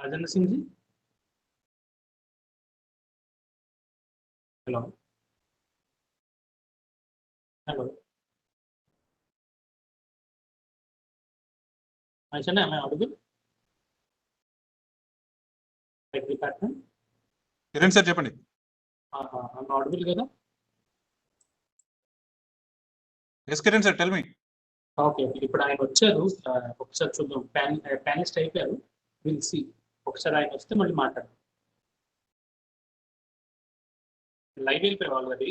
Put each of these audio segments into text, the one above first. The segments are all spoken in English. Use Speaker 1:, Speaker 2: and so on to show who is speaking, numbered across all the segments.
Speaker 1: Rajendra Singh ji, hello. Hello, अच्छा ना, मैं ऑडिबल डिपार्टमेंट।
Speaker 2: కిరణ్ సార్ చెప్పండి.
Speaker 1: ఆడిబుల్ కదా?
Speaker 2: Yes Kiran sir tell me.
Speaker 1: Okay, ఇప్పుడు ఆయన వచ్చారు. ఒకసారి చూద్దాం. ప్యానలిస్ట్ అయిపోయారు. Will see. ఒకసారి ఆయన వస్తే మళ్ళీ మాట్లాడదాం. లైవ్ వెళ్ళిపోయావు ఆల్రెడీ.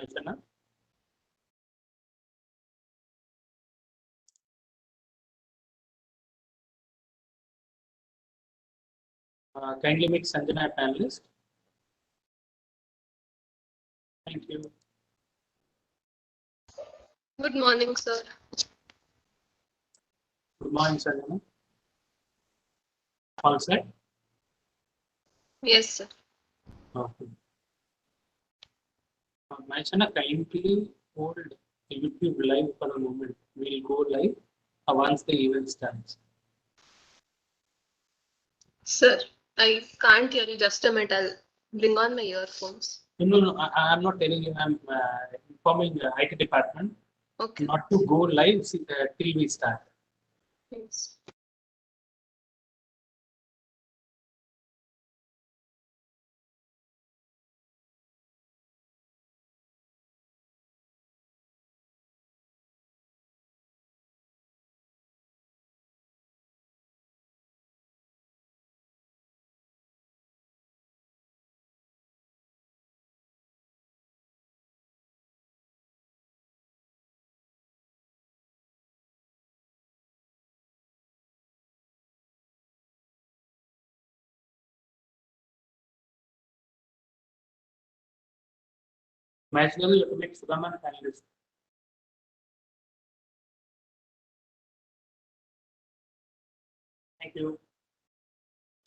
Speaker 1: అయిపోయినా? Kindly make Sanjana a panelist. Thank you.
Speaker 3: Good morning, sir.
Speaker 1: Good morning, Sanjana. All set?
Speaker 3: Yes, sir.
Speaker 1: Okay. Sanjana, kindly hold YouTube live for a moment. We'll go live once the event starts.
Speaker 3: Sir, I can't hear you. Just a minute. I'll bring on my earphones.
Speaker 1: No, I'm not telling you. I'm informing the IT department.
Speaker 3: Okay.
Speaker 1: Not to go live till we start.
Speaker 3: Yes.
Speaker 1: National, you have to make Sudaman a panelist. Thank you.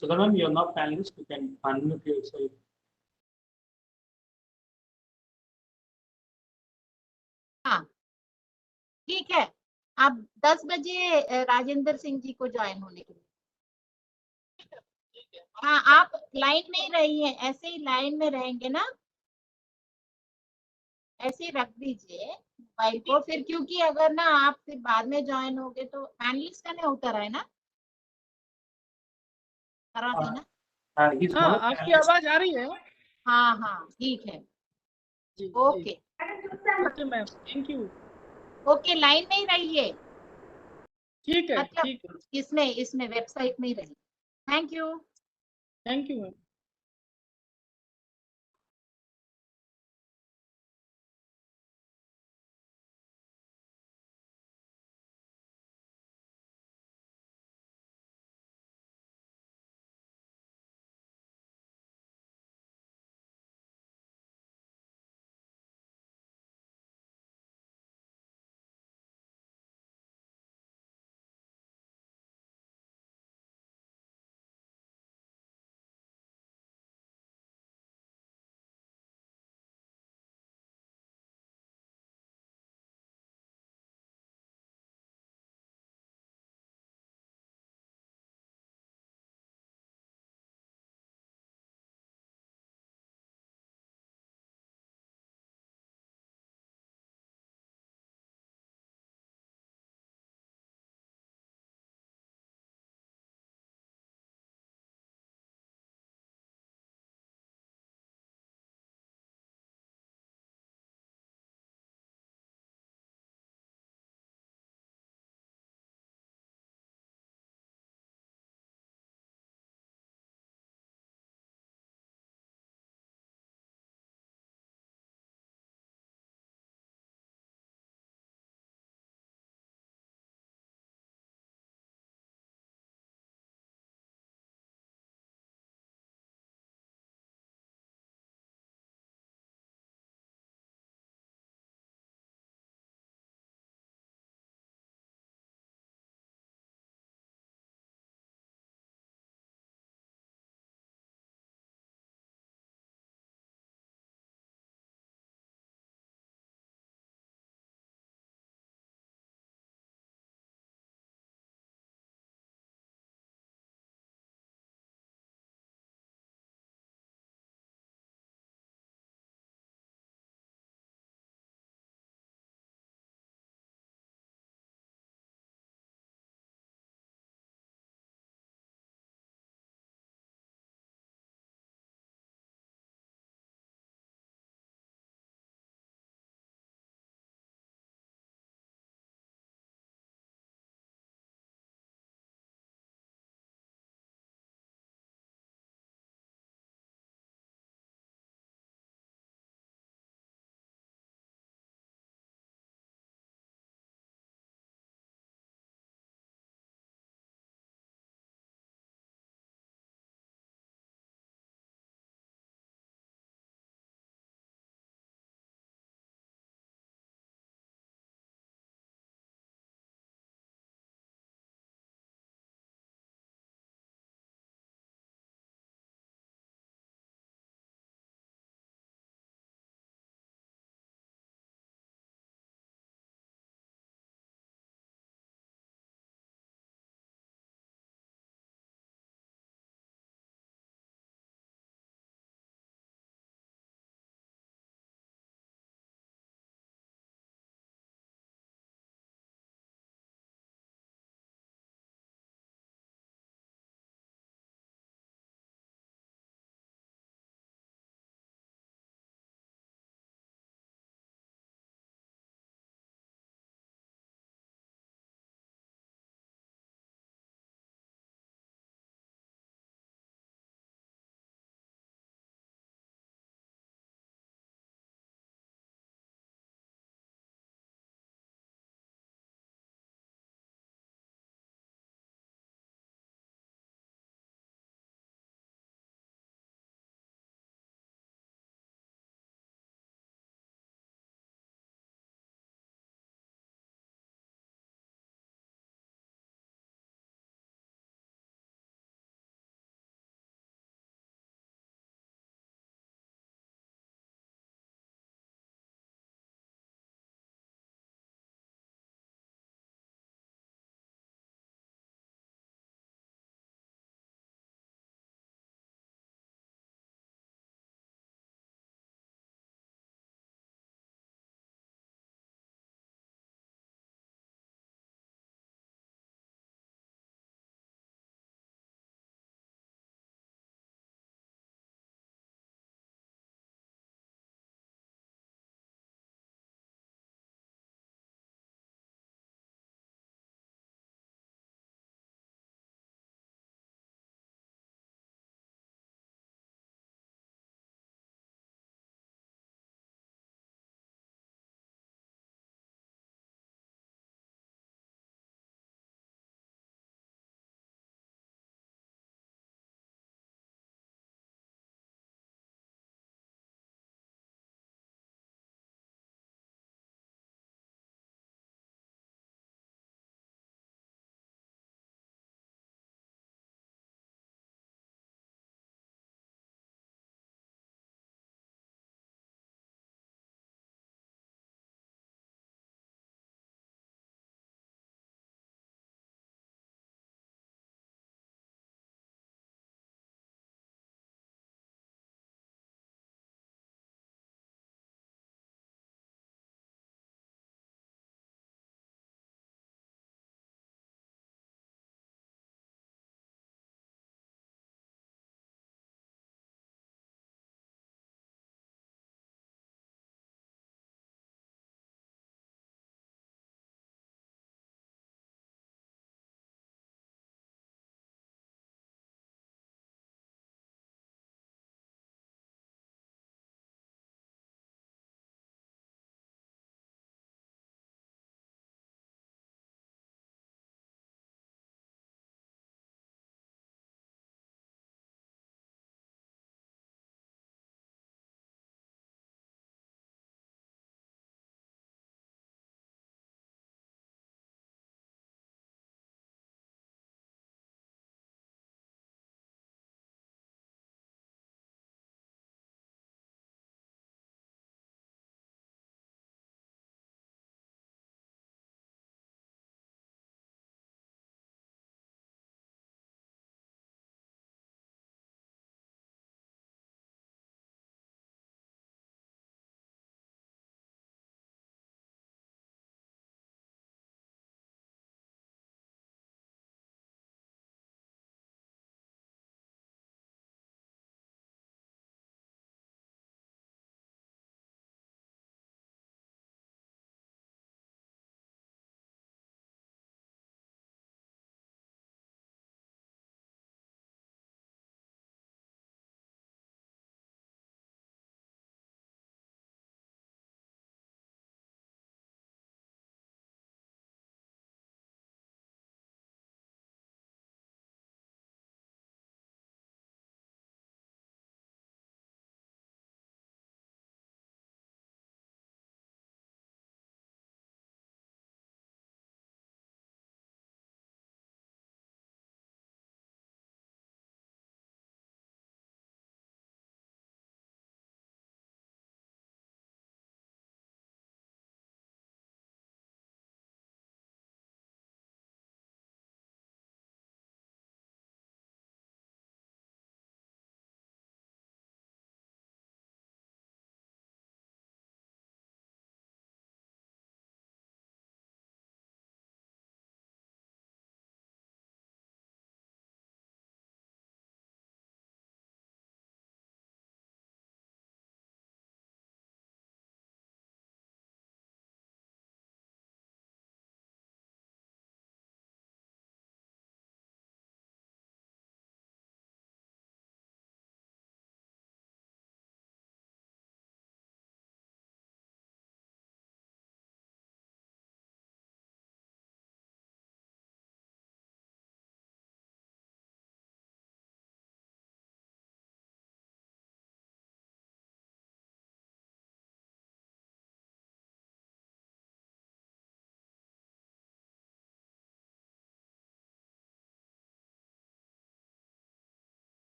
Speaker 1: Sudaman, you're not panelist. You can unmute yourself.
Speaker 4: हाँ ठीक है, आप 10 बजे राजेंद्र सिंह जी को join होने के लिए। हाँ, आप लाइन में ही रहिए, ऐसे ही लाइन में रहेंगे ना, ऐसे ही रख दीजिए मोबाइल को फिर, क्योंकि अगर ना आप फिर बाद में ज्वाइन होगे तो पैनलिस्ट का नहीं उतर है ना, करा देना।
Speaker 5: हाँ, आपकी आवाज आ रही है?
Speaker 4: हाँ हाँ ठीक है,
Speaker 5: जी,
Speaker 4: okay
Speaker 5: okay ma'am, thank you.
Speaker 4: Okay, line में ही रहिए,
Speaker 5: ठीक है,
Speaker 4: मतलब
Speaker 5: ठीक है,
Speaker 4: इसमें वेबसाइट में ही रहिए। Thank you.
Speaker 5: Thank you ma'am.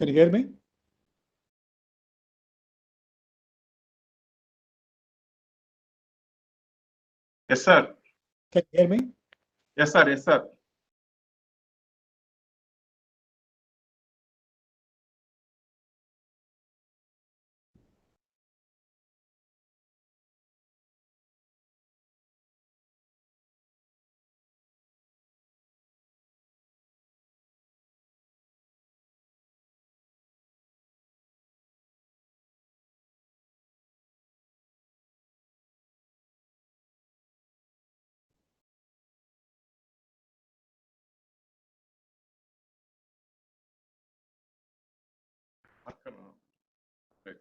Speaker 6: Can you hear me?
Speaker 7: Yes, sir.
Speaker 6: Can you hear me?
Speaker 7: Yes, sir. Yes, sir. Right.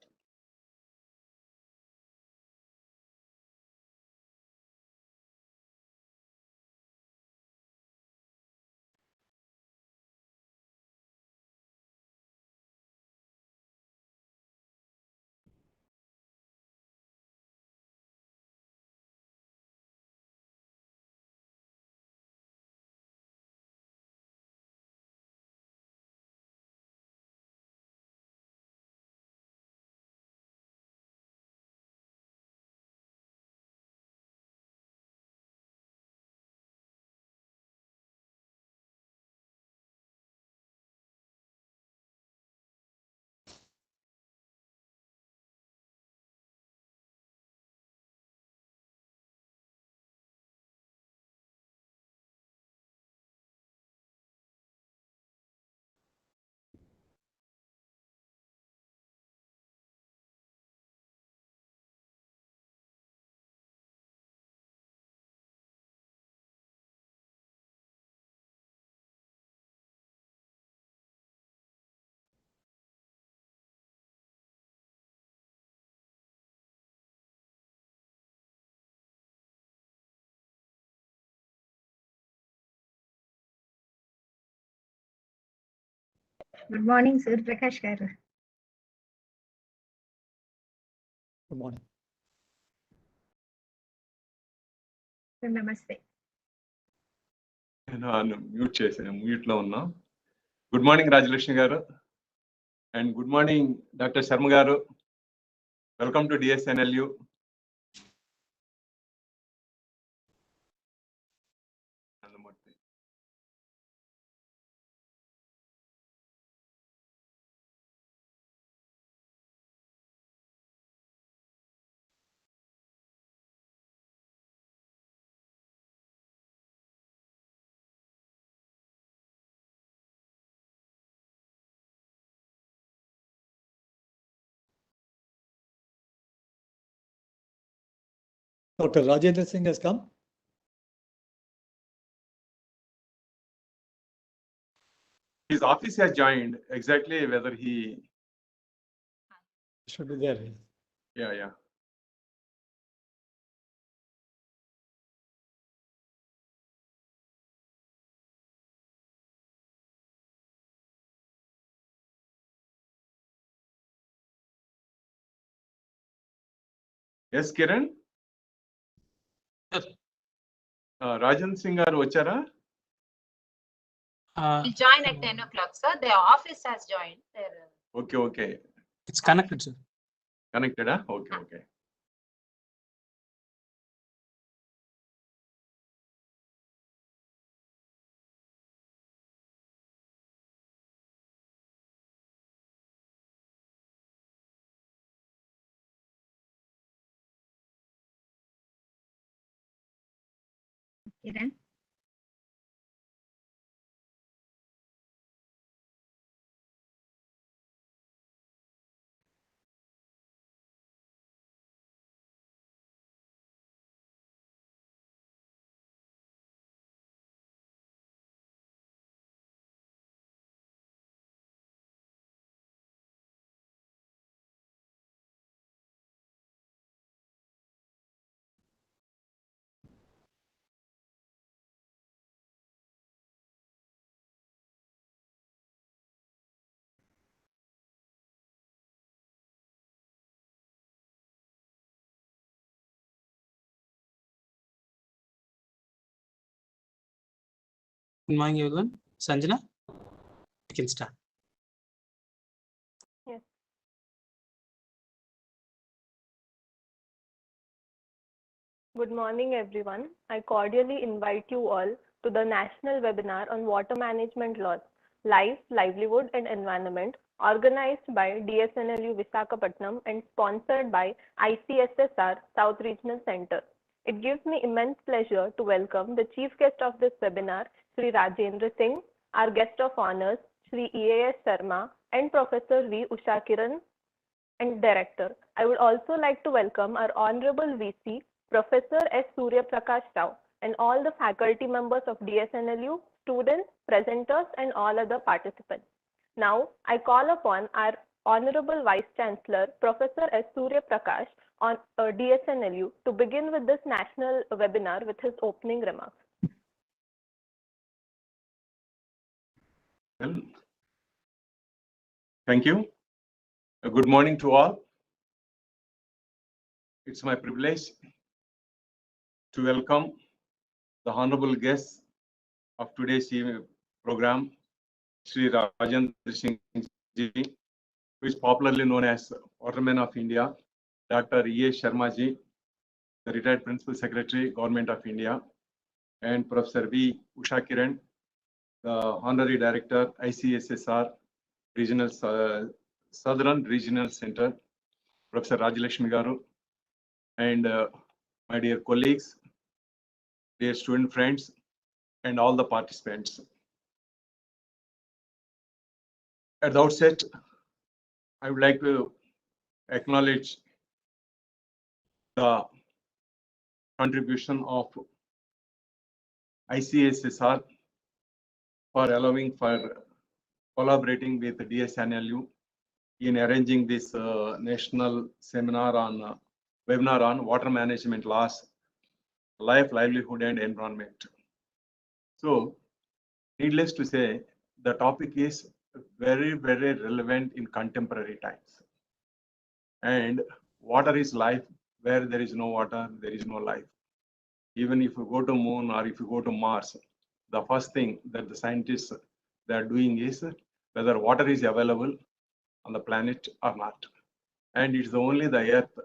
Speaker 4: Good morning, sir. Prakash garu.
Speaker 6: Good morning.
Speaker 4: Sir, namaste.
Speaker 7: నేను మ్యూట్ చేశాను, mute లో ఉన్నా. Good morning Rajalakshmi garu and good morning doctor Sharma garu. Welcome to DSNLU.
Speaker 6: Dr. Rajendra Singh has come.
Speaker 7: His office has joined. Exactly whether he,
Speaker 6: Should be there.
Speaker 7: yeah. Yes, Kiran.
Speaker 1: Yes.
Speaker 7: Rajendra Singh గారు వచ్చారా?
Speaker 4: We'll join at 10 o'clock, sir. The office has joined.
Speaker 7: Okay.
Speaker 1: It's connected, sir.
Speaker 7: Connected, huh? Okay.
Speaker 4: Kiran.
Speaker 1: Good morning, everyone. Sanjana, you can start.
Speaker 8: Good morning, everyone. I cordially invite you all to the national webinar on water management laws, life, livelihood, and environment, organized by DSNLU Visakhapatnam and sponsored by ICSSR South Regional Center. It gives me immense pleasure to welcome the chief guest of this webinar, Sri Rajendra Singh, our guest of honors, Sri EAS Sharma, and Professor V. Usha Kiran, and Director. I would also like to welcome our Honorable VC, Professor S. Surya Prakash Rao, and all the faculty members of DSNLU, students, presenters, and all other participants. Now, I call upon our Honorable Vice Chancellor, Professor S. Surya Prakash, on DSNLU, to begin with this national webinar with his opening remarks.
Speaker 7: Well, thank you. Good morning to all. It's my privilege to welcome the honorable guests of today's program, Sri Rajendra Singh ji, who is popularly known as Waterman of India, Dr. E.A. Sharma ji, the retired Principal Secretary, Government of India, and Professor V. Usha Kiran, the Honorary Director, ICSSR, Regional Southern Regional Center, Professor Rajalakshmi Garu, and my dear colleagues, dear student friends, and all the participants. At the outset, I would like to acknowledge the contribution of ICSSR for allowing for collaborating with DSNLU in arranging this national seminar on webinar on water management laws, life, livelihood, and environment. So, needless to say, the topic is very, very relevant in contemporary times. And water is life. Where there is no water, there is no life. Even if you go to moon or if you go to Mars, the first thing that the scientists they are doing is whether water is available on the planet or not. And it's only the earth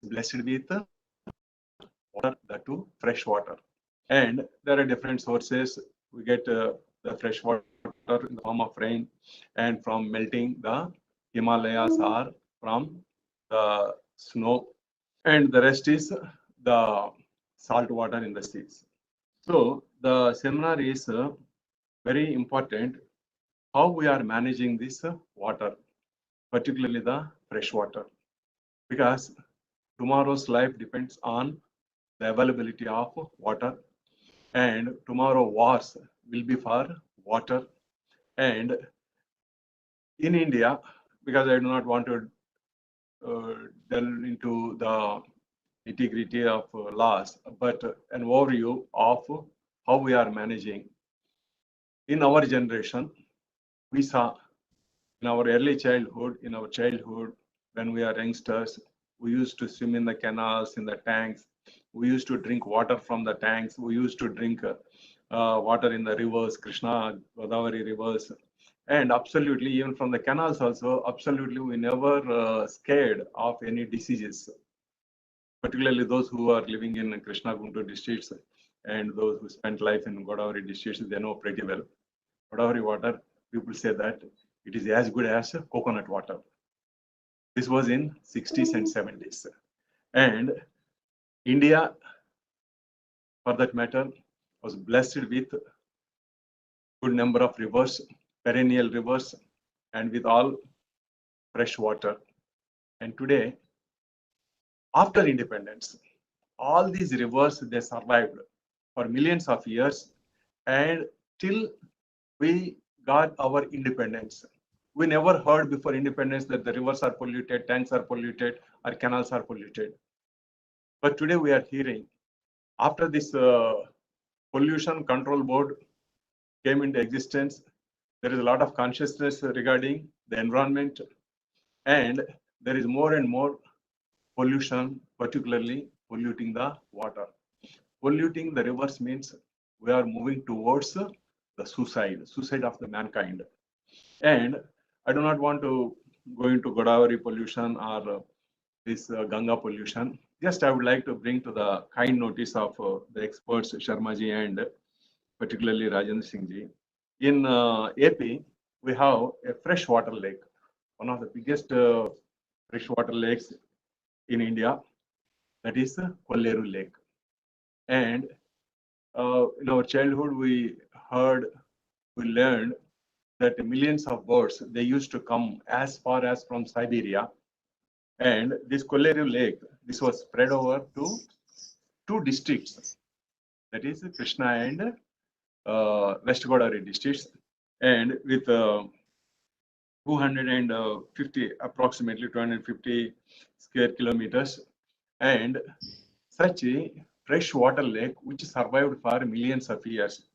Speaker 7: blessed with water, that too fresh water. And there are different sources. We get the fresh water in the form of rain and from melting the Himalayas or from the snow. And the rest is the salt water in the seas. So the seminar is very important how we are managing this water, particularly the fresh water, because tomorrow's life depends on the availability of water, and tomorrow wars will be for water. And in India, because I do not want to delve into the nitty-gritty of laws, but an overview of how we are managing. In our generation, we saw in our early childhood, when we are youngsters, we used to swim in the canals, in the tanks. We used to drink water from the tanks. We used to drink water in the rivers, Krishna, Godavari rivers. And absolutely, even from the canals also, absolutely, we never scared of any diseases. Particularly those who are living in Krishna Guntur districts and those who spent life in Godavari districts, they know pretty well. Godavari water, people say that it is as good as coconut water. This was in 60s and 70s. And India, for that matter, was blessed with good number of rivers, perennial rivers, and with all fresh water. And today, after independence, all these rivers, they survived for millions of years, and till we got our independence. We never heard before independence that the rivers are polluted, tanks are polluted, or canals are polluted. But today we are hearing, after this pollution control board came into existence, there is a lot of consciousness regarding the environment, and there is more and more pollution, particularly polluting the water. Polluting the rivers means we are moving towards the suicide of the mankind. And I do not want to go into Godavari pollution or this Ganga pollution, just I would like to bring to the kind notice of the experts Sharmaji and particularly Rajendra Singh ji. In AP, we have a freshwater lake, one of the biggest freshwater lakes in India, that is Kolleru Lake. And in our childhood, we learned that millions of birds, they used to come as far as from Siberia. And this Kolleru Lake, this was spread over to 2 districts, that is Krishna and West Godavari districts, and with 250, approximately 250 square kilometers, and such a freshwater lake which survived for millions of years.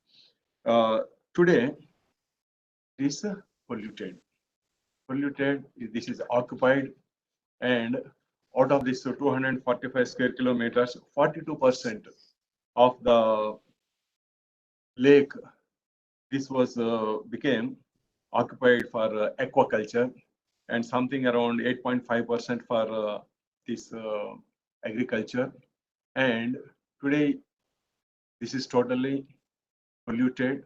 Speaker 7: Today, it is polluted. This is occupied, and out of this 245 square kilometers, 42% of the lake, this was became occupied for aquaculture, and something around 8.5% for this agriculture. And today, this is totally polluted,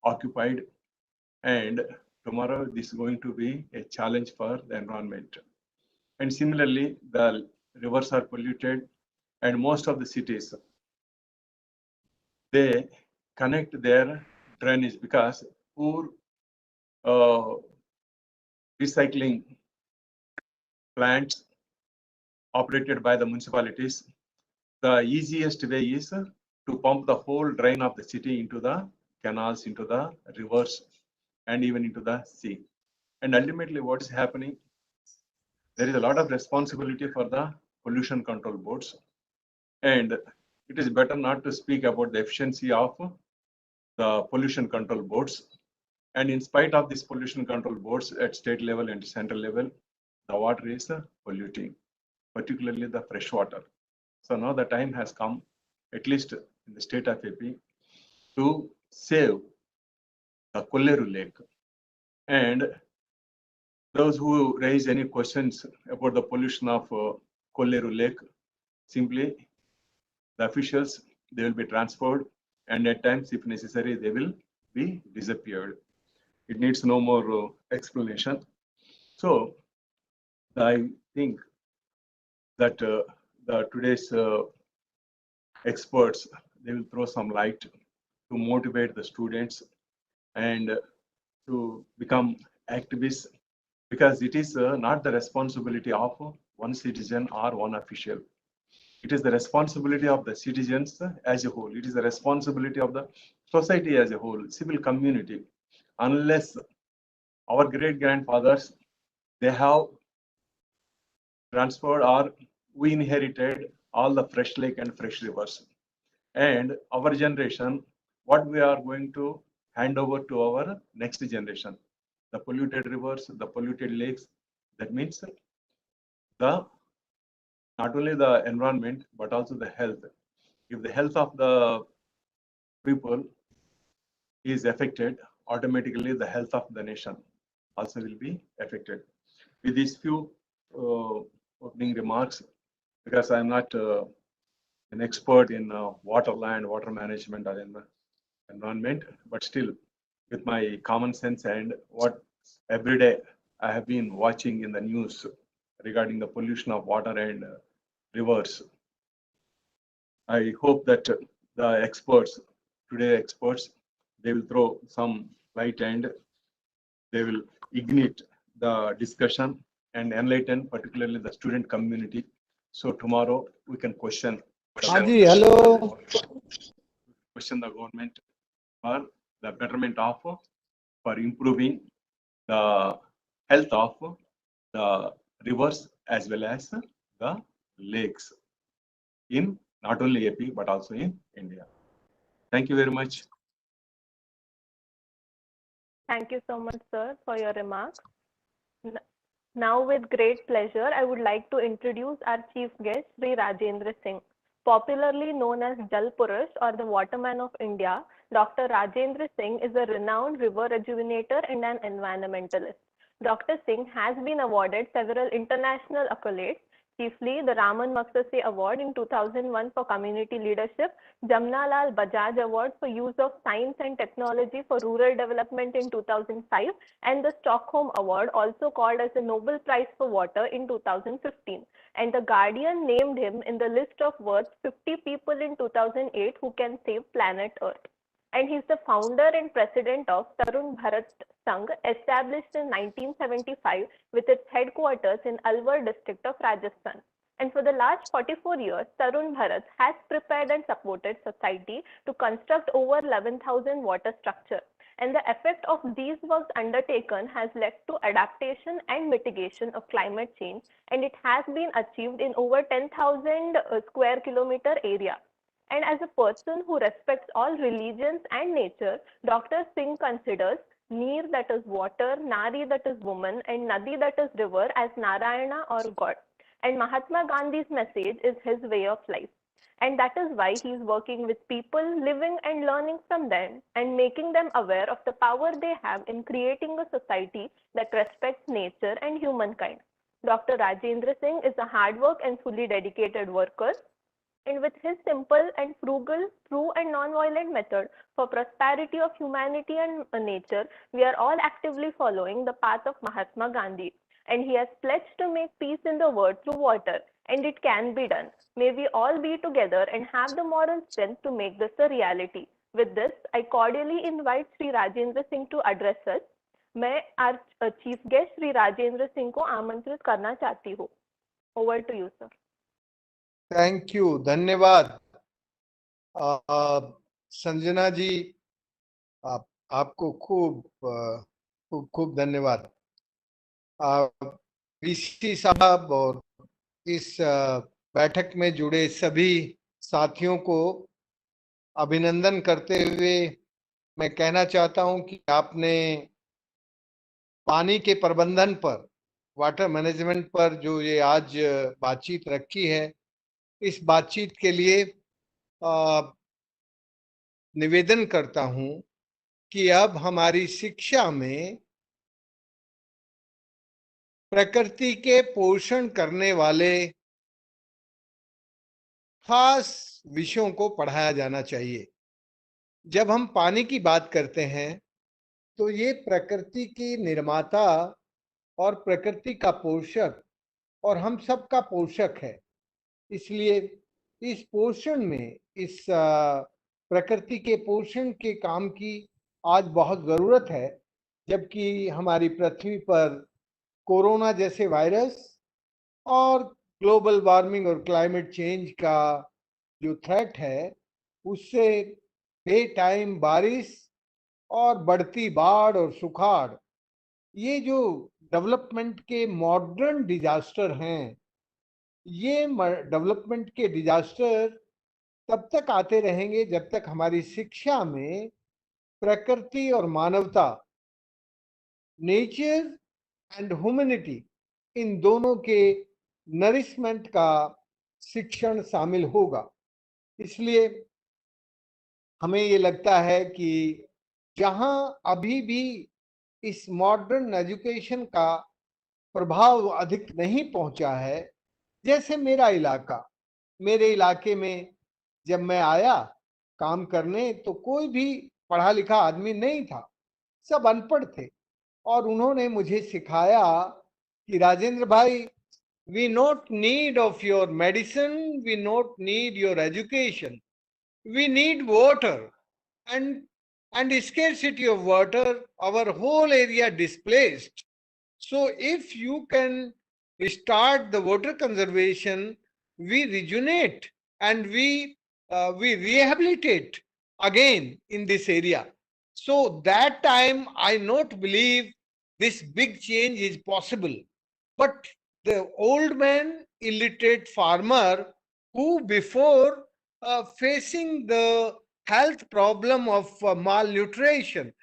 Speaker 7: occupied, and tomorrow this is going to be a challenge for the environment. And similarly, the rivers are polluted, and most of the cities, they connect their drainage because poor recycling plants operated by the municipalities. The easiest way is to pump the whole drain of the city into the canals, into the rivers, and even into the sea. And ultimately, what is happening? There is a lot of responsibility for the pollution control boards, and it is better not to speak about the efficiency of the pollution control boards. And in spite of these pollution control boards at state level and central level, the water is polluting, particularly the fresh water. So now the time has come, at least in the state of AP, to save the Kolleru Lake. And those who raise any questions about the pollution of Kolleru Lake, simply the officials, they will be transferred, and at times, if necessary, they will be disappeared. It needs no more explanation. So I think that the today's experts, they will throw some light to motivate the students and to become activists, because it is not the responsibility of one citizen or one official. It is the responsibility of the citizens as a whole. It is the responsibility of the society as a whole, civil community. Unless our great grandfathers, they have transferred, or we inherited all the fresh lake and fresh rivers. And our generation, what we are going to hand over to our next generation, the polluted rivers, the polluted lakes. That means the not only the environment, but also the health. If the health of the people is affected, automatically the health of the nation also will be affected. With these few opening remarks, because I'm not an expert in water, land, water management, or environment, but still, with my common sense and what every day I have been watching in the news regarding the pollution of water and rivers, I hope that the experts, today experts, they will throw some light and they will ignite the discussion and enlighten particularly the student community. So tomorrow we can question.
Speaker 6: Haji, hello.
Speaker 7: Question the government for the betterment of, for improving the health of the rivers as well as the lakes in not only AP but also in India. Thank you very much.
Speaker 8: Thank you so much, sir, for your remarks. Now, with great pleasure, I would like to introduce our chief guest, Sri Rajendra Singh. Popularly known as Jal Purush or the Waterman of India, Dr. Rajendra Singh is a renowned river rejuvenator and an environmentalist. Dr. Singh has been awarded several international accolades, chiefly the Raman Maksase Award in 2001 for community leadership, Jamnalal Bajaj Award for use of science and technology for rural development in 2005, and the Stockholm Award, also called as the Nobel Prize for Water, in 2015. And the Guardian named him in the list of worth 50 people in 2008 who can save planet Earth. And he's the founder and president of Tarun Bharat Sangh, established in 1975 with its headquarters in Alwar district of Rajasthan. And for the last 44 years, Tarun Bharat has prepared and supported society to construct over 11,000 water structures. And the effect of these works undertaken has led to adaptation and mitigation of climate change, and it has been achieved in over 10,000 square kilometer area. And as a person who respects all religions and nature, Dr. Singh considers Neer, that is water, Nari, that is woman, and Nadi, that is river, as Narayana or God. And Mahatma Gandhi's message is his way of life. And that is why he is working with people, living and learning from them, and making them aware of the power they have in creating a society that respects nature and humankind. Dr. Rajendra Singh is a hard work and fully dedicated worker. And with his simple and frugal, true and non-violent method for prosperity of humanity and nature, we are all actively following the path of Mahatma Gandhi. And he has pledged to make peace in the world through water, and it can be done. May we all be together and have the moral strength to make this a reality. With this, I cordially invite Sri Rajendra Singh to address us. मैं our chief guest Sri Rajendra Singh को आमंत्रित करना चाहती हूँ. Over to you, sir.
Speaker 9: Thank you, धन्यवाद संजना जी, आपको खूब खूब खूब धन्यवाद. वीसी साहब और इस बैठक में जुड़े सभी साथियों को अभिनंदन करते हुए मैं कहना चाहता हूं कि आपने पानी के प्रबंधन पर, वाटर मैनेजमेंट पर जो ये आज बातचीत रखी है, इस बातचीत के लिए निवेदन करता हूं कि अब हमारी शिक्षा में प्रकृति के पोषण करने वाले खास विषयों को पढ़ाया जाना चाहिए. जब हम पानी की बात करते हैं तो ये प्रकृति की निर्माता और प्रकृति का पोषक और हम सब का पोषक है. इसलिए इस पोषण में, इस प्रकृति के पोषण के काम की आज बहुत जरूरत है, जबकि हमारी पृथ्वी पर कोरोना जैसे वायरस और ग्लोबल वार्मिंग और क्लाइमेट चेंज का जो थ्रेट है, उससे बेटाइम बारिश और बढ़ती बाढ़ और सुखाड़, ये जो डेवलपमेंट के मॉडर्न डिजास्टर हैं, ये डेवलपमेंट के डिजास्टर तब तक आते रहेंगे जब तक हमारी शिक्षा में प्रकृति और मानवता, नेचर एंड ह्यूमैनिटी, इन दोनों के नरिशमेंट का शिक्षण शामिल होगा. इसलिए हमें ये लगता है कि जहां अभी भी इस मॉडर्न एजुकेशन का प्रभाव अधिक नहीं पहुंचा है, जैसे मेरे इलाके में जब मैं आया काम करने तो कोई भी पढ़ा लिखा आदमी नहीं था, सब अनपढ़ थे. और उन्होंने मुझे सिखाया कि राजेंद्र भाई, we not need of your medicine, we not need your education, we need water, and scarcity of water, our whole area displaced. So if you can start the water conservation, we rejuvenate and we rehabilitate again in this area. So that time I not believe this big change is possible. But the old man, illiterate farmer, who before facing the health problem of malnutrition,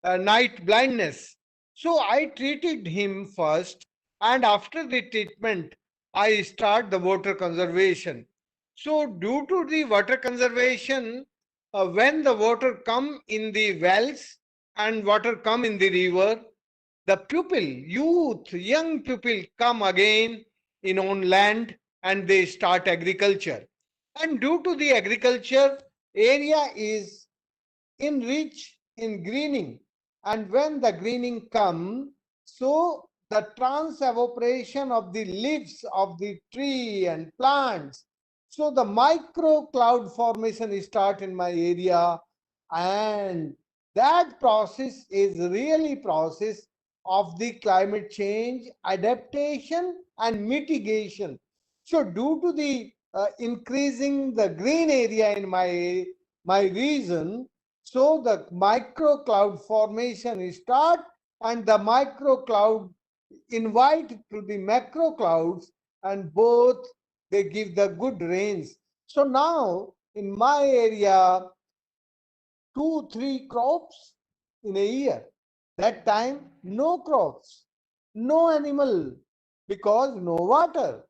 Speaker 9: night blindness, so I treated him first, and after the treatment I start the water conservation. So due to the water conservation, when the water come in the wells and water come in the river, the pupil, youth, young people come again in own land and they start agriculture. And due to the agriculture, area is enriched in greening. And when the greening come, so the trans evaporation of the leaves of the tree and plants, so the micro cloud formation start in my area, and that process is really process of the climate change adaptation and mitigation. So due to the increasing the green area in my region, so the micro cloud formation start, and the micro cloud invite to the macro clouds, and both they give the good rains. So now in my area, 2-3 crops in a year. That time no crops, no animal, because no water.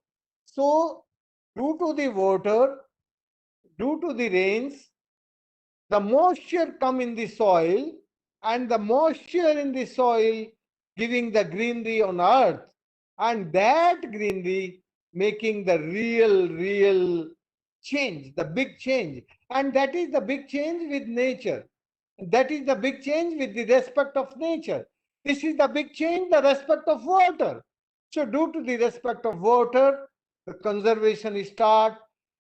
Speaker 9: So due to the water, due to the rains, the moisture come in the soil, and the moisture in the soil giving the greenery on earth, and that greenery making the real change, the big change. And that is the big change with nature. That is the big change with the respect of nature. This is the big change, the respect of water. So due to the respect of water, the conservation start,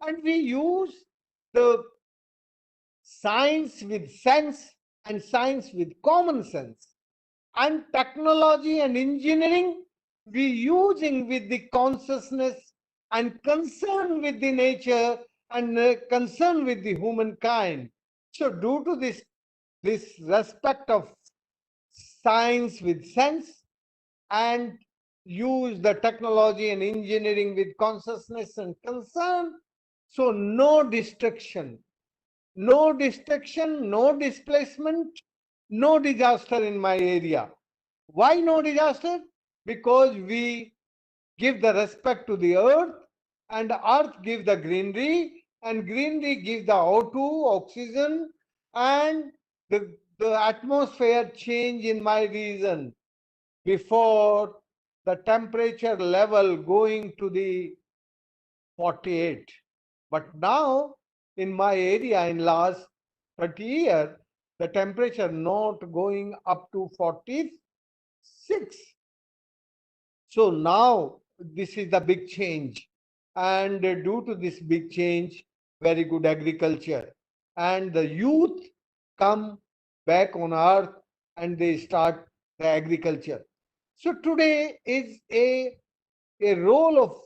Speaker 9: and we use the science with sense and science with common sense, and technology and engineering we using with the consciousness and concern with the nature and concern with the humankind. So due to this respect of science with sense and use the technology and engineering with consciousness and concern, so no destruction, no destruction, no displacement, no disaster in my area. Why no disaster? Because we give the respect to the earth, and earth give the greenery, and greenery give the O2, oxygen, and the atmosphere change in my region. Before, the temperature level going to the 48. But now in my area in last 30 years, the temperature not going up to 46. So now this is the big change. And due to this big change, very good agriculture. And the youth come back on earth and they start the agriculture. So today is a role of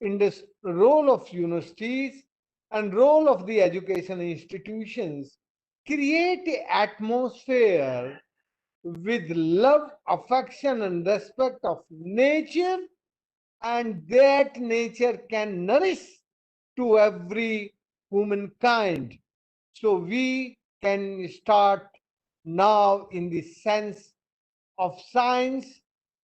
Speaker 9: in this role of universities and role of the education institutions create an atmosphere with love, affection, and respect of nature, and that nature can nourish to every humankind. So we can start now in the sense of science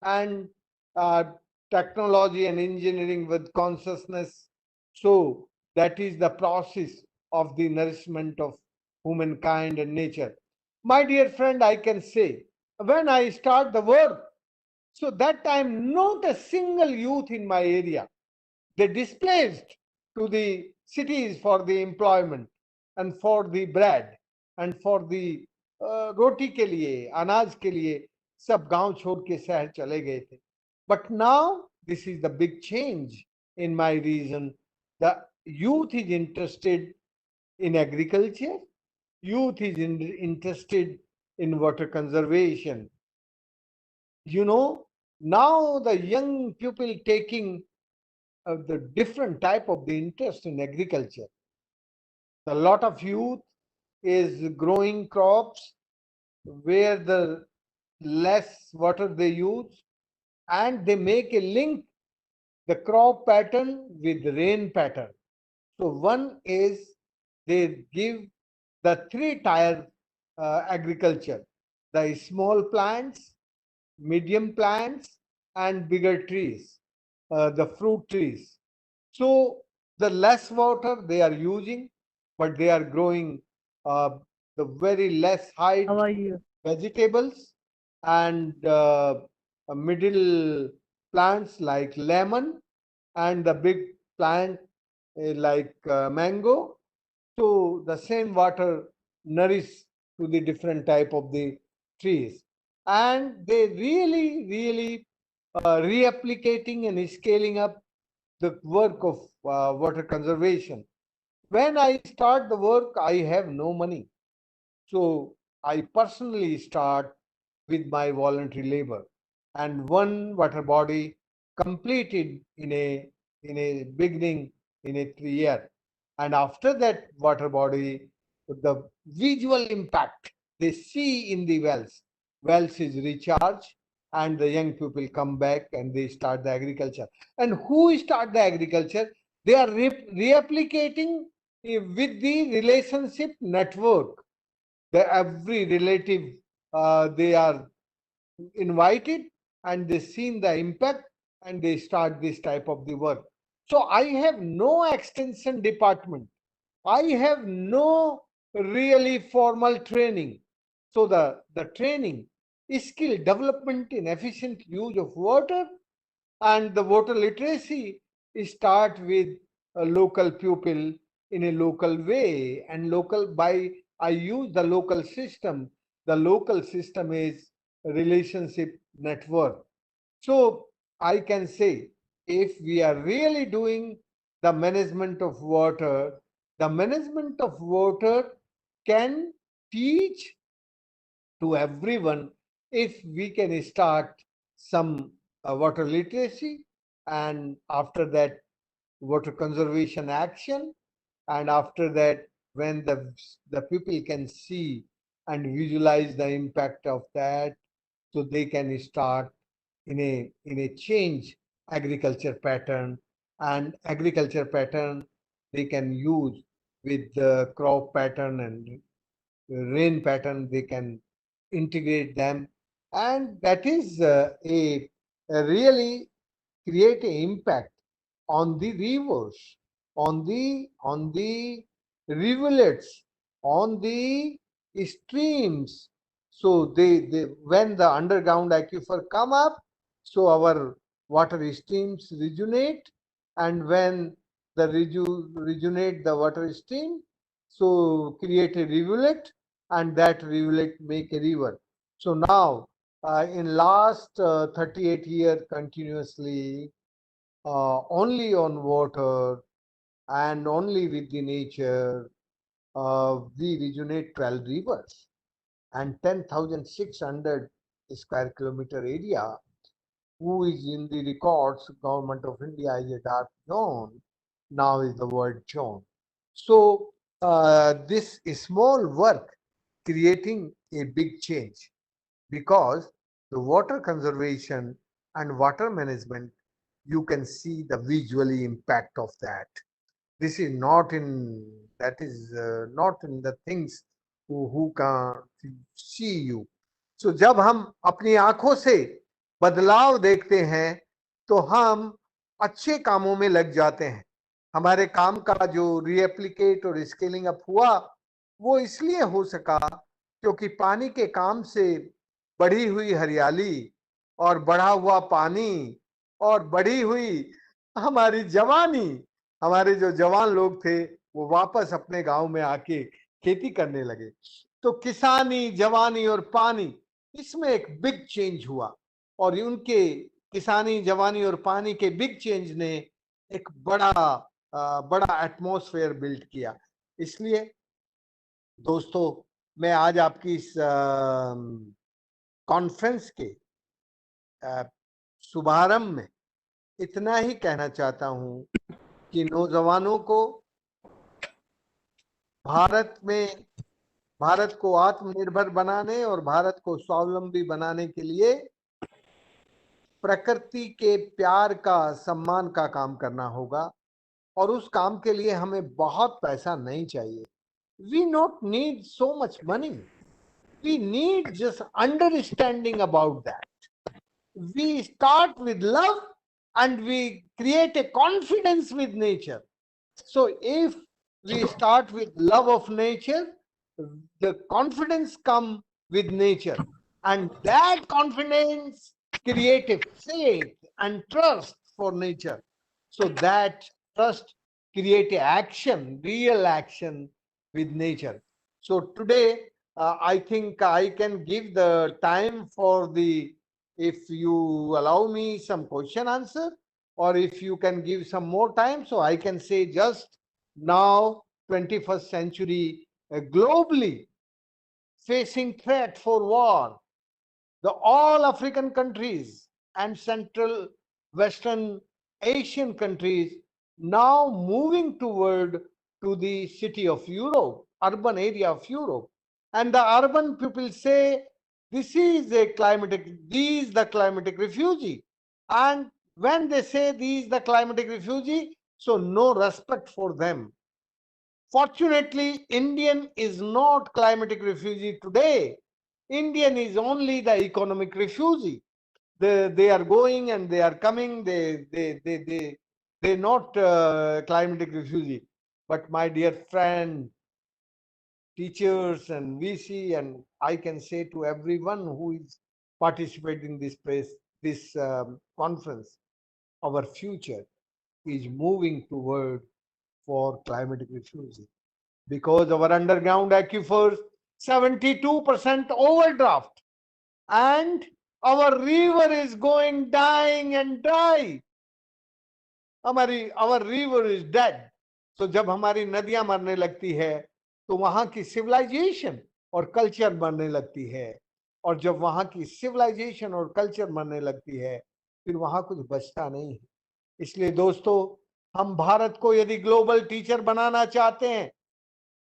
Speaker 9: and uh, technology and engineering with consciousness. So that is the process of the nourishment of humankind and nature. My dear friend, I can say, when I start the work, so that time not a single youth in my area, they displaced to the cities for the employment and for the bread and for the रोटी के लिए, अनाज के लिए सब गांव छोड़ के शहर चले गए थे. But now this is the big change in my region. The youth is interested in agriculture. Youth is interested in water conservation. You know, now the young people taking the different type of the interest in agriculture. A lot of youth is growing crops where the less water they use, and they make a link the crop pattern with rain pattern. So one is they give the three-tier agriculture, the small plants, medium plants, and bigger trees, the fruit trees. So the less water they are using, but they are growing the very less height
Speaker 5: How are you?
Speaker 9: vegetables and middle plants like lemon and the big plant like mango, so the same water nourish to the different type of the trees, and they really reapplicating and scaling up the work of water conservation. When I start the work, I have no money, so I personally start with my voluntary labor, and one water body completed in a beginning in a 3 year, and after that water body, the visual impact they see in the wells is recharged, and the young people come back and they start the agriculture. And who start the agriculture? They are reapplicating with the relationship network. The every relative they are invited, and they seen the impact, and they start this type of the work. So I have no extension department, I have no really formal training. So the training skill development in efficient use of water and the water literacy start with a local pupil in a local way, and local by I use the local system. The local system is a relationship network. So I can say, if we are really doing the management of water, the management of water can teach to everyone if we can start some water literacy, and after that water conservation action, and after that when the people can see and visualize the impact of that, so they can start in a change agriculture pattern, and agriculture pattern they can use with the crop pattern and rain pattern, they can integrate them, and that is a really create an impact on the rivers, on the rivulets, on the streams. So they when the underground aquifer come up, so our water streams rejuvenate, and when the rejuvenate the water stream, so create a rivulet, and that rivulet make a river. So now in last 38 years continuously, only on water and only with the nature, we rejuvenate 12 rivers and 10,600 square kilometer area, who is in the records, government of India is a dark zone, now is the word zone. So this small work creating a big change, because the water conservation and water management, you can see the visually impact of that. This is not in, that is not in the things who can see you. So जब हम अपनी आंखों से बदलाव देखते हैं, तो हम अच्छे कामों में लग जाते हैं। हमारे काम का जो रीएप्लिकेट और स्केलिंग अप हुआ, वो इसलिए हो सका क्योंकि पानी के काम से बढ़ी हुई हरियाली और बढ़ा हुआ पानी और बढ़ी हुई हमारी जवानी, हमारे जो जवान लोग थे वो वापस अपने गांव में आके खेती करने लगे। तो किसानी, जवानी और पानी, इसमें एक बिग चेंज हुआ, और उनके किसानी, जवानी और पानी के बिग चेंज ने एक बड़ा एटमॉस्फेयर बिल्ड किया। इसलिए दोस्तों, मैं आज आपकी इस कॉन्फ्रेंस के शुभारंभ में इतना ही कहना चाहता हूं कि नौजवानों को भारत को आत्मनिर्भर बनाने और भारत को स्वावलंबी बनाने के लिए प्रकृति के प्यार का, सम्मान का काम करना होगा, और उस काम के लिए हमें बहुत पैसा नहीं चाहिए। We not need so much money. We need just understanding about that. We start with love and we create a confidence with nature. So if we start with love of nature, the confidence come with nature, and that confidence create a faith and trust for nature. So that trust create action, real action with nature. So today, I think I can give the time for the, if you allow me some question answer, or if you can give some more time, so I can say just now 21st century globally facing threat for war, the all African countries and Central Western Asian countries now moving toward to the city of Europe, urban area of Europe. And the urban people say, this is a these the climatic refugee. And when they say these the climatic refugee, so no respect for them. Fortunately, Indian is not climatic refugee today. Indian is only the economic refugee. They are going and they are coming. They're not climatic refugee. But my dear friend, teachers and VC, and I can say to everyone who is participating in this conference, our future is moving toward for climatic refugee, because our underground aquifers 72% overdraft, and our river is going dying and dry. our river is dead. तो जब हमारी नदियां मरने लगती है तो वहां की सिविलाइजेशन और कल्चर मरने लगती है, और जब वहां की सिविलाइजेशन और कल्चर मरने लगती है फिर वहां कुछ बचता नहीं है। इसलिए दोस्तों, हम भारत को यदि ग्लोबल टीचर बनाना चाहते हैं,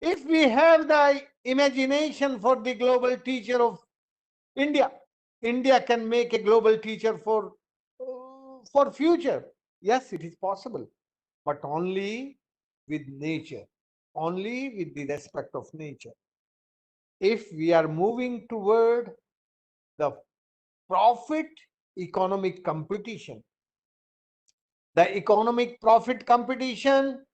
Speaker 9: if we have the imagination for the global teacher of India, India can make a global teacher for future. Yes, it is possible, but only with nature, only with the respect of nature. If we are moving toward the profit economic competition, the economic profit competition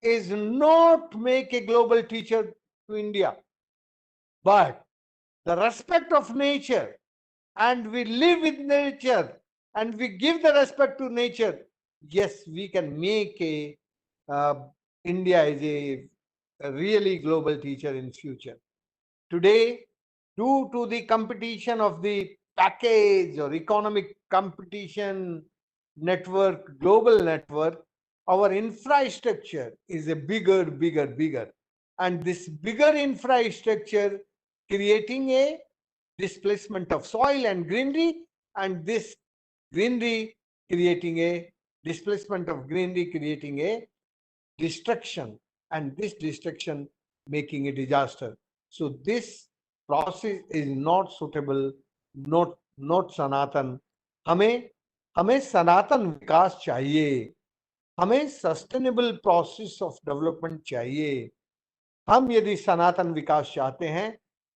Speaker 9: is not make a global teacher to India, but the respect of nature, and we live with nature and we give the respect to nature. Yes, we can make a India is a really global teacher in future. Today, due to the competition of the package or economic competition network, global network, our infrastructure is a bigger. And this bigger infrastructure creating a displacement of soil and greenery, and this greenery creating a displacement of greenery, creating a destruction, and this destruction making a disaster. So this process is not suitable, not Sanatan. हमें सनातन विकास चाहिए, हमें sustainable process of development चाहिए। हम यदि सनातन विकास चाहते हैं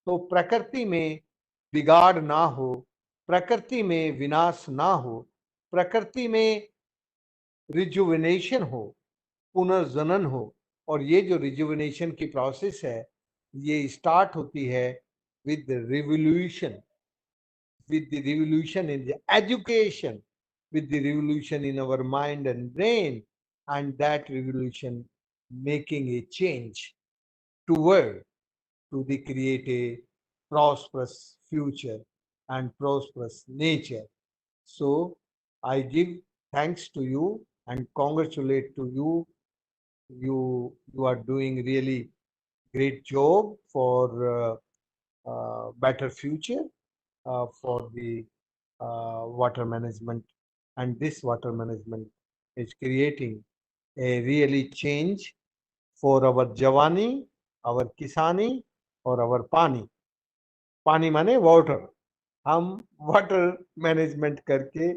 Speaker 9: तो प्रकृति में बिगाड़ ना हो, प्रकृति में विनाश ना हो, प्रकृति में रिजुविनेशन हो, पुनर्जनन हो। और ये जो रिजुविनेशन की प्रोसेस है ये स्टार्ट होती है with revolution, with the revolution in the education, with the revolution in our mind and brain, and that revolution making a change toward to the create a prosperous future and prosperous nature. So I give thanks to you and congratulate to you. You are doing really great job for better future for the water management, and this water management is creating a really change for our Javani, our Kisani, or our Pani. पानी माने water. हम water management करके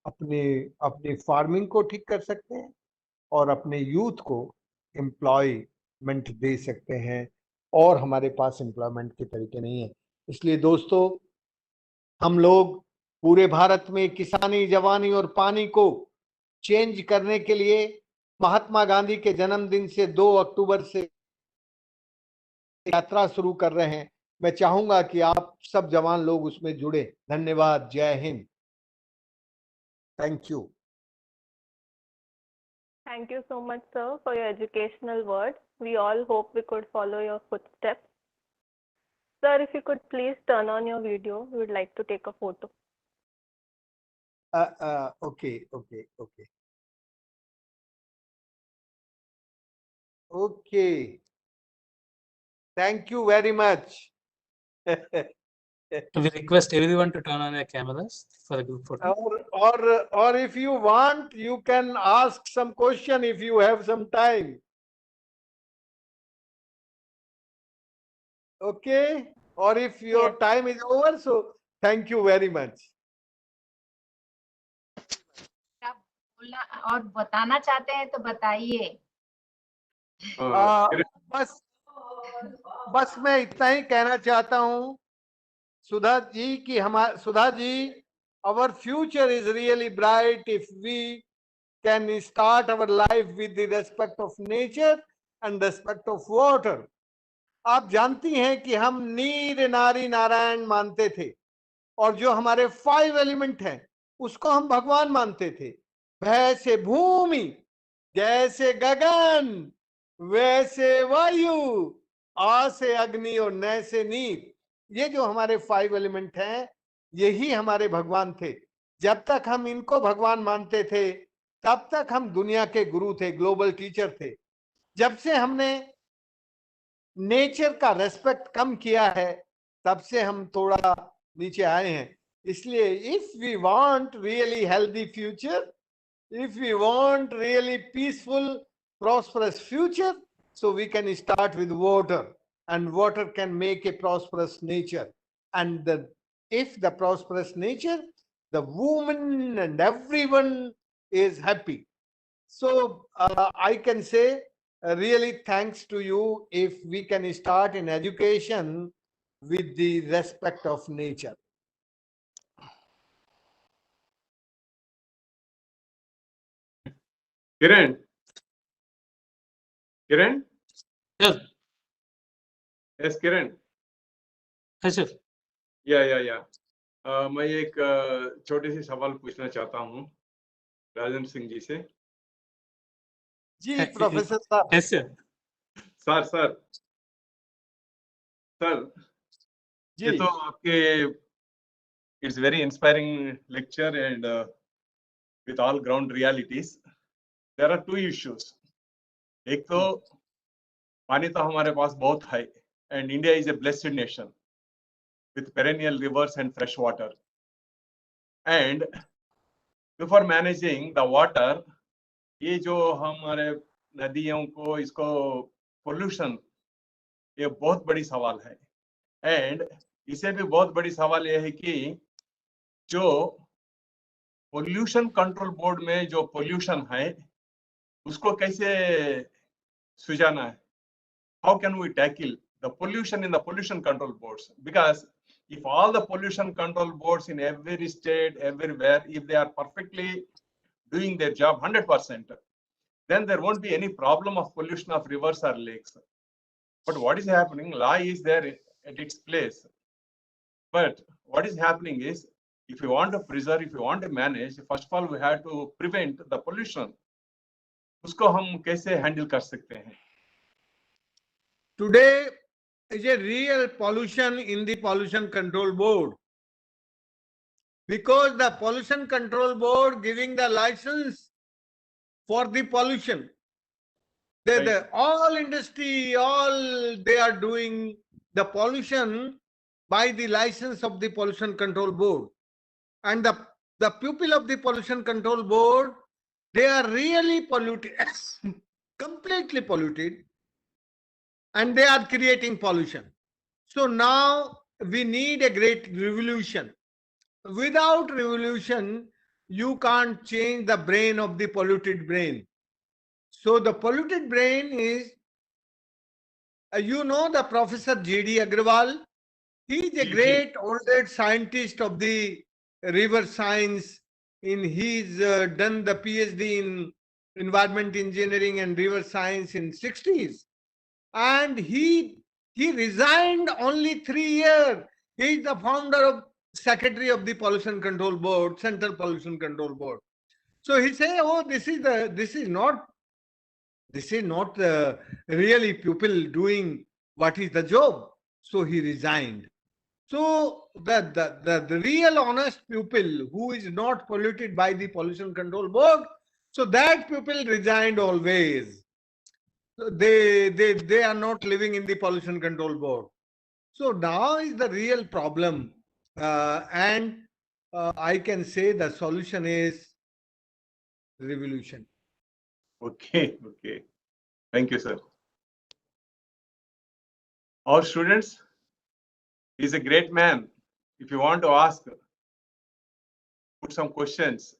Speaker 9: अपने अपनी farming को ठीक कर सकते हैं और अपने यूथ को एम्प्लॉयमेंट दे सकते हैं, और हमारे पास एम्प्लॉयमेंट के तरीके नहीं है। इसलिए दोस्तों, हम लोग पूरे भारत में किसानी, जवानी और पानी को चेंज करने के लिए महात्मा गांधी के जन्मदिन से 2 अक्टूबर से यात्रा शुरू कर रहे हैं। मैं चाहूंगा कि आप सब जवान लोग उसमें जुड़े। धन्यवाद। जय Hind. Thank you.
Speaker 8: Thank you so much, sir, for your educational words. We all hope we could follow your footsteps. Sir, if you could please turn on your video, we would like to take a photo.
Speaker 9: Okay. Okay. Thank you very much.
Speaker 1: We request everyone to turn on their cameras for the group photo.
Speaker 9: Or if you want, you can ask some question if you have some time. Okay? Or if your
Speaker 8: Yes.
Speaker 9: time is over, so thank you very much.
Speaker 4: आप बोलना और बताना चाहते हैं तो बताइए।
Speaker 9: बस मैं इतना ही कहना चाहता हूं सुधा जी कि Sudha ji, our future is really bright if we can start our life with the respect of nature and respect of water. आप जानती हैं कि हम नीर नारी नारायण मानते थे और जो हमारे 5 एलिमेंट हैं उसको हम भगवान मानते थे। वैसे भूमि, जैसे गगन, वैसे वायु, आ से अग्नि और न से नीर, ये जो हमारे 5 एलिमेंट हैं यही हमारे भगवान थे। जब तक हम इनको भगवान मानते थे तब तक हम दुनिया के गुरु थे, ग्लोबल टीचर थे। जब से हमने नेचर का रेस्पेक्ट कम किया है तब से हम थोड़ा नीचे आए हैं। इसलिए if we want really healthy future, if we want really peaceful, prosperous future, so we can start with water, and water can make a prosperous nature. And if the prosperous nature, the woman and everyone is happy. So I can say really thanks to you if we can start in education with the respect of nature.
Speaker 7: Kiran?
Speaker 1: Yes.
Speaker 7: Yes, Kiran.
Speaker 1: Yes, sir.
Speaker 7: या मैं एक छोटी सी सवाल पूछना चाहता हूँ राजेंद्र सिंह जी से।
Speaker 9: जी professor साहब।
Speaker 1: Yes, sir.
Speaker 7: सर
Speaker 9: जी।
Speaker 7: ये तो आपके it's very inspiring lecture and with all ground realities, there are 2 issues. एक तो पानी तो हमारे पास बहुत है and India is a blessed nation with perennial rivers and fresh water. And before managing the water, ये जो हमारे नदियों को इसको pollution, ये बहुत बड़ी सवाल है। And इसे भी बहुत बड़ी सवाल ये है कि जो पोल्यूशन कंट्रोल बोर्ड में जो पोल्यूशन है उसको कैसे सुझाना है? How can we tackle the pollution in the pollution control boards? Because if all the pollution control boards in every state, everywhere, if they are perfectly doing their job 100%, then there won't be any problem of pollution of rivers or lakes. But what is happening? Law is there at its place. But what is happening is, if you want to preserve, if you want to manage, first of all, we have to prevent the pollution. उसको हम कैसे handle कर सकते हैं?
Speaker 9: Today is a real pollution in the pollution control board, because the pollution control board giving the license for the pollution. All industry, all they are doing the pollution by the license of the pollution control board. And the people of the pollution control board, they are really polluted, completely polluted, and they are creating pollution. So now we need a great revolution. Without revolution, you can't change the brain of the polluted brain. So the polluted brain is, you know, the Professor J.D. Agrawal. He is a great old scientist of the river science. He's done the PhD in environment engineering and river science in 60s. And he resigned only 3 years. He is the founder of secretary of the pollution control board, Central Pollution Control Board. So he say, oh, this is not This is not really pupil doing what is the job. So he resigned. So the real honest pupil who is not polluted by the pollution control board, so that pupil resigned always. So they are not living in the pollution control board. So now is the real problem, and I can say the solution is revolution.
Speaker 7: Okay, okay. Thank you, sir. Our students, he's a great man. If you want to ask, put some questions,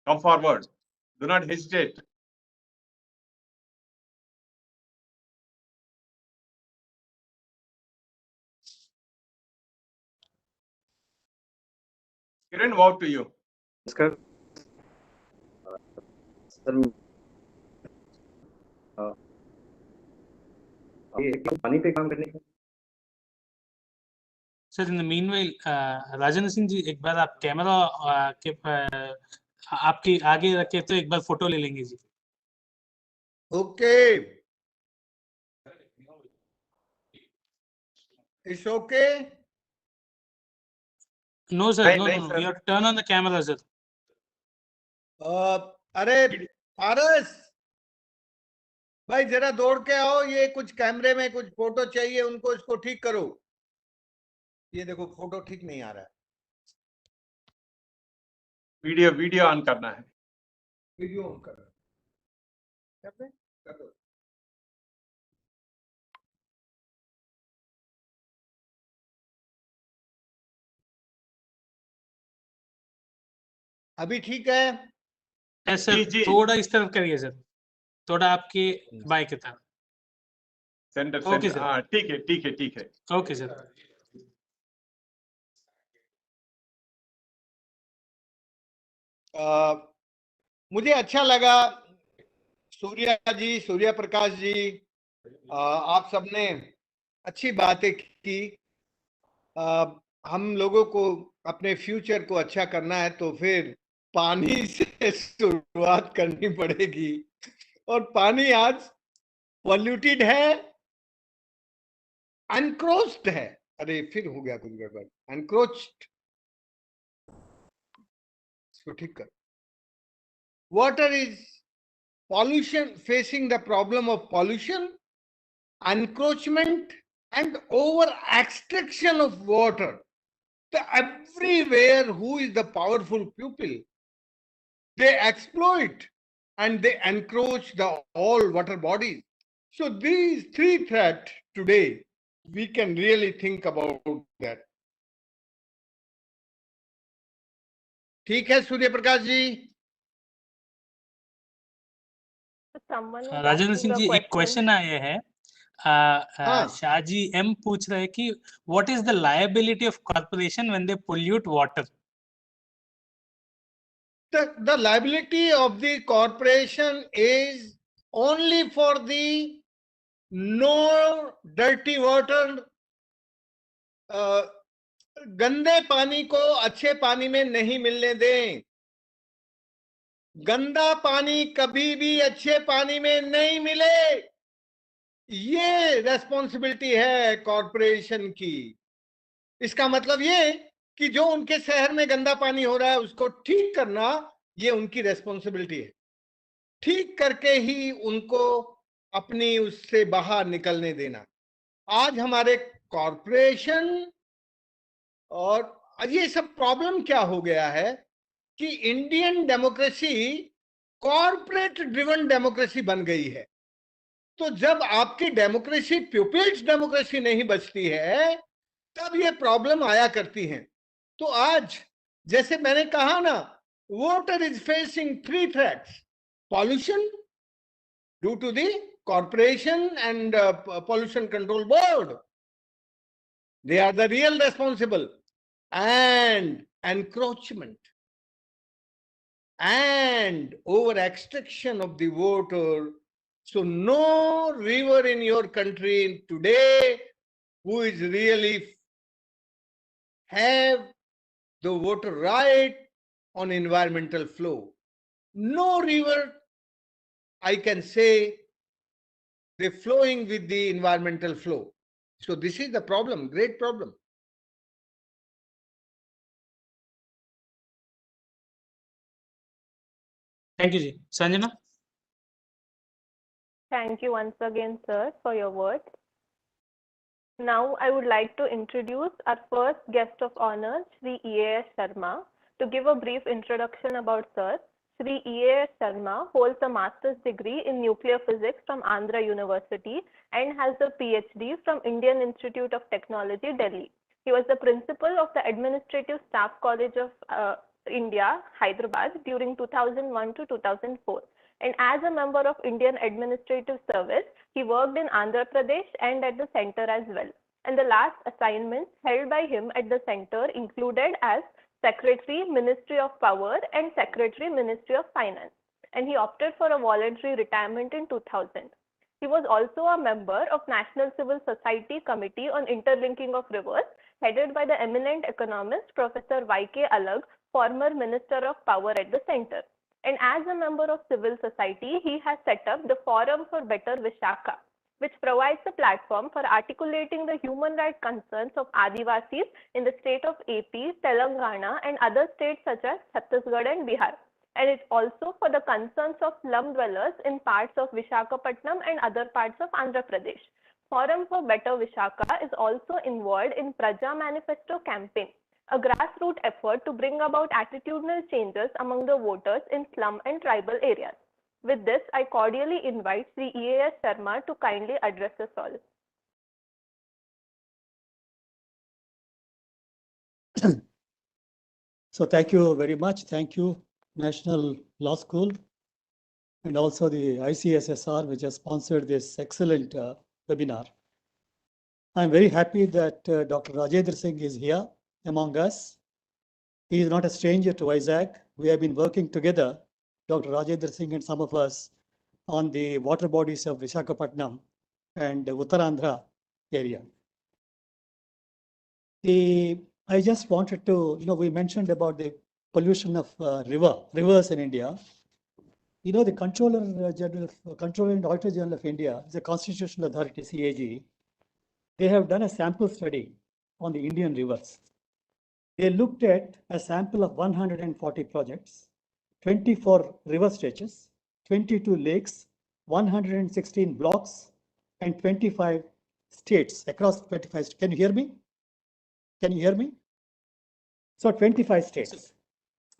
Speaker 7: come forward. Do not hesitate. Kiran, over to you.
Speaker 10: नमस्कार sir पानी पे काम करने का
Speaker 1: Sir, in the meanwhile, Rajendra Singh जी, एक बार आप camera के आपके आगे रखे तो एक बार फोटो ले लेंगे जी.
Speaker 9: Okay. It's okay.
Speaker 1: No, sir.
Speaker 7: Right,
Speaker 1: No,
Speaker 7: right,
Speaker 1: no, no.
Speaker 7: sir.
Speaker 1: You have to turn on the camera, sir.
Speaker 9: अरे पारस भाई जरा दौड़ के आओ, ये कुछ कैमरे में कुछ फोटो चाहिए उनको, इसको ठीक करो. ये देखो फोटो ठीक नहीं आ रहा है.
Speaker 7: वीडियो ऑन करना है.
Speaker 9: वीडियो ऑन करो. कर दो. अभी ठीक है.
Speaker 1: Yes, sir.
Speaker 7: जी.
Speaker 1: थोड़ा इस तरफ करिए सर, थोड़ा आपके बाएं की तरफ.
Speaker 7: Centre
Speaker 1: Okay,
Speaker 7: centre.
Speaker 1: sir.
Speaker 7: हाँ, ठीक है.
Speaker 1: Okay sir.
Speaker 9: मुझे अच्छा लगा सूर्या प्रकाश जी, आप सबने अच्छी बातें की. हम लोगों को अपने फ्यूचर को अच्छा करना है तो फिर पानी से शुरुआत करनी पड़ेगी. और पानी आज पॉल्यूटेड है, एनक्रोच्ड है. अरे फिर हो गया कुछ गड़बड़. एनक्रोच्ड, इसको ठीक कर. Water is pollution, facing the problem of pollution, encroachment, and over extraction of water. So everywhere, who is the powerful pupil, they exploit and they encroach the all water bodies. So these three threats today, we can really think about that. ठीक है Surya Prakash ji.
Speaker 8: Someone was
Speaker 1: Rajendra
Speaker 8: asking
Speaker 1: Singh
Speaker 8: a
Speaker 1: जी, एक
Speaker 8: question.
Speaker 1: Question आया है. Shahaji M पूछ रहे हैं कि what is the liability of corporation when they pollute water.
Speaker 9: The liability of the corporation is only for the no dirty water. गंदे पानी को अच्छे पानी में नहीं मिलने दें. गंदा पानी कभी भी अच्छे पानी में नहीं मिले. ये रेस्पॉन्सिबिलिटी है कॉर्पोरेशन की. इसका मतलब ये कि जो उनके शहर में गंदा पानी हो रहा है उसको ठीक करना, ये उनकी रेस्पॉन्सिबिलिटी है. ठीक करके ही उनको अपनी उससे बाहर निकलने देना. आज हमारे कॉर्पोरेशन और ये सब प्रॉब्लम क्या हो गया है कि Indian democracy corporate driven democracy बन गई है. तो जब आपकी डेमोक्रेसी पीपल्स डेमोक्रेसी नहीं बचती है तब ये प्रॉब्लम आया करती हैं. तो आज जैसे मैंने कहा ना, water is facing three threats. Pollution due to the corporation and pollution control board, they are the real responsible, and encroachment and over extraction of the water. So no river in your country today who is really have the water right on environmental flow. No river I can say they're flowing with the environmental flow. So this is the problem, great problem.
Speaker 1: Thank you, Ji. Sanjana?
Speaker 8: Thank you once again, sir, for your words. Now, I would like to introduce our first guest of honor, Shri E.A.S. Sharma. To give a brief introduction about sir, Shri E.A.S. Sharma holds a master's degree in nuclear physics from Andhra University and has a PhD from Indian Institute of Technology, Delhi. He was the principal of the Administrative Staff College of India, Hyderabad during 2001 to 2004. And as a member of Indian Administrative Service, he worked in Andhra Pradesh and at the center as well. And the last assignments held by him at the center included as Secretary, Ministry of Power and Secretary, Ministry of Finance. And he opted for a voluntary retirement in 2000. He was also a member of National Civil Society Committee on Interlinking of Rivers, headed by the eminent economist Professor Y.K. Alag, former Minister of Power at the center. And as a member of civil society, he has set up the Forum for Better Vishaka, which provides a platform for articulating the human rights concerns of Adivasis in the state of AP, Telangana, and other states such as Chhattisgarh and Bihar. And it's also for the concerns of slum dwellers in parts of Visakhapatnam and other parts of Andhra Pradesh. Forum for Better Vishaka is also involved in Praja Manifesto campaign, a grassroots effort to bring about attitudinal changes among the voters in slum and tribal areas. With this, I cordially invite Sri E.A.S. Sharma to kindly address us all.
Speaker 6: So thank you very much. Thank you, National Law School, and also the ICSSR, which has sponsored this excellent webinar. I'm very happy that Dr. Rajendra Singh is here among us. He is not a stranger to Vizag. We have been working together, Dr. Rajendra Singh and some of us, on the water bodies of Visakhapatnam and Uttarandhra area. I just wanted to, we mentioned about the pollution of rivers in India. The Controller and Auditor General of India, the Constitutional Authority, CAG, they have done a sample study on the Indian rivers. They looked at a sample of 140 projects, 24 river stretches, 22 lakes, 116 blocks, and 25 states across 25 states. Can you hear me? Can you hear me? So 25 states.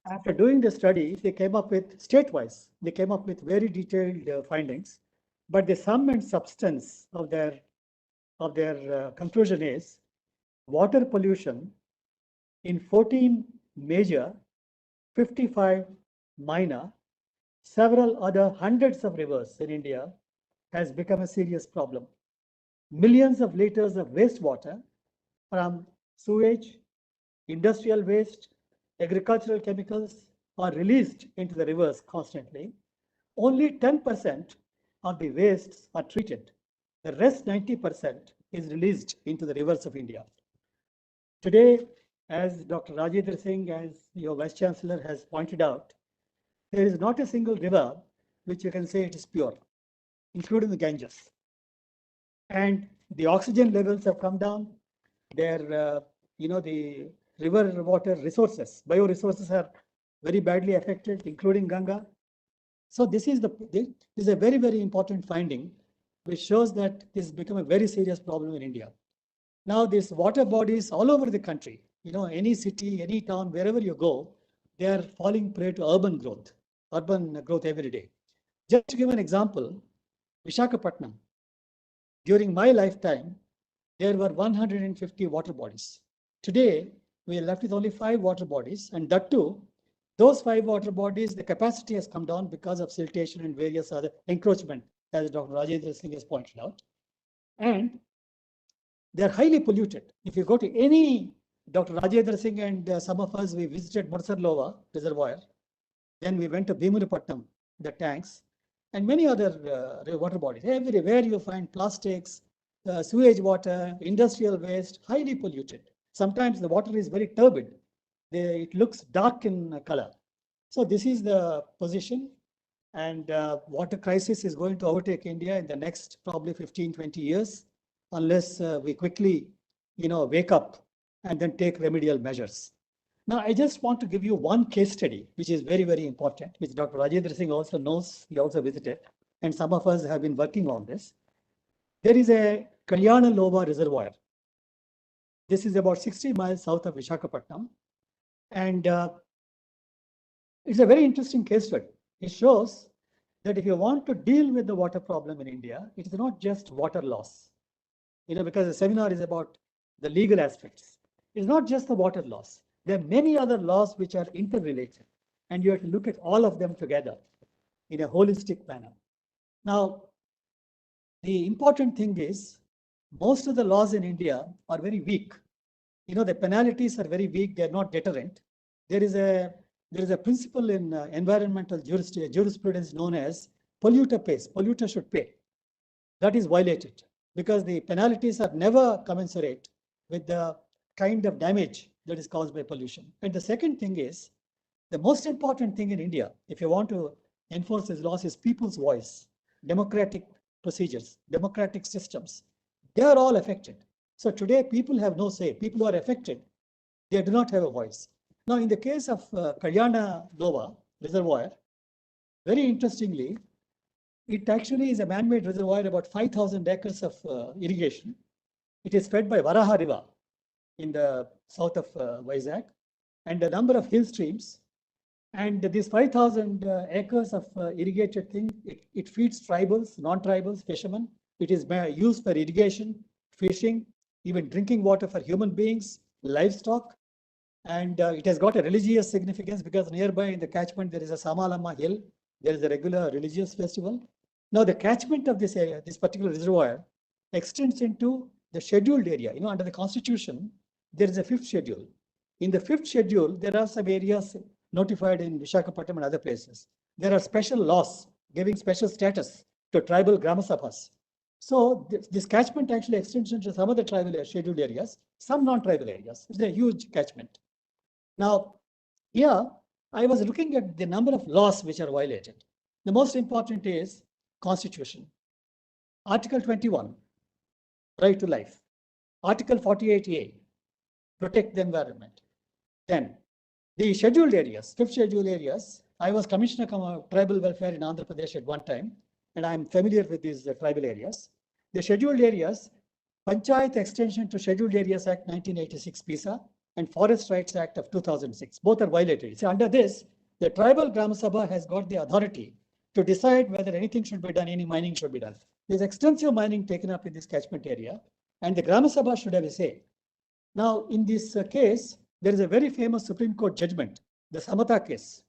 Speaker 6: After doing the study, they came up with state-wise. They came up with very detailed findings, but the sum and substance of their conclusion is water pollution in 14 major, 55 minor, several other hundreds of rivers in India has become a serious problem. Millions of liters of wastewater from sewage, industrial waste, agricultural chemicals are released into the rivers constantly. Only 10% of the wastes are treated. The rest 90% is released into the rivers of India. Today, as Dr. Rajendra Singh, as your Vice Chancellor has pointed out, there is not a single river which you can say it is pure, including the Ganges. And the oxygen levels have come down. The river water resources, bioresources are very badly affected, including Ganga. So this is a very, very important finding, which shows that this has become a very serious problem in India. Now, these water bodies all over the country, any city, any town, wherever you go, they are falling prey to urban growth every day. Just to give an example, Visakhapatnam, during my lifetime, there were 150 water bodies. Today, we are left with only 5 water bodies, and that too, those 5 water bodies, the capacity has come down because of siltation and various other encroachment, as Dr. Rajendra Singh has pointed out. And they are highly polluted. If you go to any, Dr. Rajendra Singh and some of us, we visited Mursarlova Reservoir. Then we went to Bhimurapatnam, the tanks, and many other water bodies. Everywhere you find plastics, sewage water, industrial waste, highly polluted. Sometimes the water is very turbid. It looks dark in color. So this is the position. And water crisis is going to overtake India in the next probably 15, 20 years, unless we quickly, wake up and then take remedial measures. Now, I just want to give you one case study, which is very, very important, which Dr. Rajendra Singh also knows. He also visited, and some of us have been working on this. There is a Kalyana Lova reservoir. This is about 60 miles south of Visakhapatnam. And it's a very interesting case study. It shows that if you want to deal with the water problem in India, it is not just water loss. Because the seminar is about the legal aspects. It's not just the water loss. There are many other laws which are interrelated, and you have to look at all of them together in a holistic manner. Now, the important thing is most of the laws in India are very weak. The penalties are very weak. They're not deterrent. There is a principle in environmental jurisprudence known as polluter pays. Polluter should pay. That is violated because the penalties are never commensurate with the kind of damage that is caused by pollution. And the second thing is, the most important thing in India, if you want to enforce these laws, is people's voice, democratic procedures, democratic systems. They are all affected. So today, people have no say. People who are affected, they do not have a voice. Now, in the case of Kalyana Lova reservoir, very interestingly, it actually is a man-made reservoir, about 5,000 acres of irrigation. It is fed by Varaha River in the south of Vizag, and a number of hill streams. And these 5,000 acres of irrigated thing, it feeds tribals, non-tribals, fishermen. It is used for irrigation, fishing, even drinking water for human beings, livestock. And it has got a religious significance because nearby in the catchment there is a Samalama hill. There is a regular religious festival. Now the catchment of this area, this particular reservoir, extends into the scheduled area. Under the Constitution, there is a 5th schedule. In the 5th schedule, there are some areas notified in Visakhapatnam and other places. There are special laws giving special status to tribal Grama Sabhas. So this catchment actually extends into some of the tribal scheduled areas, some non-tribal areas. It's a huge catchment. Now, here I was looking at the number of laws which are violated. The most important is Constitution. Article 21, right to life. Article 48A, protect the environment. Then the scheduled areas, 5th scheduled areas, I was Commissioner of Tribal Welfare in Andhra Pradesh at one time, and I'm familiar with these tribal areas. The scheduled areas, Panchayat Extension to Scheduled Areas Act 1986 PISA and Forest Rights Act of 2006, both are violated. So under this, the tribal Gram Sabha has got the authority to decide whether anything should be done, any mining should be done. There's extensive mining taken up in this catchment area, and the Gram Sabha should have a say. Now, in this case, there is a very famous Supreme Court judgment, the Samata case,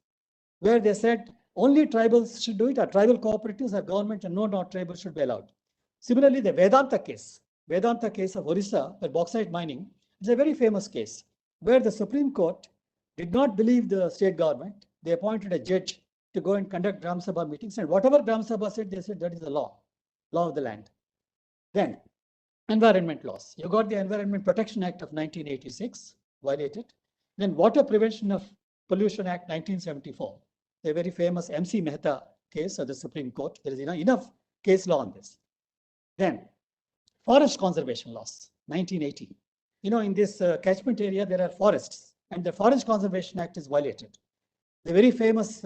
Speaker 6: where they said only tribals should do it, or tribal cooperatives or government, and no non-tribal should be allowed. Similarly, the Vedanta case of Orissa, for bauxite mining, is a very famous case, where the Supreme Court did not believe the state government. They appointed a judge to go and conduct Gram Sabha meetings, and whatever Gram Sabha said, they said that is the law of the land. Then, environment laws. You got the Environment Protection Act of 1986, violated. Then Water Prevention of Pollution Act 1974, a very famous MC Mehta case of the Supreme Court. There is enough case law on this. Then forest conservation laws, 1980. In this catchment area, there are forests, and the Forest Conservation Act is violated. The very famous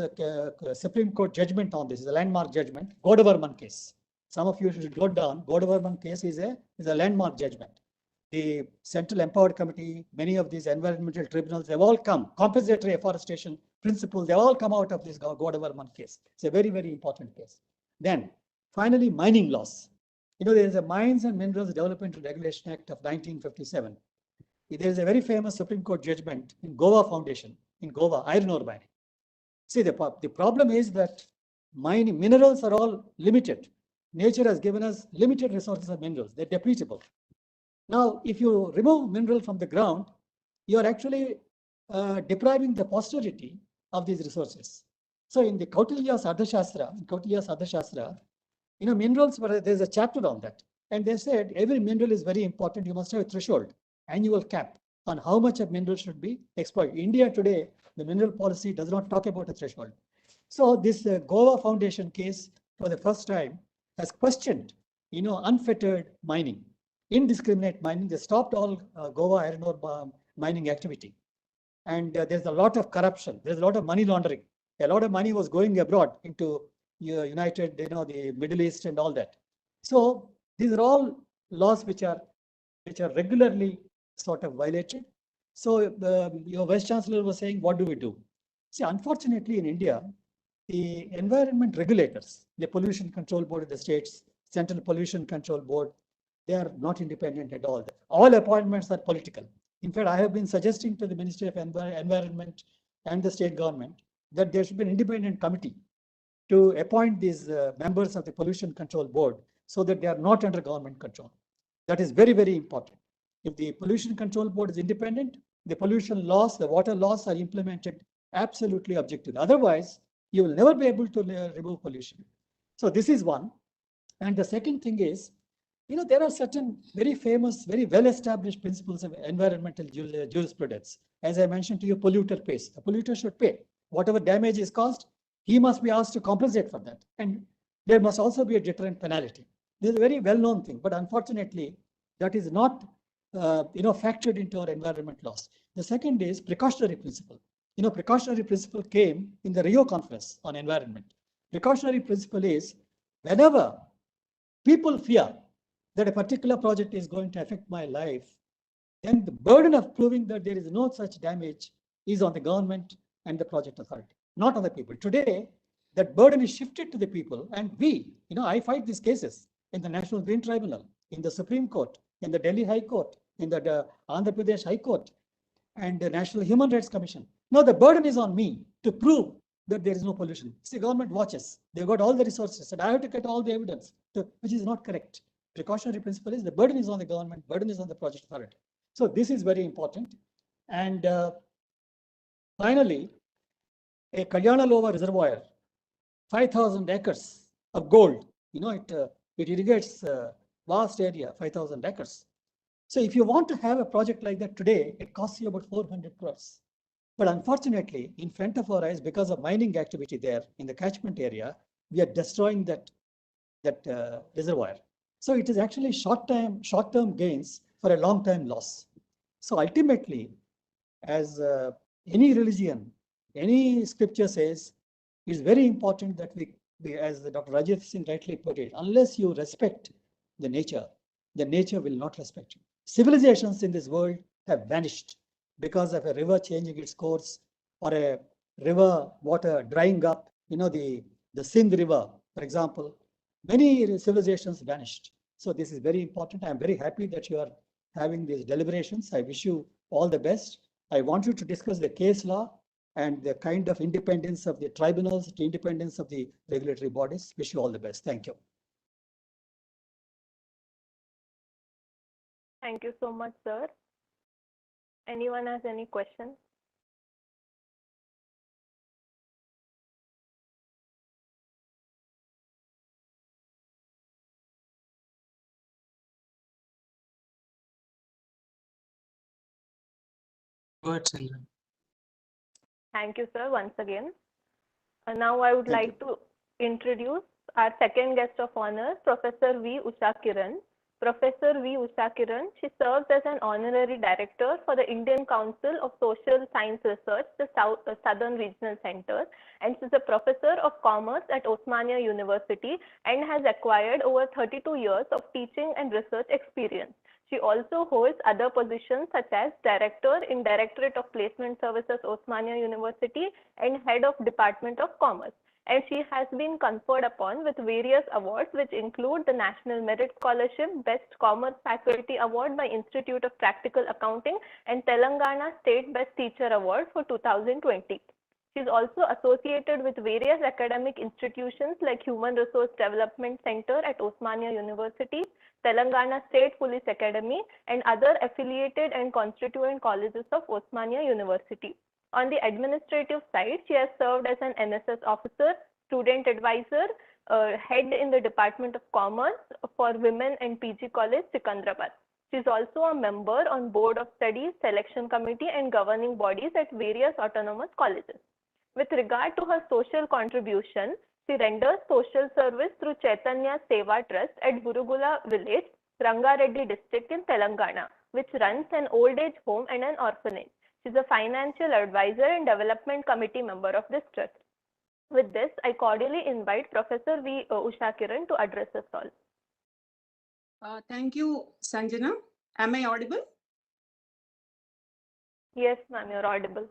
Speaker 6: Supreme Court judgment on this is a landmark judgment, Godavarman case. Some of you should go down. Godavarman case is a landmark judgment. The Central Empowered Committee, many of these environmental tribunals, they've all come, compensatory afforestation principles, they've all come out of this Godavarman case. It's a very, very important case. Then, finally, mining laws. There is a Mines and Minerals Development and Regulation Act of 1957. There is a very famous Supreme Court judgment in Goa Foundation, in Goa, iron ore mining. See, the problem is that minerals are all limited. Nature has given us limited resources of minerals. They're depletable. Now, if you remove mineral from the ground, you are actually depriving the posterity of these resources. So in the Kautilya's Ardhashastra, minerals, there's a chapter on that. And they said every mineral is very important. You must have a threshold, annual cap on how much of mineral should be exploited. India today, the mineral policy does not talk about a threshold. So this Goa Foundation case, for the first time, has questioned, unfettered mining, indiscriminate mining. They stopped all Goa iron ore mining activity. And there's a lot of corruption. There's a lot of money laundering. A lot of money was going abroad into United, the Middle East and all that. So these are all laws which are regularly sort of violated. So your Vice Chancellor was saying, what do we do? See, unfortunately, in India, the environment regulators, the Pollution Control Board of the states, Central Pollution Control Board, they are not independent at all. All appointments are political. In fact, I have been suggesting to the Ministry of Environment and the state government that there should be an independent committee to appoint these members of the Pollution Control Board so that they are not under government control. That is very, very important. If the Pollution Control Board is independent, the pollution laws, the water laws are implemented absolutely objectively. Otherwise, you will never be able to remove pollution. So this is one. And the second thing is, there are certain very famous, very well-established principles of environmental jurisprudence. As I mentioned to you, polluter pays. The polluter should pay. Whatever damage is caused, he must be asked to compensate for that. And there must also be a deterrent penalty. This is a very well-known thing, but unfortunately, that is not factored into our environment laws. The second is precautionary principle. Precautionary principle came in the Rio Conference on environment. Precautionary principle is whenever people fear that a particular project is going to affect my life, then the burden of proving that there is no such damage is on the government and the project authority, not on the people. Today, that burden is shifted to the people, and I fight these cases in the National Green Tribunal, in the Supreme Court, in the Delhi High Court, in the Andhra Pradesh High Court, and the National Human Rights Commission. Now the burden is on me to prove that there is no pollution. It's the government watches. They've got all the resources, and I have to get all the evidence, which is not correct. Precautionary principle is the burden is on the government, burden is on the project authority. So this is very important. And finally, a Kalyanalova reservoir, 5,000 acres of gold. It irrigates vast area, 5,000 acres. So if you want to have a project like that today, it costs you about 400 crores. But unfortunately, in front of our eyes, because of mining activity there in the catchment area, we are destroying that reservoir. So it is actually short-term gains for a long-term loss. So ultimately, as any religion, any scripture says, it's very important that we as Dr. Rajiv Singh rightly put it, unless you respect the nature will not respect you. Civilizations in this world have vanished because of a river changing its course or a river water drying up. The Sindh River, for example, many civilizations vanished. So this is very important. I'm very happy that you are having these deliberations. I wish you all the best. I want you to discuss the case law and the kind of independence of the tribunals, the independence of the regulatory bodies. Wish you all the best. Thank you.
Speaker 8: Thank you so much, sir. Anyone has any questions?
Speaker 1: Go ahead, Sandra.
Speaker 8: Thank you, sir, once again. Now I would like to introduce our second guest of honor, Professor V. Usha Kiran. Professor V. Usha Kiran, she serves as an honorary director for the Indian Council of Social Science Research, the Southern Regional Center, and she's a professor of commerce at Osmania University and has acquired over 32 years of teaching and research experience. She also holds other positions such as Director in Directorate of Placement Services, Osmania University, and Head of Department of Commerce. And she has been conferred upon with various awards, which include the National Merit Scholarship, Best Commerce Faculty Award by Institute of Practical Accounting, and Telangana State Best Teacher Award for 2020. She is also associated with various academic institutions like Human Resource Development Center at Osmania University, Telangana State Police Academy, and other affiliated and constituent colleges of Osmania University. On the administrative side, she has served as an NSS officer, student advisor, head in the Department of Commerce for Women and PG College, Sikandrabad. She is also a member on Board of Studies, Selection Committee, and governing bodies at various autonomous colleges. With regard to her social contribution, she renders social service through Chaitanya Seva Trust at Burugula village, Rangareddy district in Telangana, which runs an old age home and an orphanage. She is a financial advisor and development committee member of this trust. With this, I cordially invite Professor V. Usha Kiran to address us all.
Speaker 11: Thank you, Sanjana. Am I audible?
Speaker 8: Yes, ma'am, you're audible.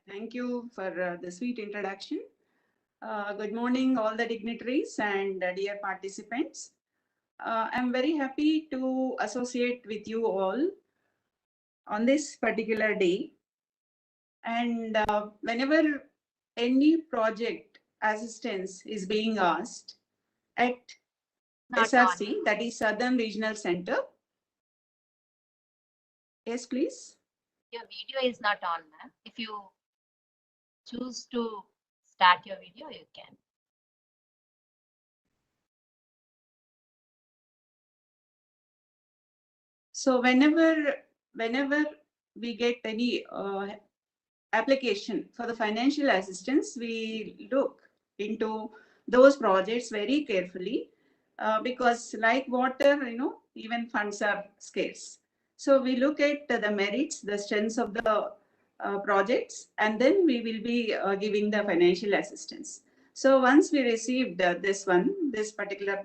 Speaker 11: Thank you for the sweet introduction. Good morning, all the dignitaries and dear participants. I'm very happy to associate with you all on this particular day. And whenever any project assistance is being asked at SRC, that is Southern Regional Center. Yes, please.
Speaker 4: Your video is not on, ma'am. If you choose to start your video, you can.
Speaker 11: So whenever we get any application for the financial assistance, we look into those projects very carefully because like water, even funds are scarce. So we look at the merits, the strengths of the projects, and then we will be giving the financial assistance. So once we received this particular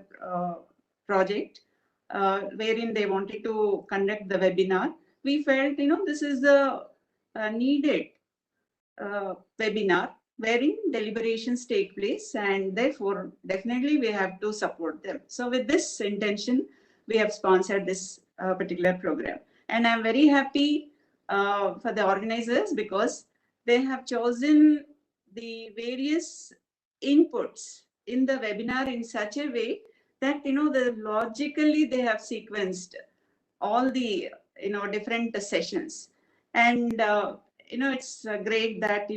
Speaker 11: project, wherein they wanted to conduct the webinar, we felt, this is the needed webinar wherein deliberations take place, and therefore definitely we have to support them. So with this intention, we have sponsored this particular program. And I'm very happy for the organizers because they have chosen the various inputs in the webinar in such a way that logically they have sequenced all the different sessions, and it's great that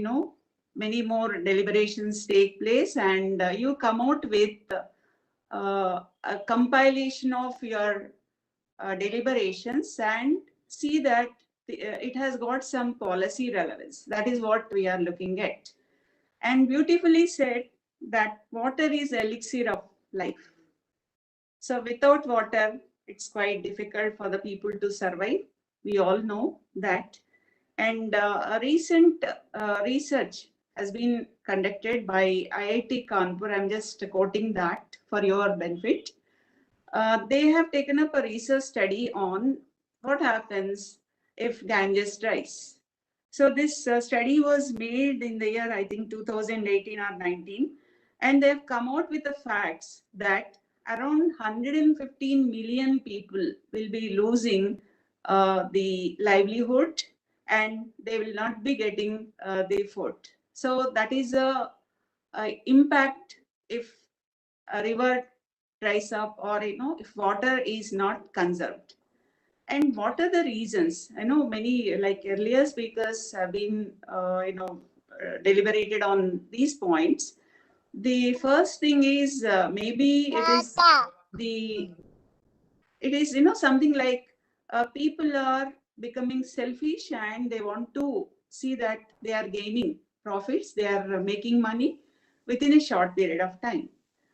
Speaker 11: many more deliberations take place, and you come out with a compilation of your deliberations and see that it has got some policy relevance. That is what we are looking at. And beautifully said that water is elixir of life. So without water, it's quite difficult for the people to survive. We all know that. And a recent research has been conducted by IIT Kanpur. I'm just quoting that for your benefit. They have taken up a research study on what happens if Ganges dries. So this study was made in the year, I think, 2018 or 19. And they've come out with the facts that around 115 million people will be losing the livelihood, and they will not be getting the food. So that is a impact if a river dries up, or if water is not conserved. And what are the reasons? I know many, like earlier speakers, have been deliberated on these points. The first thing is maybe it is something like people are becoming selfish and they want to see that they are gaining profits, they are making money within a short period of time.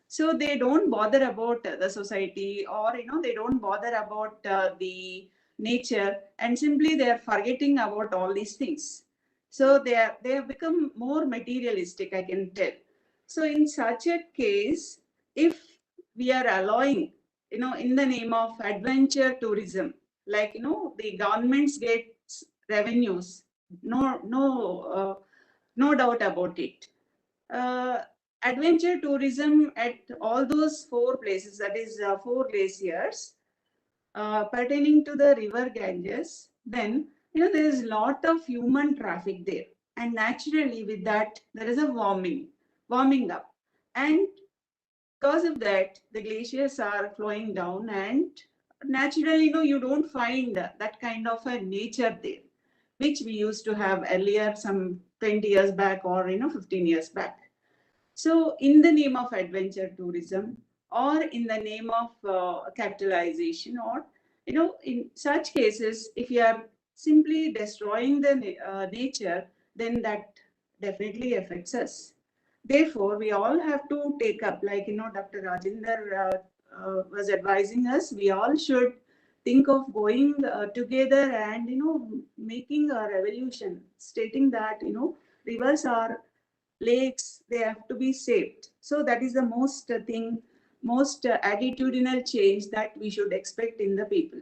Speaker 11: So they don't bother about the society, or they don't bother about the nature, and simply they are forgetting about all these things. So they have become more materialistic, I can tell. So in such a case, if we are allowing, in the name of adventure tourism, like the governments get revenues, no doubt about it. Adventure tourism at all those 4 places, that is 4 glaciers pertaining to the river Ganges, then there is a lot of human traffic there, and naturally with that there is a warming up, and because of that the glaciers are flowing down, and naturally you don't find that kind of a nature there which we used to have earlier, some 20 years back, or 15 years back. So in the name of adventure tourism, or in the name of capitalization, or in such cases, if you are simply destroying the nature, then that definitely affects us. Therefore, we all have to take up, like, Dr. Rajender was advising us, we all should think of going together and, making a revolution, stating that, rivers are lakes, they have to be saved. So that is the most most attitudinal change that we should expect in the people.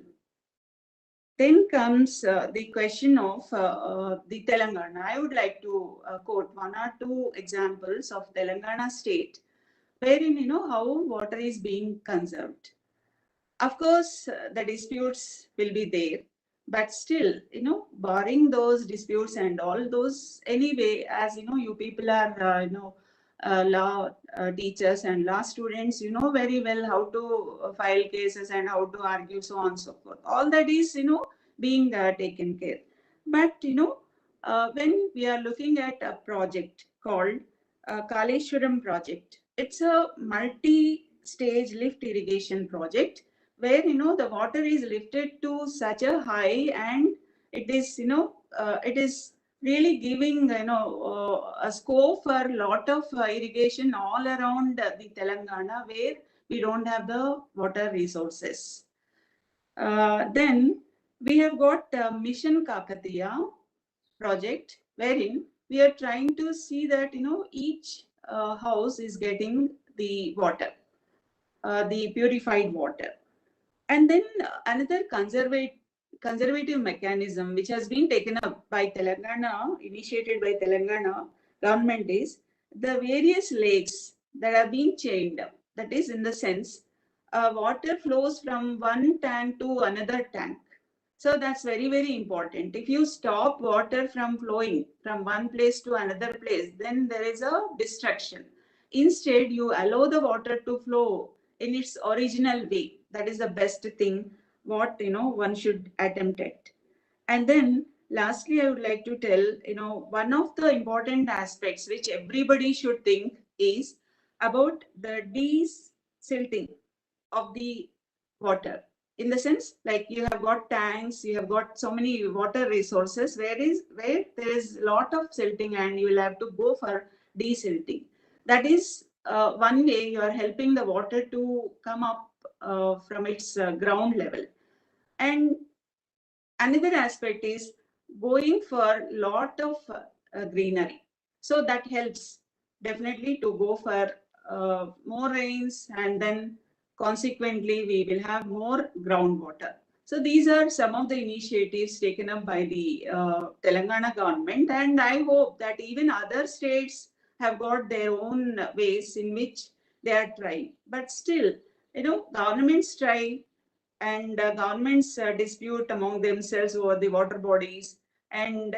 Speaker 11: Then comes the question of the Telangana. I would like to quote one or two examples of Telangana state, wherein how water is being conserved. Of course, the disputes will be there, but still, barring those disputes and all those, anyway, as you people are, law teachers and law students, you know very well how to file cases and how to argue, so on and so forth. All that is, being taken care. But, when we are looking at a project called Kaleshwaram project, it's a multi-stage lift irrigation project where the water is lifted to such a high, and it is it is really giving a scope for a lot of irrigation all around the Telangana where we don't have the water resources. Then we have got Mission Kakatiya project, wherein we are trying to see that each house is getting the water, the purified water. And then another conservative mechanism which has been taken up by Telangana, initiated by Telangana government, is the various lakes that are being chained up. That is, in the sense, water flows from one tank to another tank. So that's very, very important. If you stop water from flowing from one place to another place, then there is a destruction. Instead, you allow the water to flow in its original way. That is the best thing what one should attempt at. And then lastly, I would like to tell, one of the important aspects which everybody should think is about the desilting of the water. In the sense, like, you have got tanks, you have got so many water resources where there is a lot of silting, and you will have to go for desilting. That is one way you are helping the water to come up from its ground level. And another aspect is going for lot of greenery. So that helps definitely to go for more rains, and then consequently we will have more groundwater. So these are some of the initiatives taken up by the Telangana government, and I hope that even other states have got their own ways in which they are trying. But still, governments try, and governments dispute among themselves over the water bodies. And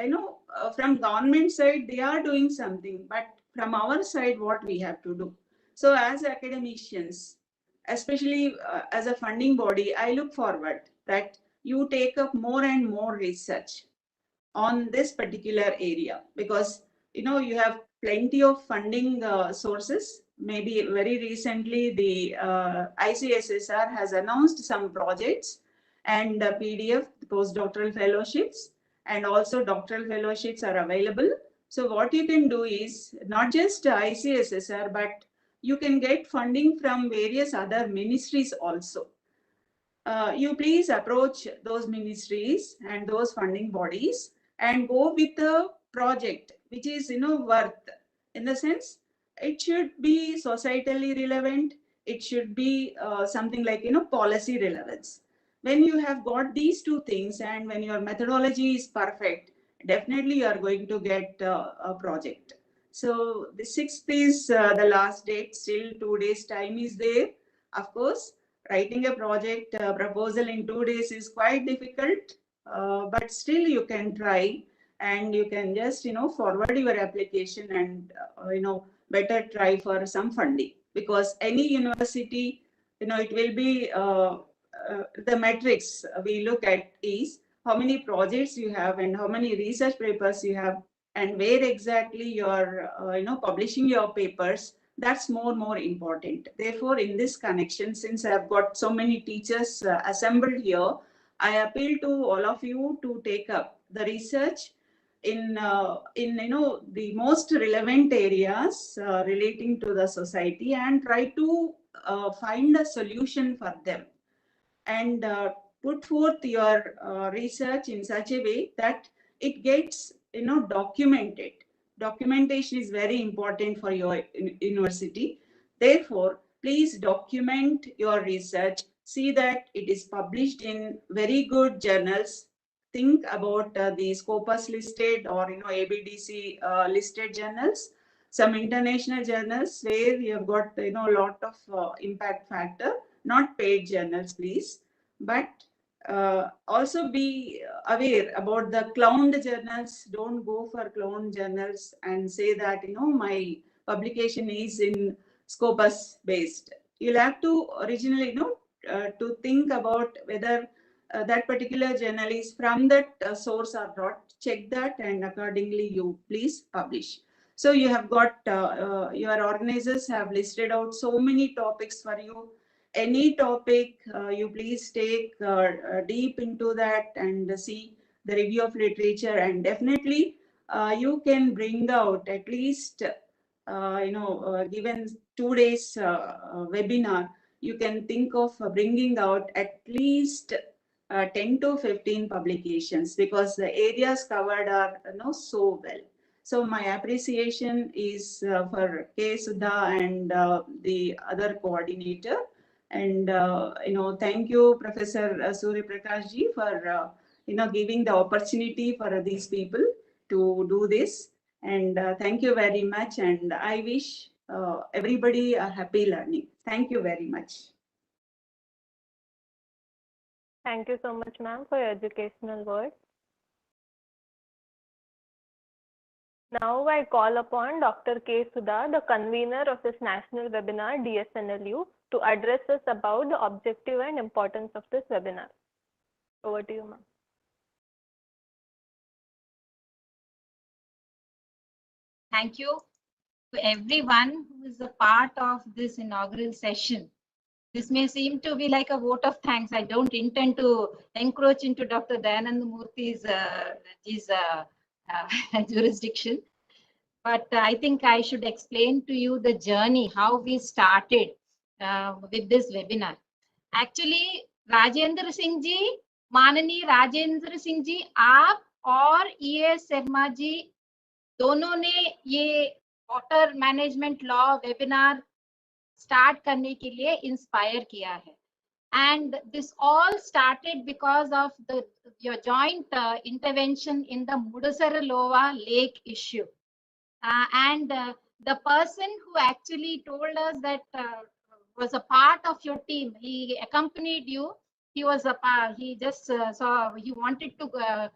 Speaker 11: from government side, they are doing something, but from our side, what we have to do. So as academicians, especially as a funding body, I look forward that you take up more and more research on this particular area, because you have plenty of funding sources. Maybe very recently the ICSSR has announced some projects and PDF postdoctoral fellowships, and also doctoral fellowships are available. So what you can do is not just ICSSR, but you can get funding from various other ministries also. You please approach those ministries and those funding bodies and go with a project which is worth, in the sense, it should be societally relevant, it should be something like policy relevance. When you have got these two things, and when your methodology is perfect, definitely you are going to get a project. So the 6th is the last date. Still 2 days time is there. Of course, writing a project proposal in 2 days is quite difficult, but still you can try, and you can just forward your application, and better try for some funding, because any university, it will be the metrics we look at is how many projects you have and how many research papers you have, and where exactly you are publishing your papers. That's more important. Therefore, in this connection, since I have got so many teachers assembled here, I appeal to all of you to take up the research in the most relevant areas relating to the society and try to find a solution for them, and put forth your research in such a way that it gets documented. Documentation is very important for your university. Therefore, please document your research, see that it is published in very good journals. Think about the Scopus listed or ABDC listed journals, some international journals where you have got a lot of impact factor, not paid journals, please. But also be aware about the cloned journals. Don't go for cloned journals and say that my publication is in Scopus based. You'll have to originally to think about whether that particular journal is from that source or not. Check that, and accordingly you please publish. So you have got your organizers have listed out so many topics for you. Any topic you please take deep into that and see the review of literature, and definitely you can bring out at least given 2 days webinar, you can think of bringing out at least 10 to 15 publications, because the areas covered are so well. So my appreciation is for K. Sudha and the other coordinator. And thank you, Professor Surya Prakash ji, for giving the opportunity for these people to do this. And thank you very much. And I wish everybody a happy learning. Thank you very much.
Speaker 8: Thank you so much, ma'am, for your educational words. Now I call upon Dr. K. Sudha, the convener of this national webinar, DSNLU, to address us about the objective and importance of this webinar. Over to you, ma'am.
Speaker 4: Thank you to everyone who is a part of this inaugural session. This may seem to be like a vote of thanks. I don't intend to encroach into Dr. Dayananda Murthy's jurisdiction, but I think I should explain to you the journey, how we started with this webinar. Actually, Rajendra Singh ji, माननीय राजेंद्र सिंह जी, आप और ES Sharma ji दोनों ने ये water management law webinar start करने के लिए inspire किया है. And this all started because of your joint intervention in the Mudasaralova lake issue. The person who actually told us that was a part of your team, he accompanied you. He was he just saw he wanted to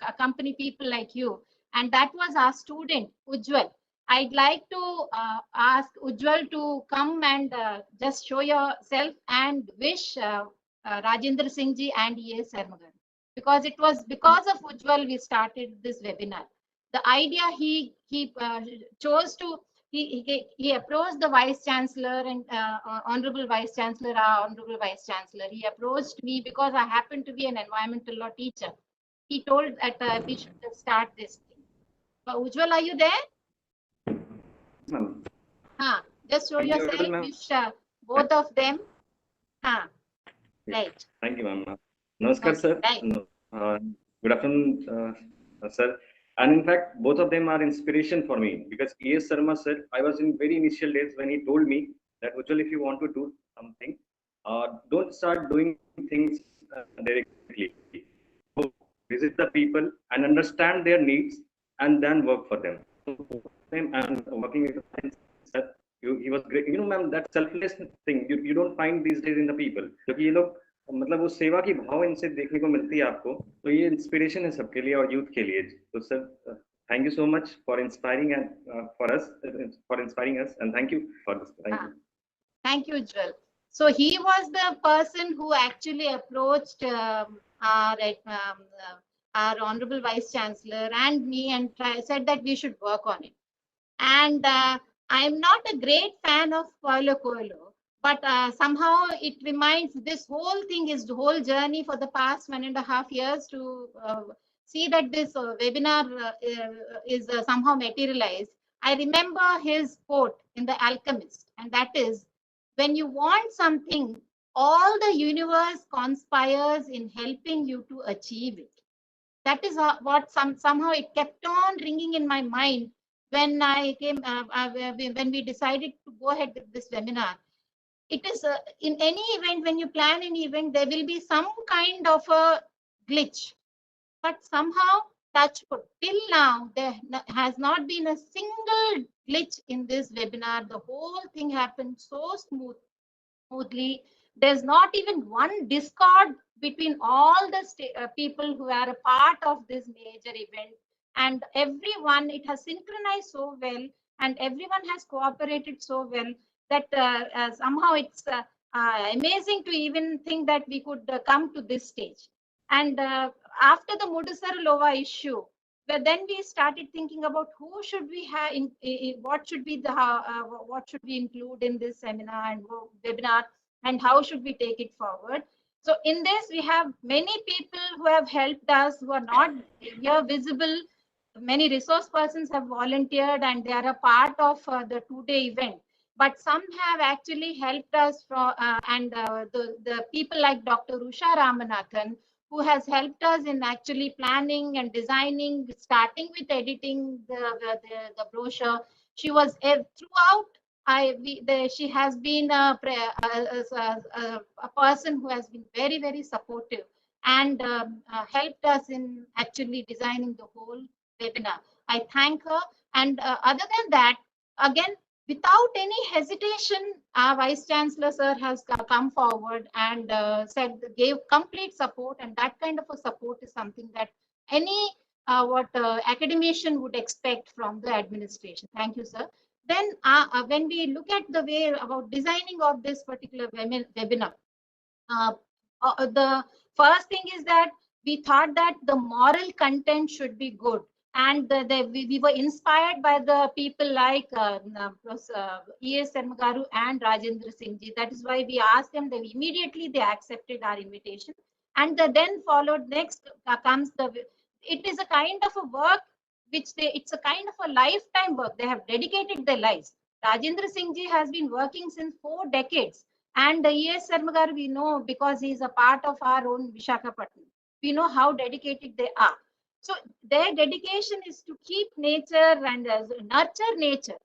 Speaker 4: accompany people like you, and that was our student Ujjwal. I'd like to ask Ujjwal to come and just show yourself and wish Rajendra Singh ji and ES Sarmagan, because it was because of Ujjwal we started this webinar. The idea he chose to he approached the Vice Chancellor and Honorable Vice Chancellor, our Honorable Vice Chancellor. He approached me because I happen to be an environmental law teacher. He told that we should start this thing. Ujjwal, are you there? Just show yourself, wish both of them. Right.
Speaker 10: Thank you, ma'am. Namaskar, sir.
Speaker 4: Right.
Speaker 10: Good afternoon, sir. And in fact, both of them are inspiration for me, because ES Sharma sir, I was in very initial days when he told me that, Ujjwal, if you want to do something, don't start doing things directly. Go visit the people and understand their needs and then work for them. And working with sir, he was great. You know, ma'am, that selfless thing you don't find these days in the people. क्योंकि ये लोग मतलब वो सेवा की भाव इनसे देखने को मिलती है आपको, तो ये इंस्पिरेशन है सबके लिए और यूथ के लिए. तो sir, thank you so much for inspiring and for inspiring us, and thank you for this.
Speaker 4: Thank you, Ujjwal. So he was the person who actually approached our Honorable Vice Chancellor and me and said that we should work on it. And I'm not a great fan of Paulo Coelho, but somehow it reminds, this whole thing is the whole journey for the past 1.5 years to see that this webinar is somehow materialized, I remember his quote in The Alchemist, and that is, when you want something, all the universe conspires in helping you to achieve it. That is what somehow it kept on ringing in my mind when I came, when we decided to go ahead with this webinar. It is in any event, when you plan an event, there will be some kind of a glitch, but somehow, touch wood, till now, there has not been a single glitch in this webinar. The whole thing happened so smoothly. There's not even one discord between all the people who are a part of this major event. And everyone, it has synchronized so well, and everyone has cooperated so well that somehow it's amazing to even think that we could come to this stage. And after the Mudusaralova issue, but then we started thinking about who should we have what should be the what should we include in this seminar and webinar, and how should we take it forward. So in this, we have many people who have helped us, who are not here visible. Many resource persons have volunteered and they are a part of the two-day event. But some have actually helped us from, and the people like Dr. Usha Ramanathan, who has helped us in actually planning and designing, starting with editing the brochure. She was throughout. She has been a person who has been very supportive and helped us in actually designing the whole webinar. I thank her. And other than that, again, without any hesitation, our Vice Chancellor sir has come forward and gave complete support, and that kind of a support is something that any academician would expect from the administration. Thank you, sir. Then when we look at the way about designing of this particular webinar, the first thing is that we thought that the moral content should be good, and we were inspired by the people like E.S. Sarmagaru and Rajendra Singh ji. That is why we asked them. They immediately they accepted our invitation, and then followed next comes the. It is a kind of a work which it's a kind of a lifetime work. They have dedicated their lives. Rajendra Singh ji has been working since 4 decades. And E.S. Sarmagar, we know because he is a part of our own Visakhapatnam. We know how dedicated they are. So their dedication is to keep nature and nurture nature.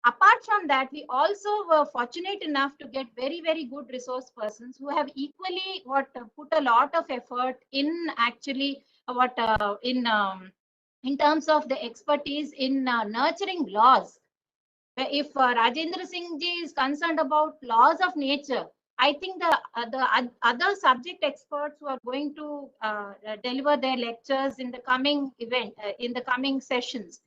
Speaker 4: Apart from that, we also were fortunate enough to get very good resource persons who have equally put a lot of effort in actually in terms of the expertise in nurturing laws. If Rajendra Singh ji is concerned about laws of nature, I think the other subject experts who are going to deliver their lectures in the coming event, in the coming sessions,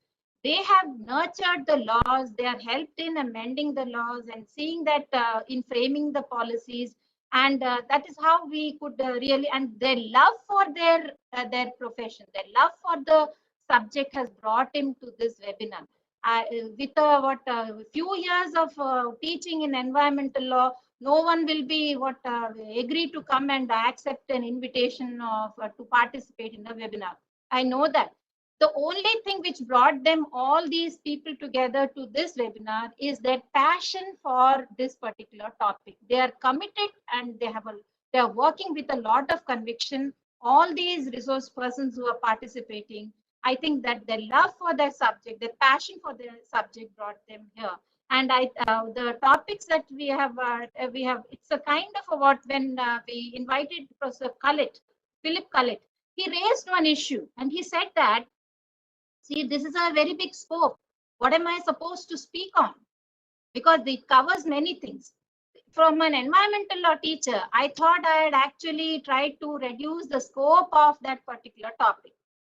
Speaker 4: they have nurtured the laws, they are helped in amending the laws and seeing that in framing the policies. And that is how we could really, and their love for their profession, their love for the subject has brought him to this webinar. With few years of teaching in environmental law, no one will be agree to come and accept an invitation of to participate in a webinar. I know that. The only thing which brought them, all these people together to this webinar, is their passion for this particular topic. They are committed and they are working with a lot of conviction. All these resource persons who are participating, I think that their love for their subject, their passion for their subject brought them here. And the topics that we have, it's a kind of when we invited Professor Philip Cullett, he raised one issue and he said that, see, this is a very big scope. What am I supposed to speak on? Because it covers many things. From an environmental law teacher, I thought I had actually tried to reduce the scope of that particular topic.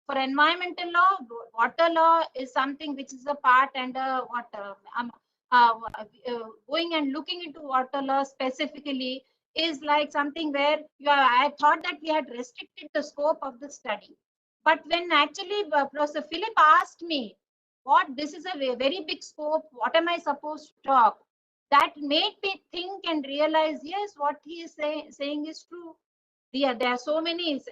Speaker 4: For environmental law, water law is something which is a part, and going and looking into water law specifically is like something where I thought that we had restricted the scope of the study. But when actually Professor Philip asked me, this is a very big scope, what am I supposed to talk? That made me think and realize, yes, what he is saying is true. there are so many.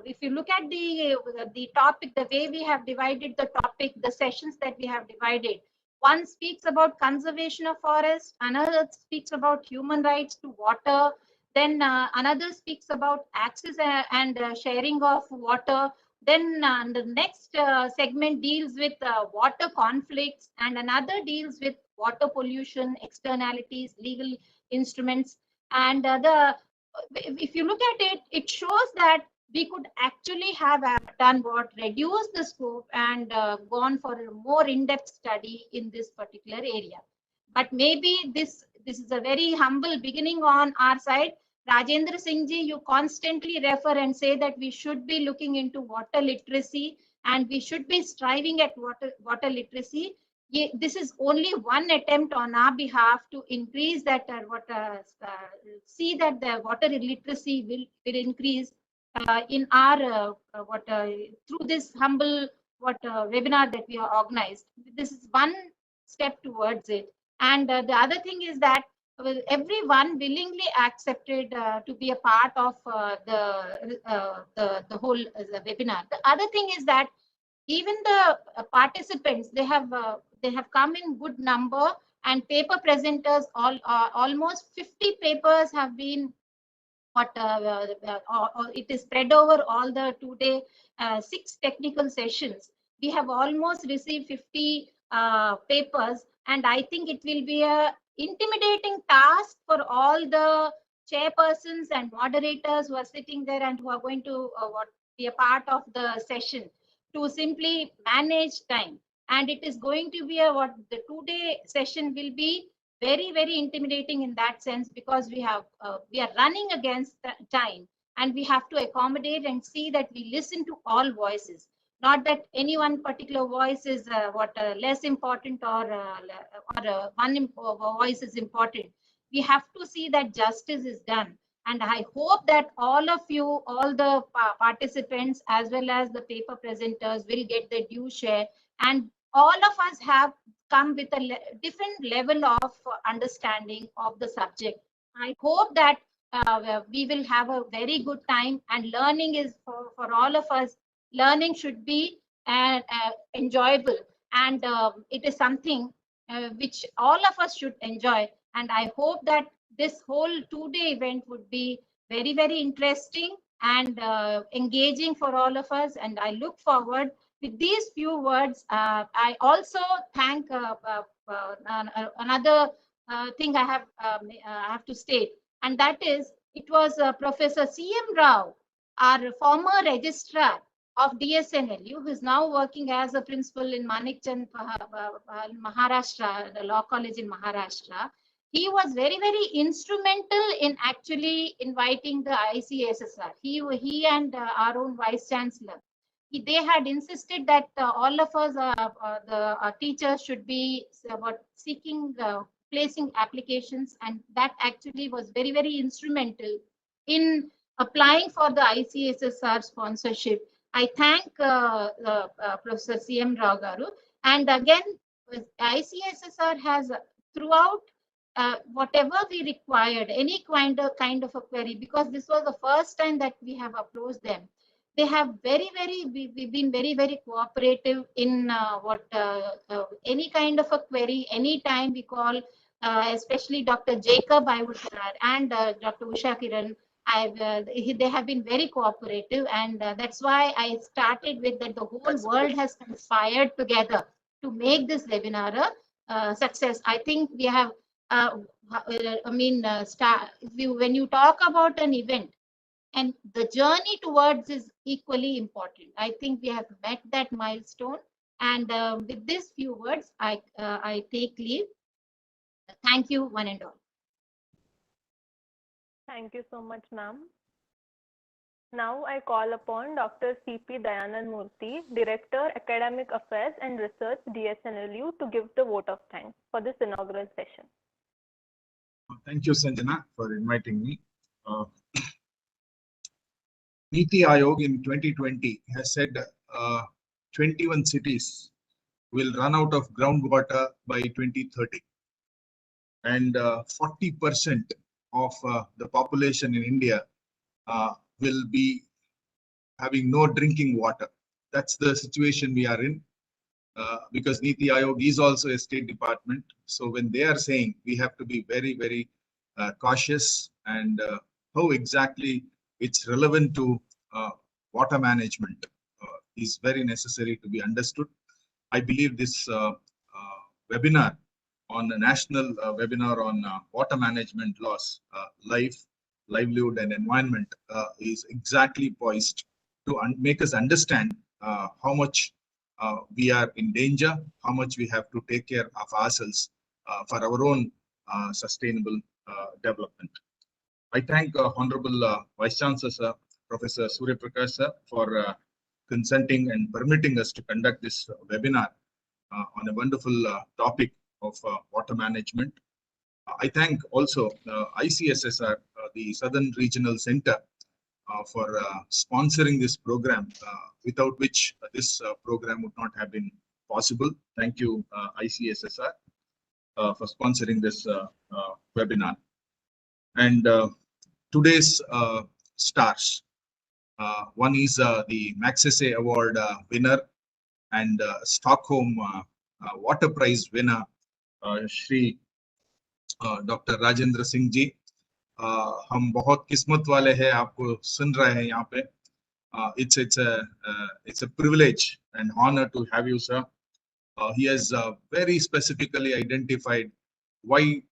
Speaker 4: If you look at the topic, the way we have divided the topic, the sessions that we have divided, one speaks about conservation of forest, another speaks about human rights to water, then another speaks about access and sharing of water. Then the next segment deals with water conflicts, and another deals with water pollution, externalities, legal instruments. And if you look at it, it shows that we could actually have done what, reduce the scope and gone for a more in-depth study in this particular area. But maybe this is a very humble beginning on our side. Rajendra Singh ji, you constantly refer and say that we should be looking into water literacy and we should be striving at water literacy. This is only one attempt on our behalf to increase that see that the water literacy will increase in our through this humble webinar that we have organized. This is one step towards it. And the other thing is that everyone willingly accepted to be a part of the whole webinar. The other thing is that even the participants, they have come in good number, and paper presenters, almost 50 papers have been it is spread over all the 2-day 6 technical sessions. We have almost received 50 papers, and I think it will be a intimidating task for all the chairpersons and moderators who are sitting there and who are going to be a part of the session to simply manage time. And it is going to be the 2-day session will be very, very intimidating in that sense, because we are running against time, and we have to accommodate and see that we listen to all voices, not that any one particular voice is less important or one voice is important. We have to see that justice is done. And I hope that all of you, all the participants, as well as the paper presenters, will get the due share, and all of us have come with a different level of understanding of the subject. I hope that we will have a very good time, and learning is for all of us. Learning should be enjoyable, and it is something which all of us should enjoy. And I hope that this whole 2-day event would be very, very interesting and engaging for all of us. And I look forward. With these few words, I also thank another thing I have to state, and that is it was Professor C.M. Rao, our former registrar of DSNLU, who is now working as a principal in Manikchand, Maharashtra, the law college in Maharashtra. He was very, very instrumental in actually inviting the ICSSR. He and our own vice chancellor, they had insisted that all of us, the teachers, should be seeking placing applications, and that actually was very, very instrumental in applying for the ICSSR sponsorship. I thank Professor C.M. Rao Garu. And again, ICSSR has throughout whatever we required, any kind of a query, because this was the first time that we have approached them. They have we've been very, very cooperative in any kind of a query, anytime we call, especially Dr. Jacob, I would and Dr. Usha Kiran. They have been very cooperative, and that's why I started with that the whole world has conspired together to make this webinar a success. I think we have, when you talk about an event, and the journey towards is equally important. I think we have met that milestone. And with these few words, I take leave. Thank you, one and all.
Speaker 8: Thank you so much, ma'am. Now I call upon Dr. C.P. Dayanand Murthy, Director, Academic Affairs and Research, DSNLU, to give the vote of thanks for this inaugural session.
Speaker 12: Thank you, Sanjana, for inviting me. Niti Aayog in 2020 has said 21 cities will run out of groundwater by 2030. And 40% of the population in India will be having no drinking water. That's the situation we are in, because Niti Aayog is also a state department. So when they are saying we have to be very, very cautious, and how exactly it's relevant to water management is very necessary to be understood. I believe this webinar on a national webinar on water management laws, life, livelihood, and environment is exactly poised to make us understand how much we are in danger, how much we have to take care of ourselves for our own sustainable development. I thank Honorable Vice Chancellor, sir, Professor Surya Prakash, sir, for consenting and permitting us to conduct this webinar on a wonderful topic of water management. I thank also ICSSR, the Southern Regional Center, for sponsoring this program, without which this program would not have been possible. Thank you, ICSSR, for sponsoring this webinar. And today's stars. One is the Magsaysay Award winner and Stockholm Water Prize winner, Shri Dr. Rajendra Singh जी. हम बहुत किस्मत वाले हैं, आपको सुन रहे हैं यहाँ पे. It's a privilege and honor to have you, sir. He has very specifically identified why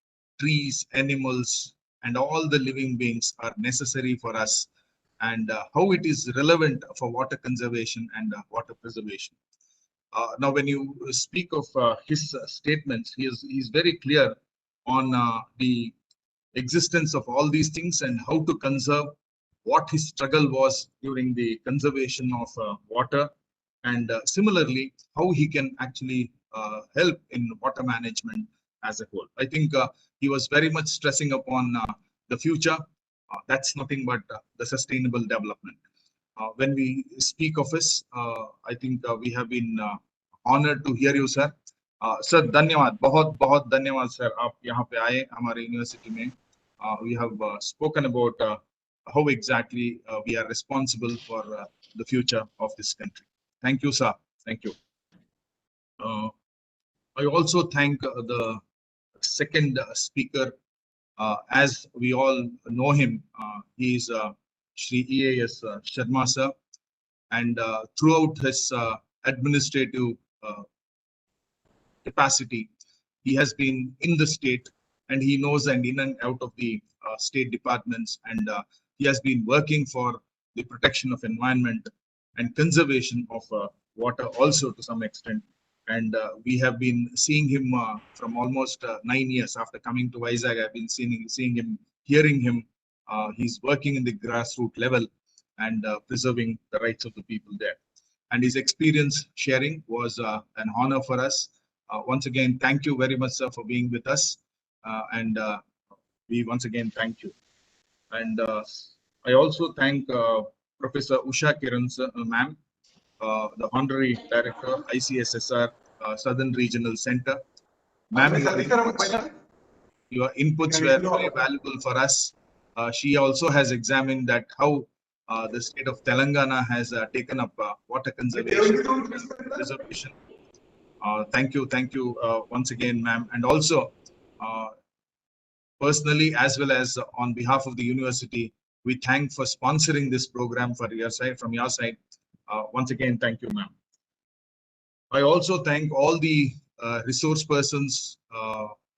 Speaker 12: trees, animals, and all the living beings are necessary for us, and how it is relevant for water conservation and water preservation. Now, when you speak of his statements, he's very clear on the existence of all these things and how to conserve, what his struggle was during the conservation of water, and similarly, how he can actually help in water management as a whole. I think he was very much stressing upon the future. That's nothing but the sustainable development. When we speak of this, I think we have been honored to hear you, sir. Sir, धन्यवाद, बहुत धन्यवाद, sir. आप यहाँ पे आए हमारे university में. We have spoken about how exactly we are responsible for the future of this country. Thank you, sir. Thank you. I also thank the second speaker. As we all know him, he is Shri EAS Sharma, sir, and throughout his administrative capacity, he has been in the state, and he knows and in and out of the state departments, and he has been working for the protection of environment and conservation of water also to some extent. And we have been seeing him from almost 9 years after coming to Vizag. I've been seeing him, hearing him. He's working in the grassroots level and preserving the rights of the people there. And his experience sharing was an honor for us. Once again, thank you very much, sir, for being with us. And we once again thank you. And I also thank Professor Usha Kiran, ma'am, the Honorary Director, ICSSR, Southern Regional Center. Ma'am, your inputs were very valuable for us. She also has examined that how the state of Telangana has taken up water conservation and preservation. Thank you once again, ma'am. And also, personally, as well as on behalf of the university, we thank for sponsoring this program for your side, from your side. Once again, thank you, ma'am. I also thank all the resource persons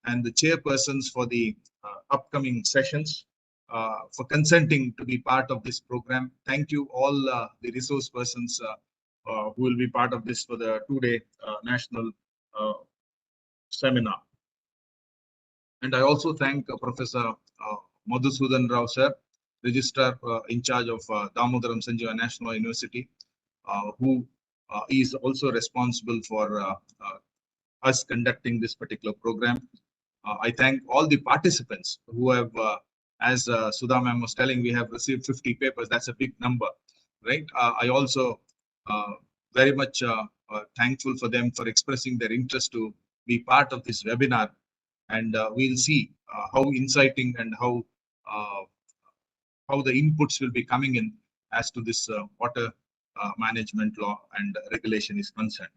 Speaker 12: and the chairpersons for the upcoming sessions, for consenting to be part of this program. Thank you all the resource persons who will be part of this for the two-day national seminar. And I also thank Professor Madhusudan Rao, sir, Registrar in charge of Damodaram Sanjeeva National University, who is also responsible for us conducting this particular program. I thank all the participants who have, as Sudha ma'am was telling, we have received 50 papers. That's a big number, right? I also very much thankful for them for expressing their interest to be part of this webinar. And we'll see how inciting and how the inputs will be coming in as to this water management law and regulation is concerned.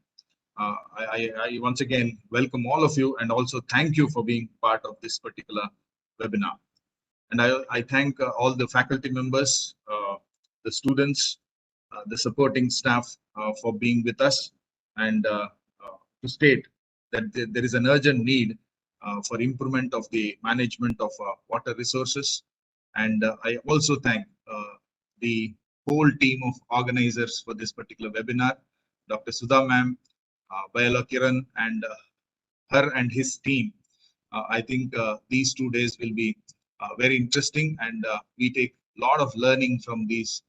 Speaker 12: I once again welcome all of you and also thank you for being part of this particular webinar. And I thank all the faculty members, the students, the supporting staff for being with us, and to state that there is an urgent need for improvement of the management of water resources. And I also thank the whole team of organizers for this particular webinar, Dr. Sudha ma'am, Bayala Kiran, and her and his team. I think these 2 days will be very interesting, and we take a lot of learning from these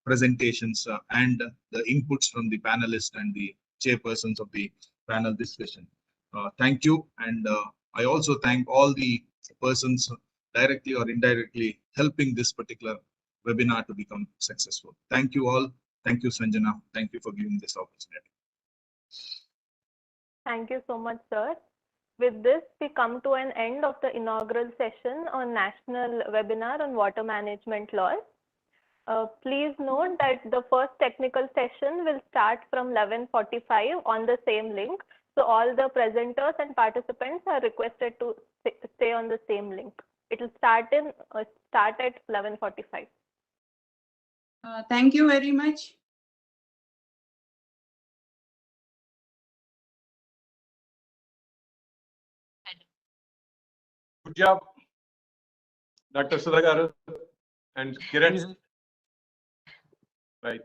Speaker 12: presentations and the inputs from the panelists and the chairpersons of the panel discussion. Thank you, and I also thank all the persons directly or indirectly helping this particular webinar to become successful. Thank you all. Thank you, Sanjana. Thank you for giving this opportunity.
Speaker 8: Thank you so much, sir. With this, we come to an end of the inaugural session on National Webinar on Water Management Laws. Please note that the first technical session will start from 11:45 on the same link. So all the presenters and participants are requested to stay on the same link. It will start at 11:45.
Speaker 11: Thank you very much.
Speaker 7: Good job, Dr. Sudha garu and Kiran. Right.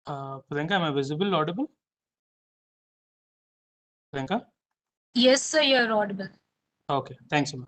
Speaker 1: Priyanka, am I visible, audible? Priyanka?
Speaker 13: Yes, sir, you're audible.
Speaker 1: Okay, thanks, Uma.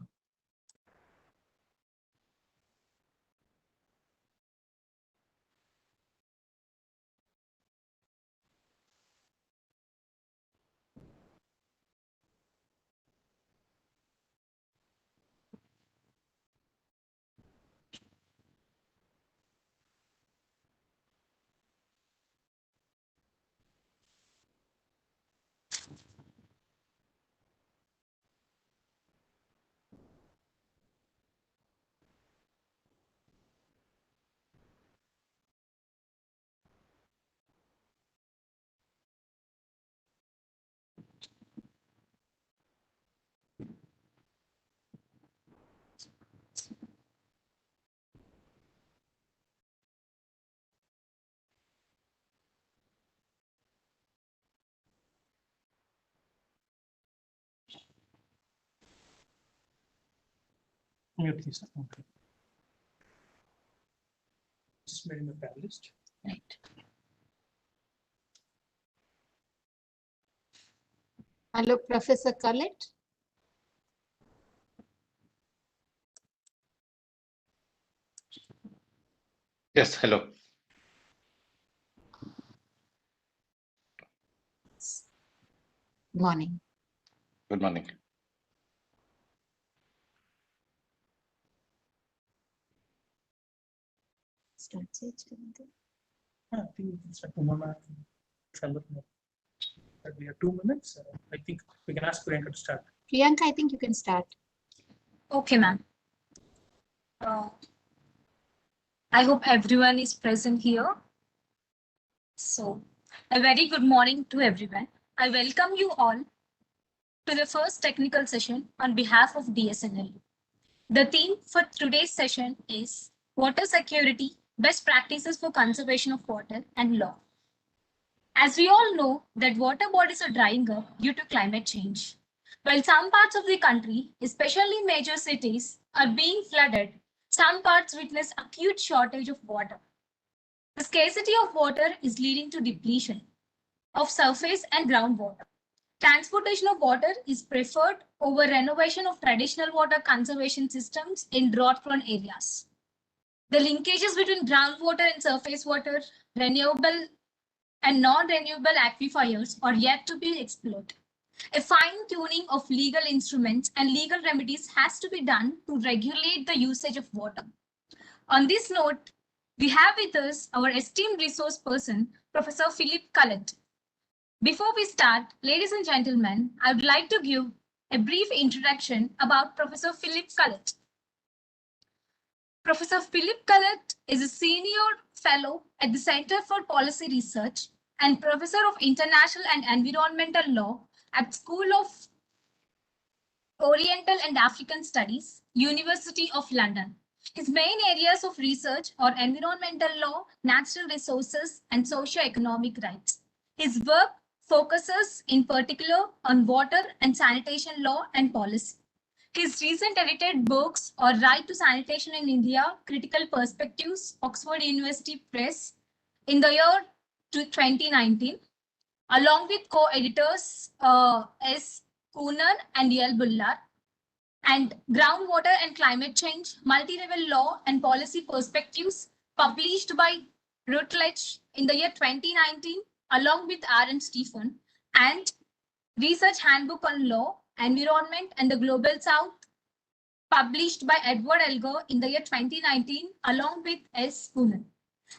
Speaker 1: Mute, please. Okay. Just made my panelist.
Speaker 13: Right.
Speaker 4: Hello, Professor Collett.
Speaker 14: Yes, hello.
Speaker 4: Morning.
Speaker 14: Good morning.
Speaker 4: Start search.
Speaker 1: I think we can start Uma. We have 2 minutes. I think we can ask Priyanka to start.
Speaker 4: Priyanka, I think you can start.
Speaker 13: Okay, ma'am. I hope everyone is present here. So, a very good morning to everyone. I welcome you all to the first technical session on behalf of DSNLU. The theme for today's session is Water Security, Best Practices for Conservation of Water and Law. As we all know that water bodies are drying up due to climate change. While some parts of the country, especially major cities, are being flooded, some parts witness acute shortage of water. The scarcity of water is leading to depletion of surface and groundwater. Transportation of water is preferred over renovation of traditional water conservation systems in drought-prone areas. The linkages between groundwater and surface water, renewable and non-renewable aquifers are yet to be explored. A fine-tuning of legal instruments and legal remedies has to be done to regulate the usage of water. On this note, we have with us our esteemed resource person, Professor Philip Collett. Before we start, ladies and gentlemen, I would like to give a brief introduction about Professor Philip Collett. Professor Philip Collett is a senior fellow at the Center for Policy Research and Professor of International and Environmental Law at School of Oriental and African Studies, University of London. His main areas of research are environmental law, natural resources, and socio-economic rights. His work focuses in particular on water and sanitation law and policy. His recent edited books are Right to Sanitation in India, Critical Perspectives, Oxford University Press, in the year 2019, along with co-editors S. Coonan and L. Bullar, and Groundwater and Climate Change, Multi-Level Law and Policy Perspectives, published by Routledge in the year 2019, along with R. and Stephen, and Research Handbook on Law, Environment and the Global South, published by Edward Elgar in the year 2019, along with S. Coonan.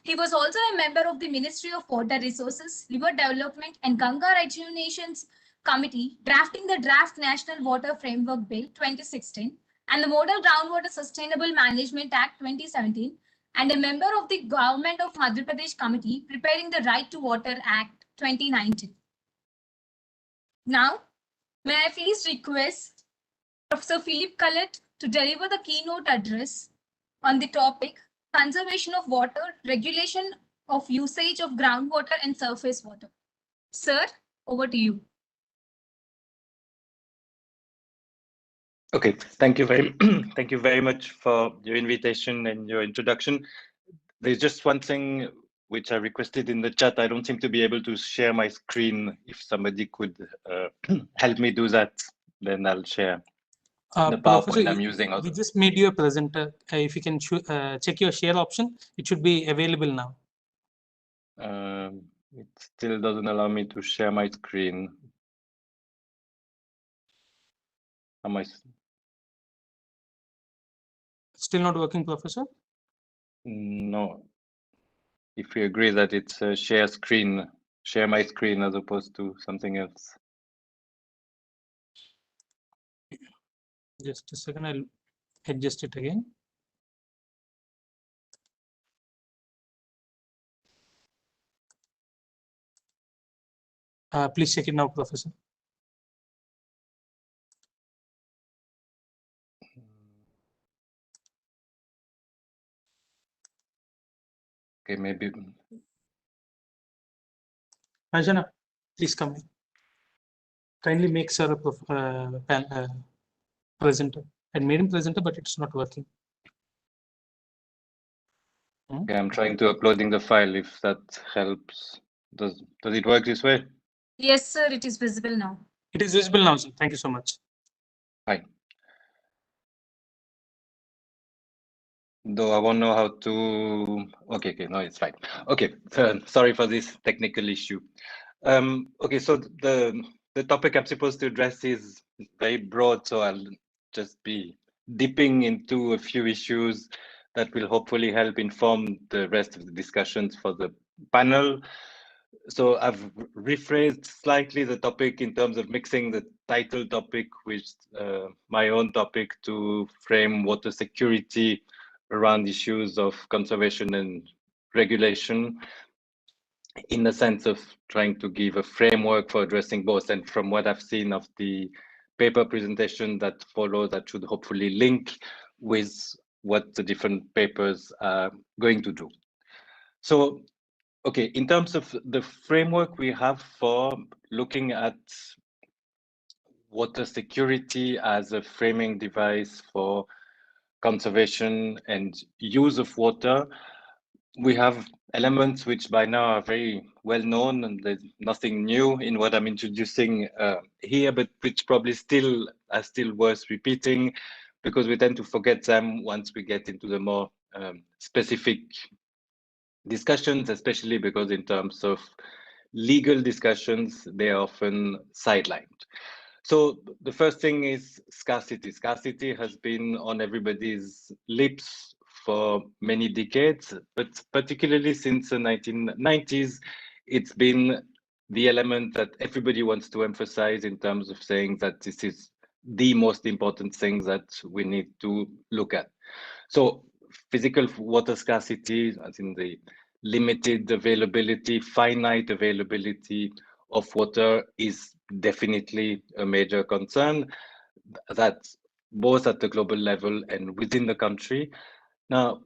Speaker 13: He was also a member of the Ministry of Water Resources, River Development and Ganga Rejuvenation's Committee, drafting the Draft National Water Framework Bill 2016 and the Model Groundwater Sustainable Management Act 2017, and a member of the Government of Madhya Pradesh Committee, preparing the Right to Water Act 2019. Now, may I please request Professor Philip Collett to deliver the keynote address on the topic Conservation of Water, Regulation of Usage of Groundwater and Surface Water. Sir, over to you.
Speaker 14: Okay, thank you thank you very much for your invitation and your introduction. There's just one thing which I requested in the chat. I don't seem to be able to share my screen. If somebody could help me do that, then I'll share the
Speaker 1: Professor,
Speaker 14: PowerPoint I'm using.
Speaker 1: we just made you a presenter. If you can check your share option, it should be available now.
Speaker 14: It still doesn't allow me to share my screen. Am I?
Speaker 1: Still not working, Professor?
Speaker 14: No. If you agree that it's a share my screen as opposed to something else.
Speaker 1: Just a second, I'll adjust it again. Please check it now, Professor.
Speaker 14: Okay, maybe.
Speaker 1: Anjana, please come in. Kindly make sir a presenter. I made him presenter, but it's not working.
Speaker 14: Okay, I'm trying to uploading the file if that helps. Does it work this way?
Speaker 13: Yes, sir, it is visible now.
Speaker 1: It is visible now, sir. Thank you so much.
Speaker 14: Fine. Though I won't know how to. Okay, no, it's fine. Okay, sorry for this technical issue. Okay, so the topic I'm supposed to address is very broad, so I'll just be dipping into a few issues that will hopefully help inform the rest of the discussions for the panel. So I've rephrased slightly the topic in terms of mixing the title topic with my own topic to frame water security around issues of conservation and regulation, in the sense of trying to give a framework for addressing both. And from what I've seen of the paper presentation that follow, that should hopefully link with what the different papers are going to do. So, okay, in terms of the framework we have for looking at water security as a framing device for conservation and use of water, we have elements which by now are very well known, and there's nothing new in what I'm introducing here, but which probably are still worth repeating, because we tend to forget them once we get into the more specific discussions, especially because in terms of legal discussions, they are often sidelined. So the first thing is scarcity. Scarcity has been on everybody's lips for many decades, but particularly since the 1990s, it's been the element that everybody wants to emphasize in terms of saying that this is the most important thing that we need to look at. So physical water scarcity, as in the limited availability, finite availability of water, is definitely a major concern, that's both at the global level and within the country. Now,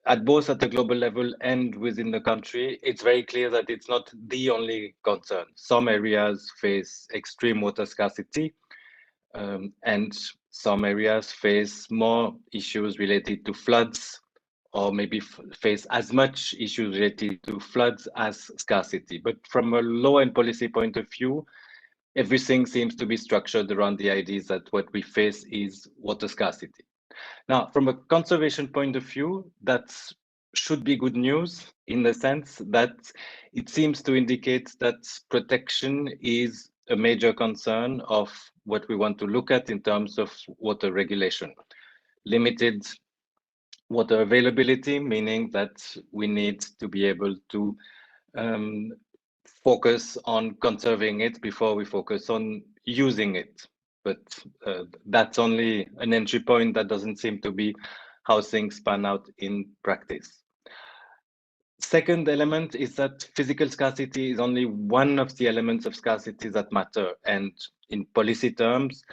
Speaker 14: at both at the global level and within the country, it's very clear that it's not the only concern. Some areas face extreme water scarcity, and some areas face more issues related to floods, or maybe face as much issues related to floods as scarcity. But from a law and policy point of view, everything seems to be structured around the ideas that what we face is water scarcity. Now, from a conservation point of view, that should be good news in the sense that it seems to indicate that protection is a major concern of what we want to look at in terms of water regulation. Limited water availability, meaning that we need to be able to focus on conserving it before we focus on using it. But that's only an entry point. That doesn't seem to be how things pan out in practice. Second element is that physical scarcity is only one of the elements of scarcity that matter. And in policy terms,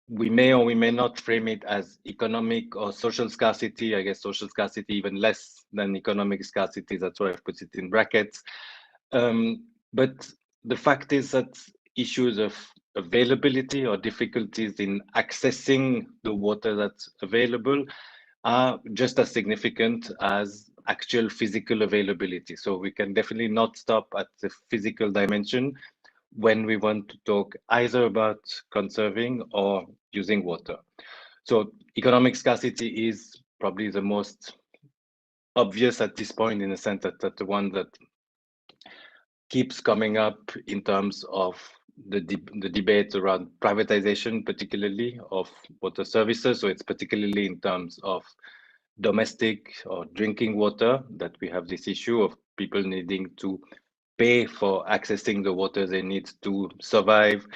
Speaker 14: we may or we may not frame it as economic or social scarcity. I guess social scarcity even less than economic scarcity. That's why I've put it in brackets. But the fact is that issues of availability or difficulties in accessing the water that's available are just as significant as actual physical availability. So we can definitely not stop at the physical dimension when we want to talk either about conserving or using water. So economic scarcity is probably the most obvious at this point, in the sense that that's the one that keeps coming up in terms of the debate around privatization, particularly of water services. So it's particularly in terms of domestic or drinking water that we have this issue of people needing to pay for accessing the water they need to survive,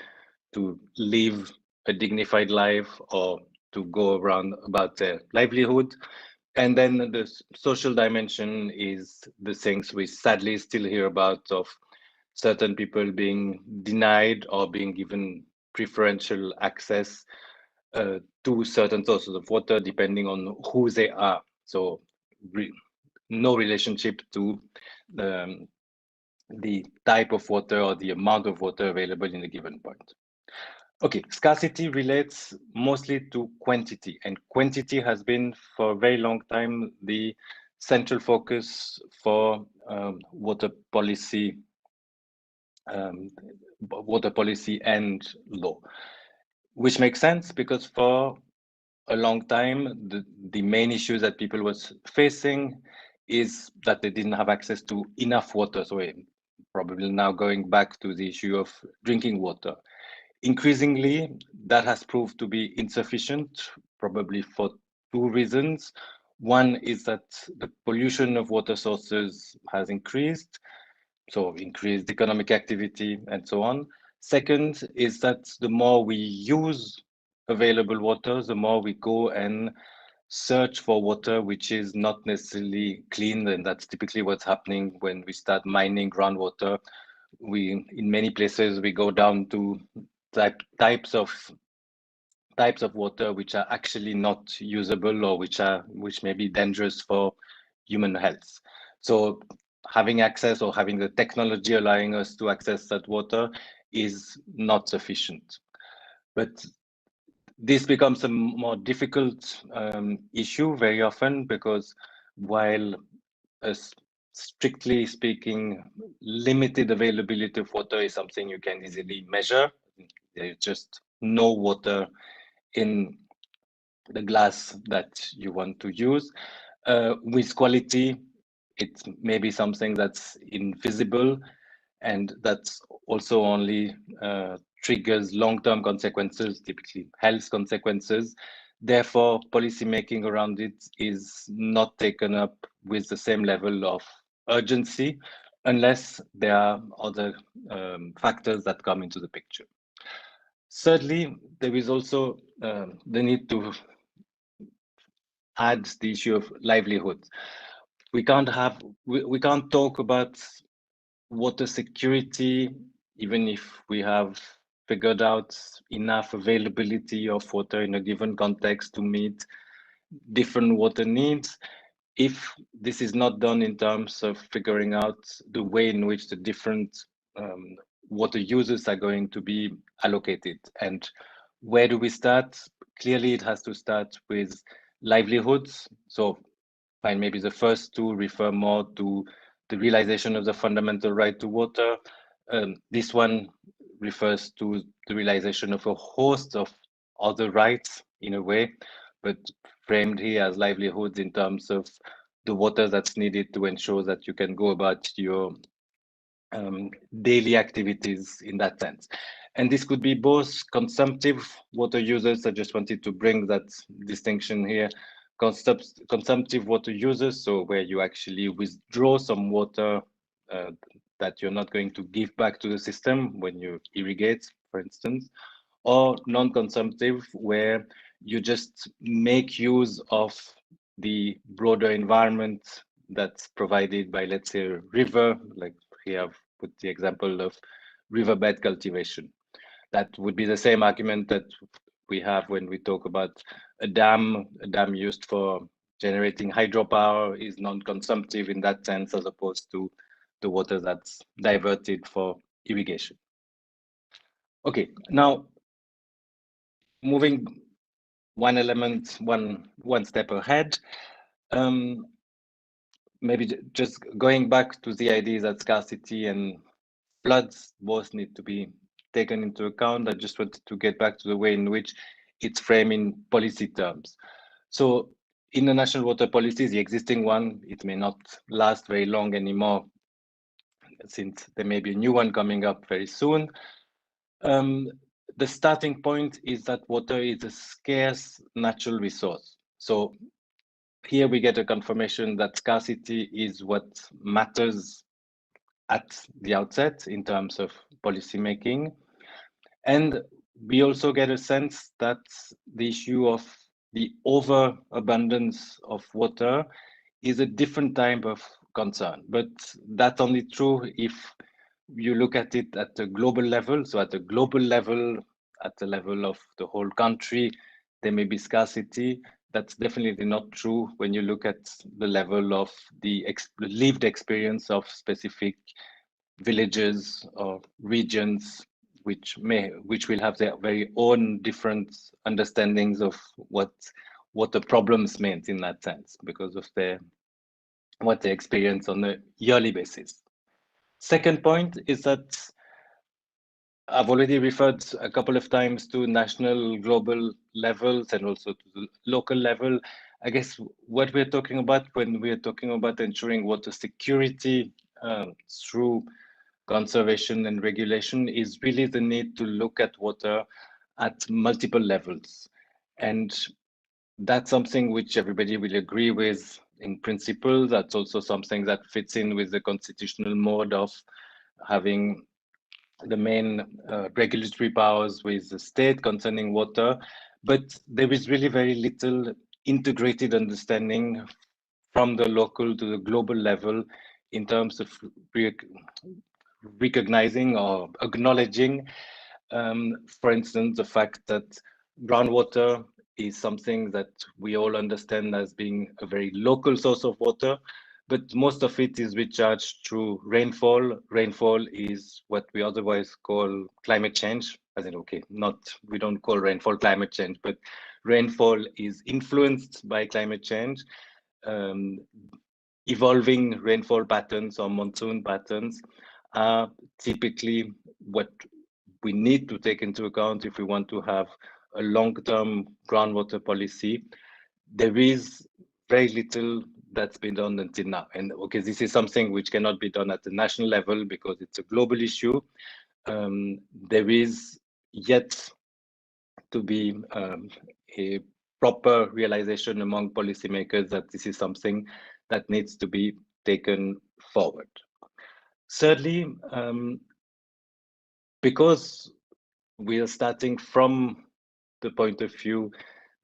Speaker 14: to live a dignified life, or to go around about their livelihood. And then the social dimension is the things we sadly still hear about, of certain people being denied or being given preferential access to certain sources of water depending on who they are. So no relationship to the type of water or the amount of water available in a given point. Okay, scarcity relates mostly to quantity, and quantity has been for a very long time the central focus for water policy and law, which makes sense because for a long time, the main issues that people was facing is that they didn't have access to enough water. So we're probably now going back to the issue of drinking water. Increasingly, that has proved to be insufficient, probably for two reasons. One is that the pollution of water sources has increased, so increased economic activity and so on. Second is that the more we use available water, the more we go and search for water which is not necessarily clean, and that's typically what's happening when we start mining groundwater. In many places we go down to types of water which are actually not usable, or which may be dangerous for human health. So having access, or having the technology allowing us to access that water, is not sufficient. But this becomes a more difficult issue very often, because while strictly speaking, limited availability of water is something you can easily measure. There's just no water in the glass that you want to use. With quality, it may be something that's invisible, and that's also only triggers long-term consequences, typically health consequences. Therefore, policy making around it is not taken up with the same level of urgency, unless there are other factors that come into the picture. Thirdly, there is also the need to add the issue of livelihood. We can't talk about water security even if we have figured out enough availability of water in a given context to meet different water needs, if this is not done in terms of figuring out the way in which the different water users are going to be allocated. And where do we start? Clearly, it has to start with livelihoods. So fine, maybe the first two refer more to the realization of the fundamental right to water. This one refers to the realization of a host of other rights in a way, but framed here as livelihoods in terms of the water that's needed to ensure that you can go about your daily activities in that sense. And this could be both consumptive water users. I just wanted to bring that distinction here. Consumptive water users, so where you actually withdraw some water that you're not going to give back to the system when you irrigate, for instance, or non-consumptive, where you just make use of the broader environment that's provided by, let's say, a river. Like here I've put the example of riverbed cultivation. That would be the same argument that we have when we talk about a dam. A dam used for generating hydropower is non-consumptive in that sense, as opposed to the water that's diverted for irrigation. Okay, now moving one step ahead, maybe just going back to the idea that scarcity and floods both need to be taken into account. I just wanted to get back to the way in which it's framed in policy terms. So in the national water policies, the existing one, it may not last very long anymore, since there may be a new one coming up very soon. The starting point is that water is a scarce natural resource. So here we get a confirmation that scarcity is what matters at the outset in terms of policy making. And we also get a sense that the issue of the overabundance of water is a different type of concern. But that's only true if you look at it at a global level. So at a global level, at the level of the whole country, there may be scarcity. That's definitely not true when you look at the level of the lived experience of specific villages or regions, which will have their very own different understandings of what the problems meant in that sense, because of what they experience on a yearly basis. Second point is that I've already referred a couple of times to national, global levels and also to the local level. I guess what we're talking about when we're talking about ensuring water security through conservation and regulation is really the need to look at water at multiple levels. And that's something which everybody will agree with in principle. That's also something that fits in with the constitutional mode of having the main regulatory powers with the state concerning water. But there is really very little integrated understanding from the local to the global level in terms of recognizing or acknowledging, for instance, the fact that groundwater is something that we all understand as being a very local source of water, but most of it is recharged through rainfall. Rainfall is what we otherwise call climate change, as in, okay, we don't call rainfall climate change, but rainfall is influenced by climate change. Evolving rainfall patterns or monsoon patterns are typically what we need to take into account if we want to have a long-term groundwater policy. There is very little that's been done until now. And okay, this is something which cannot be done at the national level because it's a global issue. There is yet to be a proper realization among policymakers that this is something that needs to be taken forward. Thirdly, because we are starting from the point of view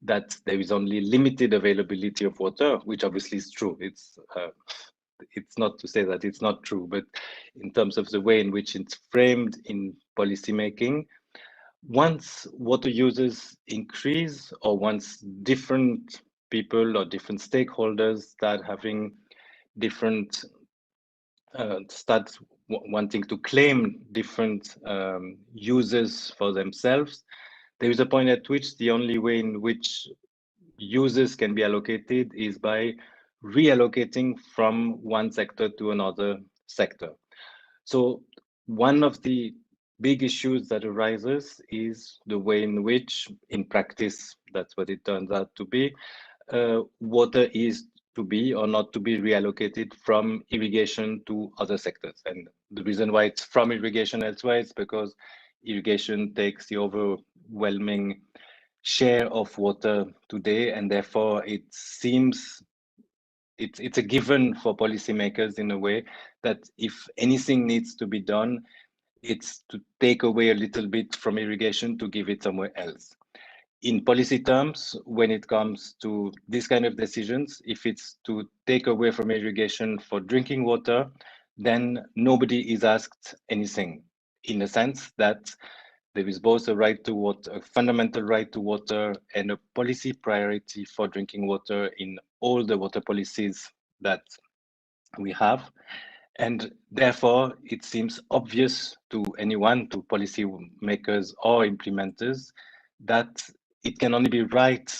Speaker 14: that there is only limited availability of water, which obviously is true. It's not to say that it's not true, but in terms of the way in which it's framed in policymaking, once water users increase or once different people or different stakeholders start having different start wanting to claim different users for themselves, there is a point at which the only way in which users can be allocated is by reallocating from one sector to another sector. So one of the big issues that arises is the way in which, in practice, that's what it turns out to be, water is to be or not to be reallocated from irrigation to other sectors. And the reason why it's from irrigation elsewhere is because irrigation takes the overwhelming share of water today, and therefore it seems it's a given for policymakers in a way that if anything needs to be done, it's to take away a little bit from irrigation to give it somewhere else. In policy terms, when it comes to this kind of decisions, if it's to take away from irrigation for drinking water, then nobody is asked anything, in the sense that there is both a right to water, a fundamental right to water, and a policy priority for drinking water in all the water policies that we have. And therefore, it seems obvious to anyone, to policy makers or implementers, that it can only be right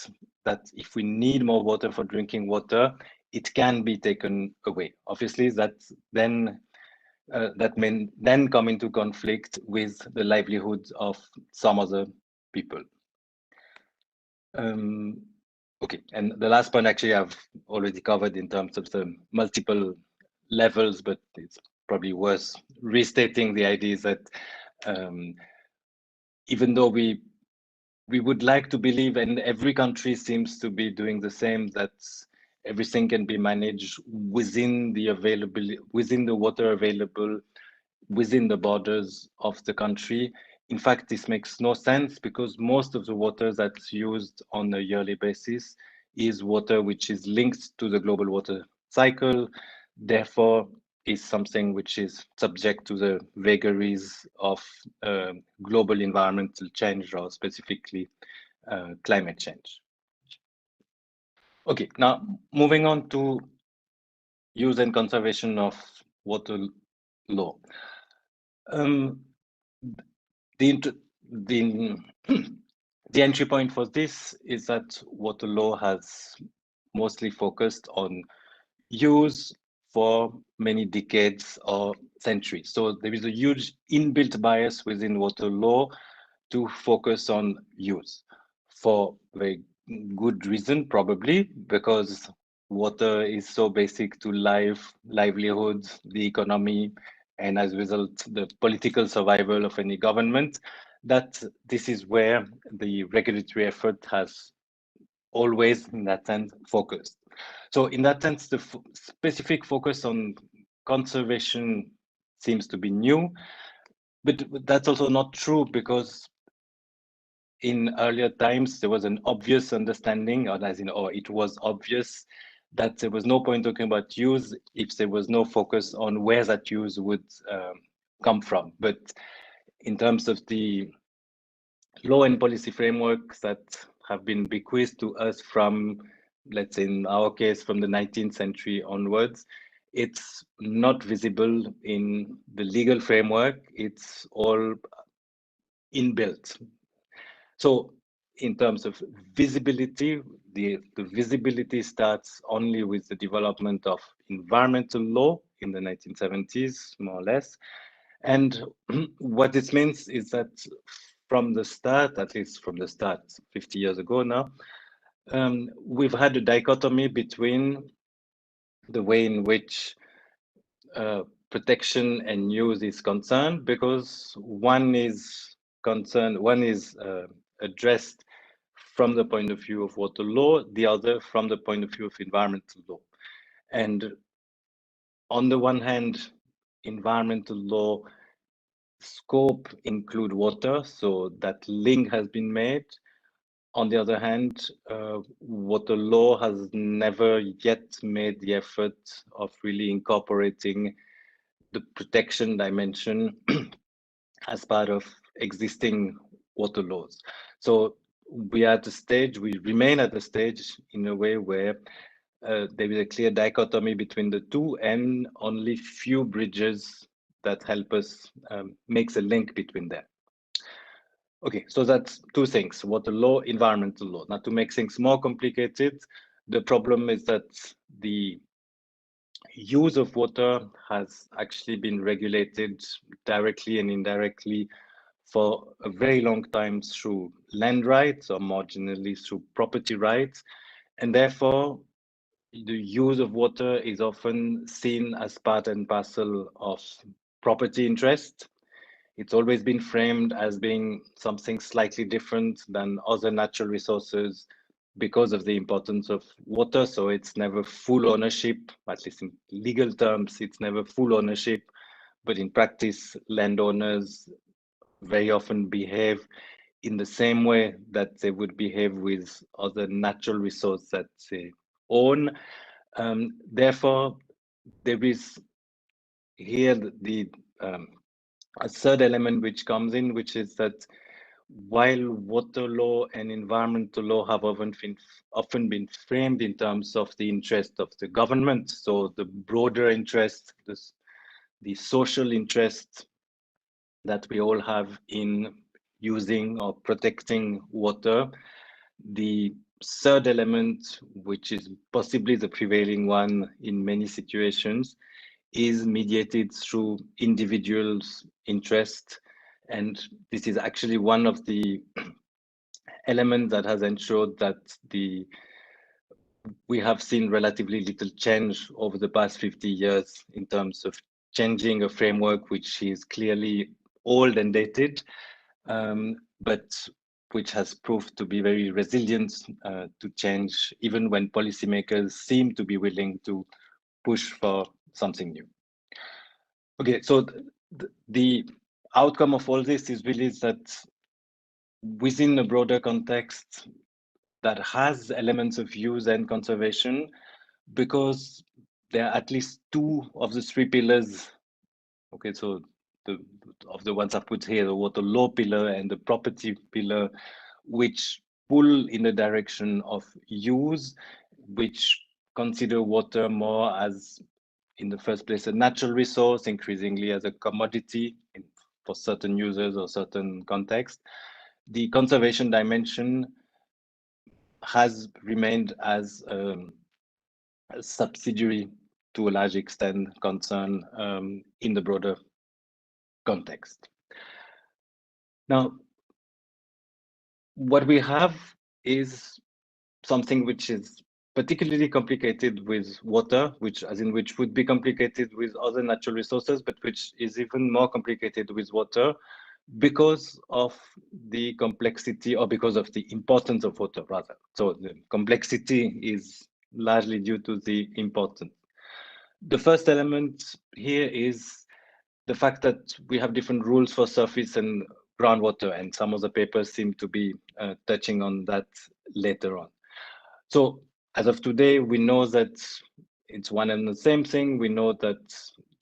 Speaker 14: that if we need more water for drinking water, it can be taken away. Obviously, that's then that may then come into conflict with the livelihoods of some other people. Okay, and the last point actually I've already covered in terms of the multiple levels, but it's probably worth restating the idea that even though we would like to believe, and every country seems to be doing the same, that everything can be managed within the water available within the borders of the country. In fact, this makes no sense because most of the water that's used on a yearly basis is water which is linked to the global water cycle, therefore is something which is subject to the vagaries of global environmental change, or specifically climate change. Okay, now moving on to use and conservation of water law. The entry point for this is that water law has mostly focused on use for many decades or centuries. So there is a huge inbuilt bias within water law to focus on use for very good reason, probably because water is so basic to life, livelihoods, the economy, and as a result, the political survival of any government, that this is where the regulatory effort has always, in that sense, focused. So in that sense, the specific focus on conservation seems to be new, but that's also not true, because in earlier times, there was an obvious understanding, or as in, it was obvious that there was no point talking about use if there was no focus on where that use would come from. But in terms of the law and policy frameworks that have been bequeathed to us from, let's say in our case, from the 19th century onwards, it's not visible in the legal framework. It's all inbuilt. So in terms of visibility, the visibility starts only with the development of environmental law in the 1970s, more or less. And what this means is that from the start, at least from the start, 50 years ago now, we've had a dichotomy between the way in which protection and use is concerned, because one is addressed from the point of view of water law, the other from the point of view of environmental law. And on the one hand, environmental law scope include water, so that link has been made. On the other hand, water law has never yet made the effort of really incorporating the protection dimension as part of existing water laws. So we remain at the stage in a way where there is a clear dichotomy between the two, and only few bridges that help us makes a link between them. Okay, so that's two things: water law, environmental law. Now, to make things more complicated, the problem is that the use of water has actually been regulated directly and indirectly for a very long time through land rights, or more generally through property rights. And therefore, the use of water is often seen as part and parcel of property interest. It's always been framed as being something slightly different than other natural resources because of the importance of water. So it's never full ownership, at least in legal terms, it's never full ownership. But in practice, landowners very often behave in the same way that they would behave with other natural resources that they own. Therefore, there is here a third element which comes in, which is that while water law and environmental law have often been framed in terms of the interest of the government, so the broader interest, the social interest that we all have in using or protecting water, the third element, which is possibly the prevailing one in many situations, is mediated through individuals' interest. And this is actually one of the elements that has ensured that we have seen relatively little change over the past 50 years in terms of changing a framework which is clearly old and dated, but which has proved to be very resilient to change, even when policymakers seem to be willing to push for something new. Okay, so the outcome of all this is really that within a broader context that has elements of use and conservation, because there are at least two of the three pillars. Okay, so of the ones I've put here, the water law pillar and the property pillar, which pull in the direction of use, which consider water more as, in the first place, a natural resource, increasingly as a commodity for certain users or certain contexts. The conservation dimension has remained as a subsidiary to a large extent concern in the broader context. Now, what we have is something which is particularly complicated with water, which would be complicated with other natural resources, but which is even more complicated with water because of the complexity, or because of the importance of water, rather. So the complexity is largely due to the importance. The first element here is the fact that we have different rules for surface and groundwater, and some of the papers seem to be touching on that later on. So as of today, we know that it's one and the same thing. We know that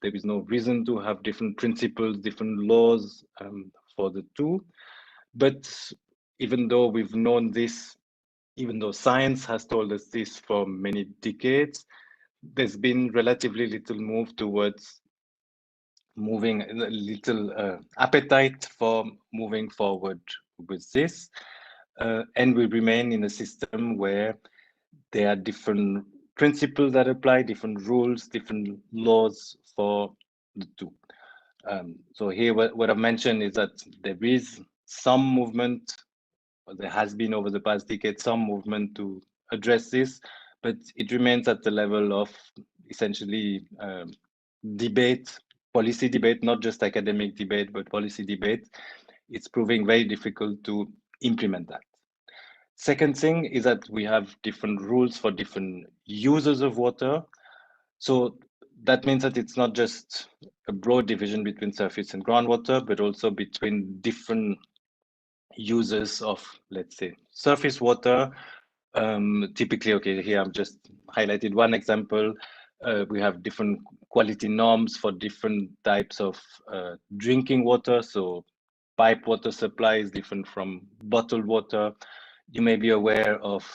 Speaker 14: there is no reason to have different principles, different laws for the two. But even though we've known this, even though science has told us this for many decades, there's been relatively little move towards moving, little appetite for moving forward with this. And we remain in a system where there are different principles that apply, different rules, different laws for the two. So here, what I've mentioned is that there is some movement, or there has been over the past decade, some movement to address this, but it remains at the level of essentially debate, policy debate, not just academic debate, but policy debate. It's proving very difficult to implement that. Second thing is that we have different rules for different users of water. So that means that it's not just a broad division between surface and groundwater, but also between different users of, let's say, surface water. Typically, okay, here I've just highlighted one example. We have different quality norms for different types of drinking water. So pipe water supply is different from bottled water. You may be aware of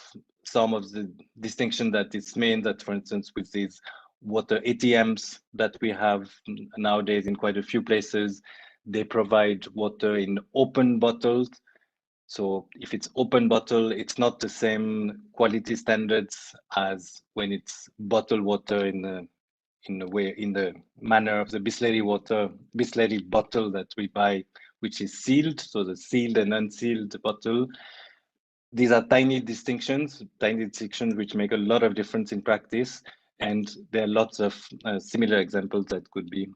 Speaker 14: some of the distinction that is made, that, for instance, with these water ATMs that we have nowadays in quite a few places, they provide water in open bottles. So if it's open bottle, it's not the same quality standards as when it's bottled water in the manner of the Bisleri bottle that we buy, which is sealed. So the sealed and unsealed bottle. These are tiny distinctions which make a lot of difference in practice. And there are lots of similar examples that could be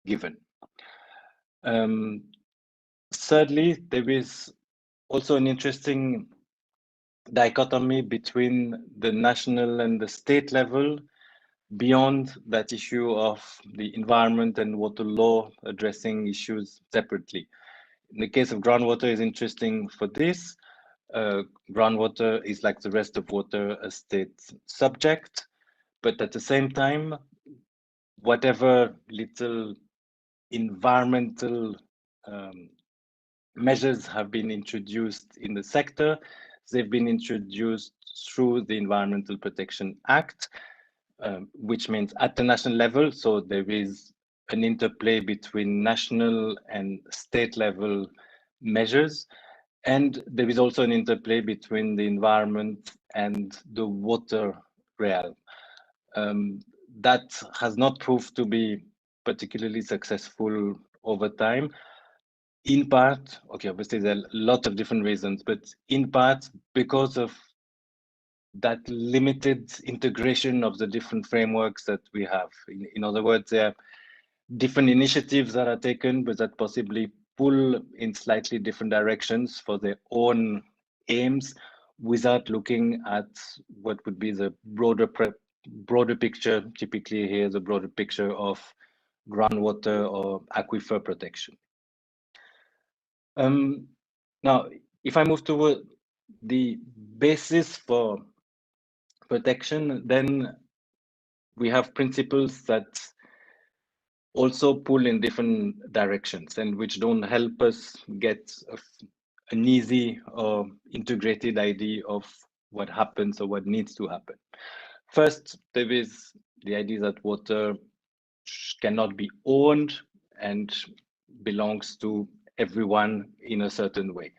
Speaker 14: given. Thirdly, there is also an interesting dichotomy between the national and the state level, beyond that issue of the environment and water law addressing issues separately. In the case of groundwater is interesting for this. Groundwater is, like the rest of water, a state subject, but at the same time, whatever little environmental measures have been introduced in the sector, they've been introduced through the Environmental Protection Act, which means at the national level. So there is an interplay between national and state level measures. And there is also an interplay between the environment and the water realm. That has not proved to be particularly successful over time. In part, okay, obviously there are lots of different reasons, but in part because of that limited integration of the different frameworks that we have. In other words, there are different initiatives that are taken, but that possibly pull in slightly different directions for their own aims without looking at what would be the broader picture. Typically here, the broader picture of groundwater or aquifer protection. Now, if I move toward the basis for protection, then we have principles that also pull in different directions and which don't help us get an easy or integrated idea of what happens or what needs to happen. First, there is the idea that water cannot be owned and belongs to everyone in a certain way.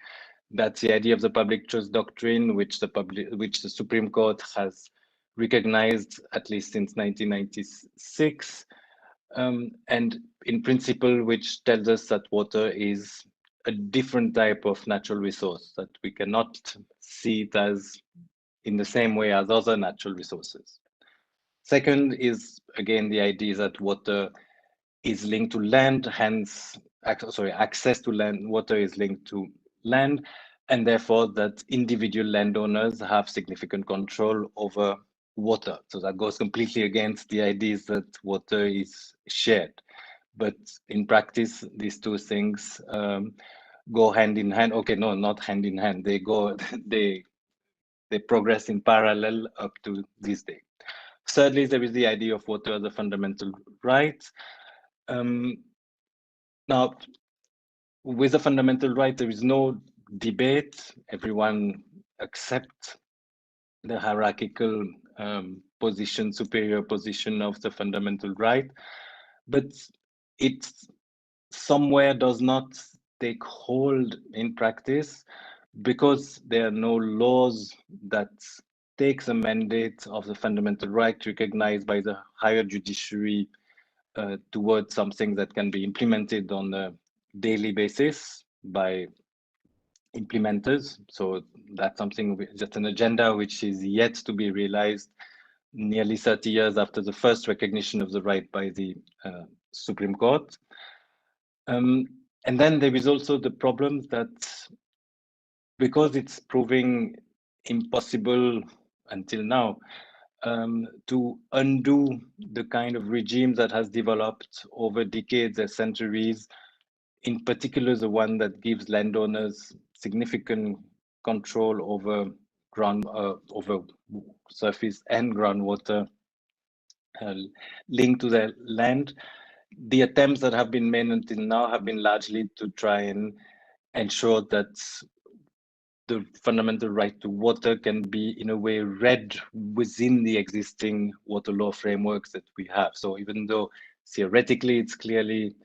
Speaker 14: That's the idea of the public trust doctrine, which the Supreme Court has recognized at least since 1996. And in principle, which tells us that water is a different type of natural resource, that we cannot see it as in the same way as other natural resources. Second is, again, the idea that water is linked to land, hence, access to land, water is linked to land, and therefore that individual landowners have significant control over water. So that goes completely against the ideas that water is shared. But in practice, these two things go hand in hand. Okay, no, not hand in hand. They go, they progress in parallel up to this day. Thirdly, there is the idea of water as a fundamental right. Now, with a fundamental right, there is no debate. Everyone accepts the hierarchical position, superior position of the fundamental right, but it somewhere does not take hold in practice because there are no laws that takes a mandate of the fundamental right recognized by the higher judiciary towards something that can be implemented on a daily basis by implementers. So that's something, just an agenda which is yet to be realized nearly 30 years after the first recognition of the right by the Supreme Court. And then there is also the problem that because it's proving impossible until now to undo the kind of regime that has developed over decades and centuries, in particular the one that gives landowners significant control over over surface and groundwater linked to their land. The attempts that have been made until now have been largely to try and ensure that the fundamental right to water can be in a way read within the existing water law frameworks that we have. So even though theoretically it's clearly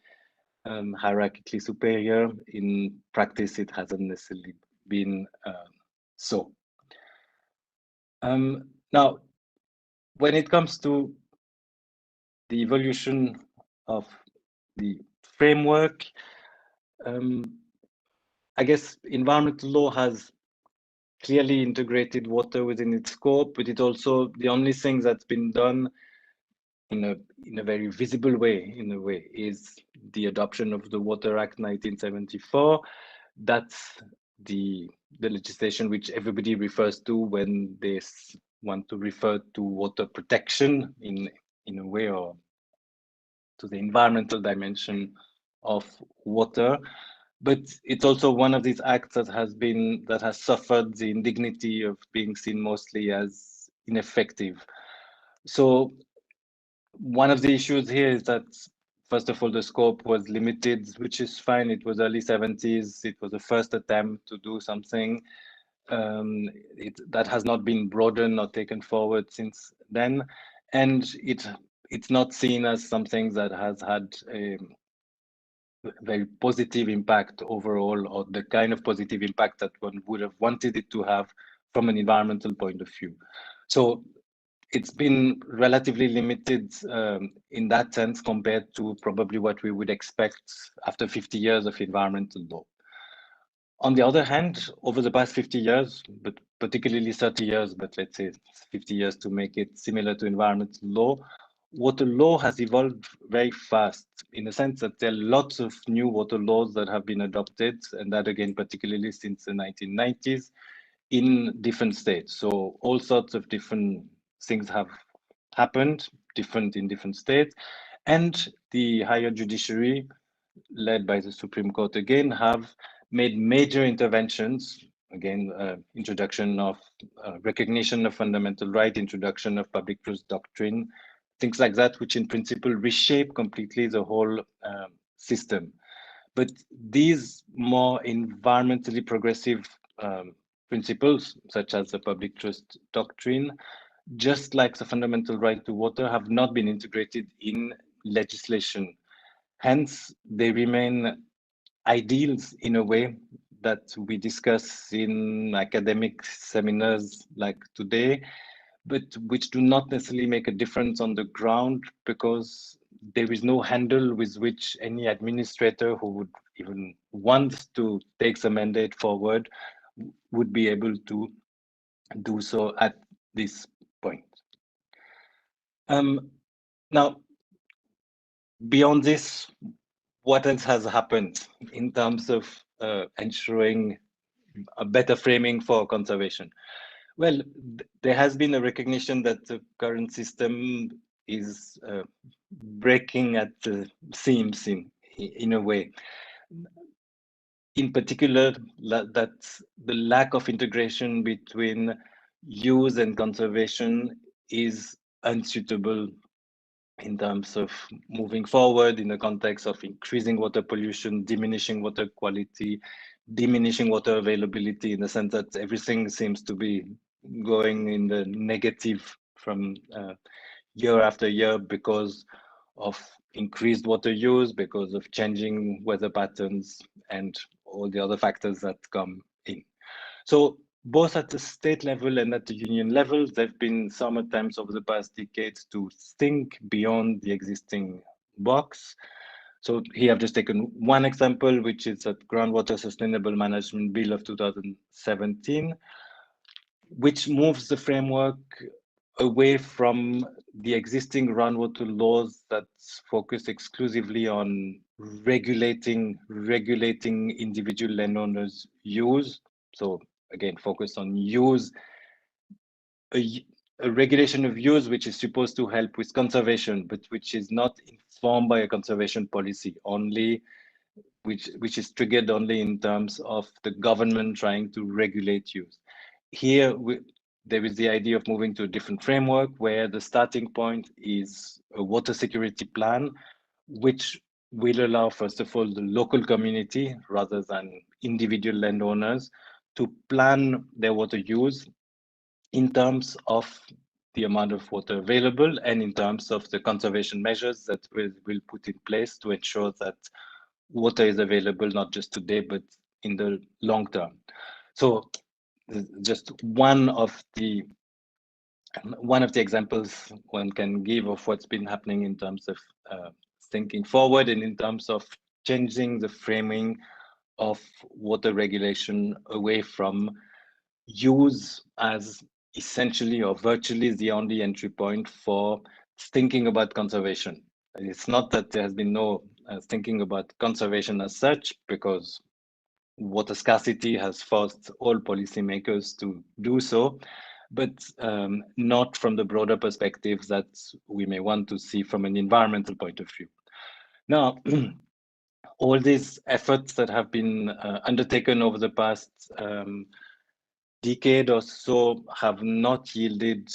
Speaker 14: hierarchically superior, in practice it hasn't necessarily been so. Now, when it comes to the evolution of the framework, I guess environmental law has clearly integrated water within its scope, but it also, the only thing that's been done in a very visible way, in a way, is the adoption of the Water Act 1974. That's the legislation which everybody refers to when they want to refer to water protection in a way, or to the environmental dimension of water. But it's also one of these acts that has suffered the indignity of being seen mostly as ineffective. So one of the issues here is that, first of all, the scope was limited, which is fine. It was early 70s. It was the first attempt to do something. That has not been broadened or taken forward since then. And it's not seen as something that has had very positive impact overall, or the kind of positive impact that one would have wanted it to have from an environmental point of view. So it's been relatively limited in that sense compared to probably what we would expect after 50 years of environmental law. On the other hand, over the past 50 years, but particularly 30 years, but let's say 50 years to make it similar to environmental law, water law has evolved very fast in the sense that there are lots of new water laws that have been adopted, and that again, particularly since the 1990s in different states. So all sorts of different things have happened, different in different states, and the higher judiciary, led by the Supreme Court again, have made major interventions, again, introduction of recognition of fundamental right, introduction of public trust doctrine, things like that, which in principle reshape completely the whole system. But these more environmentally progressive principles, such as the public trust doctrine, just like the fundamental right to water, have not been integrated in legislation. Hence, they remain ideals in a way that we discuss in academic seminars like today, but which do not necessarily make a difference on the ground because there is no handle with which any administrator who would even want to take the mandate forward would be able to do so at this point. Now, beyond this, what else has happened in terms of ensuring a better framing for conservation? Well, there has been a recognition that the current system is breaking at the seams in a way. In particular, that the lack of integration between use and conservation is unsuitable in terms of moving forward in the context of increasing water pollution, diminishing water quality, diminishing water availability, in the sense that everything seems to be going in the negative from year after year because of increased water use, because of changing weather patterns and all the other factors that come in. So both at the state level and at the union level, there have been some attempts over the past decades to think beyond the existing box. So here I've just taken one example, which is the Groundwater Sustainable Management Bill of 2017, which moves the framework away from the existing groundwater laws that focus exclusively on regulating individual landowners' use. So again, focus on use, a regulation of use which is supposed to help with conservation, but which is not informed by a conservation policy only, which is triggered only in terms of the government trying to regulate use. Here, there is the idea of moving to a different framework where the starting point is a water security plan, which will allow, first of all, the local community rather than individual landowners to plan their water use in terms of the amount of water available and in terms of the conservation measures that will put in place to ensure that water is available not just today, but in the long term. So just one of the examples one can give of what's been happening in terms of thinking forward and in terms of changing the framing of water regulation away from use as essentially or virtually the only entry point for thinking about conservation. It's not that there has been no thinking about conservation as such, because water scarcity has forced all policymakers to do so, but not from the broader perspective that we may want to see from an environmental point of view. Now, all these efforts that have been undertaken over the past decade or so have not yielded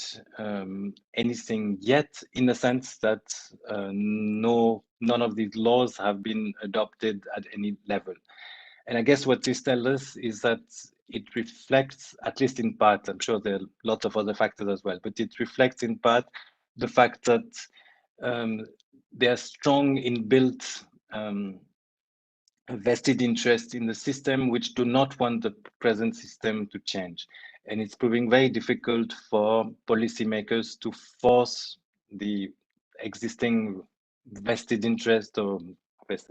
Speaker 14: anything yet, in the sense that none of these laws have been adopted at any level. And I guess what this tells us is that it reflects, at least in part, I'm sure there are lots of other factors as well, but it reflects in part the fact that there are strong inbuilt a vested interest in the system which do not want the present system to change. And it's proving very difficult for policymakers to force the existing vested interest or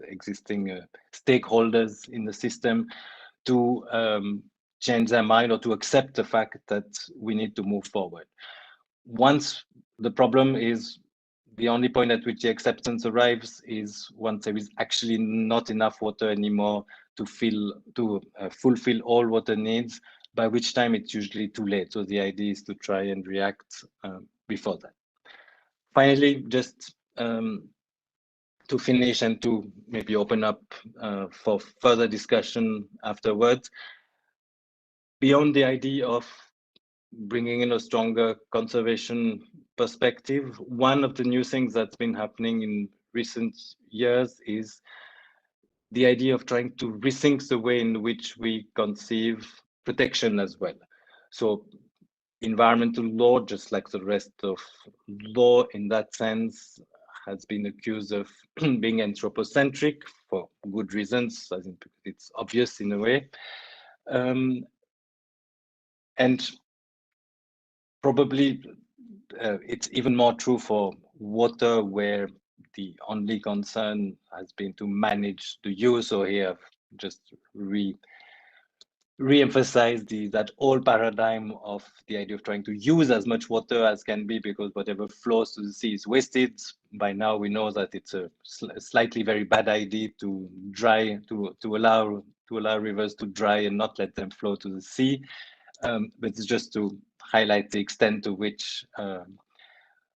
Speaker 14: existing stakeholders in the system to change their mind or to accept the fact that we need to move forward. Once the problem is, the only point at which the acceptance arrives is once there is actually not enough water anymore to fulfill all water needs, by which time it's usually too late. So the idea is to try and react before that. Finally, just to finish and to maybe open up for further discussion afterwards, beyond the idea of bringing in a stronger conservation perspective, one of the new things that's been happening in recent years is the idea of trying to rethink the way in which we conceive protection as well. So environmental law, just like the rest of law in that sense, has been accused of being anthropocentric for good reasons. I think it's obvious in a way. And probably it's even more true for water, where the only concern has been to manage the use. So here, just re-emphasize that old paradigm of the idea of trying to use as much water as can be, because whatever flows to the sea is wasted. By now, we know that it's a slightly very bad idea to allow rivers to dry and not let them flow to the sea. But it's just to highlight the extent to which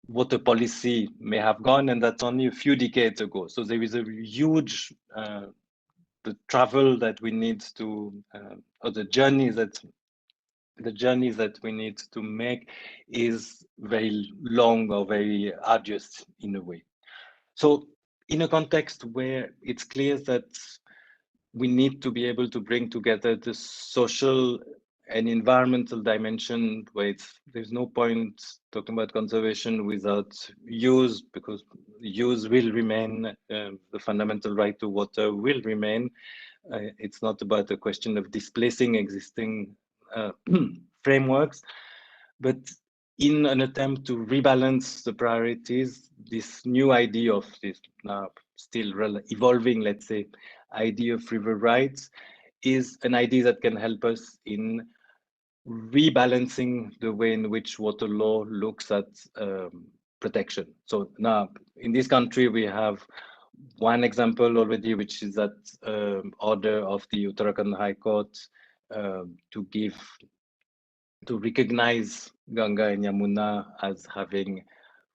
Speaker 14: water policy may have gone, and that's only a few decades ago. So there is a huge the travel that we need to, or the journeys that we need to make is very long or very arduous in a way. So in a context where it's clear that we need to be able to bring together the social and environmental dimension, where there's no point talking about conservation without use, because use will remain, the fundamental right to water will remain. It's not about a question of displacing existing frameworks, but in an attempt to rebalance the priorities, this new idea of this now still evolving, let's say, idea of river rights is an idea that can help us in rebalancing the way in which water law looks at protection. So now in this country, we have one example already, which is that order of the Uttarakhand High Court to recognize Ganga and Yamuna as having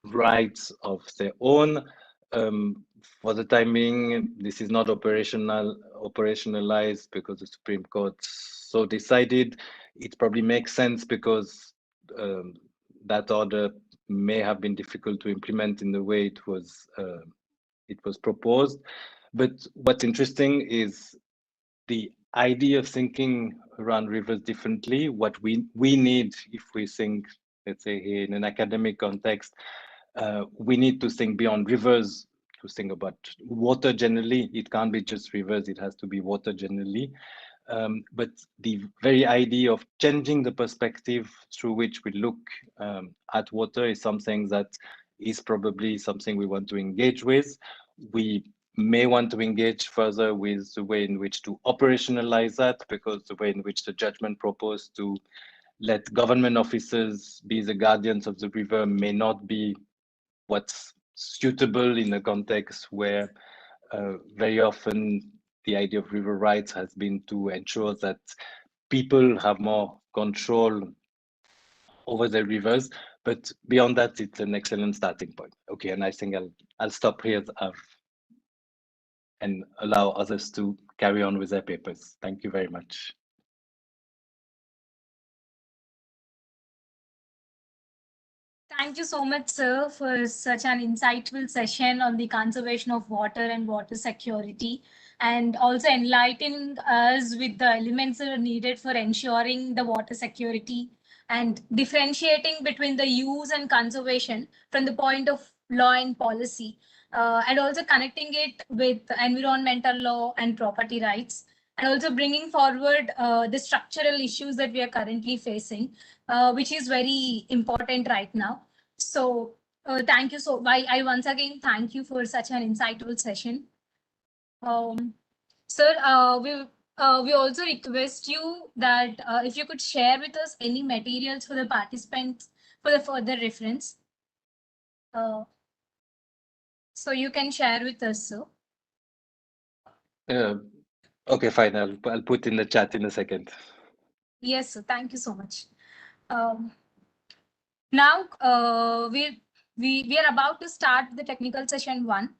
Speaker 14: rights of their own. For the time being, this is not operationalized because the Supreme Court so decided. It probably makes sense because that order may have been difficult to implement in the way it was proposed. But what's interesting is the idea of thinking around rivers differently. What we need, if we think, let's say here in an academic context, we need to think beyond rivers, to think about water generally. It can't be just rivers, it has to be water generally. But the very idea of changing the perspective through which we look at water is something that is probably something we want to engage with. We may want to engage further with the way in which to operationalize that, because the way in which the judgment proposed to let government officers be the guardians of the river may not be what's suitable in a context where very often the idea of river rights has been to ensure that people have more control over the rivers. But beyond that, it's an excellent starting point. Okay, and I think I'll stop here and allow others to carry on with their papers. Thank you very much.
Speaker 13: Thank you so much, sir, for such an insightful session on the conservation of water and water security, and also enlightening us with the elements that are needed for ensuring the water security and differentiating between the use and conservation from the point of law and policy. and also connecting it with environmental law and property rights, and also bringing forward the structural issues that we are currently facing, which is very important right now. So thank you. So I once again thank you for such an insightful session. Sir, we also request you that if you could share with us any materials for the participants for the further reference. So you can share with us, sir.
Speaker 14: Okay, fine. I'll put in the chat in a second.
Speaker 13: Yes, sir. Thank you so much. Now we are about to start the technical session 1.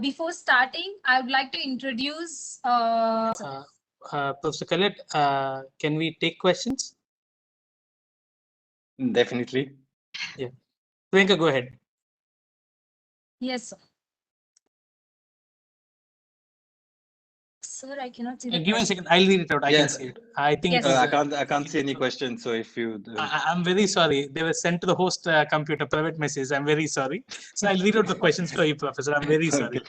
Speaker 13: Before starting, I would like to introduce.
Speaker 1: Professor Khaled, can we take questions?
Speaker 14: Definitely.
Speaker 1: Yeah. Priyanka, go ahead.
Speaker 13: Yes, sir. Sir, I cannot see.
Speaker 1: Give me a second. I'll read it out. I can see it. I think
Speaker 13: Yes.
Speaker 14: I can't see any questions. So if you,
Speaker 1: I'm very sorry. They were sent to the host computer, private message. I'm very sorry. So I'll read out the questions for you, Professor. I'm very sorry.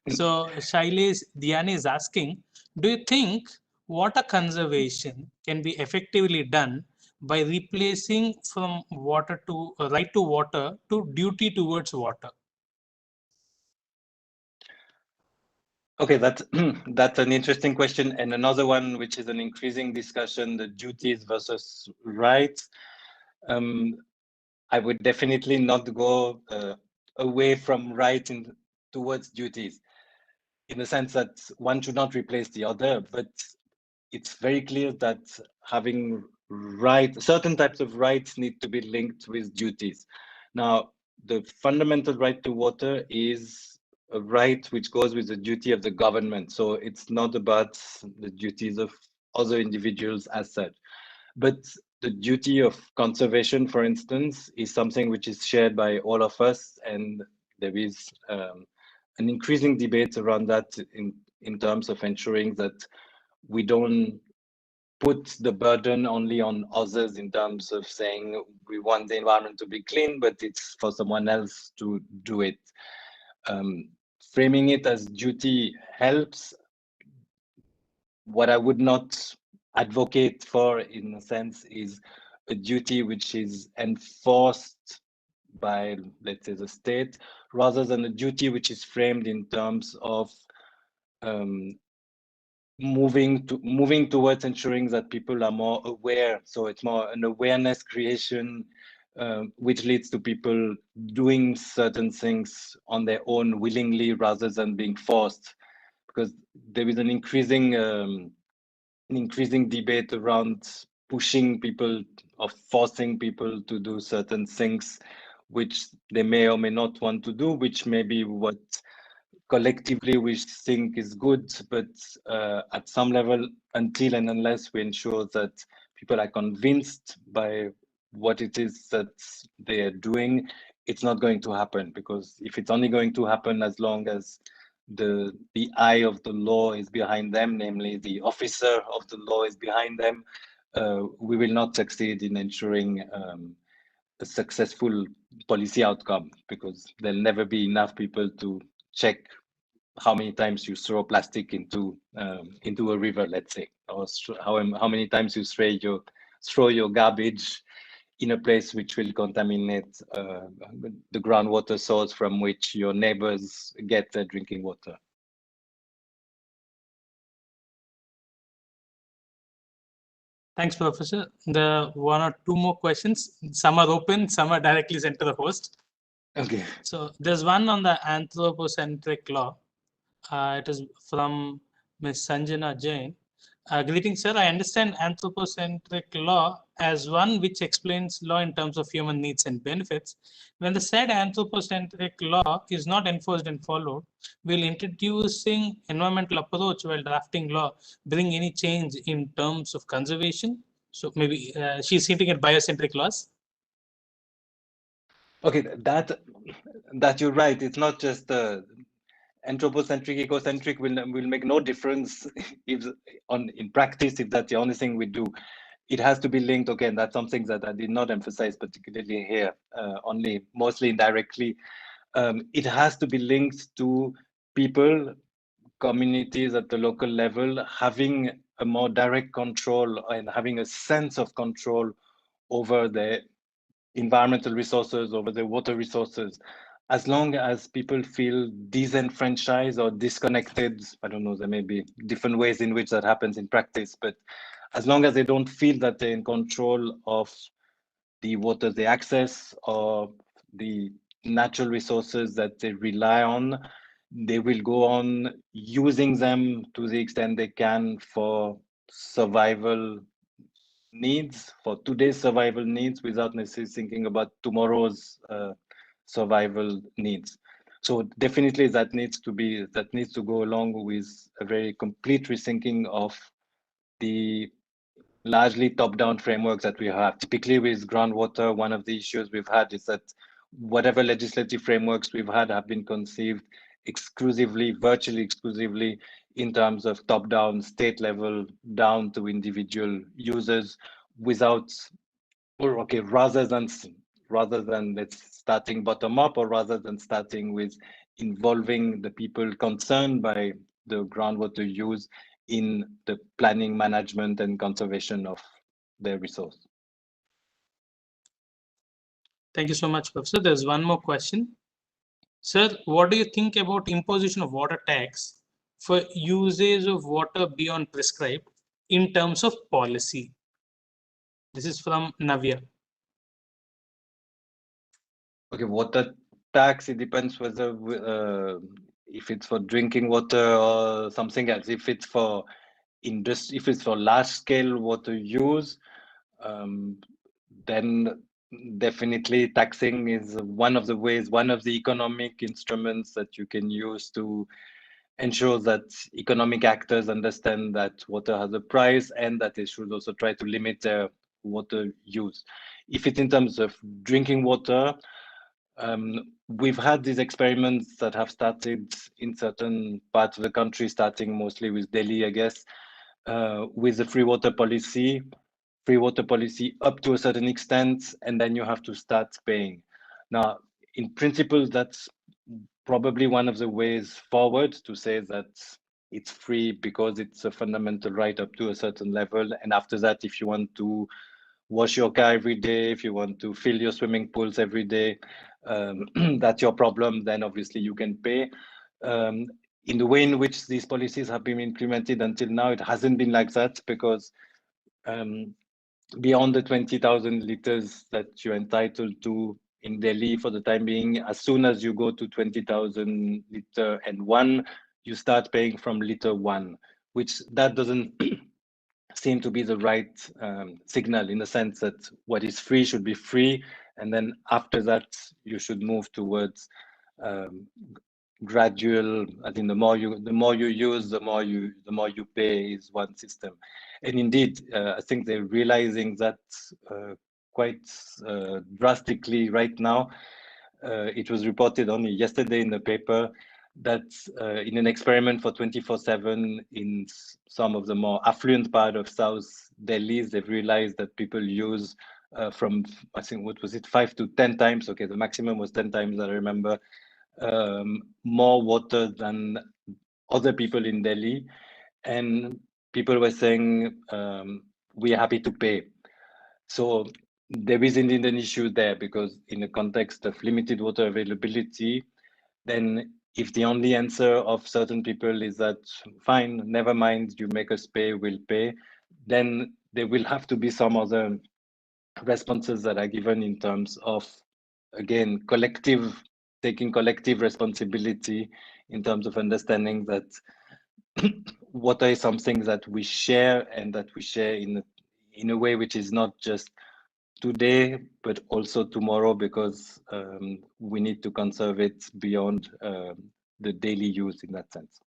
Speaker 1: So Shailesh Diane is asking, do you think water conservation can be effectively done by replacing from water to right to water to duty towards water?
Speaker 14: Okay, that's that's an interesting question, and another one which is an increasing discussion: the duties versus rights. I would definitely not go away from rights towards duties, in the sense that one should not replace the other. But it's very clear that having certain types of rights need to be linked with duties. Now, the fundamental right to water is a right which goes with the duty of the government. So it's not about the duties of other individuals as such. But the duty of conservation, for instance, is something which is shared by all of us, and there is an increasing debate around that in terms of ensuring that we don't put the burden only on others in terms of saying we want the environment to be clean, but it's for someone else to do it. Framing it as duty helps. What I would not advocate for, in a sense, is a duty which is enforced by, let's say, the state, rather than a duty which is framed in terms of moving towards ensuring that people are more aware. So it's more an awareness creation, which leads to people doing certain things on their own willingly rather than being forced, because there is an increasing debate around pushing people or forcing people to do certain things which they may or may not want to do, which may be what collectively we think is good, but at some level, until and unless we ensure that people are convinced by what it is that they are doing, it's not going to happen. Because if it's only going to happen as long as the eye of the law is behind them, namely the officer of the law is behind them, we will not succeed in ensuring a successful policy outcome, because there'll never be enough people to check how many times you throw plastic into a river, let's say, or how many times you throw your garbage in a place which will contaminate the groundwater source from which your neighbors get their drinking water.
Speaker 1: Thanks, Professor. The one or two more questions. Some are open, some are directly sent to the host.
Speaker 14: Okay.
Speaker 1: So there's one on the anthropocentric law. It is from Ms. Sanjana Jain. Greetings, sir. I understand anthropocentric law as one which explains law in terms of human needs and benefits. When the said anthropocentric law is not enforced and followed, will introducing environmental approach while drafting law bring any change in terms of conservation? So maybe she's hinting at biocentric laws.
Speaker 14: Okay, that you're right. It's not just anthropocentric, ecocentric will make no difference if in practice, if that's the only thing we do. It has to be linked. Again, that's something that I did not emphasize particularly here, only mostly indirectly. It has to be linked to people, communities at the local level, having a more direct control and having a sense of control over the environmental resources, over the water resources. As long as people feel disenfranchised or disconnected, I don't know, there may be different ways in which that happens in practice, but as long as they don't feel that they're in control of the water they access or the natural resources that they rely on, they will go on using them to the extent they can for survival needs, for today's survival needs, without necessarily thinking about tomorrow's survival needs. So definitely that needs to go along with a very complete rethinking of the largely top-down frameworks that we have. Typically with groundwater, one of the issues we've had is that whatever legislative frameworks we've had have been conceived exclusively, virtually exclusively, in terms of top-down, state level, down to individual users, without, or okay, rather than let's starting bottom up, or rather than starting with involving the people concerned by the groundwater use in the planning, management, and conservation of their resource.
Speaker 1: Thank you so much, Professor. There's one more question. Sir, what do you think about imposition of water tax for usage of water beyond prescribed in terms of policy? This is from Navya.
Speaker 14: Okay, water tax, it depends whether if it's for drinking water or something else. If it's for industry, if it's for large scale water use, then definitely taxing is one of the ways, one of the economic instruments that you can use to ensure that economic actors understand that water has a price and that they should also try to limit their water use. If it's in terms of drinking water, we've had these experiments that have started in certain parts of the country, starting mostly with Delhi, I guess, with the free water policy up to a certain extent, and then you have to start paying. Now, in principle, that's probably one of the ways forward, to say that it's free because it's a fundamental right up to a certain level. And after that, if you want to wash your car every day, if you want to fill your swimming pools every day, that's your problem, then obviously you can pay. In the way in which these policies have been implemented until now, it hasn't been like that, because beyond the 20,000 liters that you're entitled to in Delhi for the time being, as soon as you go to 20,000 liter and one, you start paying from liter one, which that doesn't seem to be the right signal, in the sense that what is free should be free, and then after that you should move towards gradual. I think the more you use, the more you pay is one system. And indeed, I think they're realizing that quite drastically right now. It was reported only yesterday in the paper that in an experiment for 24/7 in some of the more affluent part of South Delhi, they've realized that people use from, I think, what was it, 5 to 10 times? Okay, the maximum was 10 times, I remember, more water than other people in Delhi. And people were saying, we're happy to pay. So there is indeed an issue there, because in the context of limited water availability, then if the only answer of certain people is that, fine, never mind, you make us pay, we'll pay, then there will have to be some other responses that are given in terms of, again, taking collective responsibility, in terms of understanding that water is something that we share, and that we share in a way which is not just today, but also tomorrow, because we need to conserve it beyond the daily use in that sense.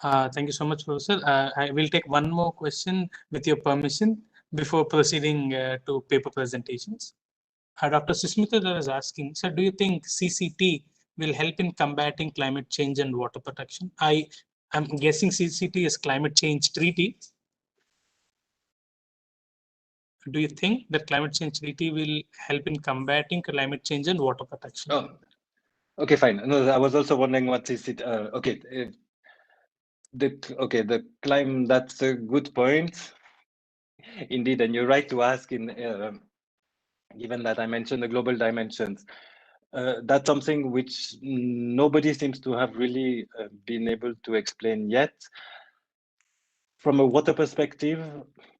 Speaker 1: Thank you so much, Professor. I will take one more question with your permission before proceeding to paper presentations. Dr. Susmita is asking, sir, do you think CCT will help in combating climate change and water protection? I'm guessing CCT is climate change treaty. do you think that climate change treaty will help in combating climate change and water protection?
Speaker 14: Oh, okay, fine. No, I was also wondering what is it. Okay, the climate. That's a good point, indeed, and you're right to ask. Given that I mentioned the global dimensions, that's something which nobody seems to have really been able to explain yet. From a water perspective,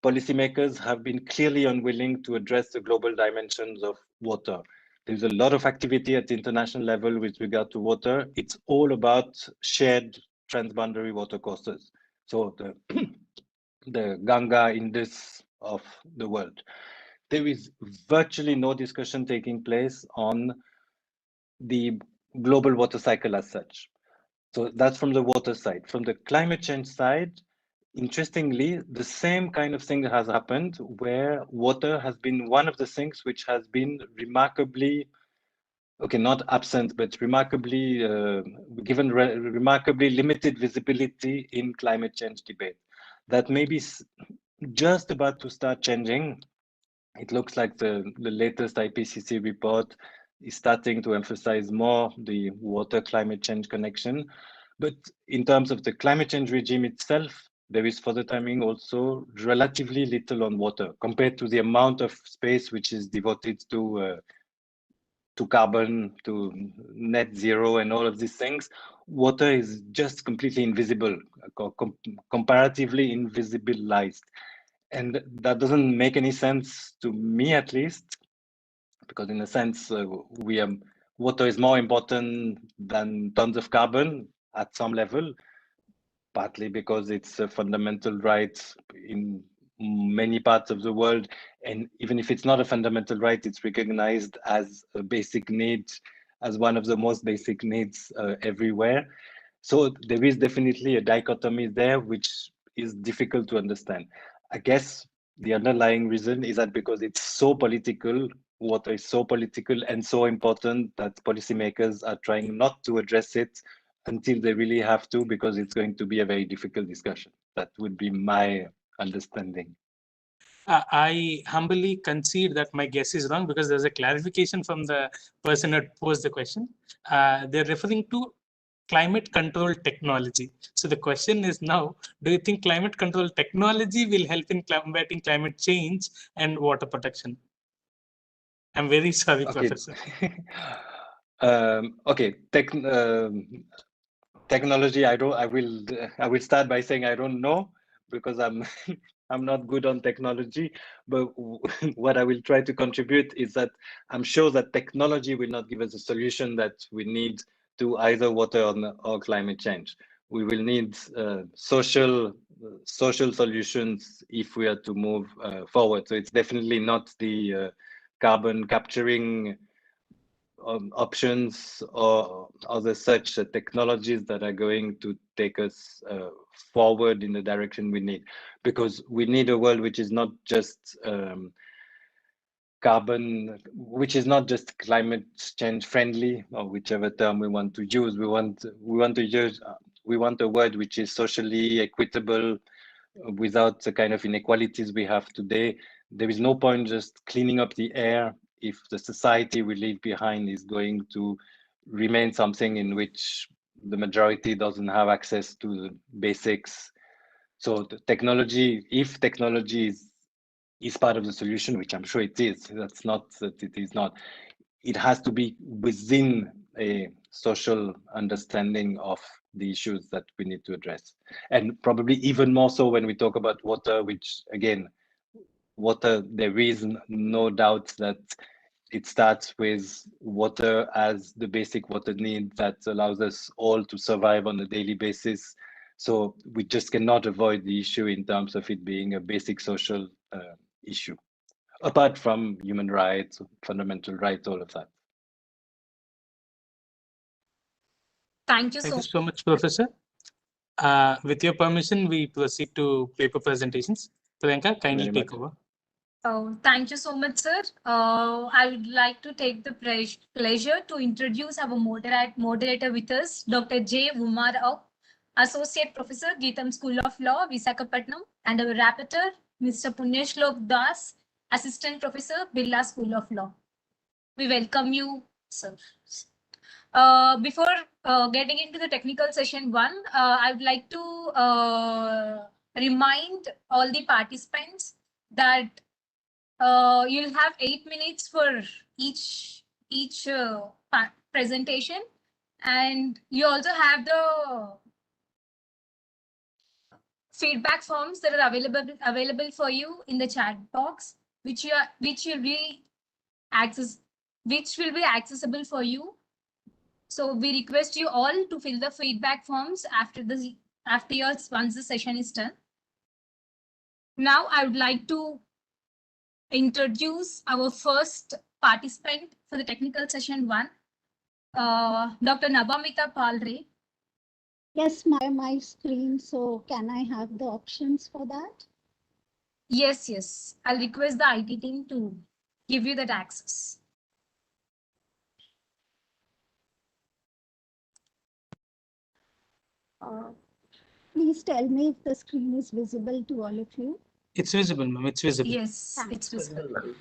Speaker 14: policymakers have been clearly unwilling to address the global dimensions of water. There's a lot of activity at the international level with regard to water. It's all about shared transboundary water courses. So the Ganga Indus of the world. There is virtually no discussion taking place on the global water cycle as such. So that's from the water side. From the climate change side, interestingly, the same kind of thing has happened where water has been one of the things which has been remarkably, okay, not absent, but remarkably given remarkably limited visibility in climate change debate. That may be just about to start changing. It looks like the latest IPCC report is starting to emphasize more the water climate change connection. But in terms of the climate change regime itself, there is for the time being also relatively little on water compared to the amount of space which is devoted to carbon, to net zero and all of these things. Water is just completely invisible, comparatively invisibilized. And that doesn't make any sense to me, at least, because in a sense, water is more important than tons of carbon at some level, partly because it's a fundamental right in many parts of the world. And even if it's not a fundamental right, it's recognized as a basic need, as one of the most basic needs everywhere. So there is definitely a dichotomy there, which is difficult to understand. I guess the underlying reason is that because it's so political, water is so political and so important that policymakers are trying not to address it until they really have to, because it's going to be a very difficult discussion. That would be my understanding.
Speaker 1: I humbly concede that my guess is wrong because there's a clarification from the person who posed the question. They're referring to climate control technology. So the question is now, do you think climate control technology will help in combating climate change and water protection? I'm very sorry,
Speaker 14: Okay.
Speaker 1: Professor.
Speaker 14: Okay. Technology, I will start by saying I don't know, because I'm I'm not good on technology, but what I will try to contribute is that I'm sure that technology will not give us a solution that we need to either water or climate change. We will need social solutions if we are to move forward. So it's definitely not the carbon capturing options or other such technologies that are going to take us forward in the direction we need, because we need a world which is not just carbon, which is not just climate change friendly, or whichever term we want to use. We want a world which is socially equitable, without the kind of inequalities we have today. There is no point just cleaning up the air if the society we leave behind is going to remain something in which the majority doesn't have access to the basics. So the technology, if technology is part of the solution, which I'm sure it is, that's not that it is not, it has to be within a social understanding of the issues that we need to address. And probably even more so when we talk about water, which again, water, there is no doubt that it starts with water as the basic water need that allows us all to survive on a daily basis. So we just cannot avoid the issue in terms of it being a basic social issue, apart from human rights, fundamental rights, all of that.
Speaker 13: Thank you
Speaker 1: Thank you
Speaker 13: so
Speaker 1: so much, Professor. With your permission, we proceed to paper presentations. Priyanka, kindly take over.
Speaker 13: Oh, thank you so much, sir. I would like to take the pleasure to introduce our moderator with us, Dr. J. Umar Rao, Associate Professor, Geetham School of Law, Visakhapatnam, and our rapporteur, Mr. Punyashlok Das, Assistant Professor, Birla School of Law. We welcome you, sir. Before getting into the technical session 1, I would like to remind all the participants that you'll have 8 minutes for each presentation, and you also have the feedback forms that are available for you in the chat box, which will be accessible for you. So we request you all to fill the feedback forms once the session is done. Now I would like to introduce our first participant for the technical session 1, Dr. Nabamita Palre.
Speaker 15: Yes, my screen. So can I have the options for that?
Speaker 13: Yes. I'll request the IT team to give you that access.
Speaker 15: Please tell me if the screen is visible to all of you.
Speaker 1: It's visible, ma'am. It's visible.
Speaker 13: Yes, it's visible.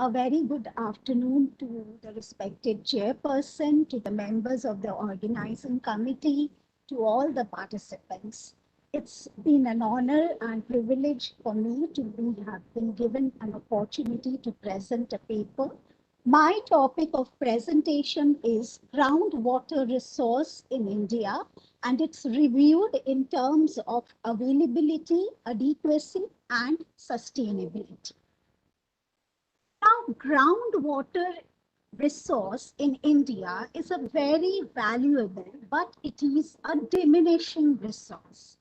Speaker 15: A very good afternoon to the respected chairperson, to the members of the organizing committee, to all the participants. It's been an honor and privilege for me to have been given an opportunity to present a paper. My topic of presentation is groundwater resource in India, and it's reviewed in terms of availability, adequacy, and sustainability. Now, groundwater resource in India is a very valuable, but it is a diminishing resource.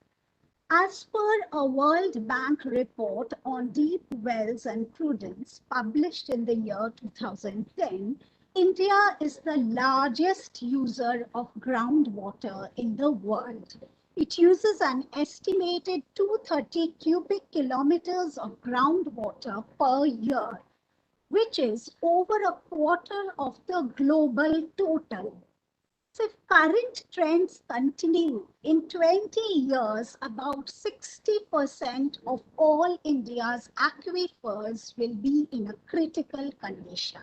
Speaker 15: As per a World Bank report on deep wells and prudence published in the year 2010, India is the largest user of groundwater in the world. It uses an estimated 230 cubic kilometers of groundwater per year, which is over a quarter of the global total. So if current trends continue, in 20 years, about 60% of all India's aquifers will be in a critical condition.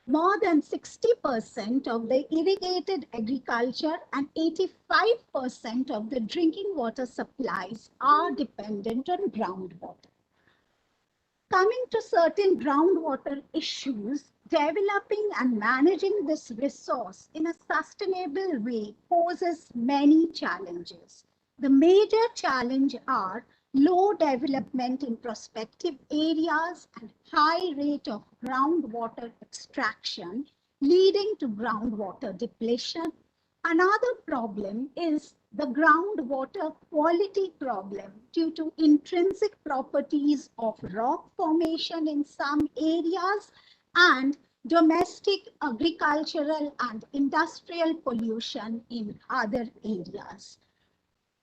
Speaker 15: More than 60% of the irrigated agriculture and 85% of the drinking water supplies are dependent on groundwater. Coming to certain groundwater issues, developing and managing this resource in a sustainable way poses many challenges. The major challenges are low development in prospective areas and high rate of groundwater extraction, leading to groundwater depletion. Another problem is the groundwater quality problem due to intrinsic properties of rock formation in some areas and domestic agricultural and industrial pollution in other areas.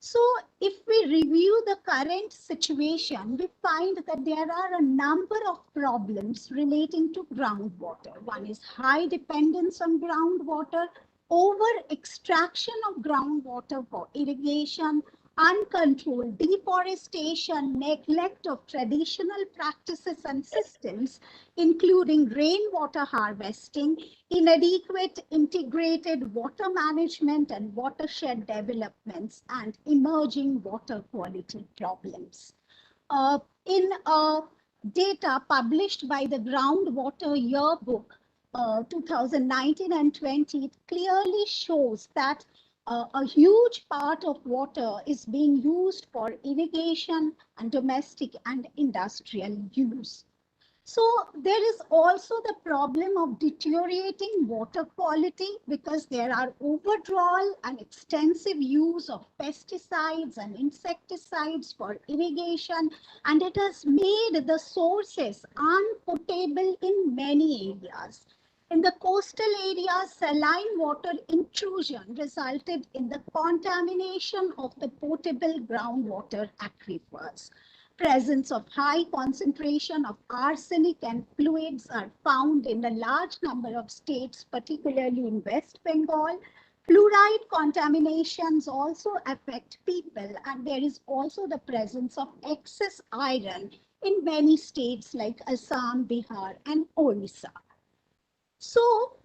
Speaker 15: So if we review the current situation, we find that there are a number of problems relating to groundwater. One is high dependence on groundwater, over extraction of groundwater for irrigation, uncontrolled deforestation, neglect of traditional practices and systems, including rainwater harvesting, inadequate integrated water management and watershed developments, and emerging water quality problems. In data published by the Groundwater Yearbook 2019 and 20, it clearly shows that a huge part of water is being used for irrigation and domestic and industrial use. So there is also the problem of deteriorating water quality because there are overdrawal and extensive use of pesticides and insecticides for irrigation, and it has made the sources unpotable in many areas. In the coastal areas, saline water intrusion resulted in the contamination of the potable groundwater aquifers. Presence of high concentration of arsenic and fluids are found in a large number of states, particularly in West Bengal. Fluoride contaminations also affect people, and there is also the presence of excess iron in many states like Assam, Bihar, and Orissa. So,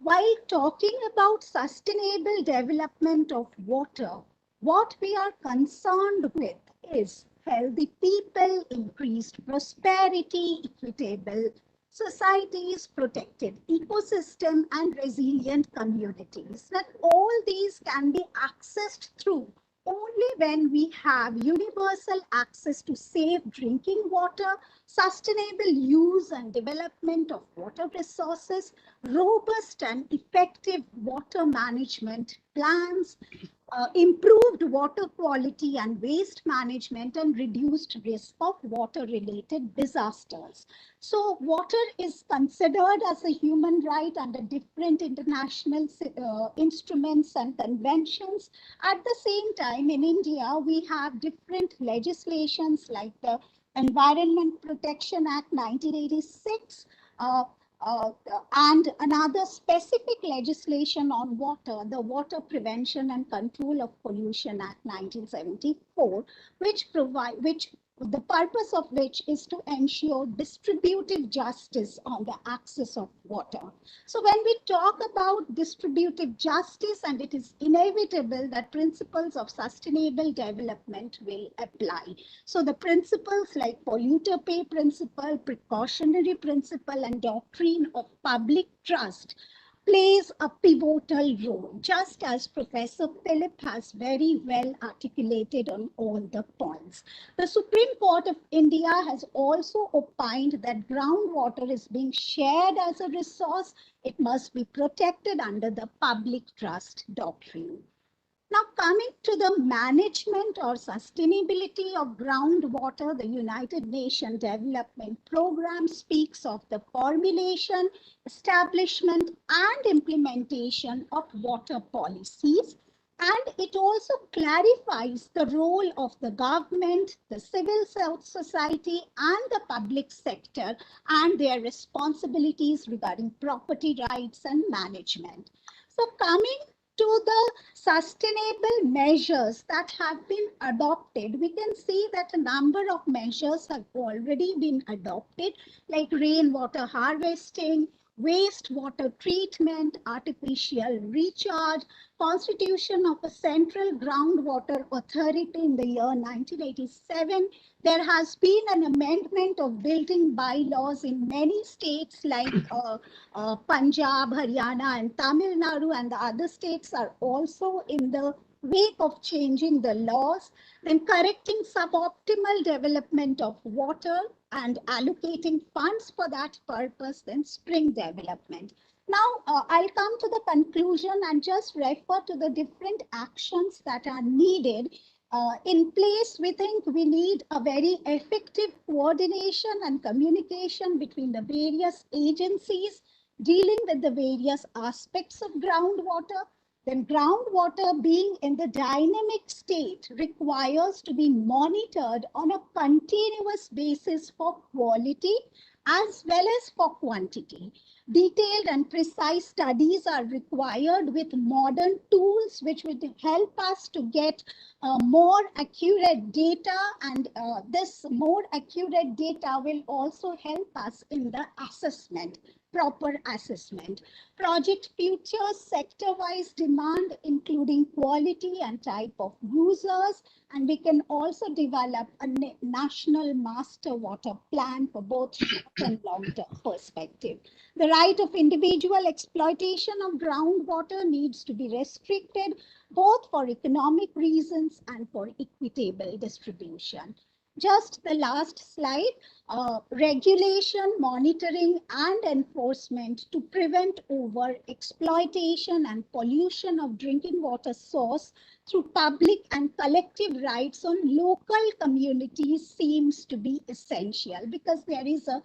Speaker 15: while talking about sustainable development of water, what we are concerned with is healthy people, increased prosperity, equitable societies, protected ecosystem, and resilient communities. That all these can be accessed through only when we have universal access to safe drinking water, sustainable use and development of water resources, robust and effective water management plans, improved water quality and waste management, and reduced risk of water-related disasters. So water is considered as a human right under different international instruments and conventions. At the same time, in India, we have different legislations like the Environment Protection Act 1986, and another specific legislation on water, the Water Prevention and Control of Pollution Act 1974, which the purpose of which is to ensure distributive justice on the access of water. So when we talk about distributive justice, and it is inevitable that principles of sustainable development will apply. So the principles like polluter pay principle, precautionary principle, and doctrine of public trust plays a pivotal role, just as Professor Philip has very well articulated on all the points. The Supreme Court of India has also opined that groundwater is being shared as a resource. It must be protected under the public trust doctrine. Now, coming to the management or sustainability of groundwater, the United Nations Development Program speaks of the formulation, establishment, and implementation of water policies. And it also clarifies the role of the government, the civil society, and the public sector, and their responsibilities regarding property rights and management. So coming to the sustainable measures that have been adopted, we can see that a number of measures have already been adopted, like rainwater harvesting, wastewater treatment, artificial recharge, constitution of a central groundwater authority in the year 1987. There has been an amendment of building bylaws in many states like Punjab, Haryana, and Tamil Nadu, and the other states are also in the wake of changing the laws, then correcting suboptimal development of water and allocating funds for that purpose, then spring development. Now, I'll come to the conclusion and just refer to the different actions that are needed. In place, we think we need a very effective coordination and communication between the various agencies dealing with the various aspects of groundwater. Then groundwater being in the dynamic state requires to be monitored on a continuous basis for quality as well as for quantity. Detailed and precise studies are required with modern tools which would help us to get more accurate data, and this more accurate data will also help us in the assessment, proper assessment. Project futures sector-wise demand, including quality and type of users, and we can also develop a national master water plan for both short and long-term perspective. The right of individual exploitation of groundwater needs to be restricted, both for economic reasons and for equitable distribution. Just the last slide, regulation, monitoring, and enforcement to prevent over exploitation and pollution of drinking water source through public and collective rights on local communities seems to be essential, because there is a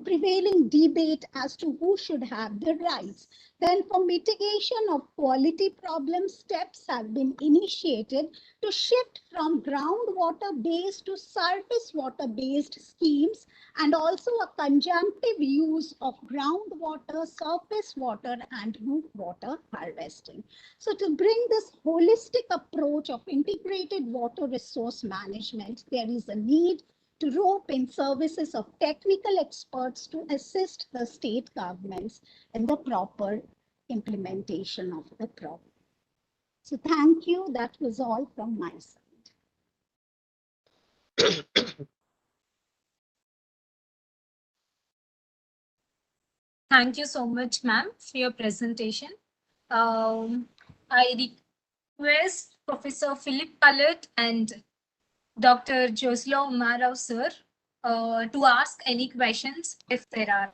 Speaker 15: prevailing debate as to who should have the rights. Then for mitigation of quality problems, steps have been initiated to shift from groundwater-based to surface water-based schemes, and also a conjunctive use of groundwater, surface water, and roof water harvesting. So to bring this holistic approach of integrated water resource management, there is a need to rope in services of technical experts to assist the state governments in the proper implementation of the program. So thank you. That was all from my side.
Speaker 13: Thank you so much, ma'am, for your presentation. I request Professor Philip Pallet and Dr. Joslo Umarao, sir, to ask any questions if there are.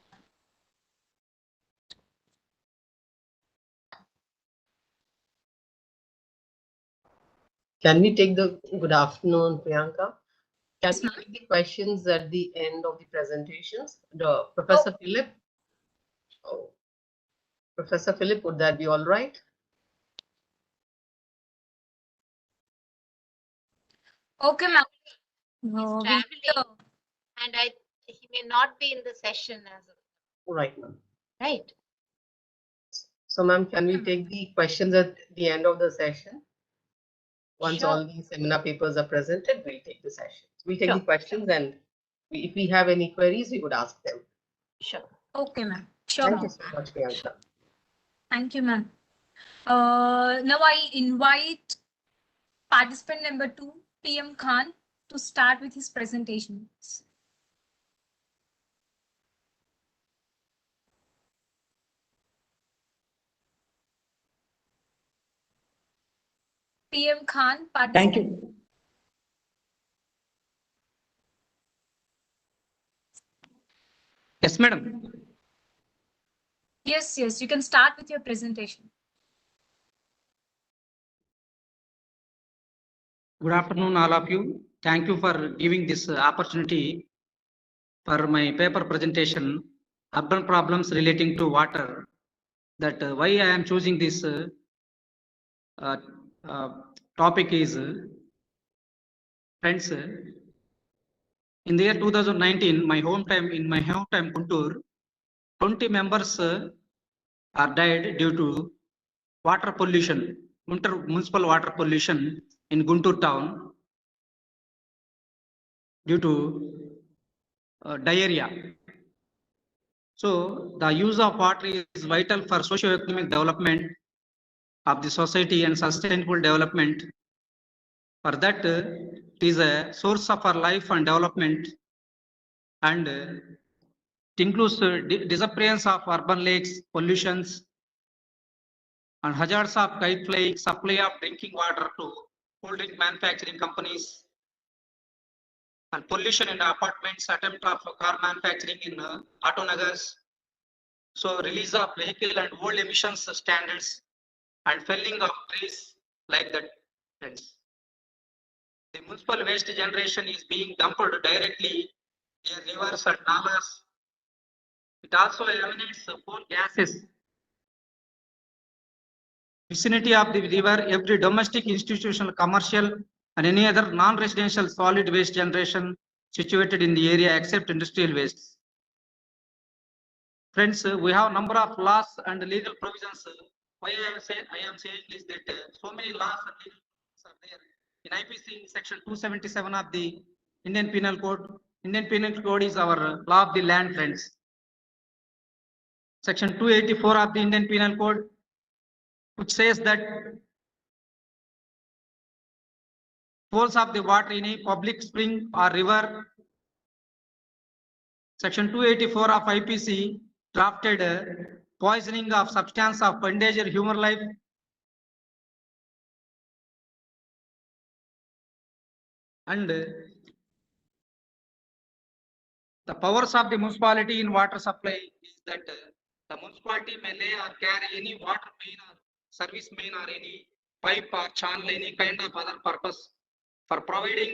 Speaker 16: Can we take the good afternoon, Priyanka? Can we take the questions at the end of the presentations? The Professor Philip. Oh. Professor Philip, would that be all right?
Speaker 13: Okay, ma'am.
Speaker 4: Traveling, and he may not be in the session as of
Speaker 16: Right, ma'am.
Speaker 4: right.
Speaker 16: So, ma'am, can we take the questions at the end of the session? Once
Speaker 4: Sure.
Speaker 16: all the seminar papers are presented, we'll take the sessions. We'll take
Speaker 4: Sure.
Speaker 16: the questions, and if we have any queries, we would ask them.
Speaker 4: Sure.
Speaker 13: Okay, ma'am. Sure,
Speaker 16: Thank you
Speaker 13: ma'am.
Speaker 16: so much, Priyanka.
Speaker 13: Thank you, ma'am. Now I invite participant number 2, PM Khan, to start with his presentation. PM Khan,
Speaker 17: Thank you. Yes, madam.
Speaker 13: Yes, yes, you can start with your presentation.
Speaker 17: Good afternoon, all of you. Thank you for giving this opportunity for my paper presentation, Urban Problems Relating to Water. That why I am choosing this topic is, friends, in the year 2019, in my hometown Guntur, 20 members are died due to water pollution, municipal water pollution in Guntur town due to diarrhea. So the use of water is vital for socio-economic development of the society and sustainable development. For that, it is a source of our life and development, and it includes disappearance of urban lakes, pollutions, and hazards of kite flying, supply of drinking water to cold drink manufacturing companies, and pollution in apartments, attempt of car manufacturing in auto nagars. So release of vehicle and old emissions standards, and felling of trees like that. Friends, the municipal waste generation is being dumped directly near rivers and nalas. It also emanates poor gases. Vicinity of the river, every domestic, institutional, commercial, and any other non-residential solid waste generation situated in the area except industrial wastes. Friends, we have number of laws and legal provisions. Why I am saying is that so many laws and legal provisions are there in IPC section 277 of the Indian Penal Code. Indian Penal Code is our law of the land, friends. Section 284 of the Indian Penal Code, which says that flows of the water in a public spring or river. Section 284 of IPC drafted poisoning of substance of endanger human life. And the powers of the municipality in water supply is that the municipality may lay or carry any water main or service main or any pipe or channel, any kind of other purpose for providing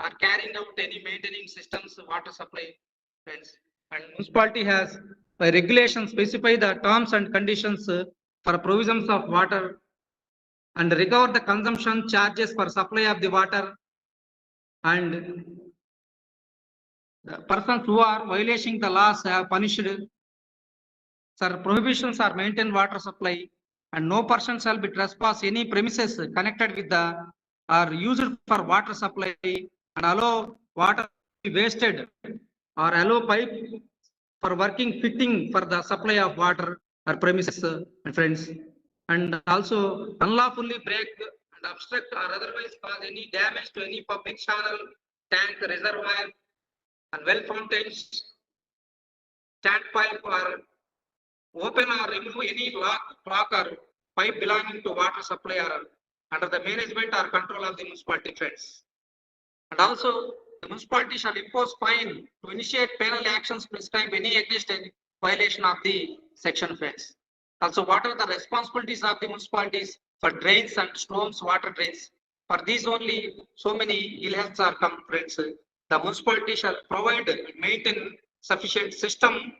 Speaker 17: or carrying out any maintaining systems water supply. Friends. And municipality has by regulation specify the terms and conditions for provisions of water and recover the consumption charges for supply of the water, and the persons who are violating the laws have punished. Sir, prohibitions are maintain water supply, and no person shall be trespass any premises connected with the or used for water supply, and allow water to be wasted or allow pipe for working fitting for the supply of water or premises, friends. And also unlawfully break and obstruct or otherwise cause any damage to any public channel, tank, reservoir, and well fountains, standpipe, or open or remove any lock or pipe belonging to water supply or under the management or control of the municipality, friends. And also the municipality shall impose fine to initiate penal actions prescribed any existing violation of the section, friends. Also, what are the responsibilities of the municipalities for drains and storms water drains? For these only so many ill healths are come, friends. The municipality shall provide and maintain sufficient system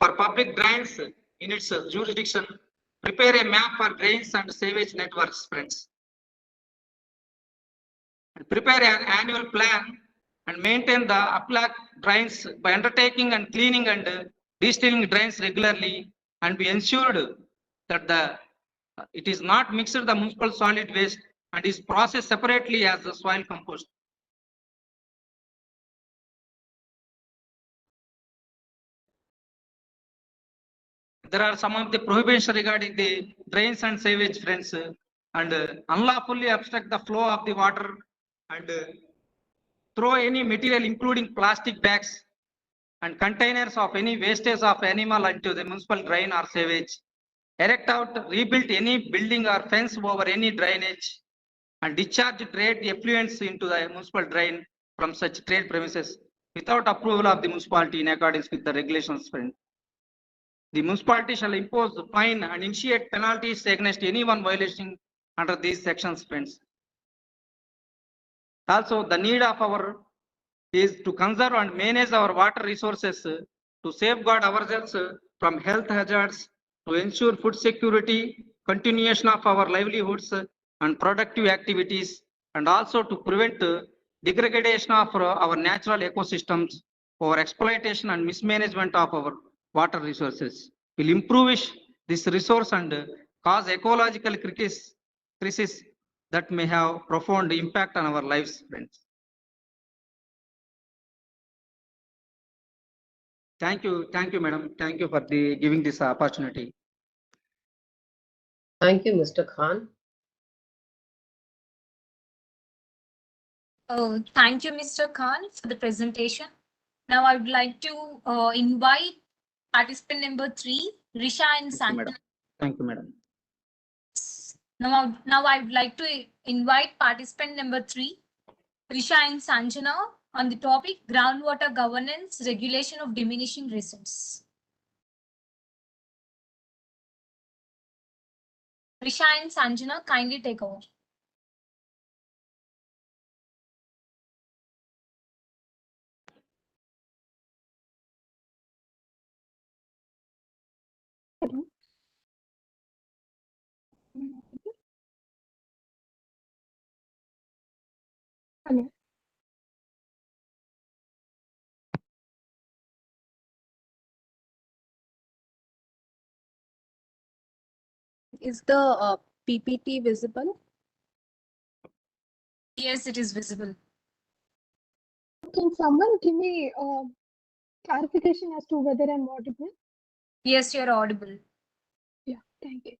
Speaker 17: for public drains in its jurisdiction, prepare a map for drains and sewage networks, friends. And prepare an annual plan and maintain the upland drains by undertaking and cleaning and destilling drains regularly, and be ensured that it is not mixed the municipal solid waste and is processed separately as the soil compost. There are some of the prohibitions regarding the drains and sewage, friends, and unlawfully obstruct the flow of the water and throw any material including plastic bags and containers of any wastage of animal into the municipal drain or sewage. Erect out, rebuild any building or fence over any drainage, and discharge trade effluents into the municipal drain from such trade premises without approval of the municipality in accordance with the regulations, friend. The municipality shall impose the fine and initiate penalties against anyone violating under these sections, friends. Also, the need of our is to conserve and manage our water resources to safeguard ourselves from health hazards, to ensure food security, continuation of our livelihoods and productive activities, and also to prevent degradation of our natural ecosystems for exploitation and mismanagement of our water resources. Will improve this resource and cause ecological crisis that may have profound impact on our lives, friends. Thank you, madam. Thank you for giving this opportunity.
Speaker 16: Thank you, Mr. Khan.
Speaker 13: Thank you, Mr. Khan, for the presentation. Now I would like to invite participant number 3, Risha and Sanjana.
Speaker 17: Thank you, madam.
Speaker 13: Now I would like to invite participant number 3, Risha and Sanjana, on the topic groundwater governance, regulation of diminishing resource. Risha and Sanjana, kindly take over.
Speaker 18: Hello. Is the PPT visible?
Speaker 13: Yes, it is visible.
Speaker 18: Can someone give me clarification as to whether I'm audible?
Speaker 13: Yes, you're audible.
Speaker 18: Yeah, thank you.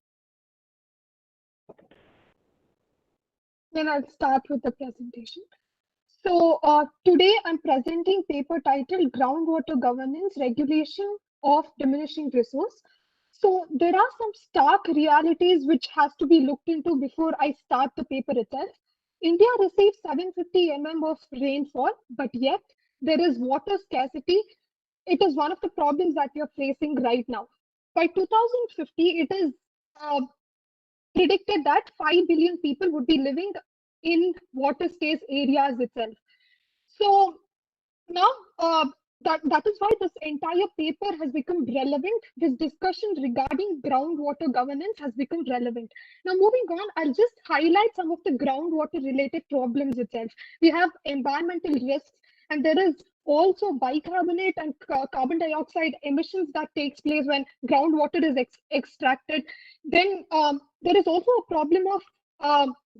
Speaker 18: Then I'll start with the presentation. So today I'm presenting paper titled Groundwater Governance, Regulation of Diminishing Resource. So there are some stark realities which has to be looked into before I start the paper itself. India receives 750 mm of rainfall, but yet there is water scarcity. It is one of the problems that we are facing right now. By 2050, it is predicted that 5 billion people would be living in water scarce areas itself. So now, that is why this entire paper has become relevant. This discussion regarding groundwater governance has become relevant. Now, moving on, I'll just highlight some of the groundwater related problems itself. We have environmental risks, and there is also bicarbonate and carbon dioxide emissions that takes place when groundwater is extracted. Then there is also a problem of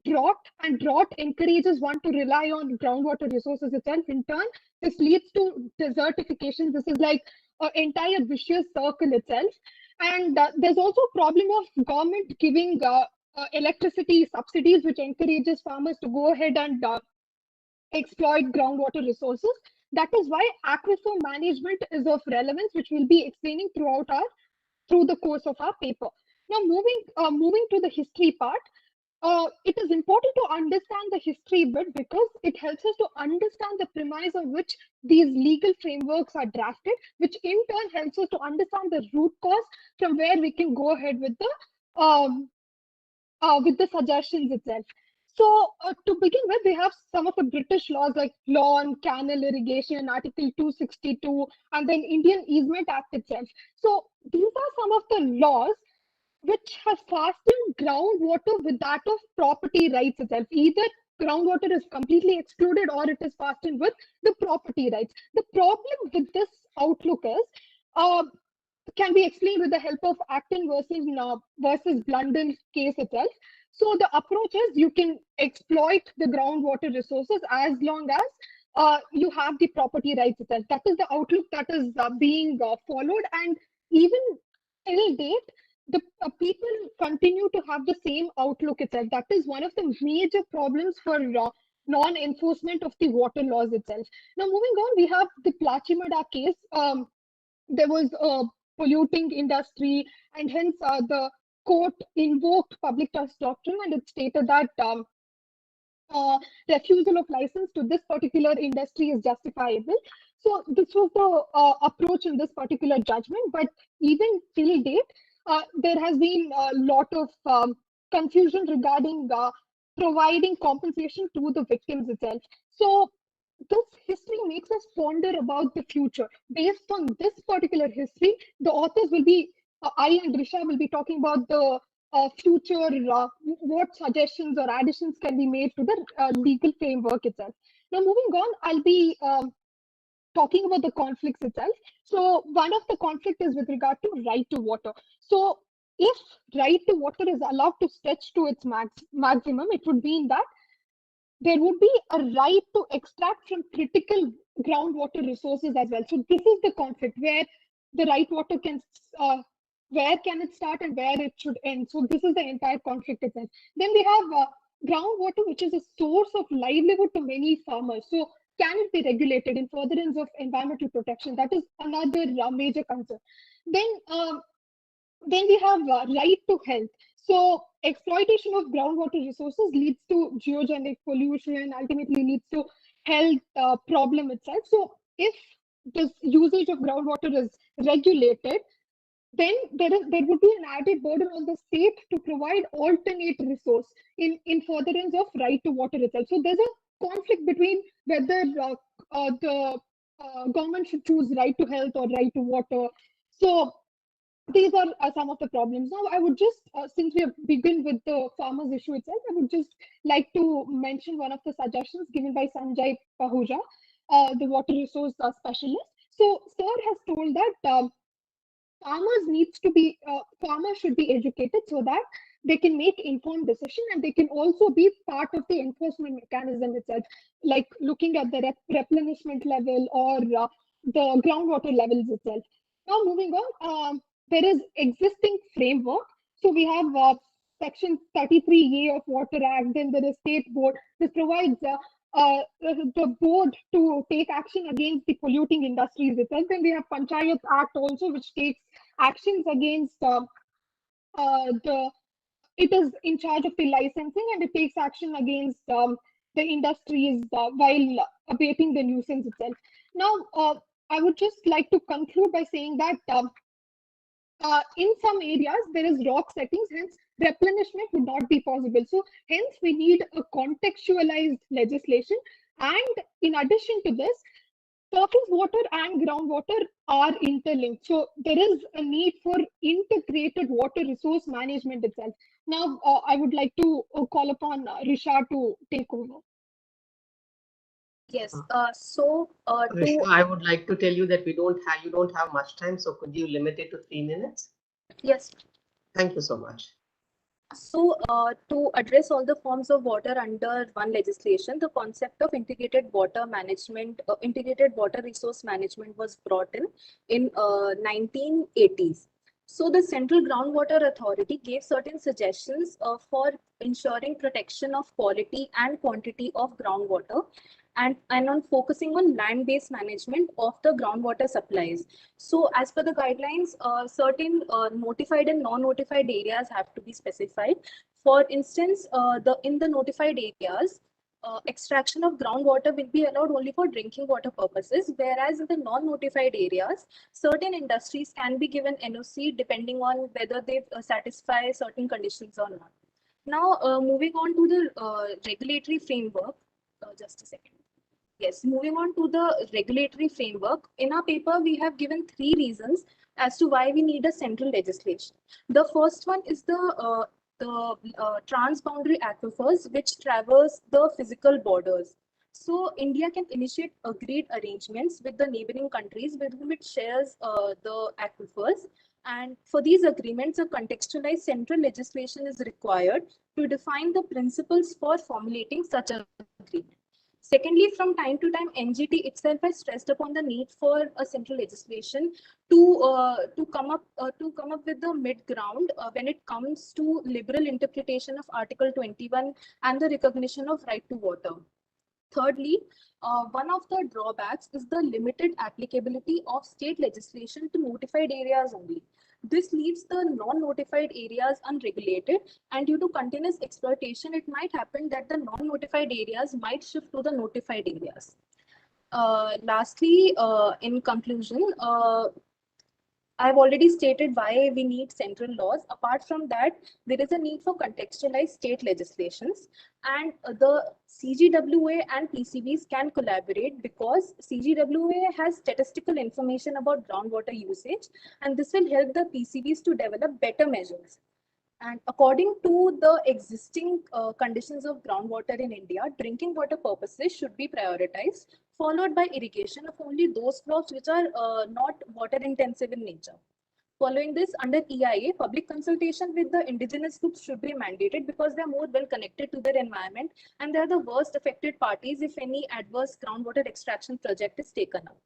Speaker 18: drought, and drought encourages one to rely on groundwater resources itself. In turn, this leads to desertification. This is like an entire vicious circle itself. And there's also a problem of government giving electricity subsidies, which encourages farmers to go ahead and exploit groundwater resources. That is why aquifer management is of relevance, which we'll be explaining through the course of our paper. Now, moving to the history part. It is important to understand the history bit because it helps us to understand the premise on which these legal frameworks are drafted, which in turn helps us to understand the root cause from where we can go ahead with the suggestions itself. So to begin with, we have some of the British laws like Law on Canal Irrigation, Article 262, and then Indian Easement Act itself. So these are some of the laws which has fastened groundwater with that of property rights itself. Either groundwater is completely excluded or it is fastened with the property rights. The problem with this outlook is, can be explained with the help of Acton versus Blunden case itself. So the approach is you can exploit the groundwater resources as long as you have the property rights itself. That is the outlook that is being followed, and even till date, the people continue to have the same outlook itself. That is one of the major problems for non-enforcement of the water laws itself. Now, moving on, we have the Plachimada case. There was a polluting industry, and hence the court invoked public trust doctrine, and it stated that refusal of license to this particular industry is justifiable. So this was the approach in this particular judgment. But even till date, there has been a lot of confusion regarding providing compensation to the victims itself. So this history makes us ponder about the future. Based on this particular history, the authors will be, I and Risha will be talking about the future, what suggestions or additions can be made to the legal framework itself. Now, moving on, I'll be talking about the conflicts itself. So one of the conflict is with regard to right to water. So if right to water is allowed to stretch to its maximum, it would mean that there would be a right to extract from critical groundwater resources as well. So this is the conflict where the right water can, where can it start and where it should end. So this is the entire conflict itself. Then we have groundwater, which is a source of livelihood to many farmers. So can it be regulated in furtherance of environmental protection? That is another major concern. Then we have right to health. So exploitation of groundwater resources leads to geogenic pollution, ultimately leads to health problem itself. So if this usage of groundwater is regulated, then there would be an added burden on the state to provide alternate resource in furtherance of right to water itself. So there's a conflict between whether the government should choose right to health or right to water. So these are some of the problems. Now, I would just, since we have begun with the farmers issue itself, I would just like to mention one of the suggestions given by Sanjay Pahuja, the water resource specialist. So, sir has told that farmers should be educated so that they can make informed decision, and they can also be part of the enforcement mechanism itself, like looking at the replenishment level or the groundwater levels itself. Now, moving on, there is existing framework. So we have section 33A of Water Act, then there is state board. This provides the board to take action against the polluting industries itself. Then we have Panchayat Act also, which takes actions against it is in charge of the licensing, and it takes action against the industries while abating the nuisance itself. Now, I would just like to conclude by saying that in some areas there is rock settings, hence replenishment would not be possible. So hence we need a contextualized legislation. And in addition to this, surface water and groundwater are interlinked. So there is a need for integrated water resource management itself. Now, I would like to call upon Risha to take over.
Speaker 19: Yes.
Speaker 16: Risha, I would like to tell you that you don't have much time, so could you limit it to 3 minutes?
Speaker 19: Yes.
Speaker 16: Thank you so much.
Speaker 19: So, to address all the forms of water under one legislation, the concept of integrated water management, integrated water resource management was brought in 1980s. So, the Central Groundwater Authority gave certain suggestions for ensuring protection of quality and quantity of groundwater, and on focusing on land-based management of the groundwater supplies. So as per the guidelines, certain notified and non-notified areas have to be specified. For instance, in the notified areas, extraction of groundwater will be allowed only for drinking water purposes, whereas in the non-notified areas, certain industries can be given NOC depending on whether they satisfy certain conditions or not. Now, moving on to the regulatory framework, just a second. Yes, moving on to the regulatory framework. In our paper, we have given 3 reasons as to why we need a central legislation. The first one is the transboundary aquifers which traverse the physical borders. So India can initiate agreed arrangements with the neighboring countries with whom it shares the aquifers. And for these agreements, a contextualized central legislation is required to define the principles for formulating such an agreement. Secondly, from time to time, NGT itself has stressed upon the need for a central legislation to come up with the mid ground when it comes to liberal interpretation of Article 21 and the recognition of right to water. Thirdly, one of the drawbacks is the limited applicability of state legislation to notified areas only. This leaves the non-notified areas unregulated, and due to continuous exploitation, it might happen that the non-notified areas might shift to the notified areas. Lastly, in conclusion, I've already stated why we need central laws. Apart from that, there is a need for contextualized state legislations, and the CGWA and PCBs can collaborate because CGWA has statistical information about groundwater usage, and this will help the PCBs to develop better measures. And according to the existing conditions of groundwater in India, drinking water purposes should be prioritized, followed by irrigation of only those crops which are not water intensive in nature. Following this, under EIA, public consultation with the indigenous groups should be mandated because they're more well connected to their environment and they're the worst affected parties if any adverse groundwater extraction project is taken up.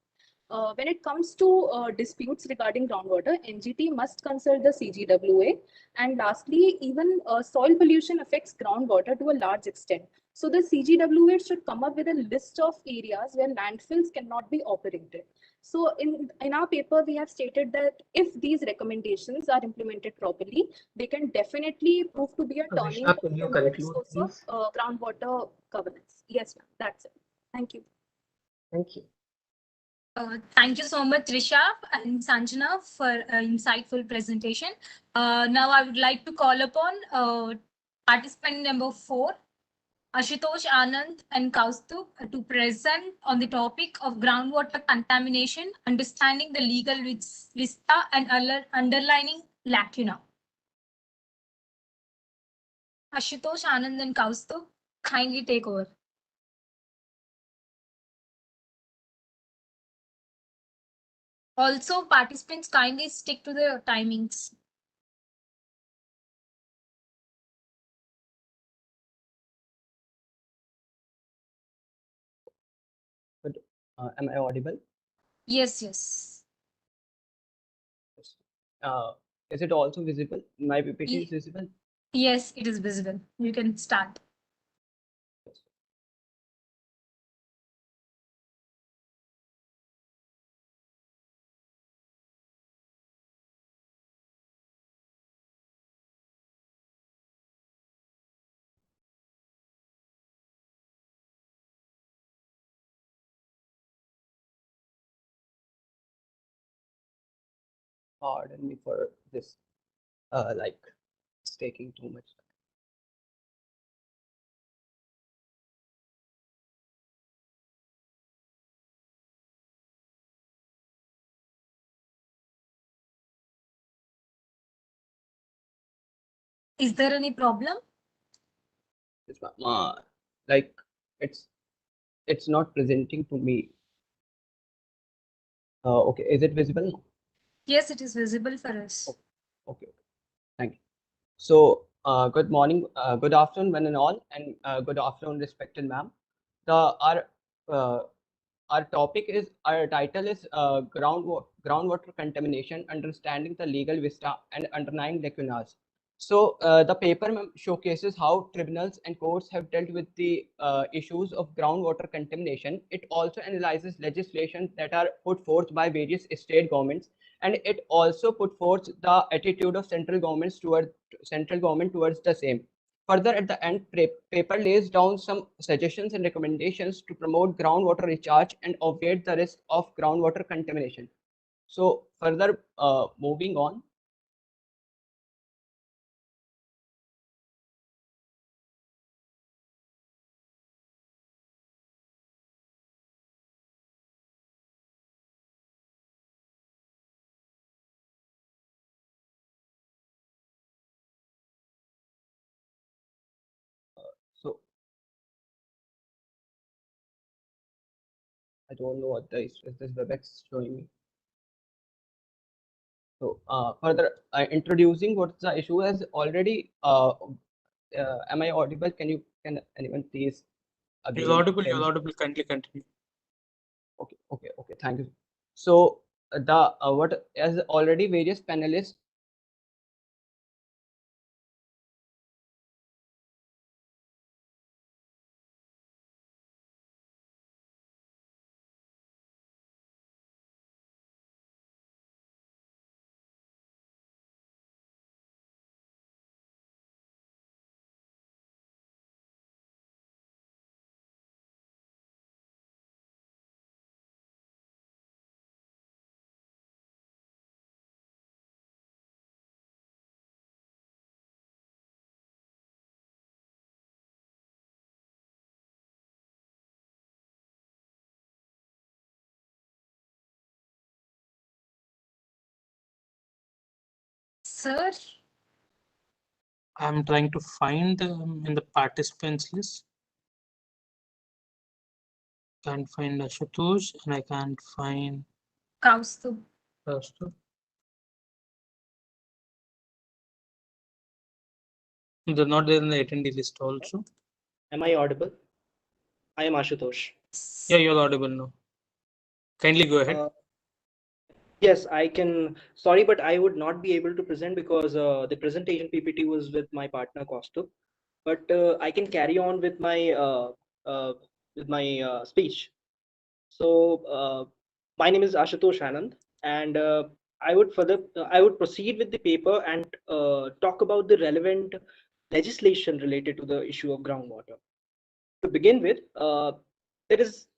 Speaker 19: When it comes to disputes regarding groundwater, NGT must consult the CGWA. And lastly, even soil pollution affects groundwater to a large extent. So the CGWA should come up with a list of areas where landfills cannot be operated. So in our paper, we have stated that if these recommendations are implemented properly, they can definitely prove to be a turning
Speaker 16: Risha, could
Speaker 19: point
Speaker 16: you
Speaker 19: in the
Speaker 16: conclude,
Speaker 19: resource
Speaker 16: please?
Speaker 19: of groundwater governance. Yes, ma'am, that's it. Thank you.
Speaker 16: Thank you.
Speaker 13: Thank you so much, Risha and Sanjana, for insightful presentation. Now I would like to call upon participant number 4, Ashutosh Anand and Kaustubh, to present on the topic of groundwater contamination, understanding the legal vista and underlining lacuna. Ashutosh Anand and Kaustubh, kindly take over. Also, participants kindly stick to the timings.
Speaker 20: But am I audible?
Speaker 13: Yes, yes.
Speaker 20: Uh, is it also visible? My PPT is visible?
Speaker 13: Yes, it is visible. You can start.
Speaker 20: Pardon me for this. Like taking too much time.
Speaker 13: Is there any problem?
Speaker 20: Yes, ma'am. Like it's not presenting to me. Okay, is it visible now?
Speaker 13: Yes, it is visible for us.
Speaker 20: Okay, thank you. So, good morning, good afternoon, one and all, and good afternoon, respected ma'am. Uh, our topic is, our title is groundwater contamination, understanding the legal vista and underlying lacunas. So the paper showcases how tribunals and courts have dealt with the issues of groundwater contamination. It also analyzes legislation that are put forth by various state governments, and it also put forth the attitude of central government towards the same. Further, at the end, paper lays down some suggestions and recommendations to promote groundwater recharge and obviate the risk of groundwater contamination. So further, moving on. So I don't know what is this WebEx showing me. So further, introducing what's the issue has already. Am I audible? Can anyone please?
Speaker 1: You're audible. You're audible. Kindly continue.
Speaker 20: Okay. Thank you. So the what as already various panelists.
Speaker 13: Sir,
Speaker 1: I'm trying to find in the participants list. Can't find Ashutosh and I can't find
Speaker 13: Kaustubh.
Speaker 1: They're not there in the attendee list also.
Speaker 21: Am I audible? I am Ashutosh.
Speaker 1: Yeah, you're audible now. Kindly go ahead.
Speaker 21: Yes, I can. Sorry, but I would not be able to present because the presentation PPT was with my partner Kaustubh. But I can carry on with my speech. So my name is Ashutosh Anand, and I would proceed with the paper and talk about the relevant legislation related to the issue of groundwater. To begin with,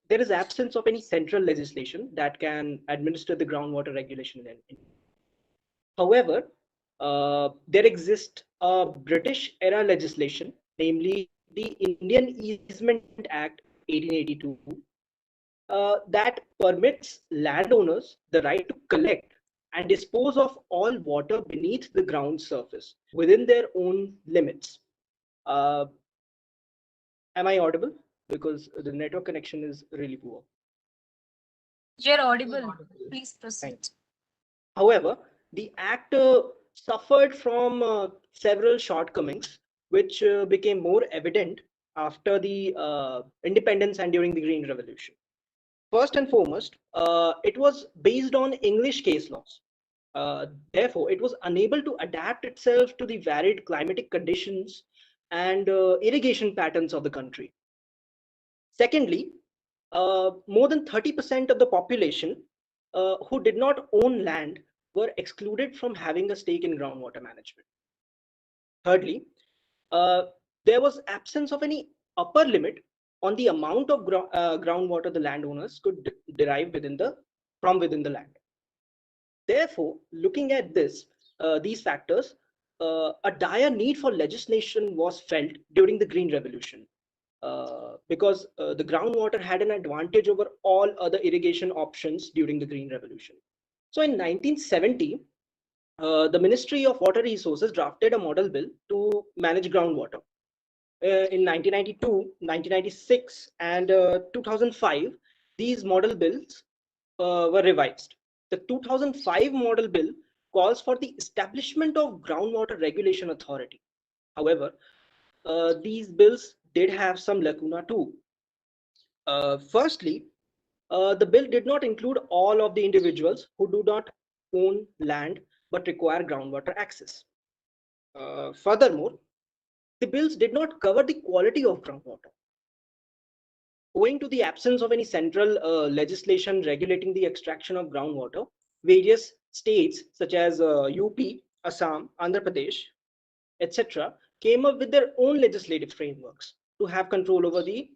Speaker 21: there is absence of any central legislation that can administer the groundwater regulation in India. However, there exists a British era legislation, namely the Indian Easement Act 1882, that permits landowners the right to collect and dispose of all water beneath the ground surface within their own limits. Am I audible? Because the network connection is really poor.
Speaker 13: You're audible. Please proceed.
Speaker 21: However, the act suffered from several shortcomings, which became more evident after the independence and during the Green Revolution. First and foremost, it was based on English case laws. Therefore, it was unable to adapt itself to the varied climatic conditions and irrigation patterns of the country. Secondly, more than 30% of the population who did not own land were excluded from having a stake in groundwater management. Thirdly, there was absence of any upper limit on the amount of groundwater the landowners could derive from within the land. Therefore, looking at these factors, a dire need for legislation was felt during the Green Revolution because the groundwater had an advantage over all other irrigation options during the Green Revolution. So in 1970, the Ministry of Water Resources drafted a model bill to manage groundwater. In 1992, 1996, and 2005, these model bills were revised. The 2005 model bill calls for the establishment of Groundwater Regulation Authority. However, these bills did have some lacuna too. Firstly, the bill did not include all of the individuals who do not own land but require groundwater access. Furthermore, the bills did not cover the quality of groundwater. Owing to the absence of any central legislation regulating the extraction of groundwater, various states such as UP, Assam, Andhra Pradesh, etc., came up with their own legislative frameworks to have control over the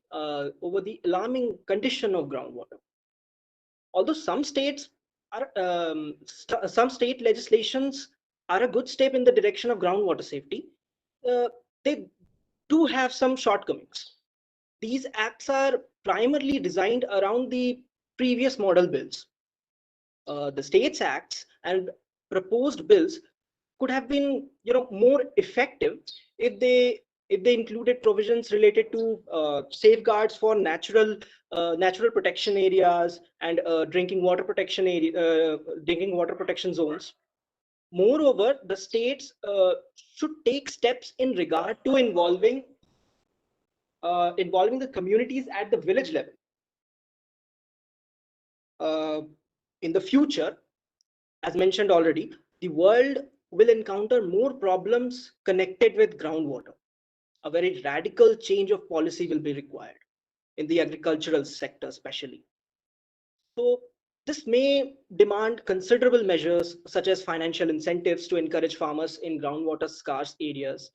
Speaker 21: alarming condition of groundwater. Although some states are some state legislations are a good step in the direction of groundwater safety, they do have some shortcomings. These acts are primarily designed around the previous model bills. The states acts and proposed bills could have been, more effective if they included provisions related to safeguards for natural protection areas and drinking water protection zones. Moreover, the states should take steps in regard to involving the communities at the village level. In the future, as mentioned already, the world will encounter more problems connected with groundwater. A very radical change of policy will be required in the agricultural sector, especially. So this may demand considerable measures such as financial incentives to encourage farmers in groundwater scarce areas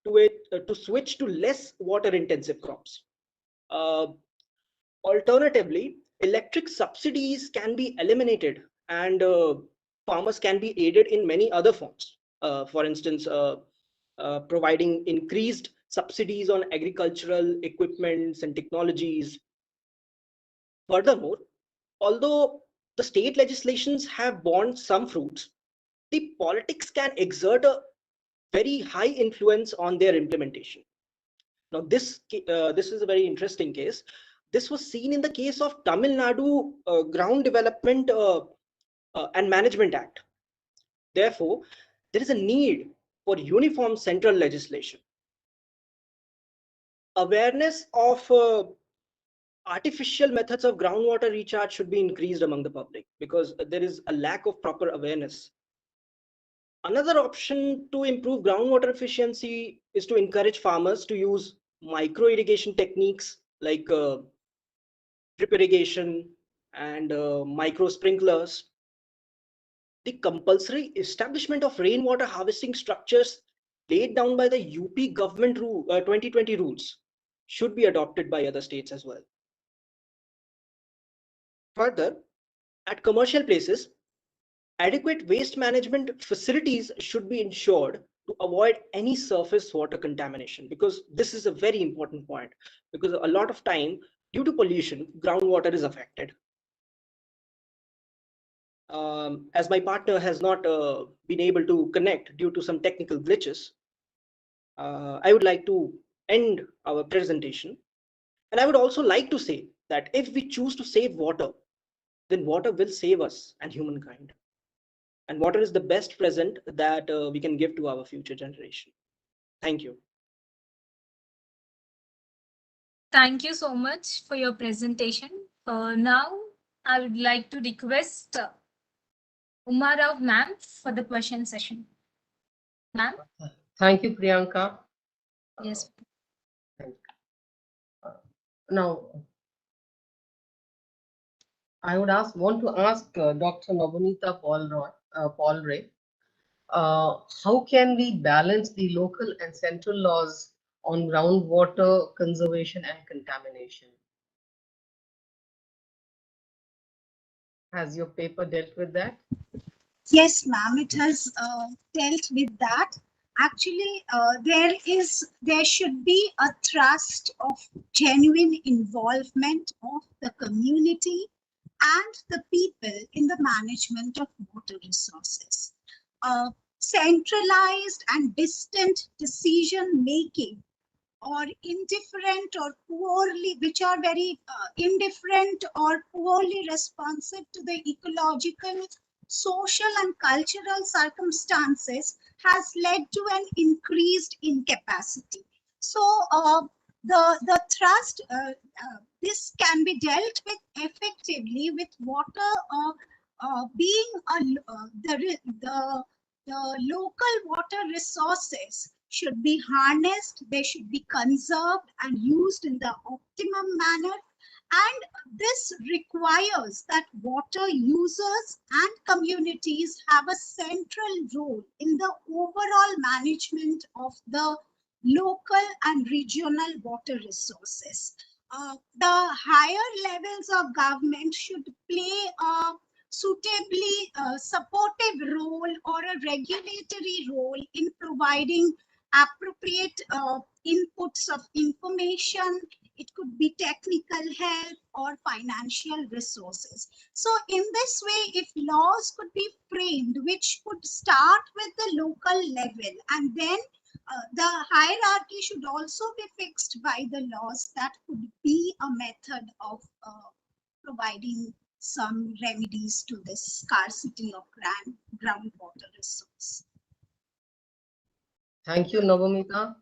Speaker 21: to switch to less water intensive crops. Alternatively, electric subsidies can be eliminated and farmers can be aided in many other forms. For instance, providing increased subsidies on agricultural equipments and technologies. Furthermore, although the state legislations have borne some fruits, the politics can exert a very high influence on their implementation. Now, this is a very interesting case. This was seen in the case of Tamil Nadu Ground Development and Management Act. Therefore, there is a need for uniform central legislation. Awareness of artificial methods of groundwater recharge should be increased among the public because there is a lack of proper awareness. Another option to improve groundwater efficiency is to encourage farmers to use micro irrigation techniques like drip irrigation and micro sprinklers. The compulsory establishment of rainwater harvesting structures laid down by the UP government 2020 rules should be adopted by other states as well. Further, at commercial places, adequate waste management facilities should be ensured to avoid any surface water contamination, because this is a very important point, because a lot of time due to pollution, groundwater is affected. As my partner has not been able to connect due to some technical glitches, I would like to end our presentation. And I would also like to say that if we choose to save water, then water will save us and humankind. And water is the best present that we can give to our future generation. Thank you.
Speaker 13: Thank you so much for your presentation. Now, I would like to request Uma Rao ma'am for the question session. Ma'am?
Speaker 16: Thank you, Priyanka.
Speaker 13: Yes.
Speaker 16: Now, I would want to ask Dr. Navneeta Paul Ray, how can we balance the local and central laws on groundwater conservation and contamination? Has your paper dealt with that?
Speaker 15: Yes, ma'am, it has dealt with that. actually there should be a thrust of genuine involvement of the community and the people in the management of water resources. Centralized and distant decision making or indifferent or poorly, which are very indifferent or poorly responsive to the ecological, social and cultural circumstances has led to an increased incapacity. So the thrust, this can be dealt with effectively with water being the local water resources should be harnessed, they should be conserved and used in the optimum manner. And this requires that water users and communities have a central role in the overall management of the local and regional water resources. The higher levels of government should play a suitably supportive role or a regulatory role in providing appropriate inputs of information. It could be technical help or financial resources. So in this way, if laws could be framed, which could start with the local level, and then the hierarchy should also be fixed by the laws, that could be a method of providing some remedies to this scarcity of groundwater resource.
Speaker 16: Thank you, Navamita.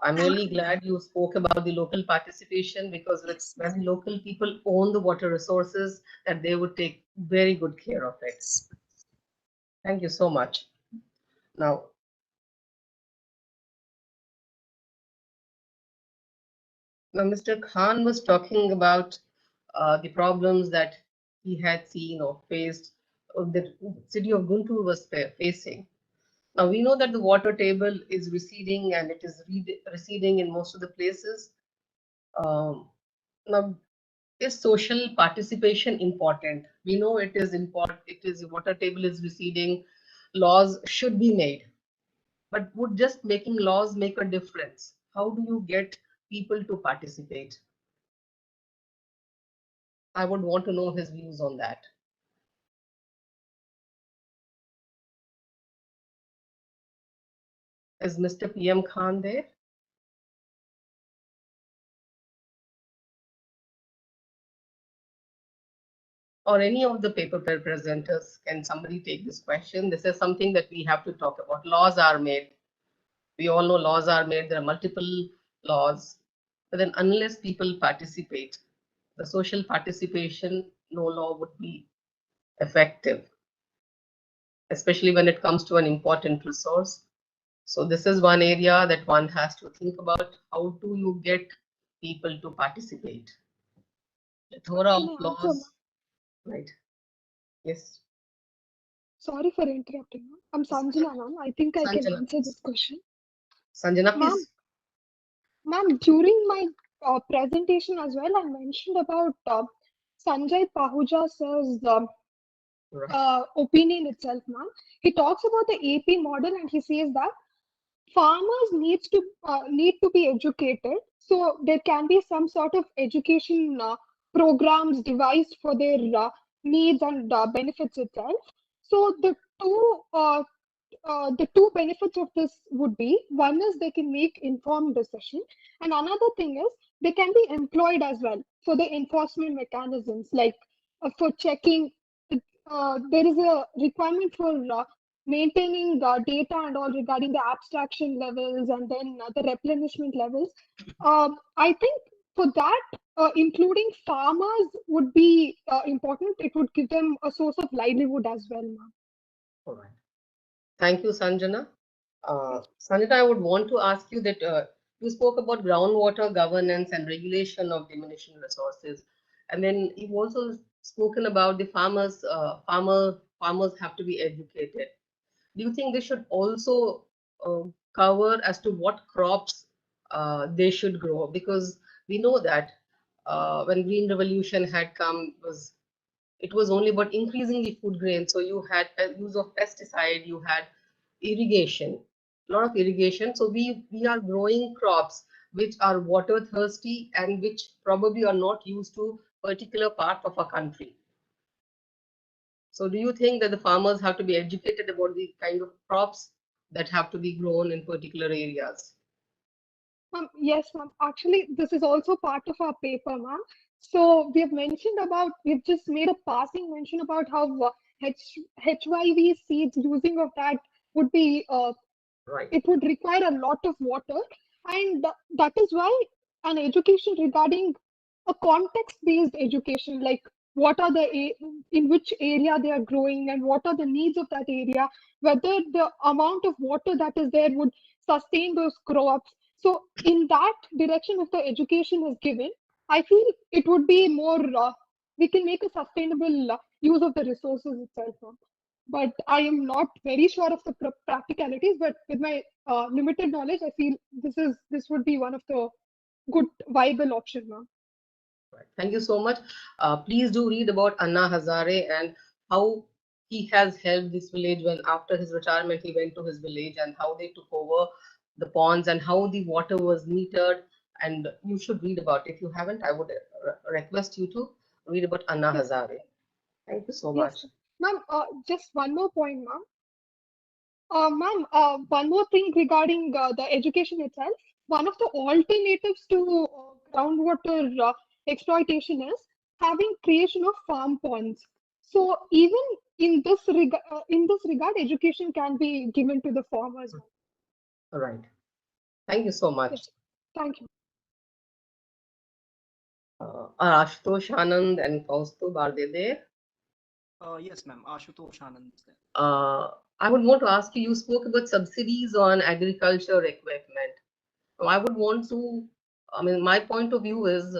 Speaker 16: I'm really glad you spoke about the local participation, because when local people own the water resources, that they would take very good care of it. Thank you so much. Now, Mr. Khan was talking about the problems that he had seen or faced, or the city of Guntur was facing. Now we know that the water table is receding, and it is receding in most of the places. Now, is social participation important? We know it is important. It is, water table is receding. Laws should be made, but would just making laws make a difference? How do you get people to participate? I would want to know his views on that. Is Mr. PM Khan there? Or any of the paper presenters, can somebody take this question? This is something that we have to talk about. Laws are made. We all know laws are made. There are multiple laws. But then unless people participate, the social participation, no law would be effective, especially when it comes to an important resource. So this is one area that one has to think about. How do you get people to participate? Plethora of laws. Right. Yes.
Speaker 18: Sorry for interrupting. I'm Sanjana, ma'am. I think I can answer this question.
Speaker 16: Sanjana, please.
Speaker 18: Ma'am, during my presentation as well, I mentioned about Sanjay Pahuja sir's opinion itself, ma'am. He talks about the AP model, and he says that farmers need to be educated. So there can be some sort of education programs devised for their needs and benefits itself. So the two benefits of this would be, one is they can make informed decision, and another thing is they can be employed as well for the enforcement mechanisms, like for checking. There is a requirement for maintaining data and all regarding the abstraction levels and then the replenishment levels. I think for that, including farmers would be important. It would give them a source of livelihood as well, ma'am.
Speaker 16: All right. Thank you, Sanjana. Sanjana, I would want to ask you that you spoke about groundwater governance and regulation of diminishing resources, and then you've also spoken about the farmers. Farmers have to be educated. Do you think they should also cover as to what crops they should grow? Because we know that when Green Revolution had come, it was only about increasing the food grain. So you had use of pesticide, you had irrigation. lot of irrigation. So we are growing crops which are water thirsty and which probably are not used to particular part of our country. So do you think that the farmers have to be educated about the kind of crops that have to be grown in particular areas?
Speaker 18: Yes, ma'am. Actually, this is also part of our paper, ma'am. So we have mentioned about, we've just made a passing mention about how HYV seeds using of that would be,
Speaker 16: Right.
Speaker 18: it would require a lot of water. And that is why an education regarding a context-based education, like what are in which area they are growing and what are the needs of that area, whether the amount of water that is there would sustain those crops. So in that direction, if the education is given, I feel it would be more, we can make a sustainable use of the resources itself. But I am not very sure of the practicalities, but with my limited knowledge, I feel this would be one of the good viable option now.
Speaker 16: Thank you so much. Please do read about Anna Hazare and how he has helped this village when after his retirement he went to his village and how they took over the ponds and how the water was metered. And you should read about it. If you haven't, I would request you to read about Anna Hazare. Thank you so much.
Speaker 18: Yes, ma'am. Just one more point, ma'am. Ma'am, one more thing regarding the education itself. One of the alternatives to groundwater exploitation is having creation of farm ponds. So even in this regard, education can be given to the farmers.
Speaker 16: All right. Thank you so much.
Speaker 18: Yes. Thank you.
Speaker 16: Ashutosh Anand and Kaustubh, are they there?
Speaker 21: Yes, ma'am. Ashutosh Anand is there.
Speaker 16: I would want to ask you, you spoke about subsidies on agriculture equipment. So I would want to, I mean, my point of view is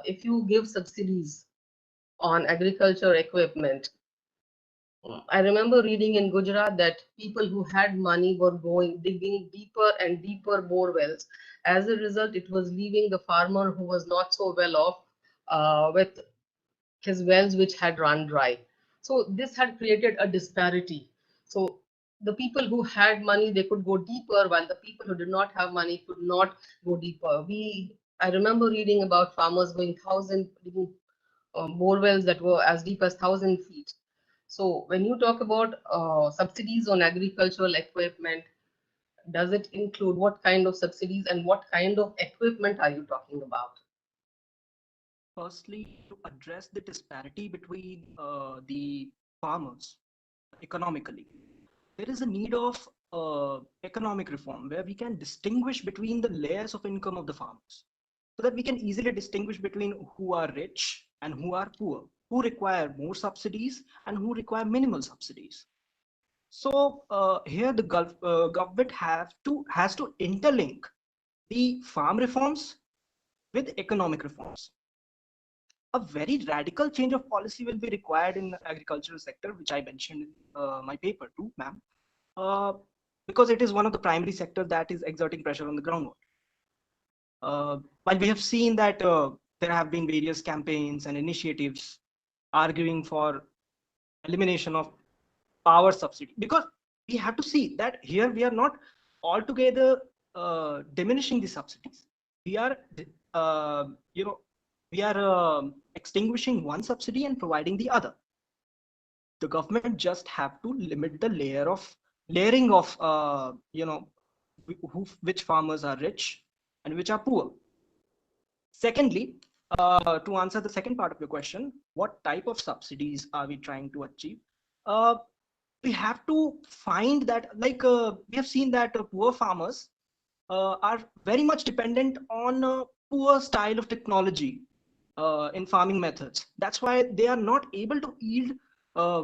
Speaker 16: if you give subsidies on agriculture equipment, I remember reading in Gujarat that people who had money were digging deeper and deeper bore wells. As a result, it was leaving the farmer who was not so well off with his wells which had run dry. So this had created a disparity. So the people who had money, they could go deeper, while the people who did not have money could not go deeper. I remember reading about farmers going digging bore wells that were as deep as 1,000 feet. So when you talk about subsidies on agricultural equipment, does it include what kind of subsidies and what kind of equipment are you talking about?
Speaker 21: Firstly, to address the disparity between the farmers economically, there is a need of economic reform where we can distinguish between the layers of income of the farmers so that we can easily distinguish between who are rich and who are poor, who require more subsidies and who require minimal subsidies. So here the government has to interlink the farm reforms with economic reforms. A very radical change of policy will be required in the agricultural sector, which I mentioned in my paper too, ma'am, because it is one of the primary sectors that is exerting pressure on the groundwater. While we have seen that there have been various campaigns and initiatives arguing for elimination of power subsidy, because we have to see that here we are not altogether diminishing the subsidies. We are, we are extinguishing one subsidy and providing the other. The government just have to limit the layering of which farmers are rich and which are poor. Secondly, to answer the second part of your question, what type of subsidies are we trying to achieve? We have to find that, like we have seen that poor farmers are very much dependent on a poor style of technology in farming methods. That's why they are not able to yield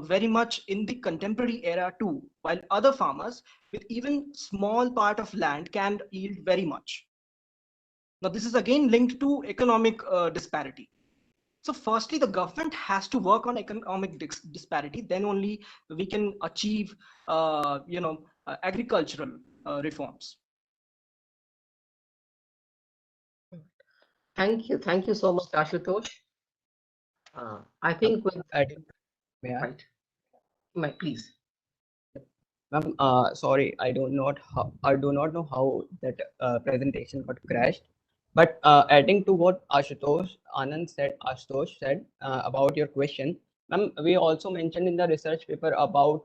Speaker 21: very much in the contemporary era too, while other farmers with even small part of land can yield very much. Now, this is again linked to economic disparity. So firstly, the government has to work on economic disparity. Then only we can achieve, agricultural reforms.
Speaker 16: Thank you so much, Ashutosh. I think with
Speaker 20: May I?
Speaker 16: right, please.
Speaker 20: Ma'am, sorry, I do not know how that presentation got crashed. But adding to what Ashutosh said about your question, ma'am, we also mentioned in the research paper about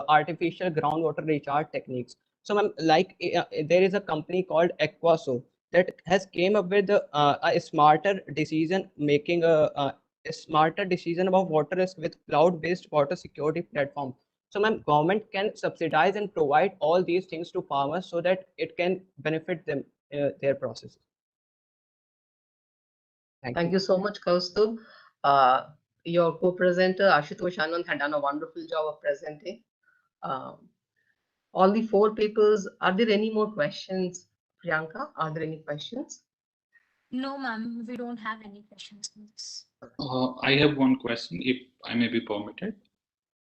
Speaker 20: artificial groundwater recharge techniques. So, ma'am, like there is a company called Aquaso that has came up with a smarter decision making, a smarter decision about water risk with cloud-based water security platform. So, ma'am, government can subsidize and provide all these things to farmers so that it can benefit them their process.
Speaker 16: Thank you so much, Kaustubh. Your co-presenter Ashutosh Anand had done a wonderful job of presenting. All the 4 papers. Are there any more questions, Priyanka? Are there any questions?
Speaker 13: No, ma'am, we don't have any questions on this.
Speaker 2: I have one question, if I may be permitted.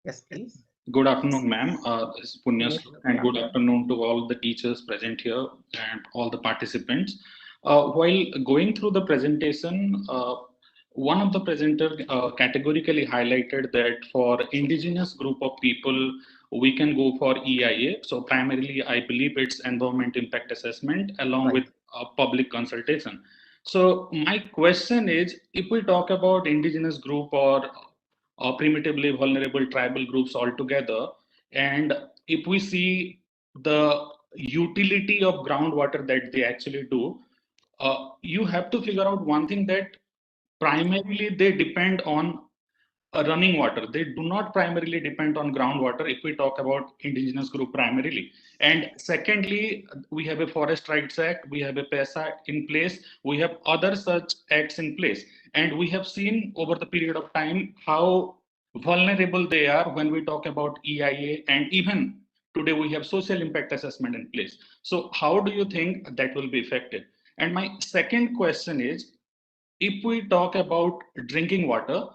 Speaker 16: Yes, please.
Speaker 2: Good afternoon, ma'am. This is Punya, and good afternoon to all the teachers present here and all the participants. While going through the presentation, one of the presenter categorically highlighted that for indigenous group of people, we can go for EIA. So primarily, I believe it's environment impact assessment along with public consultation. So my question is, if we talk about indigenous group or primitively vulnerable tribal groups altogether, and if we see the utility of groundwater that they actually do, you have to figure out one thing, that primarily they depend on running water. They do not primarily depend on groundwater if we talk about indigenous group primarily. And secondly, we have a Forest Rights Act, we have a PESA in place, we have other such acts in place. And we have seen over the period of time how vulnerable they are when we talk about EIA, and even today we have social impact assessment in place. So how do you think that will be effective? And my second question is, if we talk about drinking water,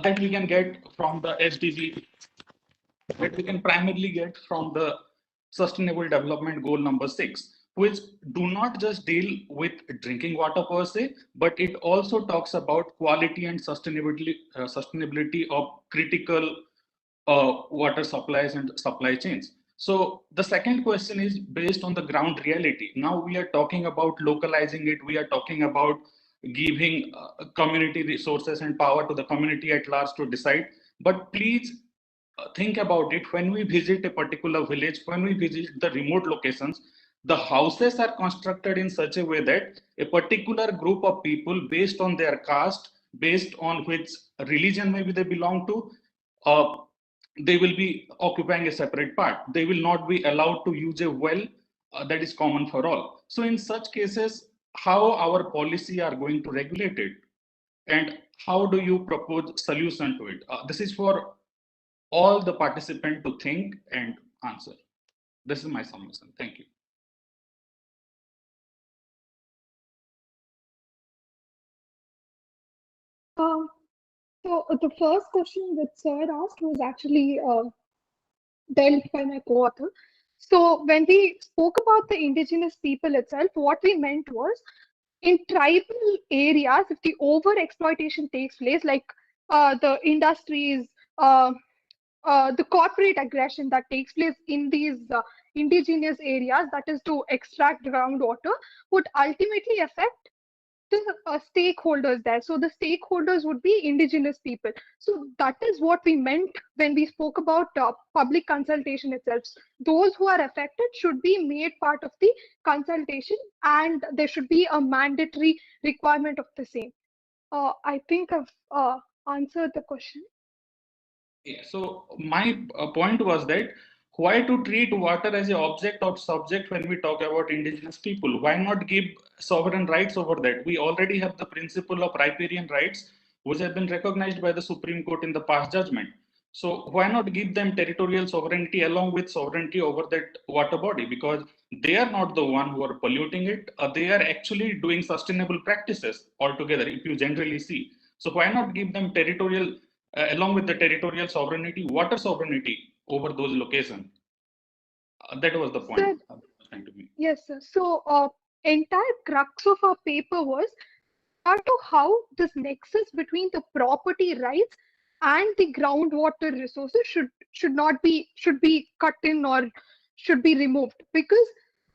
Speaker 2: that we can get from the SDG, that we can primarily get from the Sustainable Development Goal number 6, which do not just deal with drinking water per se, but it also talks about quality and sustainability of critical water supplies and supply chains. So the second question is based on the ground reality. Now we are talking about localizing it. We are talking about giving community resources and power to the community at large to decide. But please think about it. When we visit a particular village, when we visit the remote locations, the houses are constructed in such a way that a particular group of people, based on their caste, based on which religion maybe they belong to, they will be occupying a separate part. They will not be allowed to use a well that is common for all. So in such cases, how our policy are going to regulate it? And how do you propose solution to it? This is for all the participants to think and answer. This is my submission. Thank you.
Speaker 18: So the first question that sir asked was actually dealt by my co-author. So when we spoke about the indigenous people itself, what we meant was, in tribal areas, if the over exploitation takes place, like the industries, the corporate aggression that takes place in these indigenous areas, that is to extract groundwater, would ultimately affect the stakeholders there. So the stakeholders would be indigenous people. So that is what we meant when we spoke about public consultation itself. Those who are affected should be made part of the consultation, and there should be a mandatory requirement of the same. I think I've answered the question.
Speaker 2: So my point was that why to treat water as an object or subject when we talk about indigenous people? Why not give sovereign rights over that? We already have the principle of riparian rights, which have been recognized by the Supreme Court in the past judgment. So why not give them territorial sovereignty along with sovereignty over that water body? Because they are not the one who are polluting it. They are actually doing sustainable practices altogether, if you generally see. So why not give them territorial, along with the territorial sovereignty, water sovereignty over those locations? That was the point.
Speaker 18: Sir, yes, sir. So entire crux of our paper was to how this nexus between the property rights and the groundwater resources should be cut in or should be removed, because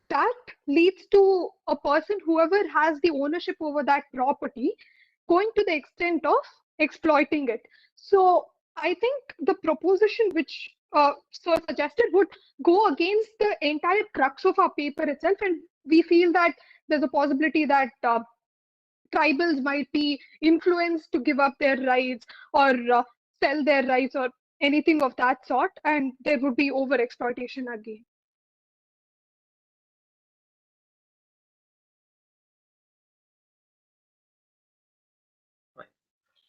Speaker 18: that leads to a person, whoever has the ownership over that property, going to the extent of exploiting it. So I think the proposition which sir suggested would go against the entire crux of our paper itself, and we feel that there's a possibility that tribals might be influenced to give up their rights or sell their rights or anything of that sort, and there would be over exploitation again.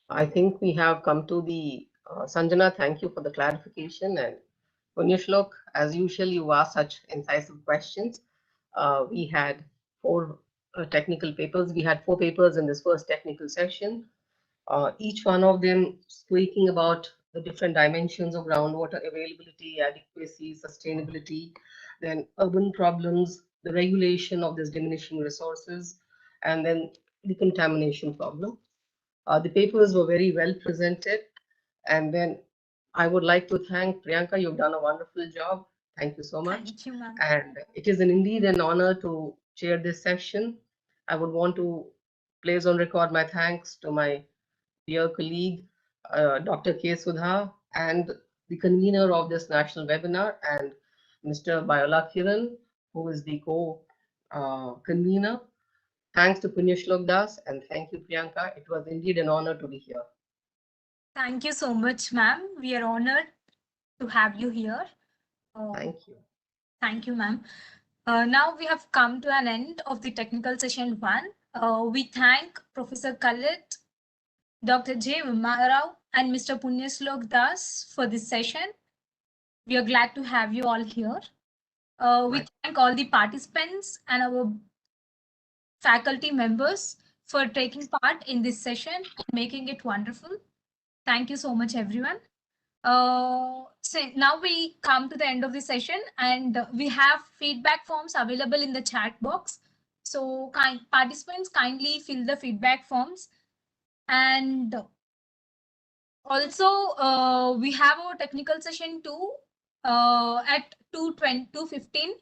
Speaker 16: I think we have come to the Sanjana, thank you for the clarification. And Punyashlok, as usual, you asked such incisive questions. We had four technical papers. We had four papers in this first technical session. Each one of them speaking about the different dimensions of groundwater availability, adequacy, sustainability, then urban problems, the regulation of this diminishing resources, and then the contamination problem. The papers were very well presented. And then I would like to thank Priyanka. You've done a wonderful job. Thank you so much.
Speaker 13: Thank you, ma'am.
Speaker 16: And it is indeed an honor to chair this session. I would want to place on record my thanks to my dear colleague, Dr. K. Sudha, and the convener of this national webinar, and Mr. Bayola Kiran, who is the co-convener. Thanks to Punyashlok Das, and thank you, Priyanka. It was indeed an honor to be here.
Speaker 13: Thank you so much, ma'am. We are honored to have you here.
Speaker 16: Thank you.
Speaker 13: Thank you, ma'am. Now we have come to an end of the technical session 1. We thank Professor Khalid, Dr. J. Vimarao, and Mr. Punyashlok Das for this session. We are glad to have you all here. We thank all the participants and our faculty members for taking part in this session and making it wonderful. Thank you so much, everyone. So now we come to the end of the session, and we have feedback forms available in the chat box. So participants kindly fill the feedback forms. And also we have our technical session 2 at 2:15.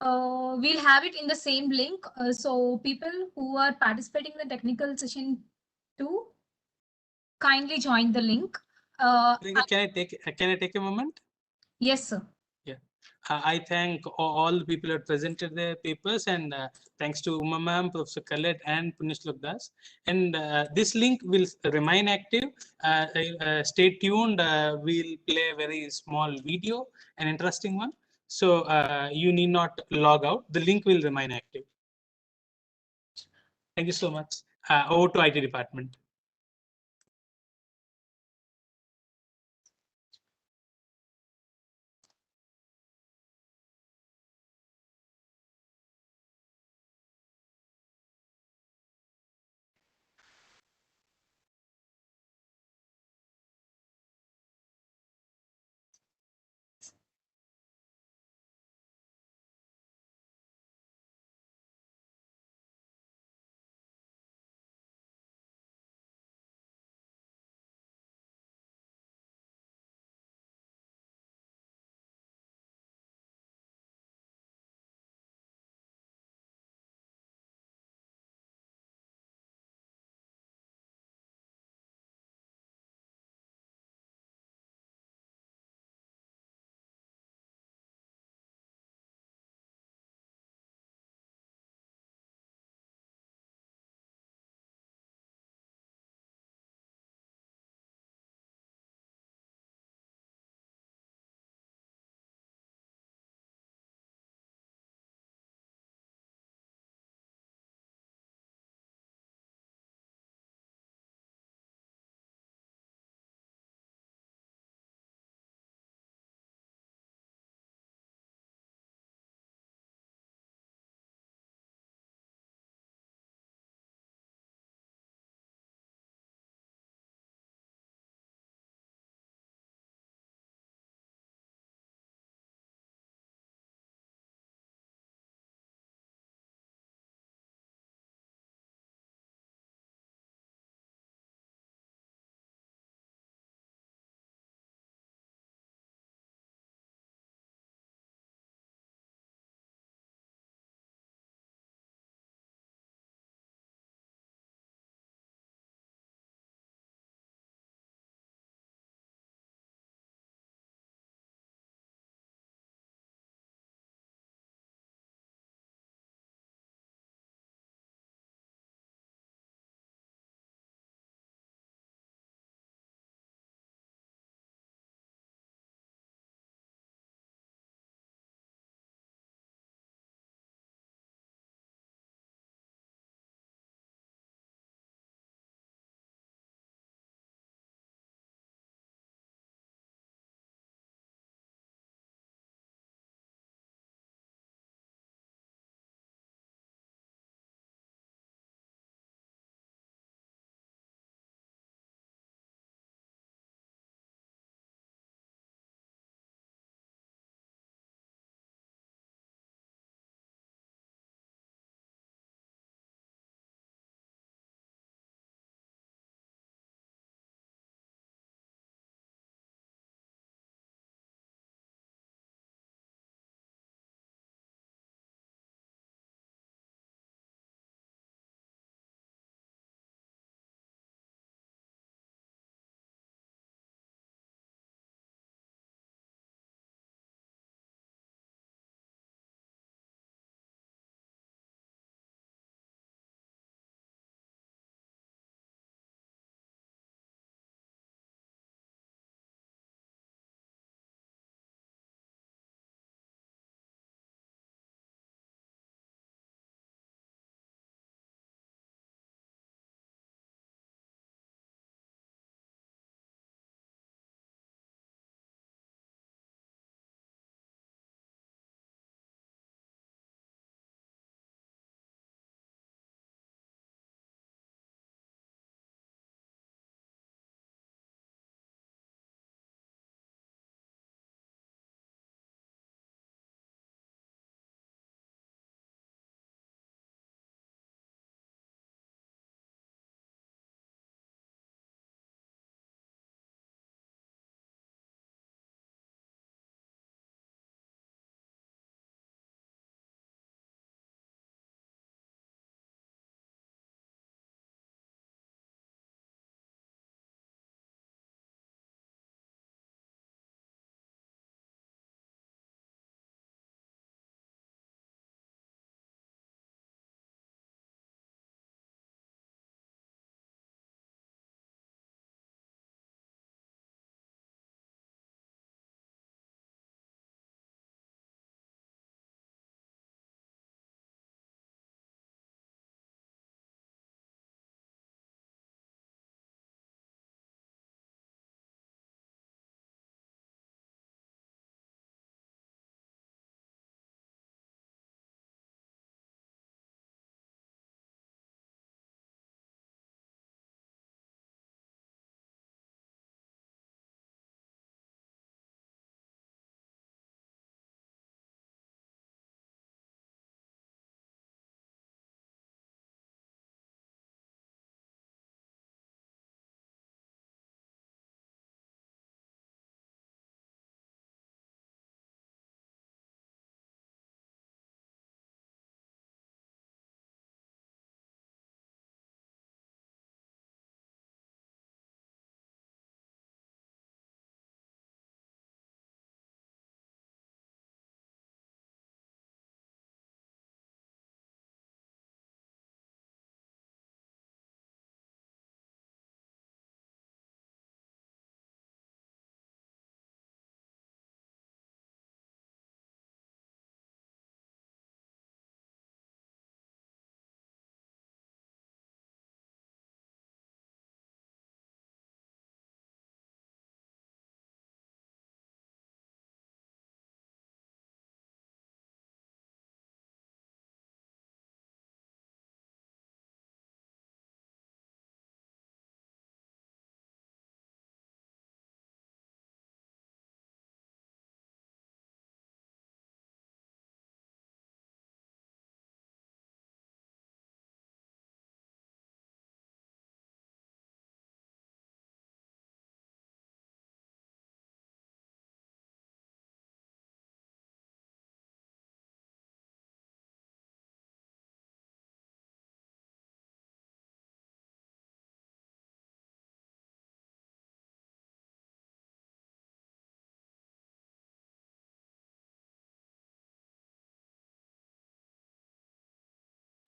Speaker 13: We'll have it in the same link. So people who are participating in the technical session 2, kindly join the link.
Speaker 1: Can I take a moment?
Speaker 13: Yes, sir.
Speaker 1: Yeah. I thank all the people who have presented their papers, and thanks to Uma ma'am, Professor Khaled, and Punyashlok Das. And this link will remain active. Stay tuned. We'll play a very small video, an interesting one. So you need not log out. The link will remain active. Thank you so much. Over to IT department.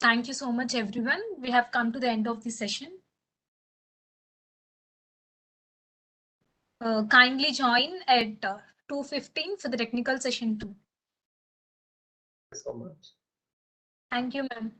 Speaker 13: Thank you so much, everyone. We have come to the end of the session. Kindly join at 2:15 for the technical session 2.
Speaker 16: Thank you so much.
Speaker 13: Thank you, ma'am.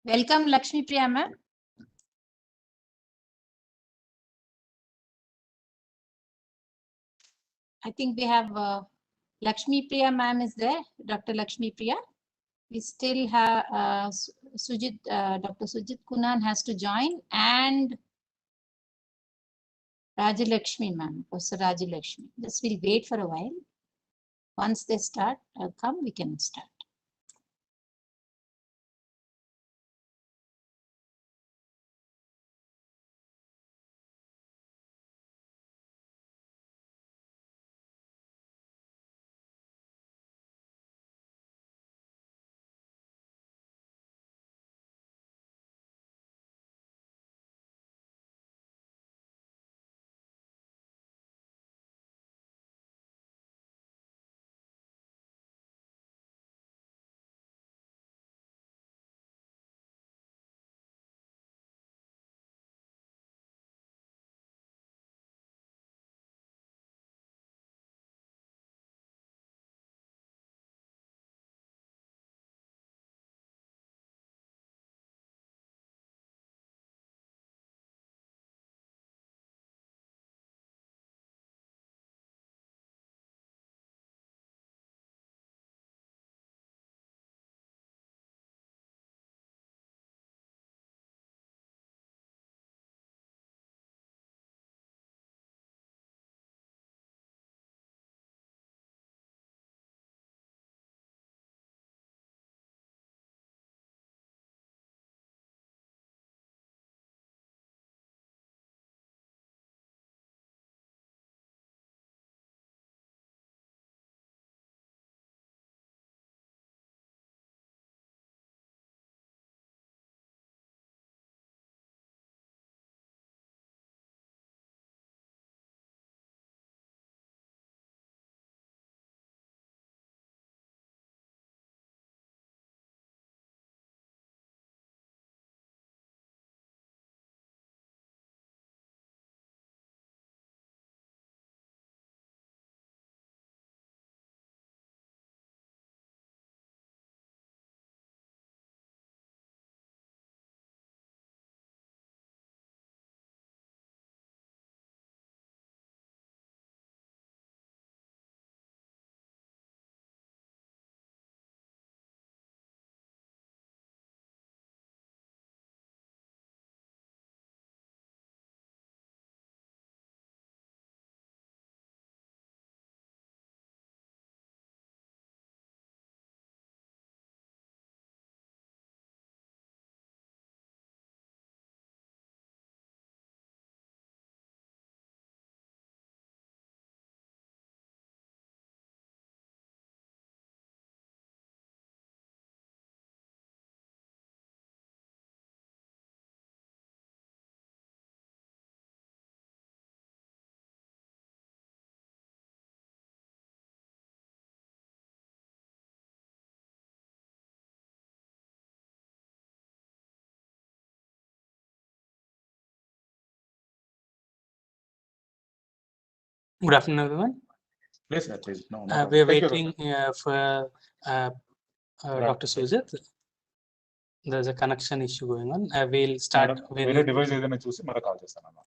Speaker 4: Welcome, Lakshmi Priya ma'am. I think we have Lakshmi Priya ma'am is there, Dr. Lakshmi Priya. We still have Sujit, Dr. Sujit Kunan has to join, and Rajalakshmi ma'am, Professor Rajalakshmi. Just we'll wait for a while. Once they start, come, we can start.
Speaker 1: Good afternoon, everyone.
Speaker 3: Please, please. No,
Speaker 1: We are
Speaker 3: take your-
Speaker 1: waiting for Dr. Sujit. There's a connection issue going on. We'll start
Speaker 3: madam,
Speaker 1: very.
Speaker 3: వేరే device ఏదైనా చూసి మళ్ళీ call చేస్తాను.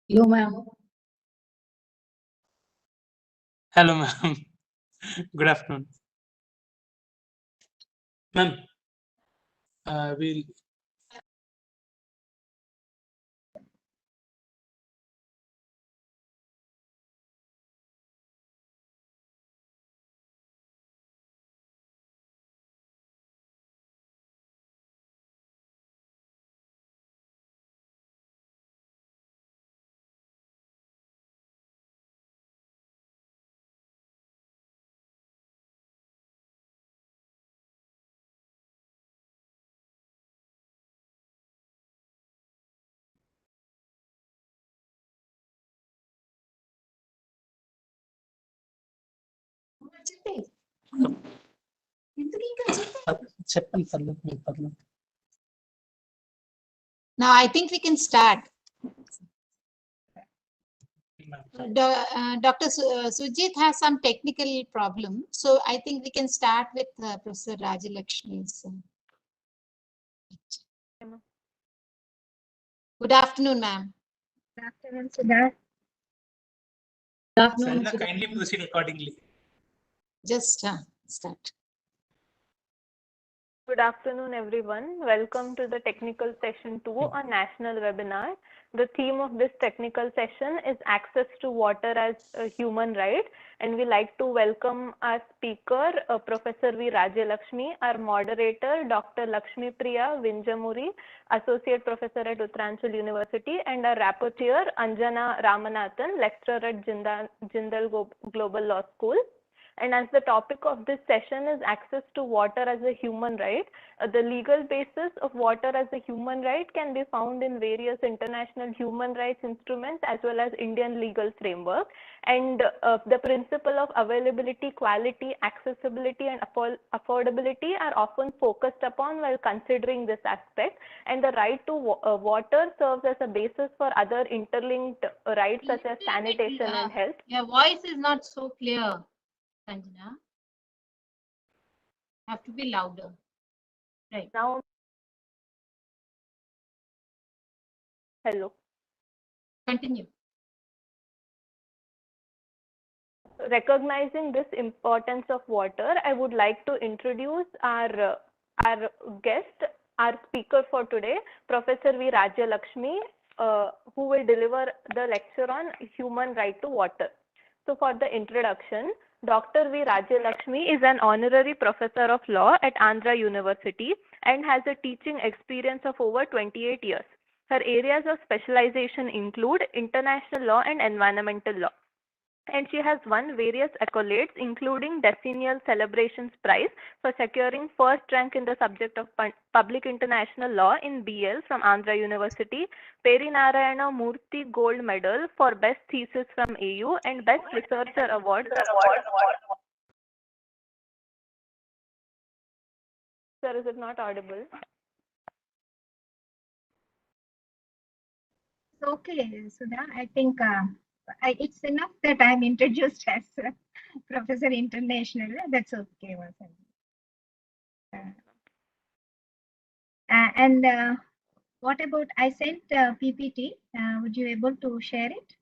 Speaker 4: Hello, ma'am.
Speaker 1: Hello, ma'am. Good afternoon. Ma'am, we'll
Speaker 4: Now I think we can start. Dr. Sujit has some technical problem, so I think we can start with Professor Rajalakshmi's. Good afternoon, ma'am.
Speaker 15: Good afternoon, Sudha.
Speaker 4: Good afternoon.
Speaker 1: Sanjana, kindly proceed accordingly.
Speaker 4: Just start.
Speaker 8: Good afternoon, everyone. Welcome to the technical session 2 on national webinar. The theme of this technical session is access to water as a human right. And we like to welcome our speaker, Professor V. Rajalakshmi, our moderator, Dr. Lakshmi Priya Vinjamuri, Associate Professor at Uttaranchal University, and our rapporteur, Anjana Ramanathan, lecturer at Jindal Global Law School. And as the topic of this session is access to water as a human right, the legal basis of water as a human right can be found in various international human rights instruments as well as Indian legal framework. And the principle of availability, quality, accessibility, and affordability are often focused upon while considering this aspect. And the right to water serves as a basis for other interlinked rights such as sanitation and health.
Speaker 4: Your voice is not so clear, Sanjana. Have to be louder. Right.
Speaker 8: Now, hello.
Speaker 4: Continue.
Speaker 8: Recognizing this importance of water, I would like to introduce our guest, our speaker for today, Professor V. Rajalakshmi, who will deliver the lecture on human right to water. So for the introduction, Dr. V. Rajalakshmi is an honorary professor of law at Andhra University and has a teaching experience of over 28 years. Her areas of specialization include international law and environmental law. And she has won various accolades, including Decennial Celebrations Prize for securing first rank in the subject of Public International Law in BL from Andhra University, Peri Narayana Murthy Gold Medal for Best Thesis from AU, and Best Researcher Award. Sir, is it not audible?
Speaker 15: Okay, Sudha, I think it's enough that I'm introduced as Professor International. That's okay. And what about, I sent PPT. Would you able to share it?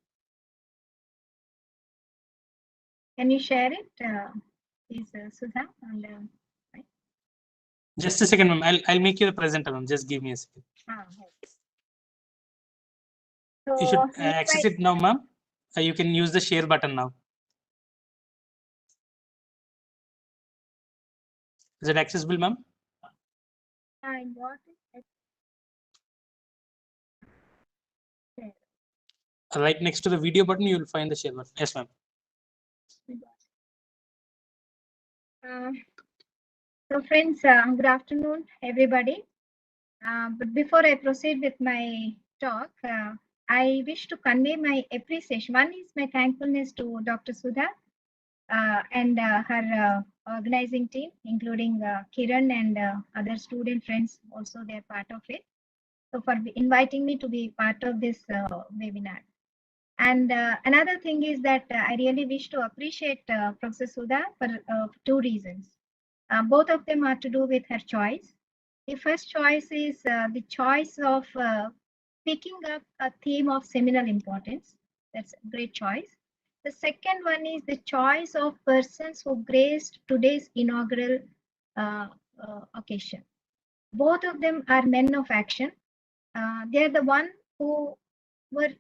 Speaker 15: Can you share it, please, Sudha? And,
Speaker 1: just a second, ma'am. I'll make you the presenter, ma'am. Just give me a second.
Speaker 15: So,
Speaker 1: You should access it now, ma'am. You can use the share button now. Is it accessible, ma'am?
Speaker 15: I got it.
Speaker 1: Right next to the video button, you will find the share button. Yes, ma'am.
Speaker 15: So friends, good afternoon, everybody. But before I proceed with my talk, I wish to convey my appreciation. One is my thankfulness to Dr. Sudha and her organizing team, including Kiran and other student friends, also they're part of it. So for inviting me to be part of this webinar. And another thing is that I really wish to appreciate Professor Sudha for 2 reasons. Both of them are to do with her choice. The first choice is the choice of
Speaker 4: picking up a theme of seminal importance. That's a great choice. The second one is the choice of persons who graced today's inaugural occasion. Both of them are men of action. They're the one who were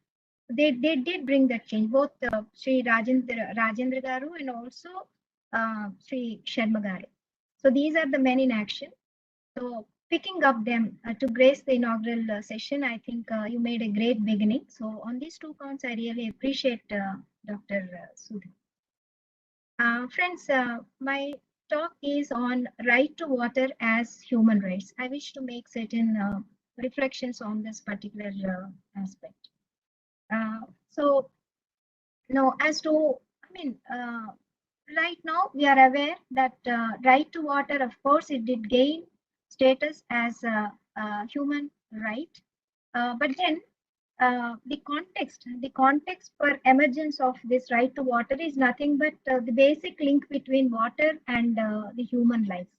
Speaker 4: they did bring that change. Both Sri Rajendra Garu and also Sri Sharma Garu. So these are the men in action. So picking up them to grace the inaugural session, I think you made a great beginning. So on these two counts, I really appreciate Dr. Sudha. Friends, my talk is on right to water as human rights. I wish to make certain reflections on this particular aspect. So now as to, right now we are aware that right to water, of course, it did gain status as a human right. But then the context for emergence of this right to water is nothing but the basic link between water and the human lives.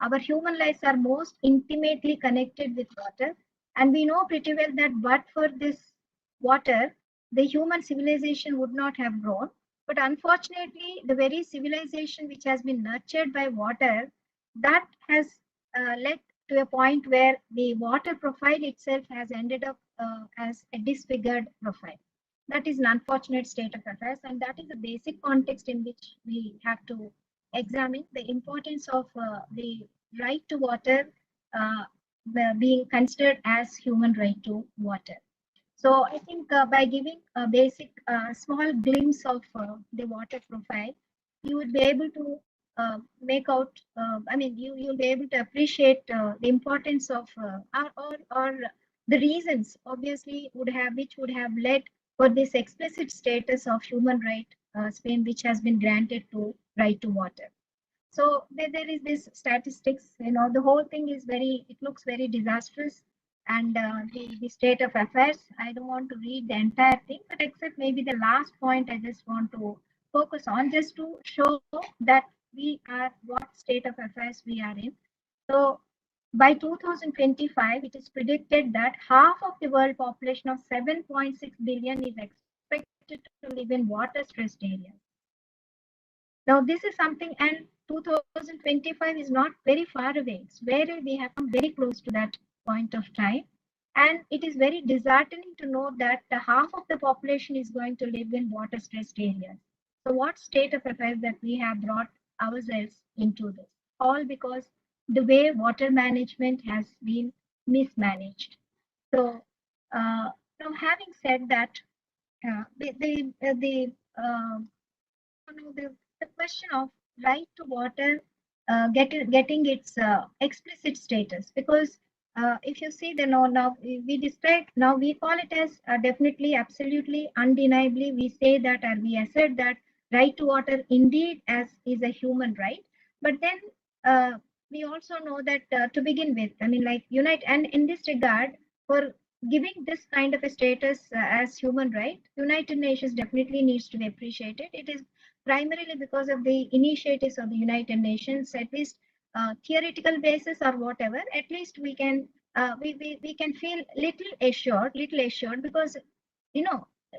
Speaker 4: Our human lives are most intimately connected with water, and we know pretty well that but for this water, the human civilization would not have grown. But unfortunately, the very civilization which has been nurtured by water, that has led to a point where the water profile itself has ended up as a disfigured profile. That is an unfortunate state of affairs, and that is the basic context in which we have to examine the importance of the right to water being considered as human right to water. So I think by giving a basic small glimpse of the water profile, you would be able to make out, you'll be able to appreciate the importance of or the reasons obviously which would have led for this explicit status of human right Spain, which has been granted to right to water. So there is this statistics, the whole thing is it looks very disastrous. And the state of affairs, I don't want to read the entire thing, but except maybe the last point I just want to focus on, just to show that we are what state of affairs we are in. So by 2025, it is predicted that half of the world population of 7.6 billion is expected to live in water-stressed areas. Now, this is something, and 2025 is not very far away. It's we have come very close to that point of time. And it is very disheartening to know that half of the population is going to live in water-stressed areas. So what state of affairs that we have brought ourselves into this? All because the way water management has been mismanaged. So now having said that, the question of right to water getting its explicit status, because if you see the now we call it as definitely, absolutely, undeniably, we say that, or we assert that right to water indeed is a human right. But then we also know that to begin with, and in this regard, for giving this kind of a status as human right, United Nations definitely needs to be appreciated. It is primarily because of the initiatives of the United Nations, at least theoretical basis or whatever. At least we can we can feel little assured, because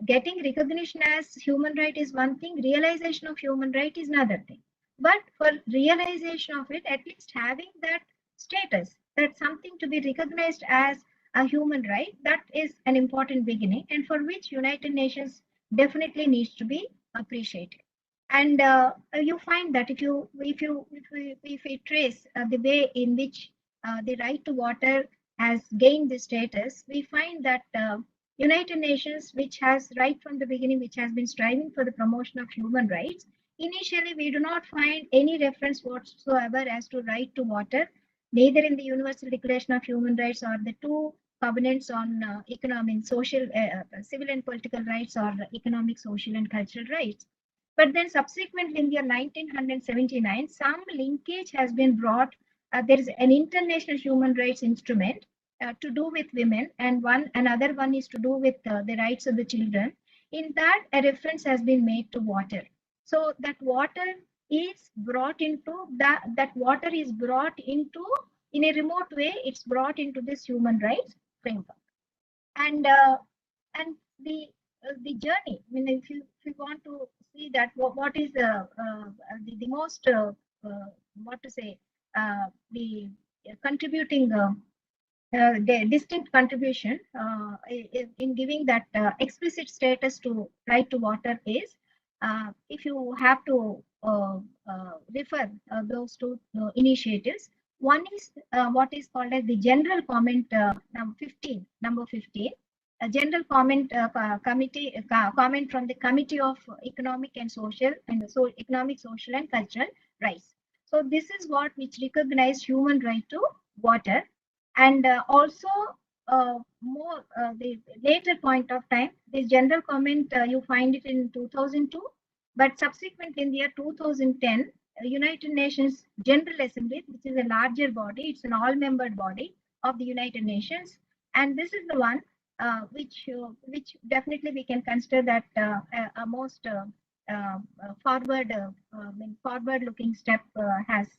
Speaker 4: getting recognition as human right is one thing, realization of human right is another thing. But for realization of it, at least having that status, that something to be recognized as a human right, that is an important beginning, and for which United Nations definitely needs to be appreciated. And you find that if we trace the way in which the right to water has gained the status, we find that United Nations, which has right from the beginning, which has been striving for the promotion of human rights, initially we do not find any reference whatsoever as to right to water, neither in the Universal Declaration of Human Rights or the two covenants on economic, social, civil and political rights, or economic, social and cultural rights. But then subsequently in the year 1979, some linkage has been brought. There is an international human rights instrument to do with women, and another one is to do with the rights of the children. In that, a reference has been made to water. So that water is brought into in a remote way. It's brought into this human rights framework. and the journey. I mean, if you want to see that what is the most what to say the contributing the distinct contribution in giving that explicit status to right to water is if you have to refer those two initiatives. One is what is called as the general comment number 15, a general comment comment from the Committee of Economic and Social and Economic, Social and Cultural Rights. So this is what which recognize human right to water, and also more the later point of time, this general comment you find it in 2002, but subsequent in the year 2010, United Nations General Assembly, which is a larger body, it's an all-membered body of the United Nations, and this is the one which definitely we can consider that a most forward-looking step has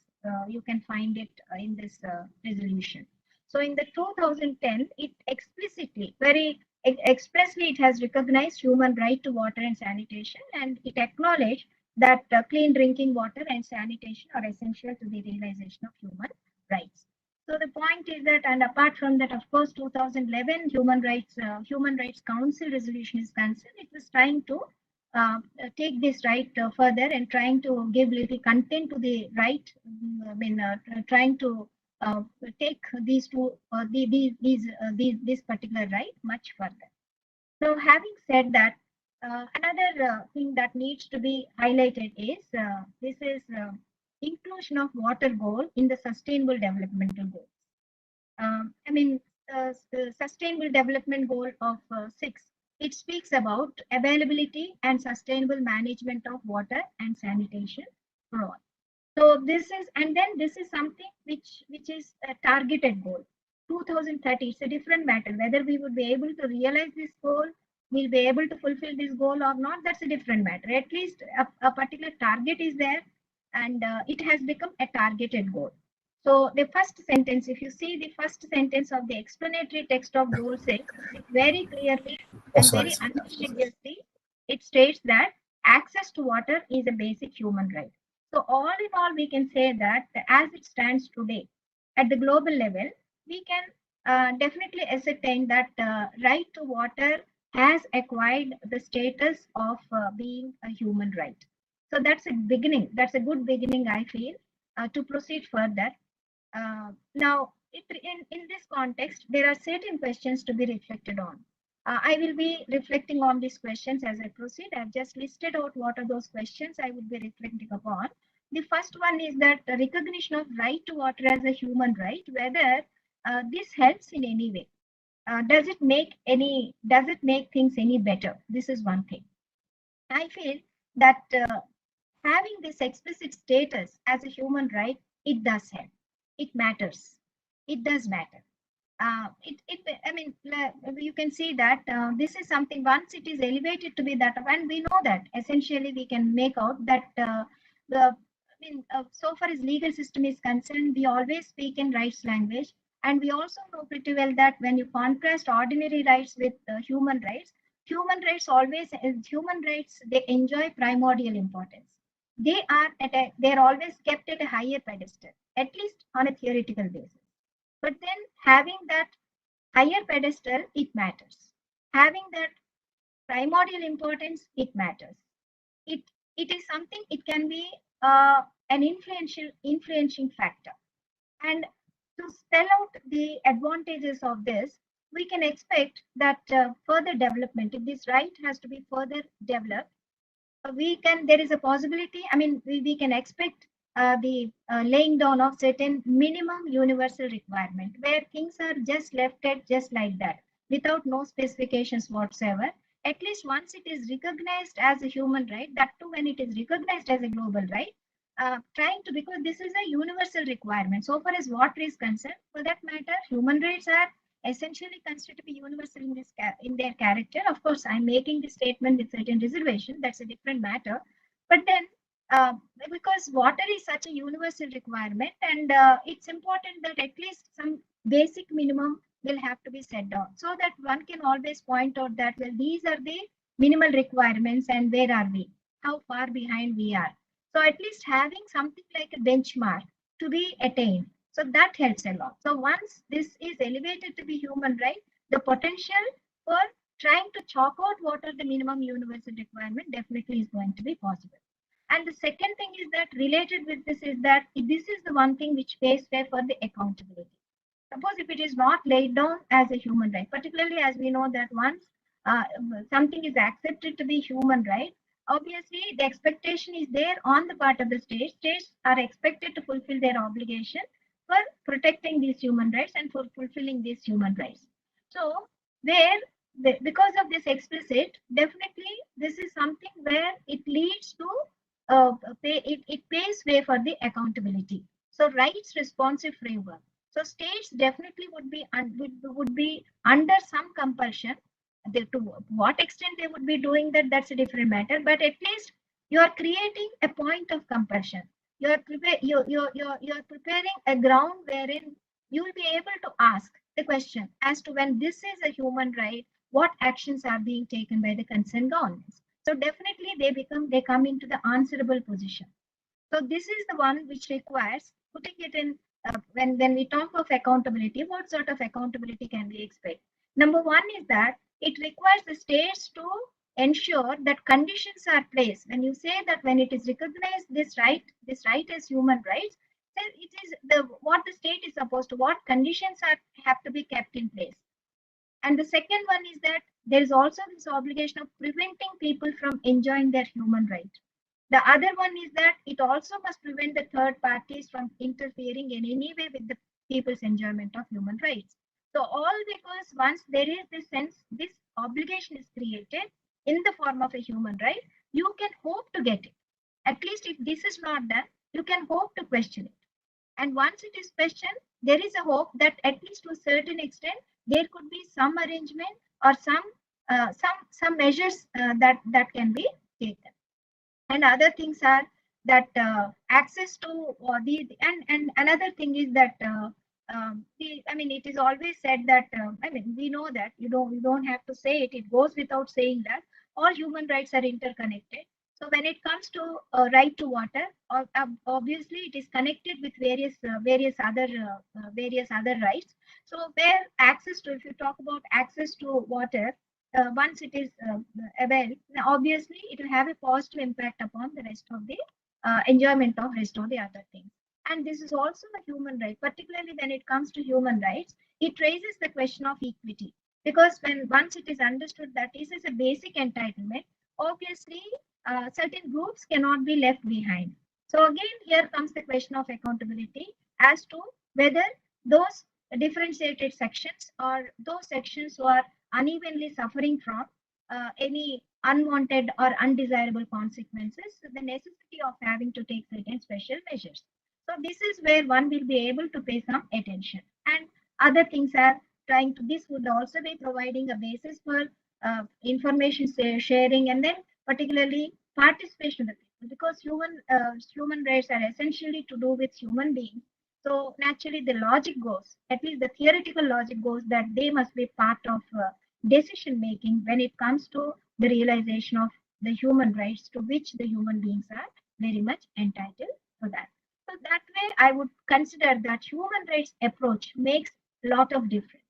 Speaker 4: you can find it in this resolution. So in the 2010, it explicitly, very expressly, it has recognized human right to water and sanitation, and it acknowledged that clean drinking water and sanitation are essential to the realization of human rights. So the point is that, and apart from that, of course, 2011 Human Rights Council resolution is concerned. It was trying to take this right further and trying to give little content to the right. I mean, trying to take these two, this particular right much further. So, having said that, another thing that needs to be highlighted is this is inclusion of water goal in the Sustainable Developmental Goals. I mean, the Sustainable Development Goal of 6. It speaks about availability and sustainable management of water and sanitation for all. So this is, and then this is something which is a targeted goal. 2030, it's a different matter. Whether we would be able to realize this goal, we'll be able to fulfill this goal or not, that's a different matter. At least a particular target is there, and it has become a targeted goal. So the first sentence, if you see the first sentence of the explanatory text of Goal 6, very clearly and very unambiguously, it states that access to water is a basic human right. So all in all, we can say that as it stands today at the global level, we can definitely ascertain that right to water has acquired the status of being a human right. So that's a beginning. That's a good beginning, I feel, to proceed further. Now, in this context, there are certain questions to be reflected on. I will be reflecting on these questions as I proceed. I've just listed out what are those questions I would be reflecting upon. The first one is that the recognition of right to water as a human right, whether this helps in any way. Does it make things any better? This is one thing. I feel that having this explicit status as a human right, it does help. It matters. It does matter. I mean, you can see that this is something, once it is elevated to be that, and we know that essentially we can make out that so far as legal system is concerned, we always speak in rights language, and we also know pretty well that when you contrast ordinary rights with human rights always, human rights, they enjoy primordial importance. They're always kept at a higher pedestal, at least on a theoretical basis. But then having that higher pedestal, it matters. Having that primordial importance, it matters. It is something, it can be an influencing factor. And to spell out the advantages of this, we can expect that further development, if this right has to be further developed, there is a possibility, I mean, we can expect the laying down of certain minimum universal requirement, where things are just left at just like that, without no specifications whatsoever. At least once it is recognized as a human right, that too when it is recognized as a global right, because this is a universal requirement. So far as water is concerned, for that matter, human rights are essentially considered to be universal in their character. Of course, I'm making this statement with certain reservation. That's a different matter. But then, because water is such a universal requirement, and it's important that at least some basic minimum will have to be set down so that one can always point out that, well, these are the minimal requirements and where are we, how far behind we are. So at least having something like a benchmark to be attained. So that helps a lot. So once this is elevated to be human right, the potential for trying to chalk out what are the minimum universal requirement definitely is going to be possible. And the second thing is that related with this is that this is the one thing which pays way for the accountability. Suppose if it is not laid down as a human right, particularly as we know that once something is accepted to be human right, obviously the expectation is there on the part of the states. States are expected to fulfill their obligation for protecting these human rights and for fulfilling these human rights. So where because of this explicit, definitely this is something where it leads to it paves way for the accountability. So rights responsive framework. So states definitely would be under some compulsion. To what extent they would be doing that, that's a different matter. But at least you are creating a point of compulsion. You are preparing a ground wherein you will be able to ask the question as to when this is a human right, what actions are being taken by the concerned governments. So definitely they come into the answerable position. So this is the one which requires putting it in when we talk of accountability, what sort of accountability can we expect? Number one is that it requires the states to ensure that conditions are placed. When you say that when it is recognized this right as human rights, then it is what the state is supposed to, what conditions have to be kept in place. And the second one is that there is also this obligation of preventing people from enjoying their human right. The other one is that it also must prevent the third parties from interfering in any way with the people's enjoyment of human rights. So all because once there is this sense, this obligation is created in the form of a human right, you can hope to get it. At least if this is not done, you can hope to question it. And once it is questioned, there is a hope that at least to a certain extent, there could be some arrangement or some measures that can be taken. And other things are that access to and another thing is that it is always said that we know that you don't have to say it, it goes without saying that all human rights are interconnected. So when it comes to right to water, obviously it is connected with various other rights. So where access to, if you talk about access to water, once it is available, obviously it will have a positive impact upon the rest of the enjoyment of rest of the other things. And this is also a human right, particularly when it comes to human rights, it raises the question of equity. Because once it is understood that this is a basic entitlement, obviously certain groups cannot be left behind. So again, here comes the question of accountability as to whether those differentiated sections or those sections who are unevenly suffering from any unwanted or undesirable consequences, the necessity of having to take certain special measures. So this is where one will be able to pay some attention. And other things are this would also be providing a basis for information sharing, and then particularly participation of the people, because human rights are essentially to do with human beings. So naturally the logic goes, at least the theoretical logic goes, that they must be part of decision making when it comes to the realization of the human rights to which the human beings are very much entitled to that. So that way I would consider that human rights approach makes lot of difference.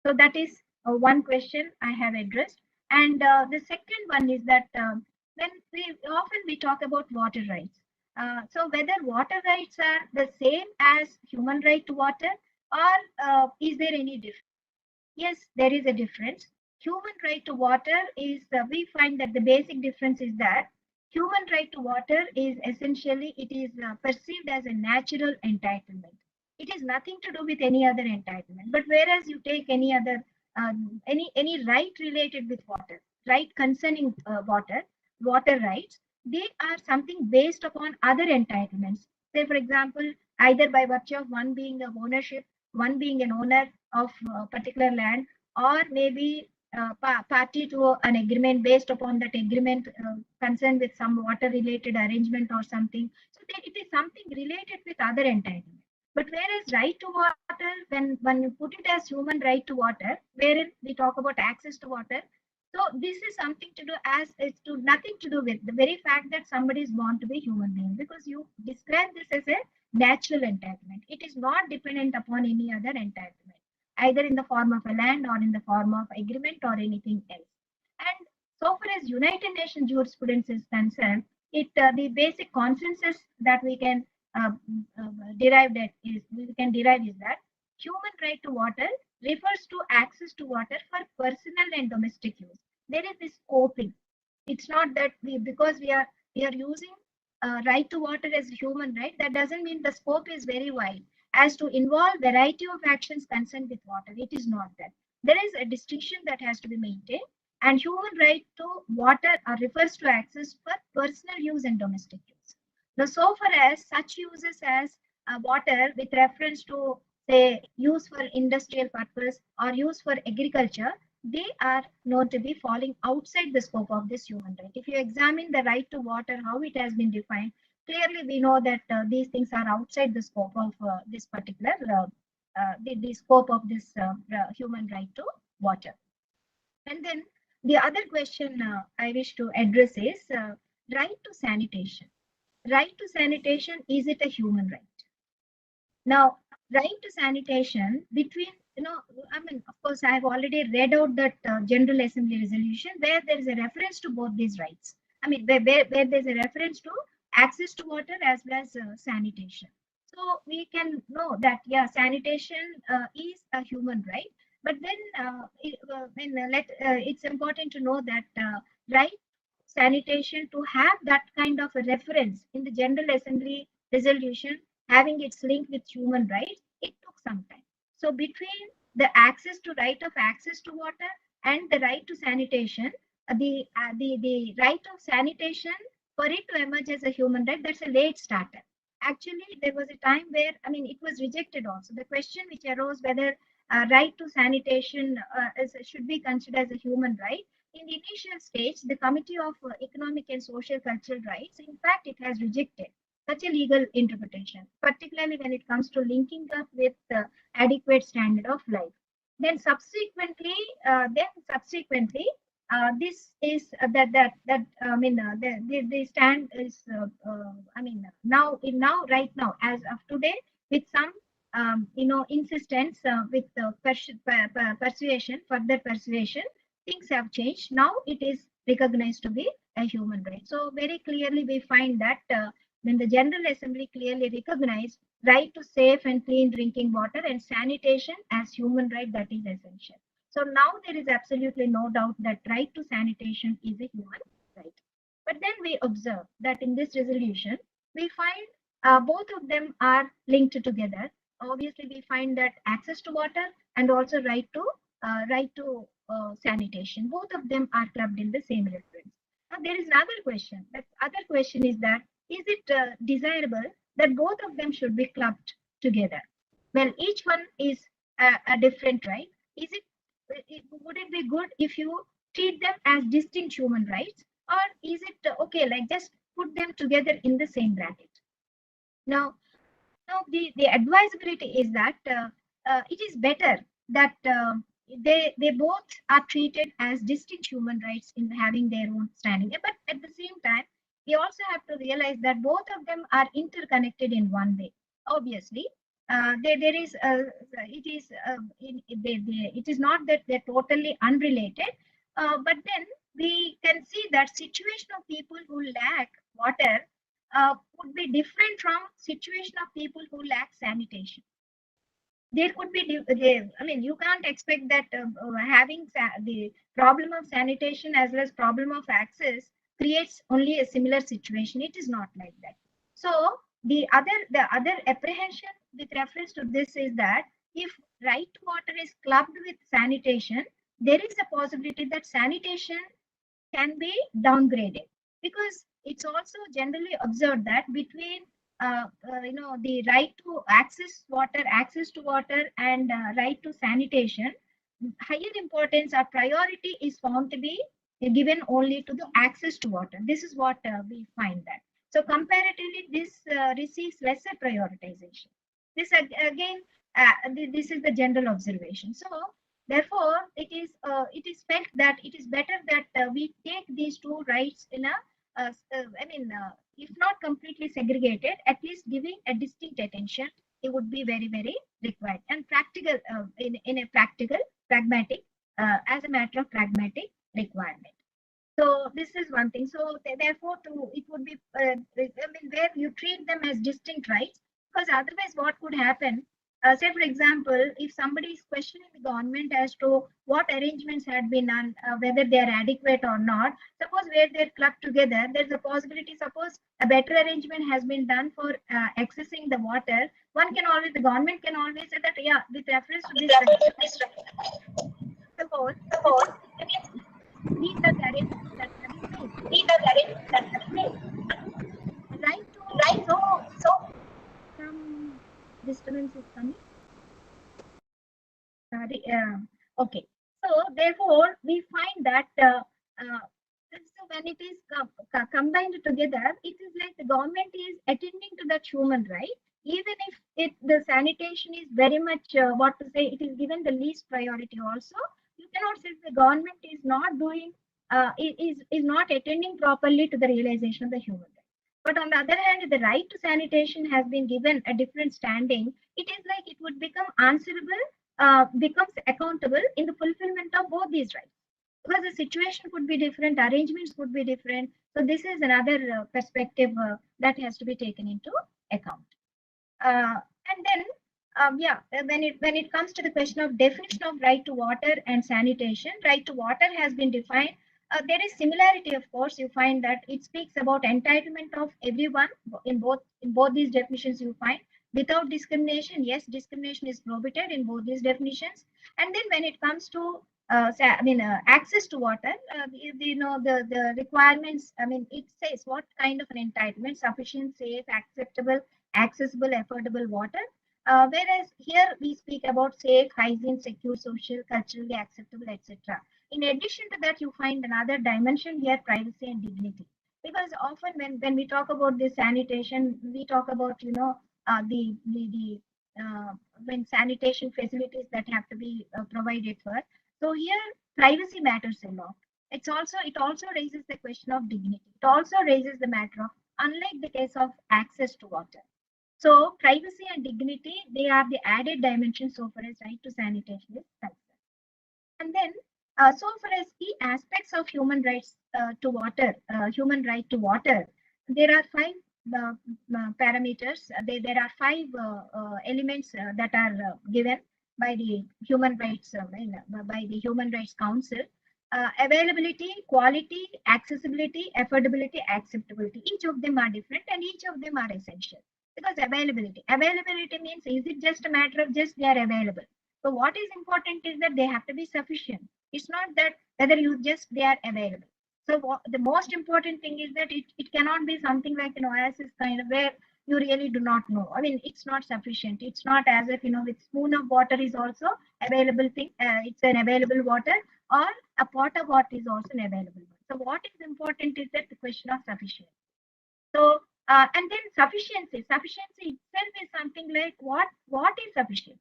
Speaker 4: So that is one question I have addressed. And the second one is that when we talk about water rights, so whether water rights are the same as human right to water, or is there any difference? Yes, there is a difference. Human right to water is, we find that the basic difference is that human right to water is essentially, it is perceived as a natural entitlement. It is nothing to do with any other entitlement. But whereas you take any other, any right related with water, right concerning water rights, they are something based upon other entitlements. Say, for example, either by virtue of one being of ownership, one being an owner of particular land, or maybe party to an agreement based upon that agreement concerned with some water related arrangement or something. So it is something related with other entitlement.
Speaker 5: But whereas right to water, when you put it as human right to water, wherein we talk about access to water, so this is something to do as it's to nothing to do with the very fact that somebody is born to be human being, because you describe this as a natural entitlement. It is not dependent upon any other entitlement, either in the form of a land or in the form of agreement or anything else. And so far as United Nations jurisprudence is concerned, the basic consensus that we can uh, derive is that human right to water refers to access to water for personal and domestic use. There is this scoping. It's not that because we are using right to water as a human right, that doesn't mean the scope is very wide as to involve variety of actions concerned with water. It is not that. There is a distinction that has to be maintained, and human right to water refers to access for personal use and domestic use. Now, so far as such uses as water with reference to, say, use for industrial purpose or use for agriculture, they are known to be falling outside the scope of this human right. If you examine the right to water, how it has been defined, clearly we know that these things are outside the scope of this particular, the scope of this human right to water. And then the other question I wish to address is right to sanitation. Right to sanitation, is it a human right? Now, right to sanitation between, I mean, of course, I have already read out that General Assembly resolution where there is a reference to both these rights. I mean, where there's a reference to access to water as well as sanitation. So we can know that, yeah, sanitation is a human right. But then it's important to know that right sanitation to have that kind of a reference in the General Assembly resolution having its link with human rights, it took some time. So between the right of access to water and the right to sanitation, the right of sanitation, for it to emerge as a human right, that's a late starter. Actually, there was a time where, I mean, it was rejected also. The question which arose whether right to sanitation should be considered as a human right. In the initial stage, the Committee of Economic and Social Cultural Rights, in fact, it has rejected such a legal interpretation, particularly when it comes to linking up with adequate standard of life. Then subsequently, this is that I mean the stand is I mean right now as of today with some insistence with persuasion, further persuasion, things have changed. Now it is recognized to be a human right. So very clearly we find that when the General Assembly clearly recognized right to safe and clean drinking water and sanitation as human right, that is essential. So now there is absolutely no doubt that right to sanitation is a human right. But then we observe that in this resolution, we find both of them are linked together. Obviously, we find that access to water and also right to sanitation, both of them are clubbed in the same reference. Now, there is another question. That other question is that is it desirable that both of them should be clubbed together? Well, each one is a different right. Would it be good if you treat them as distinct human rights, or is it okay, like just put them together in the same bracket? Now, the advisability is that it is better that they both are treated as distinct human rights in having their own standing. But at the same time, we also have to realize that both of them are interconnected in one way. Obviously, there is it is not that they're totally unrelated, but then we can see that situation of people who lack water would be different from situation of people who lack sanitation. There could be, I mean, you can't expect that having the problem of sanitation as well as problem of access creates only a similar situation. It is not like that. So the other apprehension with reference to this is that if right to water is clubbed with sanitation, there is a possibility that sanitation can be downgraded, because it's also generally observed that between the right to access to water and right to sanitation, higher importance or priority is found to be given only to the access to water. This is what we find that. So comparatively, this receives lesser prioritization. This again, this is the general observation. So therefore, it is felt that it is better that we take these two rights in a, if not completely segregated, at least giving a distinct attention. It would be very, very required and practical in a practical, pragmatic, as a matter of pragmatic requirement. So this is one thing. So therefore, it would be, where you treat them as distinct rights, because otherwise, what could happen? Say, for example, if somebody is questioning the government as to what arrangements had been done, whether they are adequate or not, suppose where they're clubbed together, there's a possibility, suppose a better arrangement has been done for accessing the water, the government can always say that, yeah, with reference to this, suppose, these are the arrangements that have been made. Right to, so some disturbance is coming. Okay. So therefore, we find that so when it is combined together, it is like the government is attending to that human right, even if the sanitation is very much what to say, it is given the least priority. Also, you cannot say the government is not doing is not attending properly to the realization of the human right. But on the other hand, the right to sanitation has been given a different standing. It is like it would become answerable, becomes accountable in the fulfillment of both these rights, because the situation could be different, arrangements could be different. So this is another perspective that has to be taken into account. And then, when it comes to the question of definition of right to water and sanitation, right to water has been defined. There is similarity, of course. You find that it speaks about entitlement of everyone in both these definitions. You find without discrimination, yes, discrimination is prohibited in both these definitions. And then when it comes to access to water, the requirements, it says what kind of an entitlement: sufficient, safe, acceptable, accessible, affordable water. Whereas here we speak about safe, hygiene, secure, social, culturally acceptable, etc. In addition to that, you find another dimension here: privacy and dignity. Because often when we talk about this sanitation, we talk about when sanitation facilities that have to be provided for. So here privacy matters a lot. It also raises the question of dignity. It also raises the matter of, unlike the case of access to water. So privacy and dignity, they are the added dimension so far as right to sanitation is concerned. And then, so far as key aspects of human rights to water, human right to water, there are five parameters. There are five elements that are given by the Human Rights by the Human Rights Council. Availability, quality, accessibility, affordability, acceptability. Each of them are different and each of them are essential. Because availability means, is it just a matter of just they are available? So what is important is that they have to be sufficient. It's not that whether they are available. So the most important thing is that it cannot be something like an oasis kind of where you really do not know. It's not sufficient. It's not as if, with spoon of water is also available thing. It's an available water, or a pot of water is also an available water. So what is important is that the question of sufficiency. So, and then sufficiency itself is something like what is sufficient.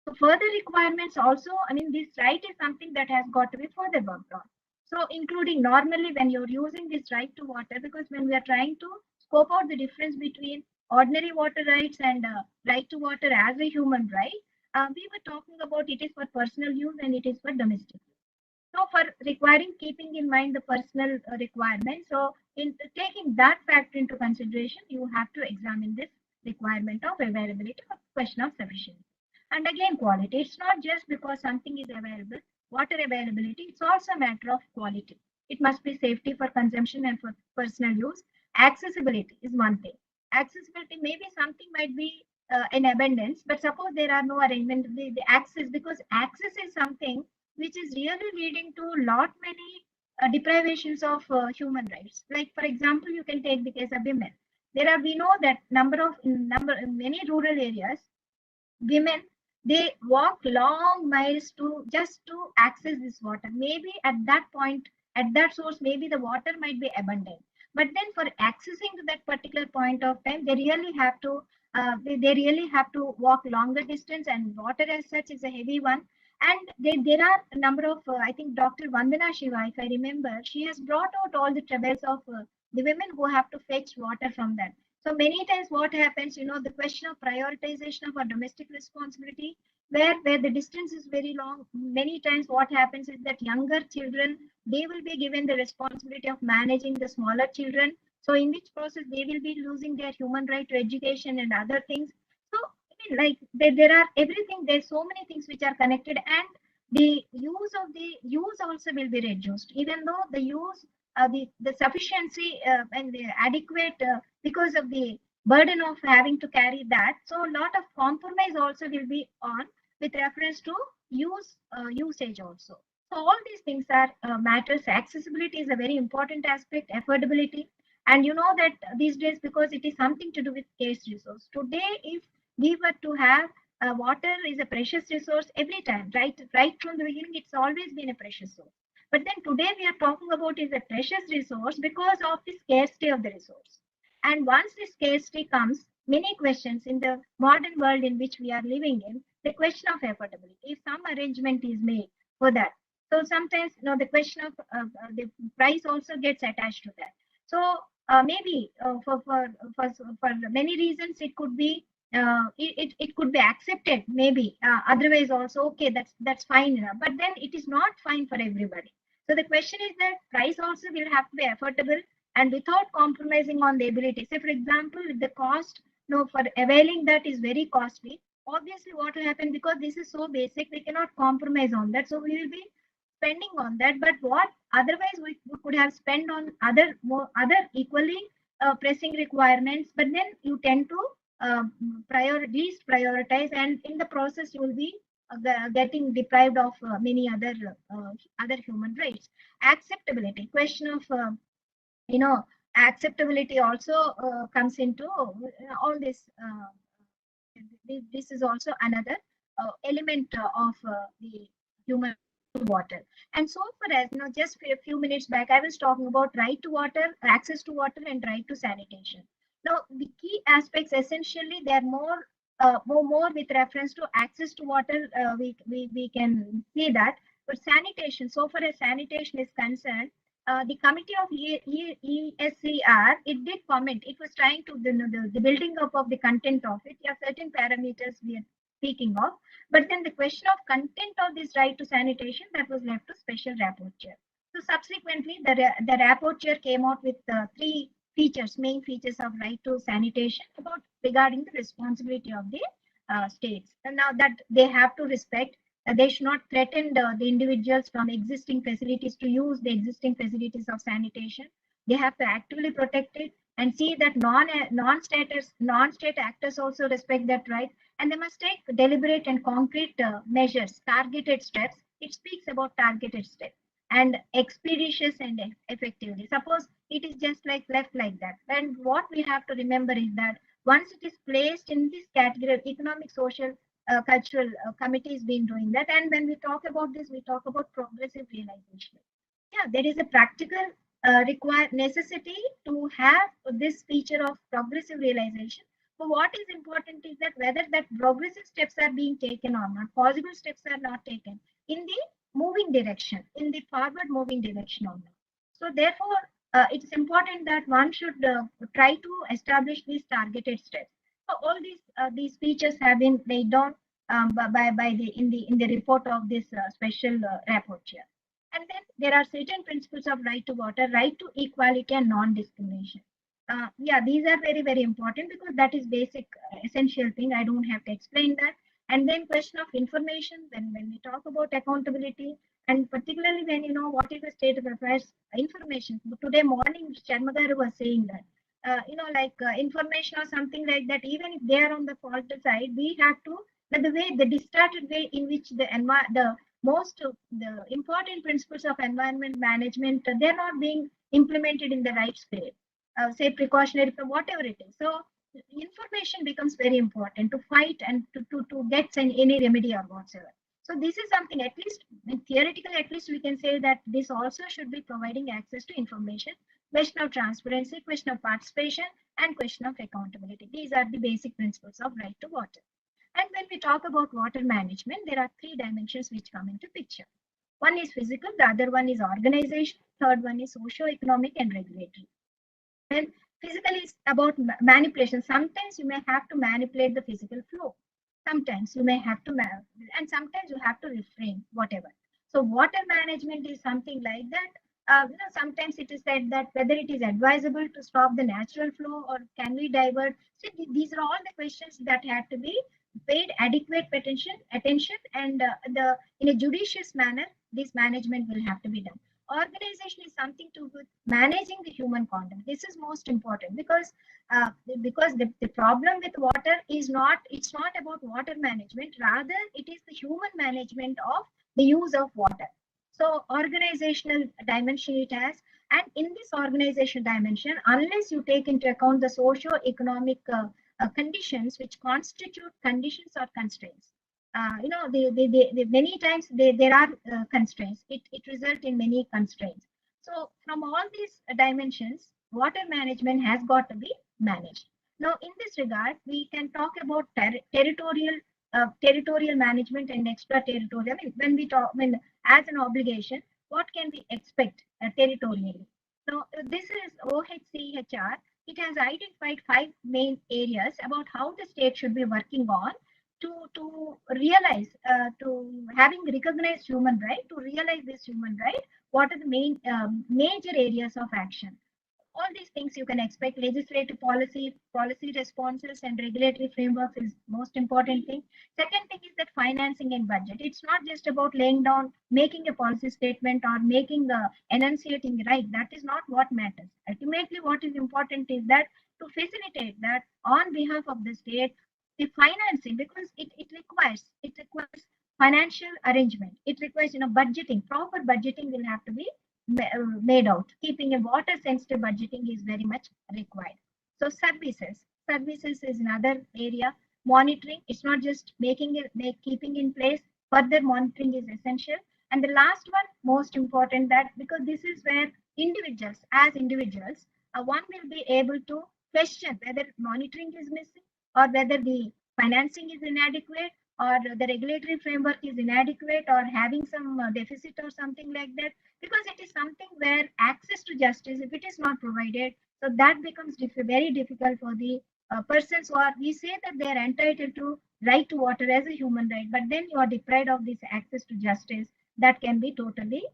Speaker 5: So further requirements also, this right is something that has got to be further worked on. So including normally when you're using this right to water, because when we are trying to scope out the difference between ordinary water rights and right to water as a human right, we were talking about it is for personal use and it is for domestic use. So for requiring, keeping in mind the personal requirement, so in taking that factor into consideration, you have to examine this requirement of availability or question of sufficiency. And again, quality. It's not just because something is available, water availability, it's also a matter of quality. It must be safety for consumption and for personal use. Accessibility is one thing. Accessibility, maybe something might be in abundance, but suppose there are no arrangement, the access, because access is something which is really leading to lot many deprivations of human rights. Like for example, you can take the case of women. We know that in many rural areas, women, they walk long miles to access this water. Maybe at that point, at that source, maybe the water might be abundant. But then for accessing to that particular point of time, they really have to they really have to walk longer distance, and water as such is a heavy one. And there are a number of, I think Dr. Vandana Shiva, if I remember, she has brought out all the troubles of the women who have to fetch water from that. So many times what happens, the question of prioritization of our domestic responsibility, where the distance is very long, many times what happens is that younger children, they will be given the responsibility of managing the smaller children. So in which process they will be losing their human right to education and other things. So I mean, like there are everything, there's so many things which are connected, and the use also will be reduced, even though the use, the sufficiency and the adequate, because of the burden of having to carry that. So a lot of compromise also will be on with reference to usage also. So all these things are matters. Accessibility is a very important aspect, affordability. And you know that these days, because it is something to do with scarce resource. Today, if we were to have water is a precious resource every time, right from the beginning, it's always been a precious source. But then today we are talking about is a precious resource because of the scarcity of the resource. And once the scarcity comes, many questions in the modern world in which we are living in, the question of affordability, if some arrangement is made for that. So sometimes, the question of the price also gets attached to that. So maybe for many reasons, it could be it could be accepted, maybe otherwise also okay, that's fine enough. But then it is not fine for everybody. So the question is that price also will have to be affordable and without compromising on the ability. Say for example, if the cost for availing that is very costly, obviously what will happen, because this is so basic, we cannot compromise on that. So we will be spending on that, but what otherwise we could have spent on other equally pressing requirements, but then you tend to least prioritize, and in the process you will be getting deprived of many other human rights. Acceptability, question of acceptability also comes into all this. This is also another element of the human water. And so far as just a few minutes back, I was talking about right to water, access to water, and right to sanitation. Now, the key aspects essentially they're more with reference to access to water. We can see that, but sanitation. So far as sanitation is concerned, the committee of ESCR, it did comment. It was trying to the building up of the content of it. There are certain parameters we are speaking of, but then the question of content of this right to sanitation, that was left to special rapporteur. So subsequently, the rapporteur came out with three features, main features of right to sanitation about regarding the responsibility of the states. And now that they have to respect, they should not threaten the individuals from existing facilities to use the existing facilities of sanitation. They have to actively protect it and see that non-state actors also respect that right, and they must take deliberate and concrete measures, targeted steps. It speaks about targeted steps and expeditious and effectively. Suppose it is just like left like that, and what we have to remember is that once it is placed in this category of economic, social, cultural committees been doing that, and when we talk about this, we talk about progressive realization. Yeah, there is a practical necessity to have this feature of progressive realization. So what is important is that whether that progressive steps are being taken or not, possible steps are not taken in the moving direction, in the forward moving direction or not. So therefore, it's important that one should try to establish these targeted steps. So all these features have been laid down in the report of this special rapporteur. And then there are certain principles of right to water, right to equality and non-discrimination. Yeah, these are very, very important because that is basic, essential thing. I don't have to explain that. And then question of information, when we talk about accountability, and particularly when what is the state of affairs information. Today morning, Sharmagaru was saying that, information or something like that, even if they are on the fault side, we have to, the distorted way in which the important principles of environment management, they're not being implemented in the right spirit. Say precautionary, whatever it is. So information becomes very important to fight and to get any remedy or whatsoever. So this is something, at least theoretically, at least we can say that this also should be providing access to information, question of transparency, question of participation, and question of accountability. These are the basic principles of right to water. And when we talk about water management, there are three dimensions which come into picture. One is physical, the other one is organization, third one is socio-economic and regulatory. And physical is about manipulation. Sometimes you may have to manipulate the physical flow. Sometimes you may have to, and sometimes you have to refrain, whatever. So water management is something like that. Sometimes it is said that whether it is advisable to stop the natural flow or can we divert. So these are all the questions that have to be paid adequate attention, and in a judicious manner, this management will have to be done. Organization is something to do with managing the human content. This is most important because the problem with water is it's not about water management, rather it is the human management of the use of water. So organizational dimension it has, and in this organizational dimension, unless you take into account the socio-economic conditions which constitute conditions or constraints, many times there are constraints. It results in many constraints. So from all these dimensions, water management has got to be managed. Now, in this regard, we can talk about territorial management and extraterritorial. I mean, as an obligation, what can we expect territorially? Now, this is OHCHR. It has identified 5 main areas about how the state should be working on to realize, to having recognized human right, to realize this human right. What are the main major areas of action? All these things you can expect. Legislative policy responses and regulatory frameworks is most important thing. Second thing is that financing and budget. It's not just about laying down, making a policy statement or enunciating right. That is not what matters. Ultimately, what is important is that to facilitate that on behalf of the state, the financing, because it requires financial arrangement. It requires budgeting. Proper budgeting will have to be made out. Keeping a water sensitive budgeting is very much required. So services is another area. Monitoring, it's not just keeping in place. Further monitoring is essential. And the last one, most important, that because this is where as individuals, one will be able to question whether monitoring is missing, or whether the financing is inadequate, or the regulatory framework is inadequate, or having some deficit or something like that, because it is something where access to justice, if it is not provided, so that becomes very difficult for the persons who are, we say that they are entitled to right to water as a human right, but then you are deprived of this access to justice. That can be totally,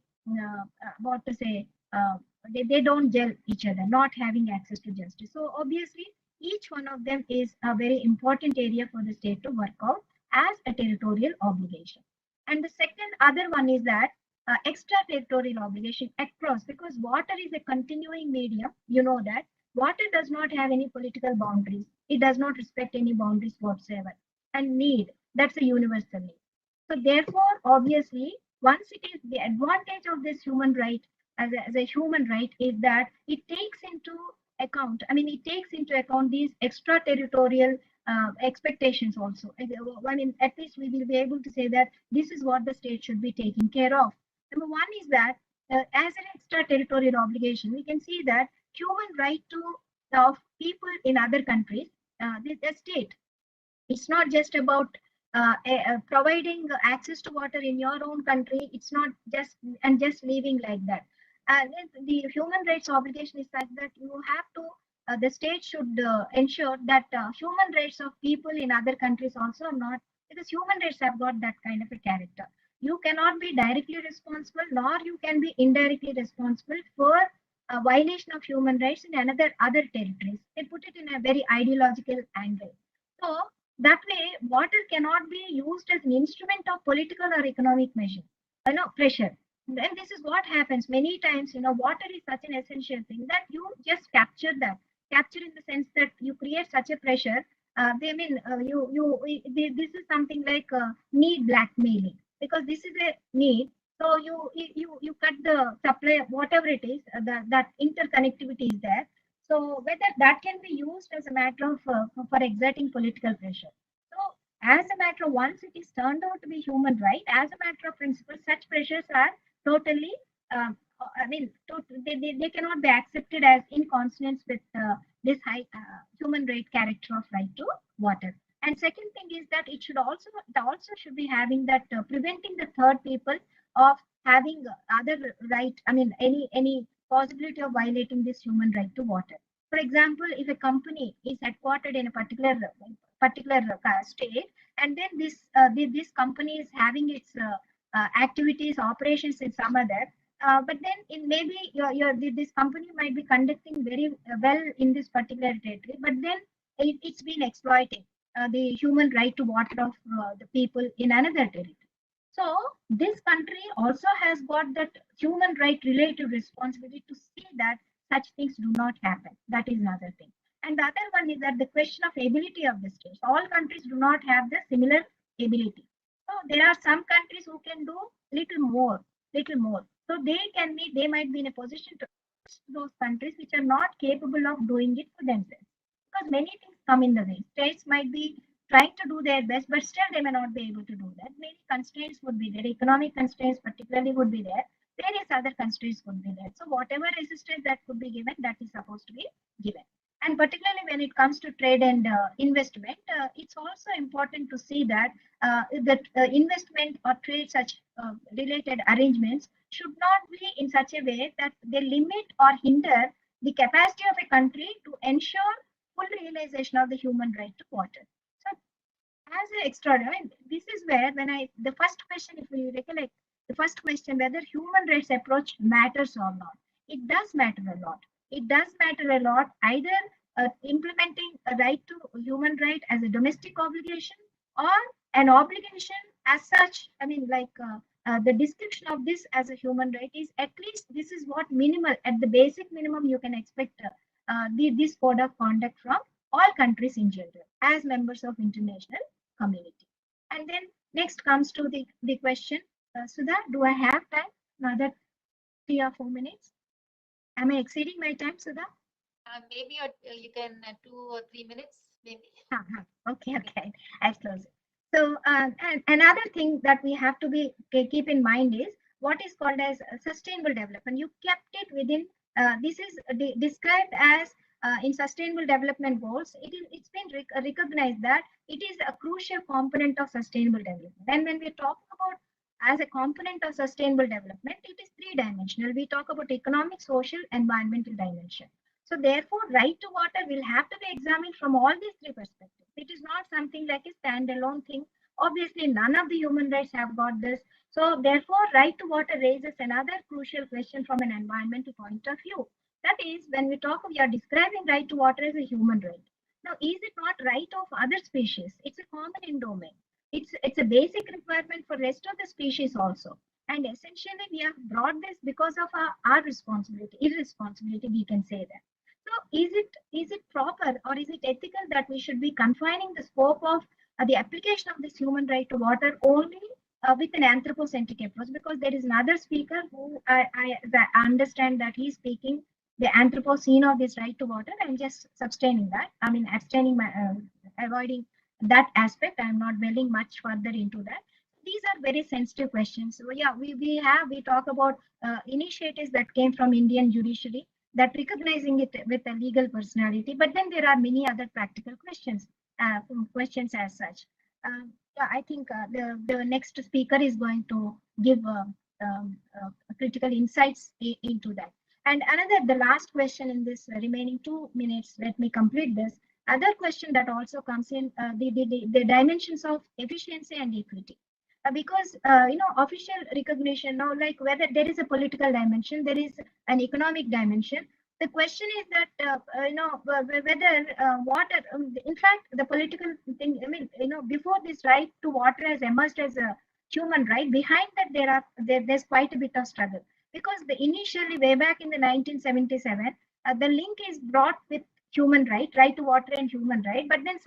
Speaker 5: they don't gel each other, not having access to justice. So obviously, each one of them is a very important area for the state to work out as a territorial obligation. And the second other one is that extraterritorial obligation across, because water is a continuing medium. You know that water does not have any political boundaries. It does not respect any boundaries whatsoever. And need, that's a universal need. So therefore, obviously, once it is the advantage of this human right as a human right is that it takes into account, it takes into account these extraterritorial expectations also. At least we will be able to say that this is what the state should be taking care of. Number one is that as an extraterritorial obligation, we can see that human right of people in other countries, the state, it's not just about providing access to water in your own country. It's not just leaving like that. The human rights obligation is such that you have to, the state should ensure that human rights of people in other countries also are not, because human rights have got that kind of a character. You cannot be directly responsible, nor you can be indirectly responsible for a violation of human rights in other territories. They put it in a very ideological angle. So that way, water cannot be used as an instrument of political or economic measure, pressure. And this is what happens many times. Water is such an essential thing that you just capture in the sense that you create such a pressure. This is something like need blackmailing, because this is a need. So you cut the supply, whatever it is, that interconnectivity is there. So whether that can be used as a matter of for exerting political pressure. So as a matter of, once it is turned out to be human right, as a matter of principle, such pressures are totally, they cannot be accepted as in consonance with this high human right character of right to water. And second thing is that it also should be having that preventing the third people of having other right, I mean any possibility of violating this human right to water. For example, if a company is headquartered in a particular state, and then this company is having its activities, operations in some other, but then in maybe this company might be conducting very well in this particular territory, but then it's been exploiting the human right to water of the people in another territory. So this country also has got that human right related responsibility to see that such things do not happen. That is another thing. And the other one is that the question of ability of the states. All countries do not have the similar ability. So there are some countries who can do little more. So they might be in a position to those countries which are not capable of doing it for themselves. Because many things come in the way. States might be trying to do their best, but still they may not be able to do that. Many constraints would be there. Economic constraints particularly would be there. Various other constraints would be there. So whatever resistance that could be given, that is supposed to be given. And particularly when it comes to trade and investment, it's also important to see that investment or trade such related arrangements should not be in such a way that they limit or hinder the capacity of a country to ensure full realization of the human right to water. So as an extra, I mean, this is where the first question, if we recollect, the first question whether human rights approach matters or not. It does matter a lot. It does matter a lot, either implementing a right to human right as a domestic obligation or an obligation as such. I mean, like the description of this as a human right is at least this is what minimal, at the basic minimum, you can expect this code of conduct from all countries in general as members of international community. And then next comes to the question, Sudha, do I have time? Another 3 or 4 minutes? Am I exceeding my time, Sudha?
Speaker 4: Maybe you can 2 or 3 minutes, maybe.
Speaker 5: Okay. I'll close it. So and another thing that we have to keep in mind is what is called as sustainable development. You kept it within. This is described as in sustainable development goals. It's been recognized that it is a crucial component of sustainable development. And when we talk about as a component of sustainable development, it is three-dimensional. We talk about economic, social, environmental dimension. So therefore, right to water will have to be examined from all these three perspectives. It is not something like a standalone thing. Obviously, none of the human rights have got this. So therefore, right to water raises another crucial question from an environmental point of view. That is, when we are describing right to water as a human right. Now, is it not right of other species? It's a common endowment. It's a basic requirement for rest of the species also. And essentially, we have brought this because of our responsibility, irresponsibility, we can say that. So is it proper or is it ethical that we should be confining the scope of the application of this human right to water only with an anthropocentric approach? Because there is another speaker who I understand that he's speaking the Anthropocene of this right to water. I'm just abstaining that. I mean, avoiding that aspect. I'm not dwelling much further into that. These are very sensitive questions. So yeah, we talk about initiatives that came from Indian judiciary, that recognizing it with a legal personality, but then there are many other practical questions as such. Yeah, I think the next speaker is going to give critical insights into that. And the last question in this remaining 2 minutes, let me complete this. Other question that also comes in the dimensions of efficiency and equity. Because official recognition now, like whether there is a political dimension, there is an economic dimension. The question is that whether water, in fact, the political thing. I mean, before this right to water has emerged as a human right, behind that there's quite a bit of struggle, because initially way back in the 1977, the link is brought with human right to water and human right, but then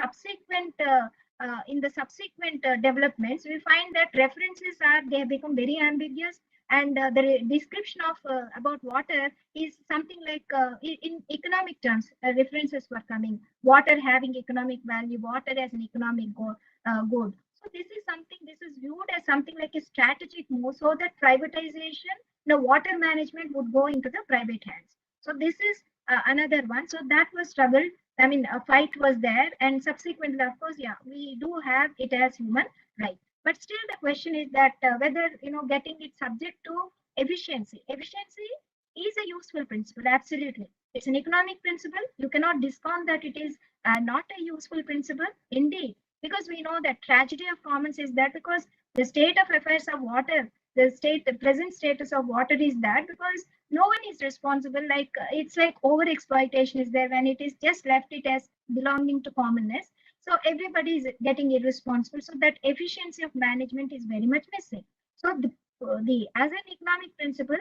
Speaker 5: in the subsequent developments, we find that references they have become very ambiguous, and the description of about water is something like in economic terms. References were coming, water having economic value, water as an economic good. So this is viewed as something like a strategic move, so that privatization, water management would go into the private hands. So this is another one. So that was struggle. I mean, a fight was there, and subsequently, of course, yeah, we do have it as human right. But still, the question is that whether getting it subject to efficiency. Efficiency is a useful principle, absolutely. It's an economic principle. You cannot discount that it is not a useful principle, indeed, because we know that tragedy of commons is that because the state of affairs of water, the present status of water is that because no one is responsible. Like it's like over exploitation is there when it is just left it as belonging to commonness. So everybody is getting irresponsible. So that efficiency of management is very much missing. So the as an economic principle,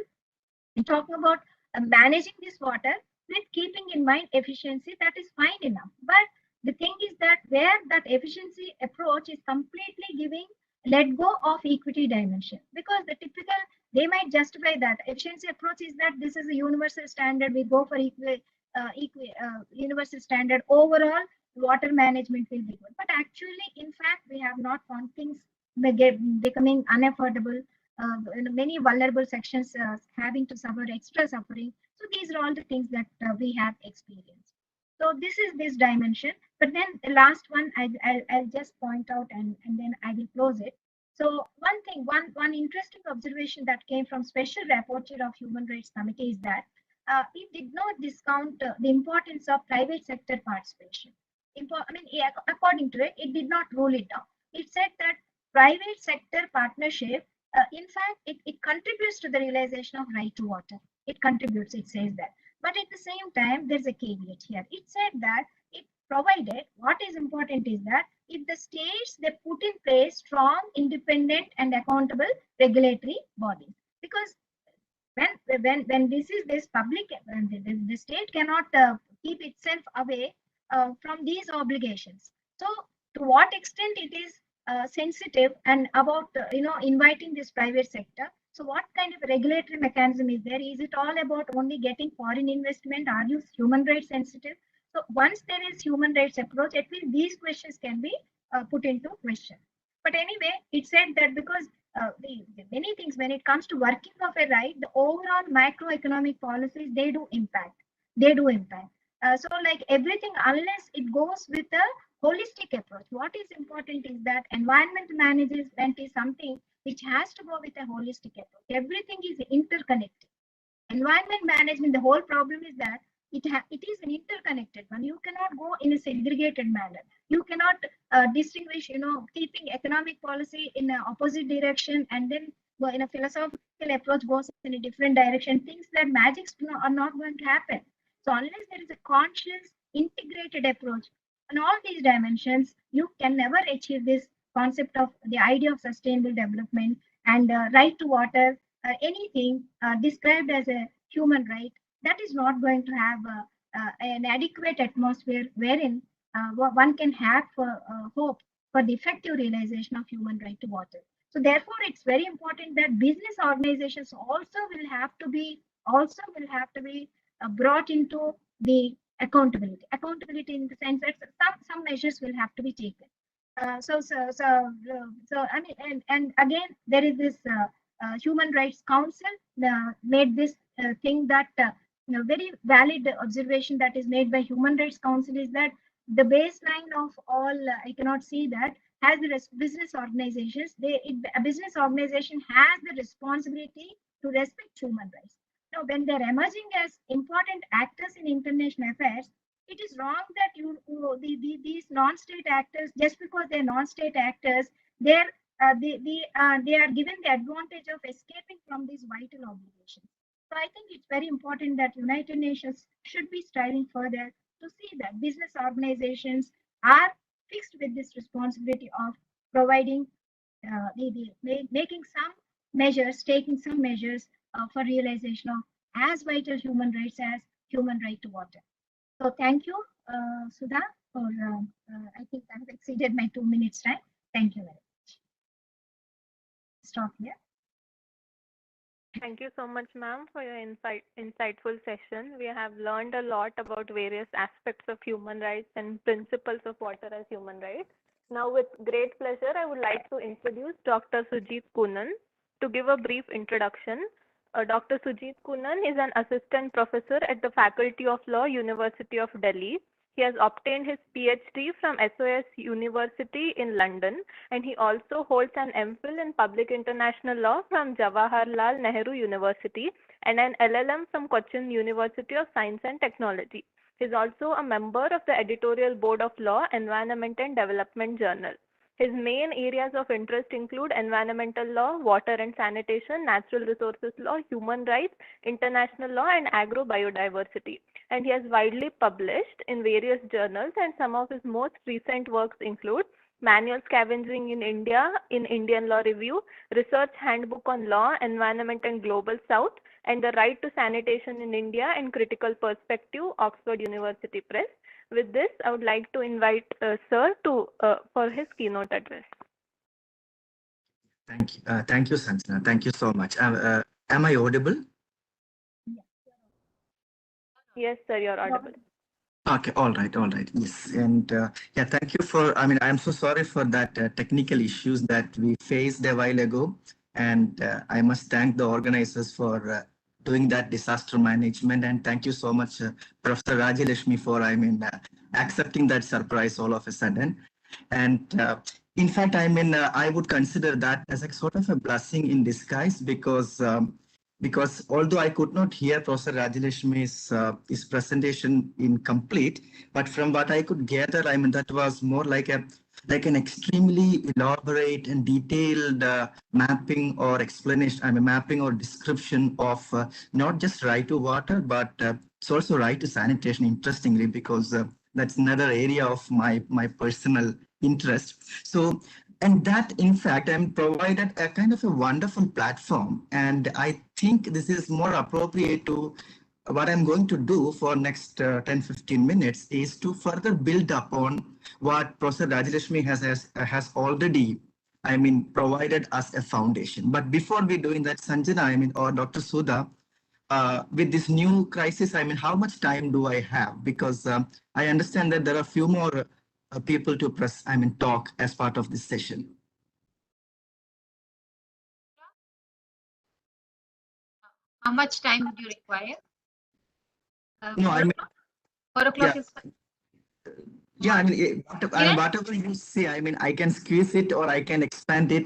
Speaker 5: we talk about managing this water with keeping in mind efficiency, that is fine enough. But the thing is that where that efficiency approach is completely giving let go of equity dimension, because the typical they might justify that efficiency approach is that this is a universal standard, we go for universal standard, overall water management will be good. But actually, in fact, we have not found things becoming unaffordable, many vulnerable sections having to suffer extra suffering. So these are all the things that we have experienced. So this is this dimension. But then the last one, I'll just point out and then I will close it. So one interesting observation that came from Special Rapporteur of Human Rights Committee is that it did not discount the importance of private sector participation. According to it, it did not rule it down. It said that private sector partnership, in fact, it contributes to the realization of right to water. It contributes, it says that. But at the same time, there's a caveat here. It said that it provided, what is important is that if the states, they put in place strong, independent and accountable regulatory bodies. Because when this public, the state cannot keep itself away from these obligations. So to what extent it is sensitive and about inviting this private sector. So what kind of regulatory mechanism is there? Is it all about only getting foreign investment? Are you human rights sensitive? So once there is human rights approach, at least these questions can be put into question. But anyway, it said that because the many things when it comes to working of a right, the overall macroeconomic policies, they do impact. They do impact. So like everything, unless it goes with a holistic approach, what is important is that environment management is something which has to go with a holistic approach. Everything is interconnected. Environment management, the whole problem is that it is an interconnected one. You cannot go in a segregated manner. You cannot distinguish, keeping economic policy in an opposite direction and then go in a philosophical approach goes in a different direction. Things that magics are not going to happen. So unless there is a conscious integrated approach on all these dimensions, you can never achieve this concept of the idea of sustainable development and right to water, anything described as a human right, that is not going to have an adequate atmosphere wherein one can have hope for the effective realization of human right to water. So therefore, it's very important that business organizations also will have to be brought into the accountability. Accountability in the sense that some measures will have to be taken. I mean, and again, there is this Human Rights Council made this thing that very valid observation that is made by Human Rights Council is that the baseline of all, I cannot see that, has the business organizations. A business organization has the responsibility to respect human rights. Now, when they're emerging as important actors in international affairs, it is wrong that these non-state actors, just because they're non-state actors, they are given the advantage of escaping from these vital obligations. So I think it's very important that United Nations should be striving further to see that business organizations are fixed with this responsibility of providing, making some measures, taking some measures for realization of as vital human rights as human right to water. So thank you, Sudha, for I think I have exceeded my 2 minutes time. Thank you very much. Stop here.
Speaker 8: Thank you so much, ma'am, for your insightful session. We have learned a lot about various aspects of human rights and principles of water as human rights. Now, with great pleasure, I would like to introduce Dr. Sujit Poonan to give a brief introduction. Dr. Sujit Kunan is an assistant professor at the Faculty of Law, University of Delhi. He has obtained his PhD from SOS University in London, and he also holds an MPhil in Public International Law from Jawaharlal Nehru University and an LLM from Cochin University of Science and Technology. He is also a member of the editorial board of Law, Environment and Development Journal. His main areas of interest include environmental law, water and sanitation, natural resources law, human rights, international law, and agro-biodiversity. And he has widely published in various journals, and some of his most recent works include Manual Scavenging in India in Indian Law Review, Research Handbook on Law, Environment and Global South, and The Right to Sanitation in India and Critical Perspective, Oxford University Press. With this, I would like to invite Sir to for his keynote address.
Speaker 9: Thank you, Sanjana. Thank you so much. Am I audible?
Speaker 8: Yes, sir, you're audible.
Speaker 9: Okay, all right, yes. And yeah, thank you for, I'm so sorry for that technical issues that we faced a while ago. And I must thank the organizers for doing that disaster management. And thank you so much, Professor Rajalakshmi, for, accepting that surprise all of a sudden. And in fact, I would consider that as a sort of a blessing in disguise because although I could not hear Professor Rajalakshmi's his presentation in complete, but from what I could gather, that was more like an extremely elaborate and detailed mapping or explanation, mapping or description of not just right to water, but it's also right to sanitation, interestingly, because that's another area of my personal interest. So, and that, in fact, provided a kind of a wonderful platform. And I think this is more appropriate to what I'm going to do for next 10-15 minutes is to further build upon what Professor Rajalakshmi has already, provided us a foundation. But before we doing that, Sanjana, or Dr. Sudha, with this new crisis, how much time do I have? Because I understand that there are a few more people to talk as part of this session.
Speaker 4: How much time would you require?
Speaker 9: No,
Speaker 4: 4 o'clock
Speaker 9: yeah.
Speaker 4: is fine.
Speaker 9: Yeah, whatever you say, I can squeeze it or I can expand it.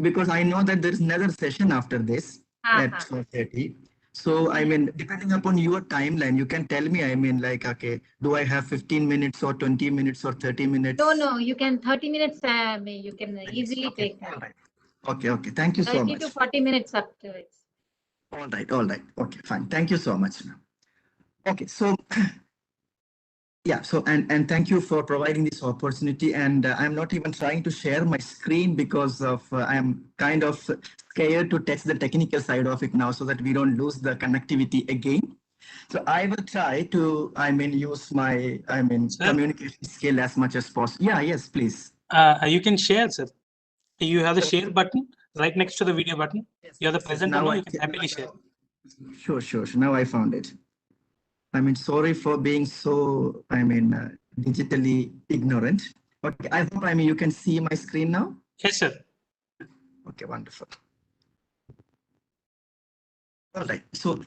Speaker 9: Because I know that there is another session after this at 4:30. So, depending upon your timeline, you can tell me, okay, do I have 15 minutes or 20 minutes or 30 minutes?
Speaker 4: No, you can 30 minutes, you can easily take that.
Speaker 9: Okay, thank you so
Speaker 4: 30
Speaker 9: much.
Speaker 4: to 40 minutes up to it.
Speaker 9: All right. Okay, fine. Thank you so much. Okay, so yeah, so and thank you for providing this opportunity. And I'm not even trying to share my screen because of I'm kind of scared to test the technical side of it now so that we don't lose the connectivity again. So I will try to use my communication skill as much as possible. Yeah, yes, please.
Speaker 1: You can share, sir. You have the share button right next to the video button. You have the presenter now, you can happily share.
Speaker 9: Sure. Now I found it. Sorry for being so, digitally ignorant. Okay, I hope, you can see my screen now.
Speaker 1: Yes, sir.
Speaker 9: Okay, wonderful. All right, so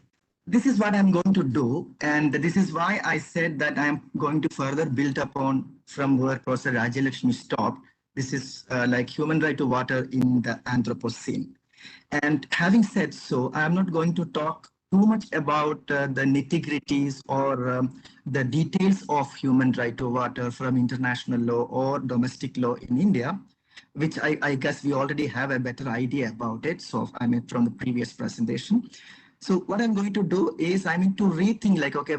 Speaker 9: this is what I'm going to do. And this is why I said that I'm going to further build upon from where Professor Rajalakshmi stopped. This is like human right to water in the Anthropocene. And having said so, I'm not going to talk too much about the nitty-gritties or the details of human right to water from international law or domestic law in India, which I guess we already have a better idea about it. So from the previous presentation. So what I'm going to do is to rethink like, okay,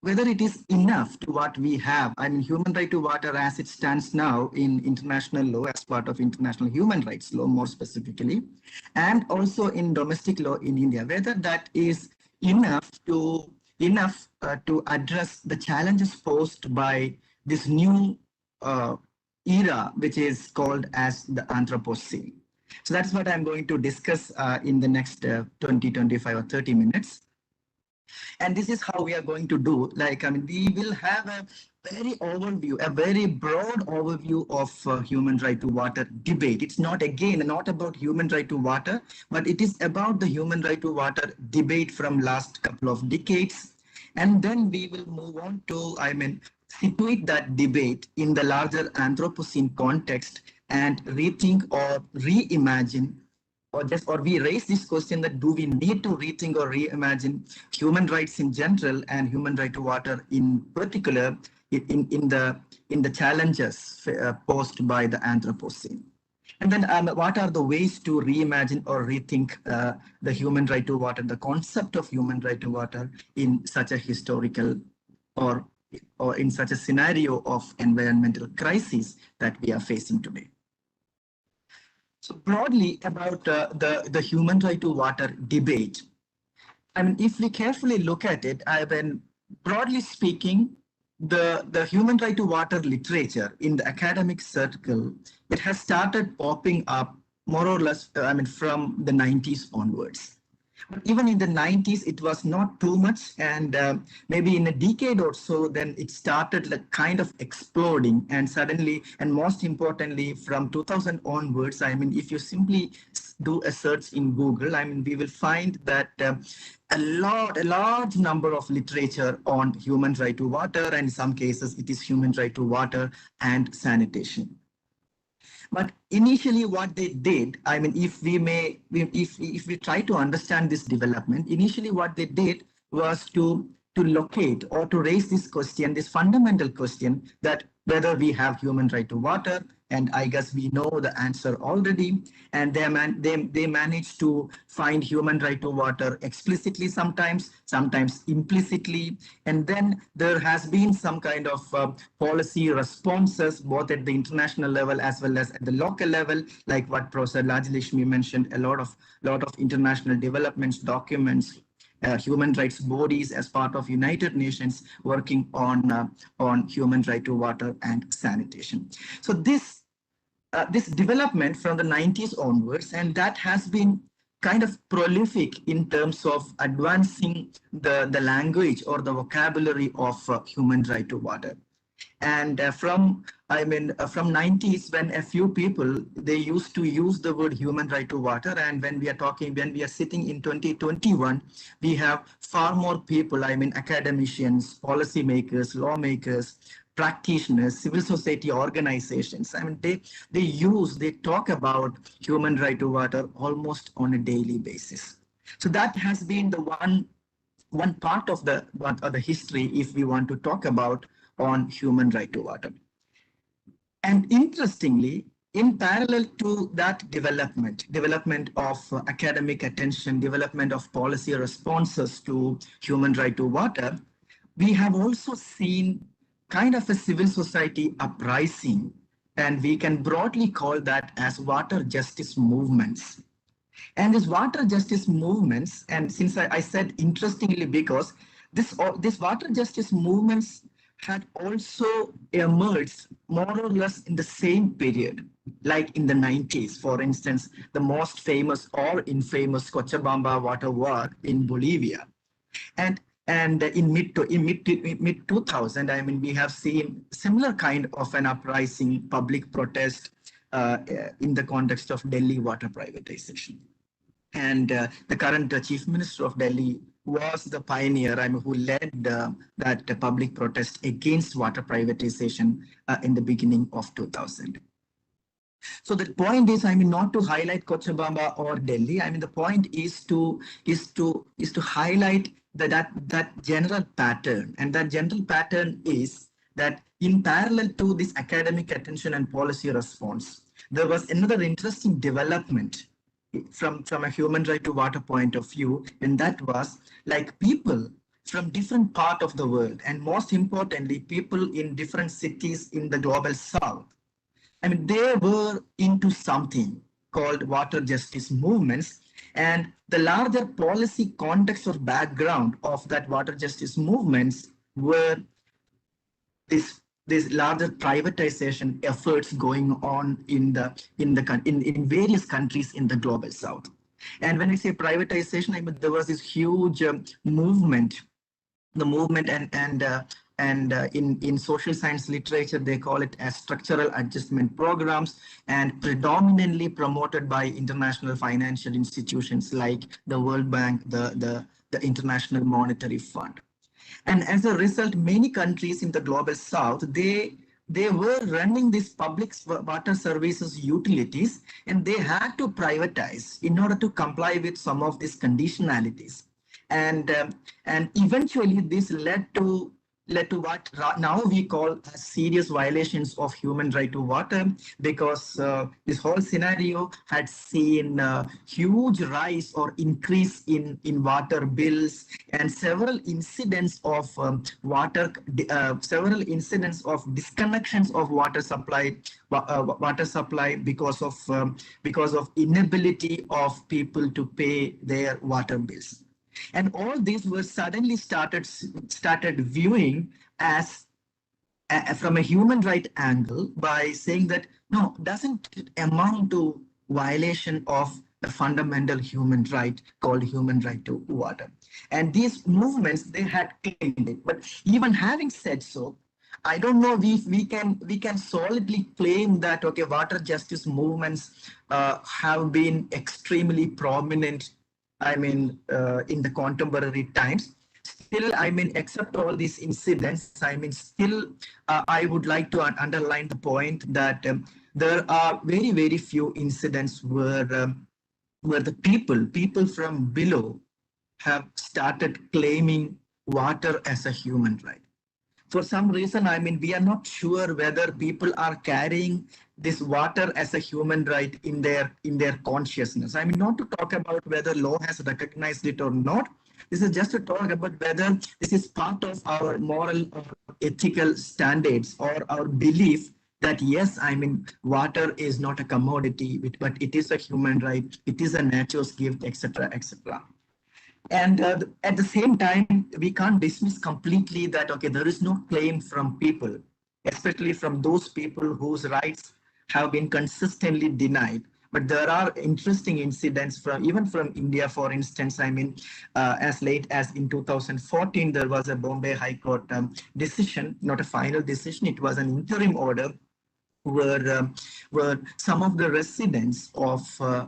Speaker 9: whether it is enough to what we have, human right to water as it stands now in international law as part of international human rights law more specifically, and also in domestic law in India, whether that is enough to address the challenges posed by this new era, which is called as the Anthropocene. So that's what I'm going to discuss in the next 20, 25 or 30 minutes. And this is how we are going to do. Like, we will have very overview, a very broad overview of human right to water debate. It's not, again, not about human right to water, but it is about the human right to water debate from last couple of decades. And then we will move on to, situate that debate in the larger Anthropocene context and rethink or reimagine, or we raise this question that do we need to rethink or reimagine human rights in general and human right to water in particular in the challenges posed by the Anthropocene. And then what are the ways to reimagine or rethink the human right to water, the concept of human right to water in such a historical or in such a scenario of environmental crisis that we are facing today. So broadly about the human right to water debate, if we carefully look at it, broadly speaking, the human right to water literature in the academic circle, it has started popping up more or less, from the 90s onwards. But even in the 90s, it was not too much. And maybe in a decade or so, then it started like kind of exploding. And suddenly, and most importantly, from 2000 onwards, if you simply do a search in Google, we will find that a large number of literature on human right to water, and in some cases, it is human right to water and sanitation. But initially what they did, if we try to understand this development, initially what they did was to locate or to raise this question, this fundamental question that whether we have human right to water, and I guess we know the answer already. And they managed to find human right to water explicitly sometimes implicitly. And then there has been some kind of policy responses, both at the international level as well as at the local level, like what Professor Rajalakshmi mentioned, a lot of international developments, documents, human rights bodies as part of United Nations working on human right to water and sanitation. So this development from the 90s onwards, and that has been kind of prolific in terms of advancing the language or the vocabulary of human right to water. And from 90s, when a few people, they used to use the word human right to water. And when we are sitting in 2021, we have far more people, academicians, policymakers, lawmakers, practitioners, civil society organizations. They talk about human right to water almost on a daily basis. So that has been the one part of the history, if we want to talk about on human right to water. And interestingly, in parallel to that development of academic attention, development of policy responses to human right to water, we have also seen kind of a civil society uprising, and we can broadly call that as water justice movements. And these water justice movements, and since I said interestingly, because this water justice movements had also emerged more or less in the same period, like in the 90s. For instance, the most famous or infamous Cochabamba water war in Bolivia. And in mid 2000, we have seen similar kind of an uprising, public protest in the context of Delhi water privatization. And the current chief minister of Delhi was the pioneer who led that public protest against water privatization in the beginning of 2000. So the point is, not to highlight Cochabamba or Delhi. The point is to highlight that general pattern, and that general pattern is that in parallel to this academic attention and policy response, there was another interesting development from a human right to water point of view, and that was like people from different part of the world, and most importantly, people in different cities in the global south. They were into something called water justice movements, and the larger policy context or background of that water justice movements were this larger privatization efforts going on in various countries in the global south. And when I say privatization, there was this huge movement, the movement and in social science literature, they call it as structural adjustment programs, and predominantly promoted by international financial institutions like the World Bank, the International Monetary Fund. And as a result, many countries in the global south, they were running these public water services utilities, and they had to privatize in order to comply with some of these conditionalities. And eventually this led to what now we call as serious violations of human right to water, because this whole scenario had seen huge rise or increase in water bills, and several incidents of several incidents of disconnections of water supply because of inability of people to pay their water bills. And all these were suddenly started viewing as from a human right angle by saying that, no, doesn't it amount to violation of the fundamental human right called human right to water. And these movements, they had claimed it. But even having said so, I don't know if we can solidly claim that, okay, water justice movements have been extremely prominent, I mean, in the contemporary times. Still, I mean, except all these incidents, I mean, still, I would like to underline the point that there are very, very few incidents where the people from below have started claiming water as a human right. For some reason, I mean, we are not sure whether people are carrying this water as a human right in their consciousness. I mean, not to talk about whether law has recognized it or not. This is just to talk about whether this is part of our moral or ethical standards or our belief that, yes, I mean, water is not a commodity, but it is a human right. It is a nature's gift, etc., etc. And at the same time, we can't dismiss completely that, okay, there is no claim from people, especially from those people whose rights have been consistently denied. But there are interesting incidents from even from India, for instance. I mean, as late as in 2014, there was a Bombay High Court decision, not a final decision. It was an interim order where some of the residents of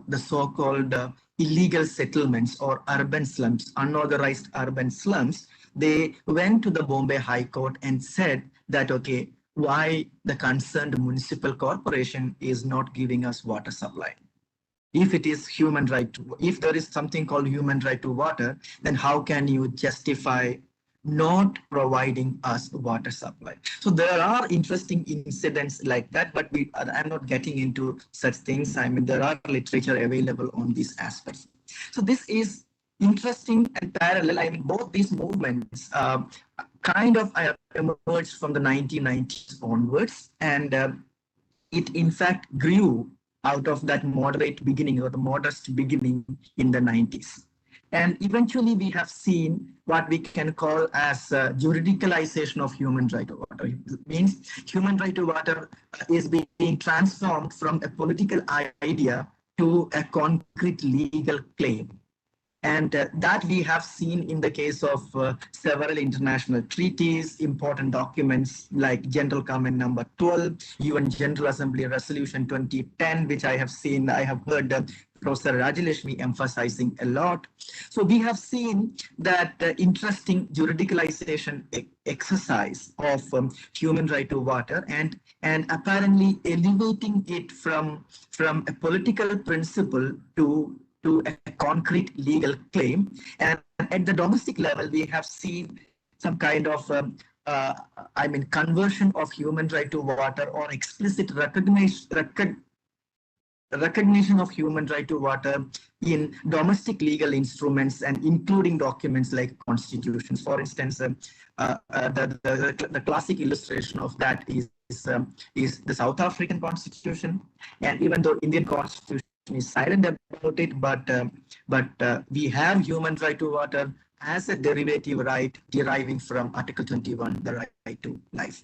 Speaker 9: the so-called illegal settlements or urban slums, unauthorized urban slums, they went to the Bombay High Court and said that, okay, why the concerned municipal corporation is not giving us water supply. If it is human right to, if there is something called human right to water, then how can you justify not providing us water supply? So there are interesting incidents like that, but I'm not getting into such things. I mean, there are literature available on these aspects. So this is interesting and parallel. I mean, both these movements kind of emerged from the 1990s onwards, and it in fact grew out of that moderate beginning or the modest beginning in the 90s. And eventually we have seen what we can call as juridicalization of human right to water. It means human right to water is being transformed from a political idea to a concrete legal claim. And that we have seen in the case of several international treaties, important documents like General Comment Number 12, UN General Assembly Resolution 2010, which I have heard Professor Rajalakshmi emphasizing a lot. So we have seen that interesting juridicalization exercise of human right to water, and apparently elevating it from a political principle to a concrete legal claim. And at the domestic level, we have seen some kind of conversion of human right to water or explicit recognition of human right to water in domestic legal instruments, and including documents like constitutions. For instance, the classic illustration of that is the South African Constitution. And even though Indian Constitution is silent about it, but we have human right to water as a derivative right deriving from Article 21, the right to life.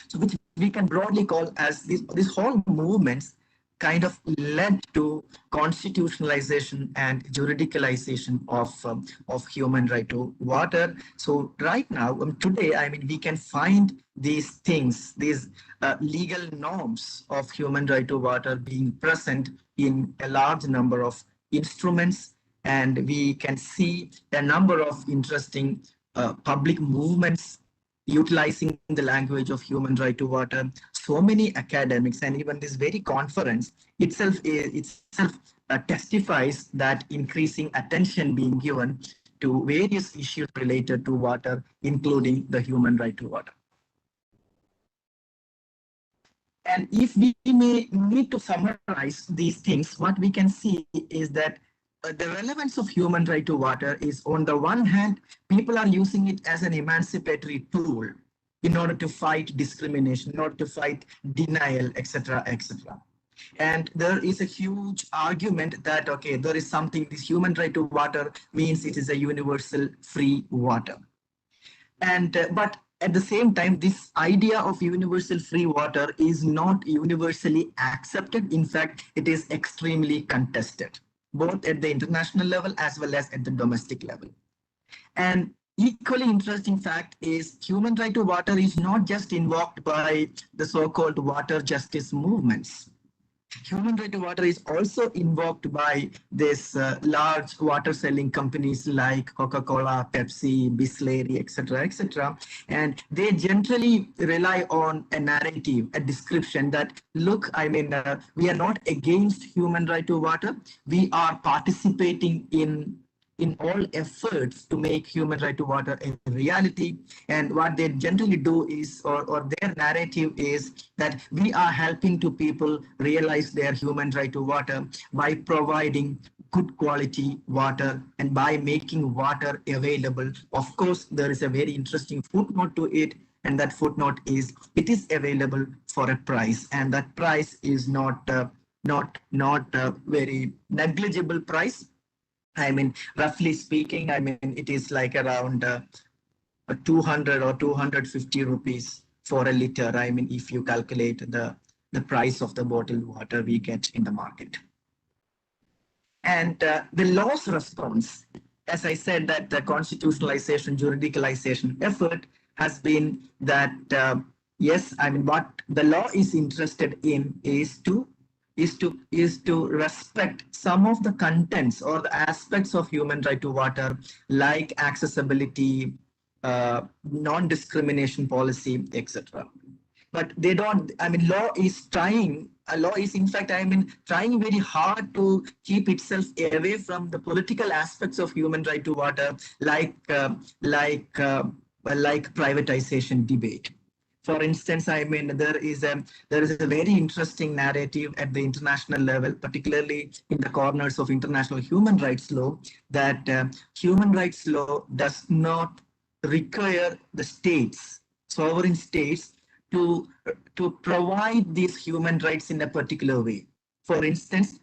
Speaker 9: So which we can broadly call as these whole movements kind of led to constitutionalization and juridicalization of human right to water. So right now, today, I mean, we can find these things, these legal norms of human right to water being present in a large number of instruments, and we can see a number of interesting public movements utilizing the language of human right to water. So many academics and even this very conference itself testifies that increasing attention being given to various issues related to water, including the human right to water. And if we may need to summarize these things, what we can see is that the relevance of human right to water is, on the one hand, people are using it as an emancipatory tool in order to fight discrimination, in order to fight denial, etc., etc. And there is a huge argument that, okay, there is something, this human right to water means it is a universal free water. And but at the same time, this idea of universal free water is not universally accepted. In fact, it is extremely contested, both at the international level as well as at the domestic level. And equally interesting fact is human right to water is not just invoked by the so-called water justice movements. Human right to water is also invoked by this large water selling companies like Coca-Cola, Pepsi, Bisleri, etc., etc. And they generally rely on a narrative, a description that, look, I mean, we are not against human right to water. We are participating in all efforts to make human right to water a reality. And what they generally do is, or their narrative is, that we are helping to people realize their human right to water by providing good quality water and by making water available. Of course, there is a very interesting footnote to it, and that footnote is it is available for a price, and that price is not a very negligible price. I mean, roughly speaking, I mean, it is like around 200 or 250 rupees for a liter. I mean, if you calculate the price of the bottled water we get in the market. And the law's response, as I said, that the constitutionalization, juridicalization effort has been that, yes, I mean, what the law is interested in is to respect some of the contents or the aspects of human right to water, like accessibility, non-discrimination policy, etc. But they don't, I mean, law is in fact, I mean, trying very hard to keep itself away from the political aspects of human right to water, like privatization debate. For instance, I mean, there is a very interesting narrative at the international level, particularly in the corners of international human rights law, that human rights law does not require the states, sovereign states, to provide these human rights in a particular way. For instance,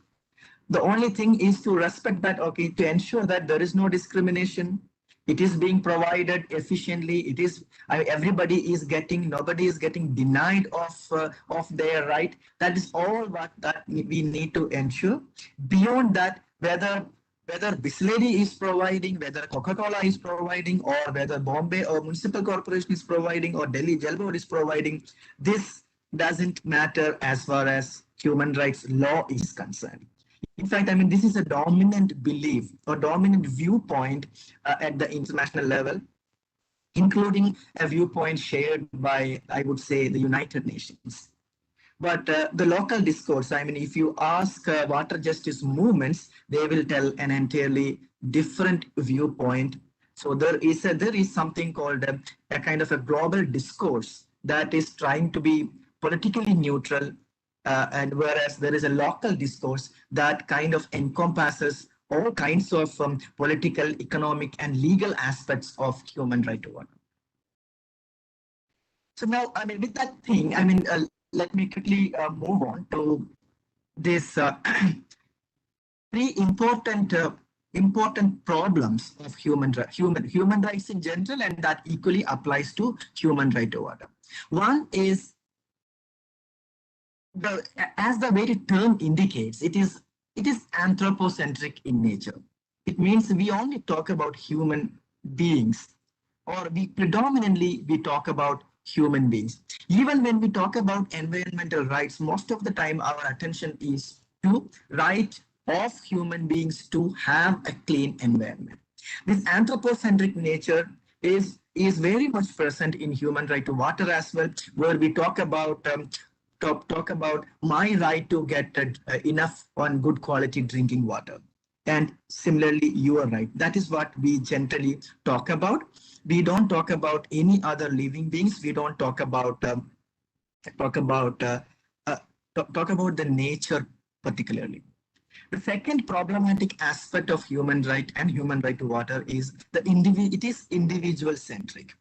Speaker 9: the only thing is to respect that, okay, to ensure that there is no discrimination, it is being provided efficiently, it is, everybody is getting, nobody is getting denied of their right. That is all that we need to ensure. Beyond that, whether Bisleri is providing, whether Coca-Cola is providing, or whether Bombay or Municipal Corporation is providing, or Delhi Jal Board is providing, this doesn't matter as far as human rights law is concerned. In fact, I mean, this is a dominant belief or dominant viewpoint at the international level, including a viewpoint shared by, I would say, the United Nations. But the local discourse, I mean, if you ask water justice movements, they will tell an entirely different viewpoint. So there is something called a kind of a global discourse that is trying to be politically neutral, and whereas there is a local discourse that kind of encompasses all kinds of political, economic, and legal aspects of human right to water. So now, I mean, with that thing, I mean, let me quickly move on to this three important problems of human rights in general, and that equally applies to human right to water. One is as the very term indicates, it is anthropocentric in nature. It means we only talk about human beings, or we talk about human beings. Even when we talk about environmental rights, most of the time our attention is to right of human beings to have a clean environment. This anthropocentric nature is very much present in human right to water as well, where we talk about talk about my right to get enough on good quality drinking water. And similarly, you are right. That is what we generally talk about. We don't talk about any other living beings. We don't talk about talk about talk about the nature particularly. The second problematic aspect of human right and human right to water is it is individual centric.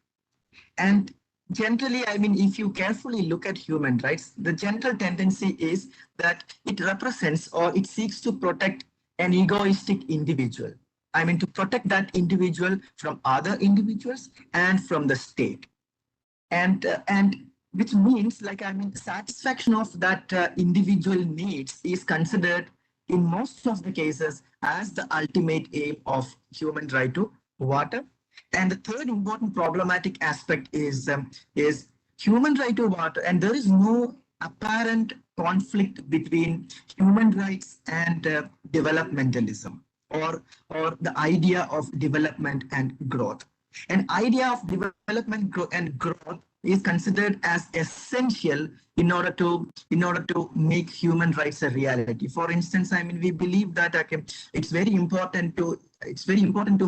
Speaker 9: And generally, I mean, if you carefully look at human rights, the general tendency is that it represents or it seeks to protect an egoistic individual. I mean, to protect that individual from other individuals and from the state. And which means, like, I mean, satisfaction of that individual needs is considered in most of the cases as the ultimate aim of human right to water. And the third important problematic aspect is human right to water, and there is no apparent conflict between human rights and developmentalism, or the idea of development and growth. An idea of development and growth is considered as essential in order to make human rights a reality. For instance, I mean, we believe that it's very important to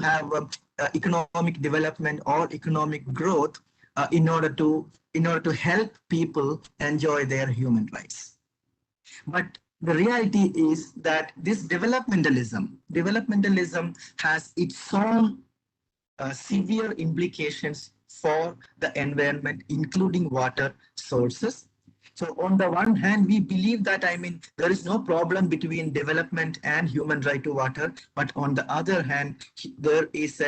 Speaker 9: have economic development or economic growth in order to help people enjoy their human rights. But the reality is that this developmentalism has its own severe implications for the environment, including water sources. So on the one hand, we believe that, I mean, there is no problem between development and human right to water. But on the other hand, there is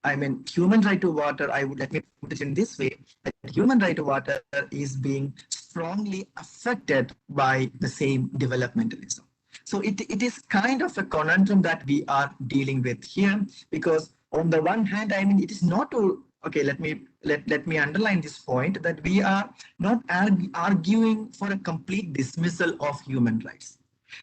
Speaker 9: human right to water, let me put it in this way, that human right to water is being strongly affected by the same developmentalism. So it is kind of a conundrum that we are dealing with here, because on the one hand, I mean, it is not to, okay, let me underline this point, that we are not arguing for a complete dismissal of human rights.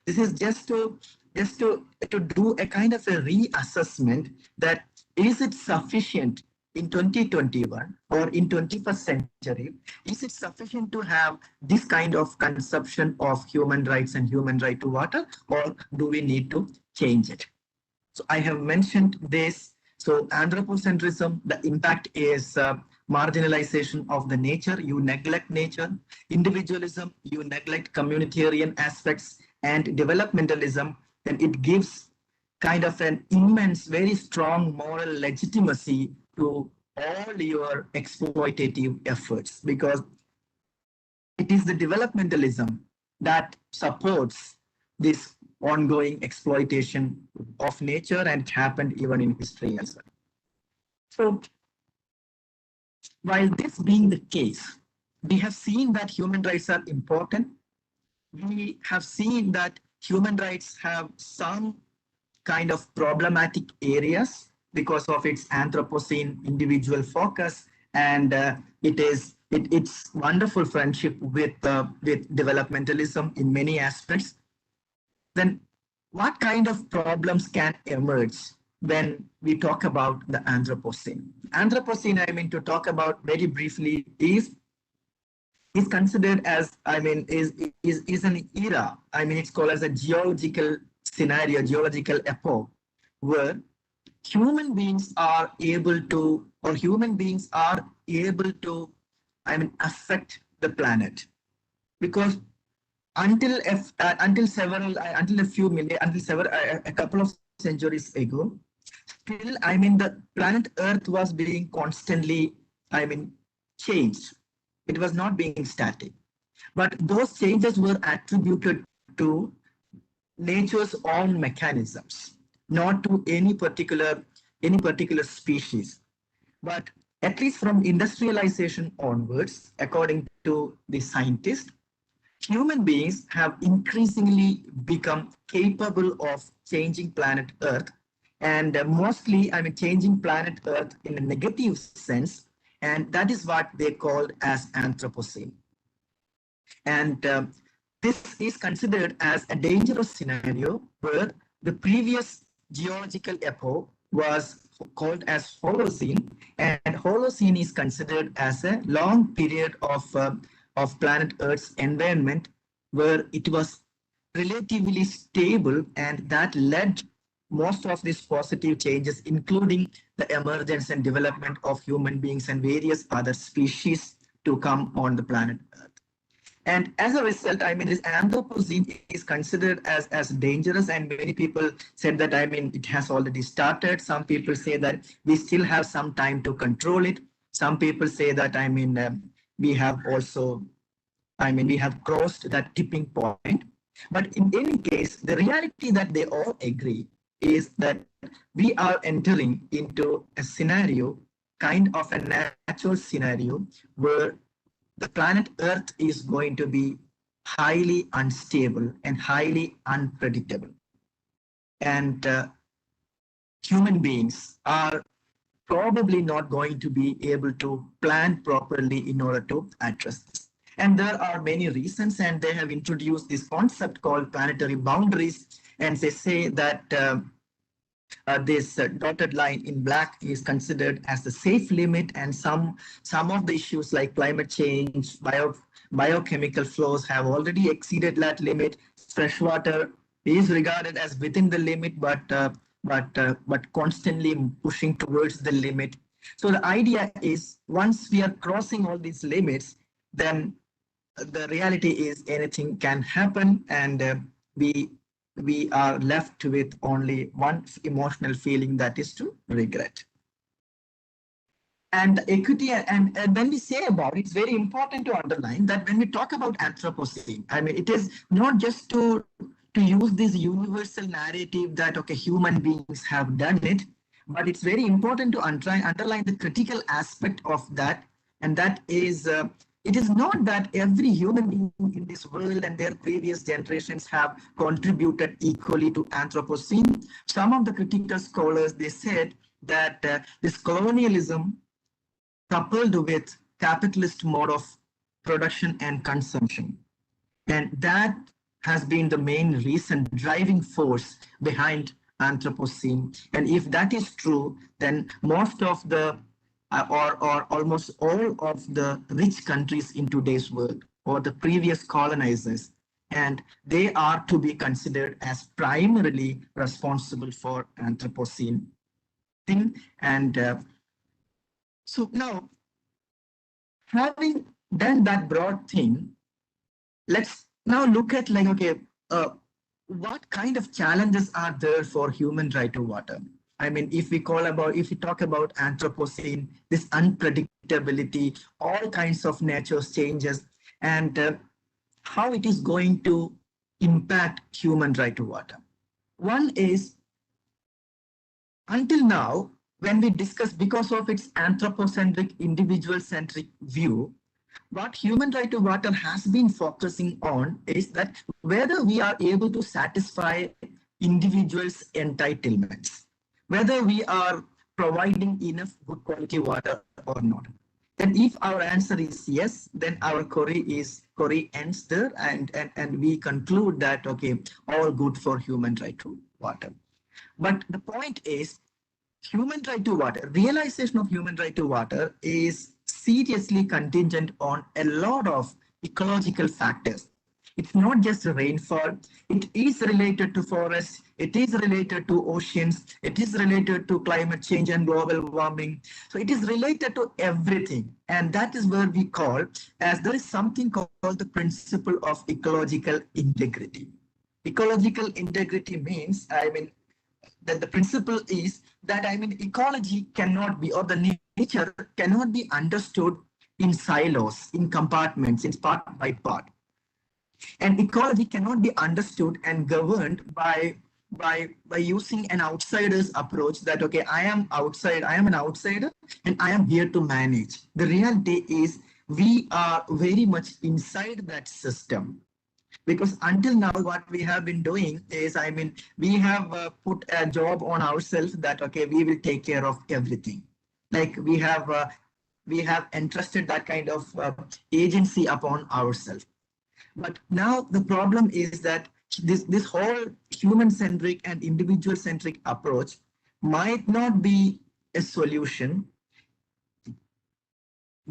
Speaker 9: This is just to do a kind of a reassessment that is it sufficient in 2021 or in 21st century, is it sufficient to have this kind of conception of human rights and human right to water, or do we need to change it? So I have mentioned this. So anthropocentrism, the impact is marginalization of the nature. You neglect nature. Individualism, you neglect communitarian aspects. And developmentalism, then it gives kind of an immense, very strong moral legitimacy to all your exploitative efforts, because it is the developmentalism that supports this ongoing exploitation of nature, and it happened even in history as well. So while this being the case, we have seen that human rights are important. We have seen that human rights have some kind of problematic areas because of its Anthropocene individual focus, and its wonderful friendship with developmentalism in many aspects. Then what kind of problems can emerge when we talk about the Anthropocene? Anthropocene, I mean, to talk about very briefly, is considered as, I mean, is an era. I mean, it's called as a geological scenario, geological epoch, where human beings are able to, I mean, affect the planet, because until a couple of centuries ago, still, I mean, the planet Earth was being constantly, I mean, changed. It was not being static, but those changes were attributed to nature's own mechanisms, not to any particular species. But at least from industrialization onwards, according to the scientists, human beings have increasingly become capable of changing planet Earth, and mostly, changing planet Earth in a negative sense, and that is what they called as Anthropocene. And this is considered as a dangerous scenario where the previous geological epoch was called as Holocene, and Holocene is considered as a long period of planet Earth's environment where it was relatively stable, and that led most of these positive changes, including the emergence and development of human beings and various other species to come on the planet Earth. And as a result, this Anthropocene is considered as dangerous, and many people said that, it has already started. Some people say that we still have some time to control it. Some people say that, we have also, we have crossed that tipping point. But in any case, the reality that they all agree is that we are entering into a scenario, kind of a natural scenario, where the planet Earth is going to be highly unstable and highly unpredictable. And human beings are probably not going to be able to plan properly in order to address this. And there are many reasons, and they have introduced this concept called planetary boundaries, and they say that this dotted line in black is considered as the safe limit, and some of the issues like climate change, biochemical flows have already exceeded that limit. Freshwater is regarded as within the limit, but constantly pushing towards the limit. So the idea is, once we are crossing all these limits, then the reality is anything can happen, and we are left with only one emotional feeling, that is to regret. And equity, and when we say about it, it's very important to underline that when we talk about Anthropocene, it is not just to use this universal narrative that, okay, human beings have done it, but it's very important to underline the critical aspect of that, and that is, it is not that every human being in this world and their previous generations have contributed equally to Anthropocene. Some of the critical scholars, they said that this colonialism coupled with capitalist mode of production and consumption, and that has been the main reason, driving force behind Anthropocene. And if that is true, then most of the or almost all of the rich countries in today's world, or the previous colonizers, and they are to be considered as primarily responsible for Anthropocene thing. And so now, having done that broad thing, let's now look at, like, okay, what kind of challenges are there for human right to water? If we talk about Anthropocene, this unpredictability, all kinds of nature's changes, and how it is going to impact human right to water. One is, until now, when we discuss, because of its anthropocentric, individual-centric view, what human right to water has been focusing on is that whether we are able to satisfy individuals' entitlements, whether we are providing enough good quality water or not. And if our answer is yes, then our query ends there, and we conclude that, okay, all good for human right to water. But the point is, human right to water, realization of human right to water is seriously contingent on a lot of ecological factors. It's not just rainfall, it is related to forests, it is related to oceans, it is related to climate change and global warming. So it is related to everything. And that is where we call, as there is something called the principle of ecological integrity. Ecological integrity means, that the principle is that, ecology cannot be, or the nature cannot be understood in silos, in compartments, in part by part. And ecology cannot be understood and governed by using an outsider's approach that, okay, I am an outsider and I am here to manage. The reality is we are very much inside that system. Because until now, what we have been doing is, I mean, we have put a job on ourselves that, okay, we will take care of everything. Like we have entrusted that kind of agency upon ourselves. But now the problem is that this whole human-centric and individual-centric approach might not be a solution,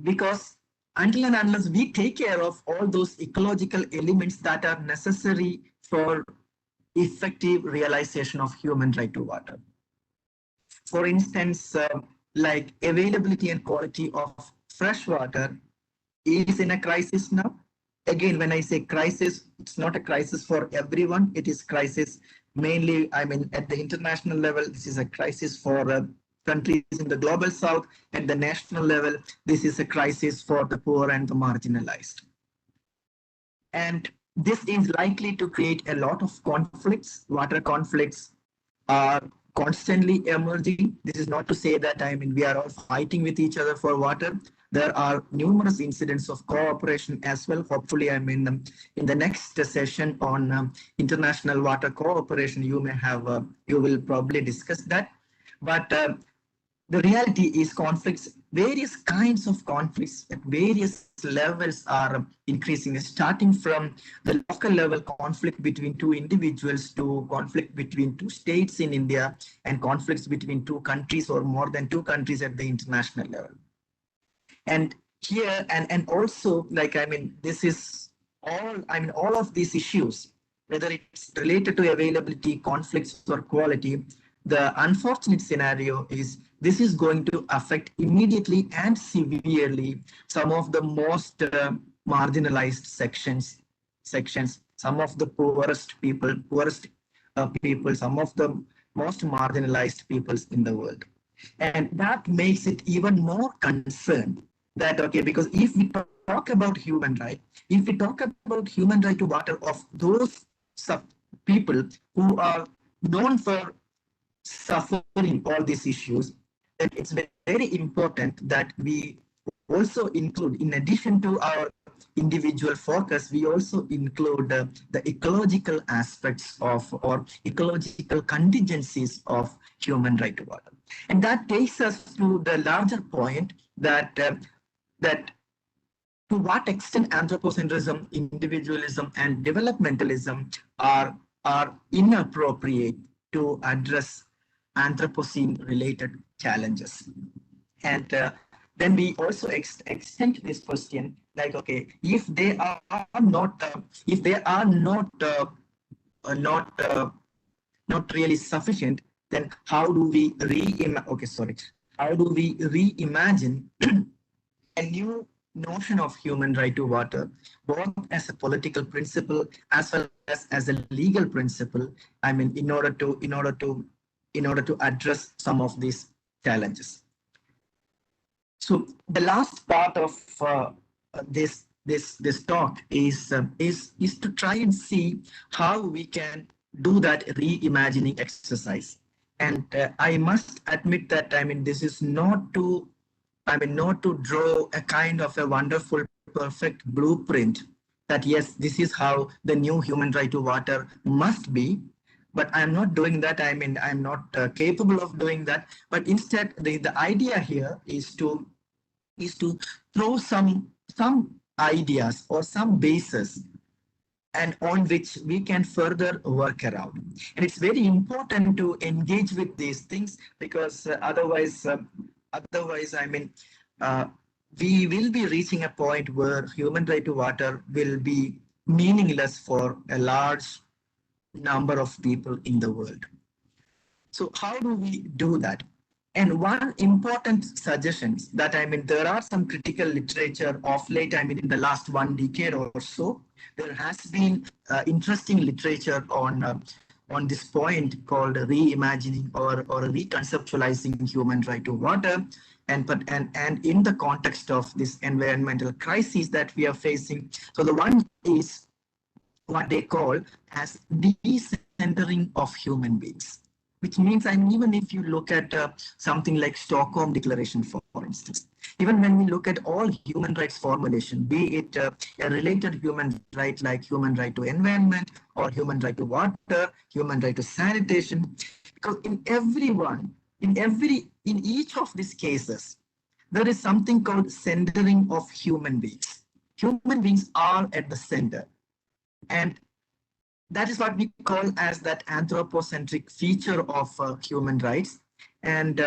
Speaker 9: because until and unless we take care of all those ecological elements that are necessary for effective realization of human right to water. For instance, like availability and quality of fresh water is in a crisis now. Again, when I say crisis, it's not a crisis for everyone. It is crisis mainly, I mean, at the international level, this is a crisis for countries in the global south. At the national level, this is a crisis for the poor and the marginalized. And this is likely to create a lot of conflicts. Water conflicts are constantly emerging. This is not to say that, I mean, we are all fighting with each other for water. There are numerous incidents of cooperation as well. Hopefully, I mean, in the next session on international water cooperation, you may have, you will probably discuss that. But the reality is conflicts, various kinds of conflicts at various levels are increasing, starting from the local level conflict between two individuals to conflict between two states in India and conflicts between two countries or more than two countries at the international level. And here, and also, like, I mean, this is all, I mean, all of these issues, whether it's related to availability, conflicts, or quality, the unfortunate scenario is this is going to affect immediately and severely some of the most marginalized sections, some of the poorest people, some of the most marginalized peoples in the world. And that makes it even more concerned that, okay, because if we talk about human right, if we talk about human right to water of those people who are known for suffering all these issues, then it's very important that we also include, in addition to our individual focus, we also include the ecological aspects of, or ecological contingencies of human right to water. And that takes us to the larger point that that to what extent anthropocentrism, individualism, and developmentalism are inappropriate to address Anthropocene-related challenges. And then we also extend this question, like, okay, if they are not, not really sufficient, then how do we how do we reimagine a new notion of human right to water, both as a political principle as well as a legal principle? I mean, in order to address some of these challenges. So the last part of this talk is to try and see how we can do that reimagining exercise. And I must admit that, I mean, this is not to draw a kind of a wonderful, perfect blueprint that, yes, this is how the new human right to water must be. But I'm not doing that. I mean, I'm not capable of doing that. But instead, the idea here is to throw some ideas or some basis, and on which we can further work around. And it's very important to engage with these things, because otherwise, I mean, we will be reaching a point where human right to water will be meaningless for a large number of people in the world. So how do we do that? And one important suggestion that, I mean, there are some critical literature of late, I mean, in the last 1 decade or so, there has been interesting literature on this point called reimagining or reconceptualizing human right to water. And in the context of this environmental crisis that we are facing. So the one is what they call as decentering of human beings. which means, I mean, even if you look at something like Stockholm Declaration, for instance, even when we look at all human rights formulation, be it a related human right like human right to environment or human right to water, human right to sanitation, because in each of these cases, there is something called centering of human beings. Human beings are at the center. And that is what we call as that anthropocentric feature of human rights. And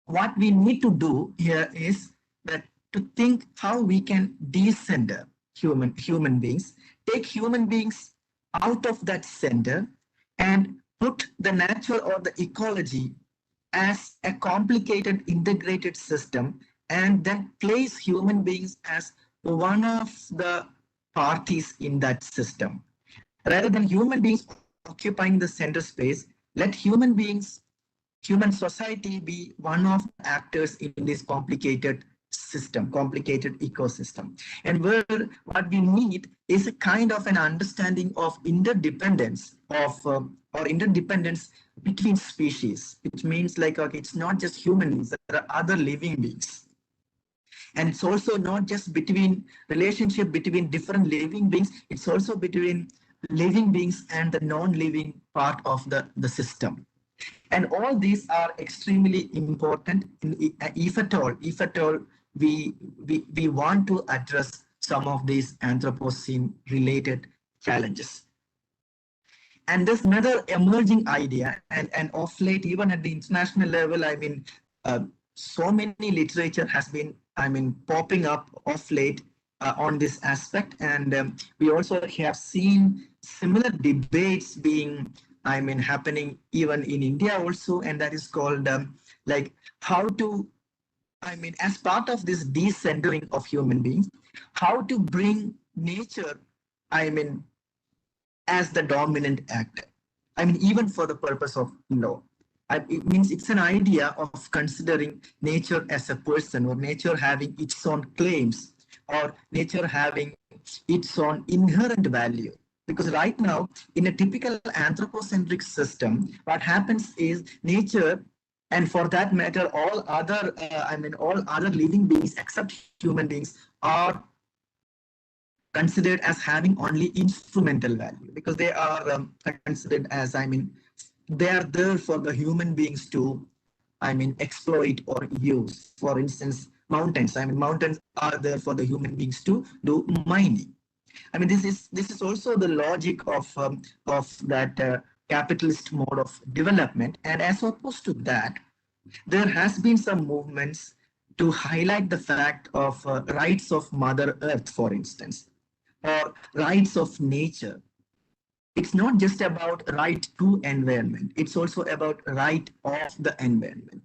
Speaker 9: what we need to do here is that to think how we can decenter human beings, take human beings out of that center and put the nature or the ecology as a complicated integrated system, and then place human beings as one of the parties in that system. Rather than human beings occupying the center space, let human society be one of the actors in this complicated system, complicated ecosystem. And where what we need is a kind of an understanding of interdependence or interdependence between species, which means like, okay, it's not just human beings, there are other living beings. And it's also not just between relationship between different living beings, it's also between living beings and the non-living part of the system. And all these are extremely important if at all we want to address some of these Anthropocene related challenges. And there's another emerging idea, and of late, even at the international level, I mean, so many literature has been, I mean, popping up of late on this aspect. And we also have seen similar debates being, I mean, happening even in India also, and that is called like how to, I mean, as part of this decentering of human beings, how to bring nature, I mean, as the dominant actor. I mean, even for the purpose of law. It means it's an idea of considering nature as a person, or nature having its own claims, or nature having its own inherent value. Because right now, in a typical anthropocentric system, what happens is nature, and for that matter, all other, all other living beings except human beings are considered as having only instrumental value, because they are considered as, I mean, they are there for the human beings to, I mean, exploit or use. For instance, mountains. I mean, mountains are there for the human beings to do mining. I mean, this is also the logic of that capitalist mode of development. And as opposed to that, there has been some movements to highlight the fact of rights of Mother Earth, for instance, or rights of nature. It's not just about right to environment, it's also about right of the environment.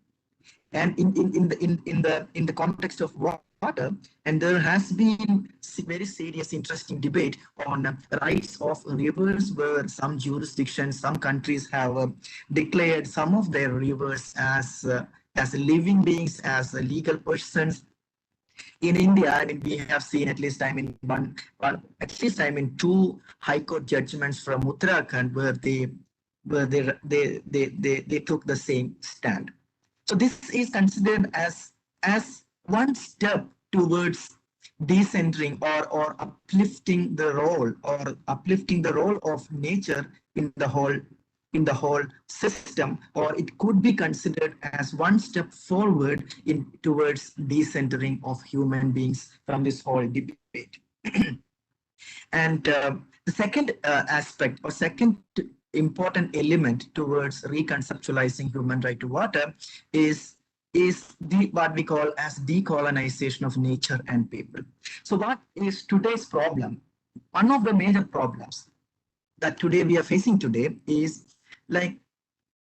Speaker 9: And in the context of water, and there has been very serious, interesting debate on rights of rivers, where some jurisdictions, some countries have declared some of their rivers as living beings, as legal persons. In India, I mean, we have seen at least, I mean, two high court judgments from Uttarakhand where they took the same stand. So this is considered as one step towards decentering or uplifting the role of nature in the whole system, or it could be considered as one step forward towards decentering of human beings from this whole debate. And the second aspect, or second important element towards reconceptualizing human right to water is what we call as decolonization of nature and people. So what is today's problem? One of the major problems that today we are facing today is, like,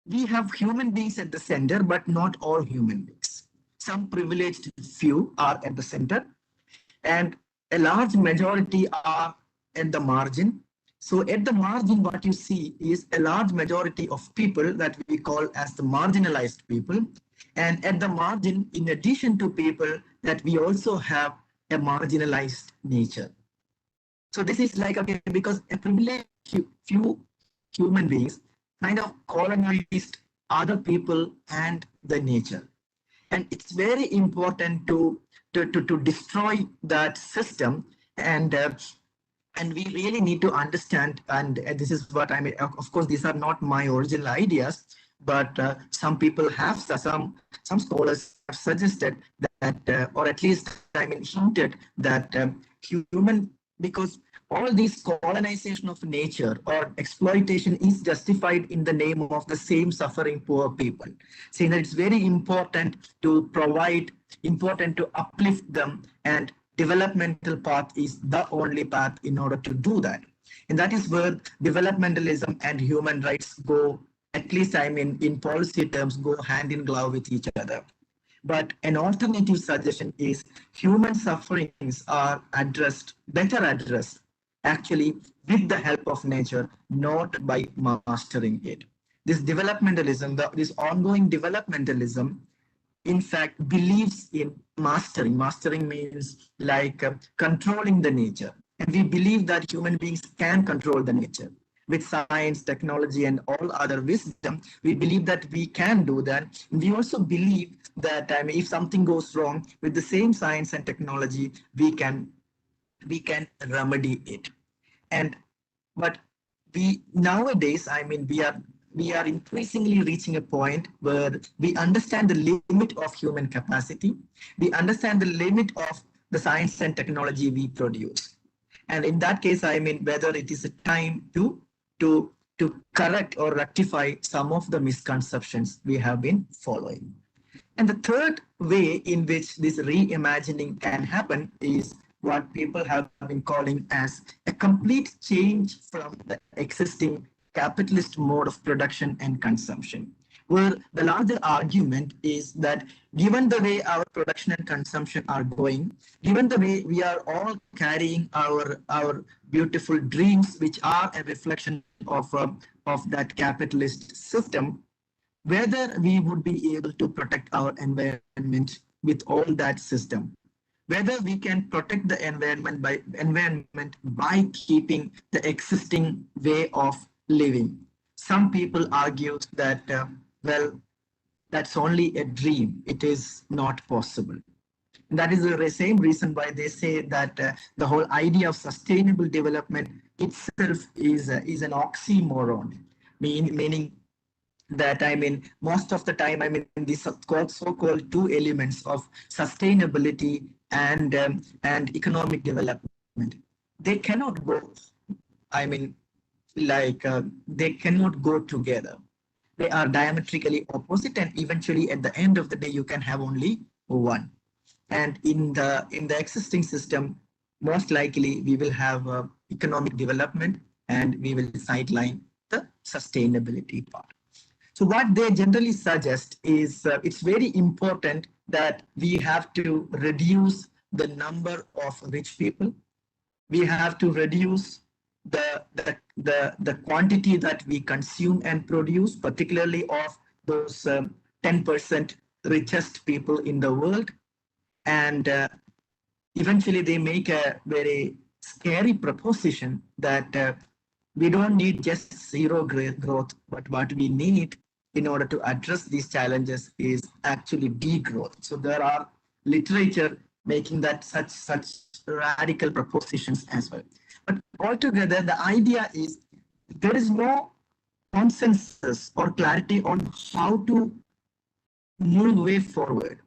Speaker 9: we have human beings at the center, but not all human beings. Some privileged few are at the center, and a large majority are at the margin. So at the margin, what you see is a large majority of people that we call as the marginalized people. And at the margin, in addition to people, that we also have a marginalized nature. So this is like, okay, because a privileged few human beings kind of colonized other people and the nature. And it's very important to destroy that system. And we really need to understand, and this is what I mean, of course, these are not my original ideas, but some people have, some scholars have suggested that, or at least, I mean, hinted that human, because all this colonization of nature or exploitation is justified in the name of the same suffering poor people, saying that it's very important to provide, important to uplift them, and developmental path is the only path in order to do that. And that is where developmentalism and human rights go, at least I mean in policy terms, go hand in glove with each other. But an alternative suggestion is human sufferings are addressed, better addressed, actually with the help of nature, not by mastering it. This developmentalism, this ongoing developmentalism, in fact, believes in mastering. Mastering means like controlling the nature. And we believe that human beings can control the nature. With science, technology, and all other wisdom, we believe that we can do that. We also believe that if something goes wrong, with the same science and technology, we can remedy it. But we nowadays, I mean, we are increasingly reaching a point where we understand the limit of human capacity. We understand the limit of the science and technology we produce. And in that case, I mean, whether it is a time to correct or rectify some of the misconceptions we have been following. And the third way in which this reimagining can happen is what people have been calling as a complete change from the existing capitalist mode of production and consumption, where the larger argument is that given the way our production and consumption are going, given the way we are all carrying our beautiful dreams, which are a reflection of that capitalist system, whether we would be able to protect our environment with all that system, whether we can protect the environment by keeping the existing way of living. Some people argue that, well, that's only a dream. It is not possible. And that is the same reason why they say that the whole idea of sustainable development itself is an oxymoron, meaning that I mean, most of the time, I mean, these so-called two elements of sustainability and economic development, they cannot go, I mean, like they cannot go together. They are diametrically opposite, and eventually at the end of the day, you can have only one. And in the existing system, most likely we will have economic development and we will sideline the sustainability part. So what they generally suggest is it's very important that we have to reduce the number of rich people. We have to reduce the quantity that we consume and produce, particularly of those 10% richest people in the world. And eventually they make a very scary proposition that we don't need just zero growth, but what we need in order to address these challenges is actually degrowth. So there are literature making that such radical propositions as well. But altogether, the idea is there is no consensus or clarity on how to move way forward.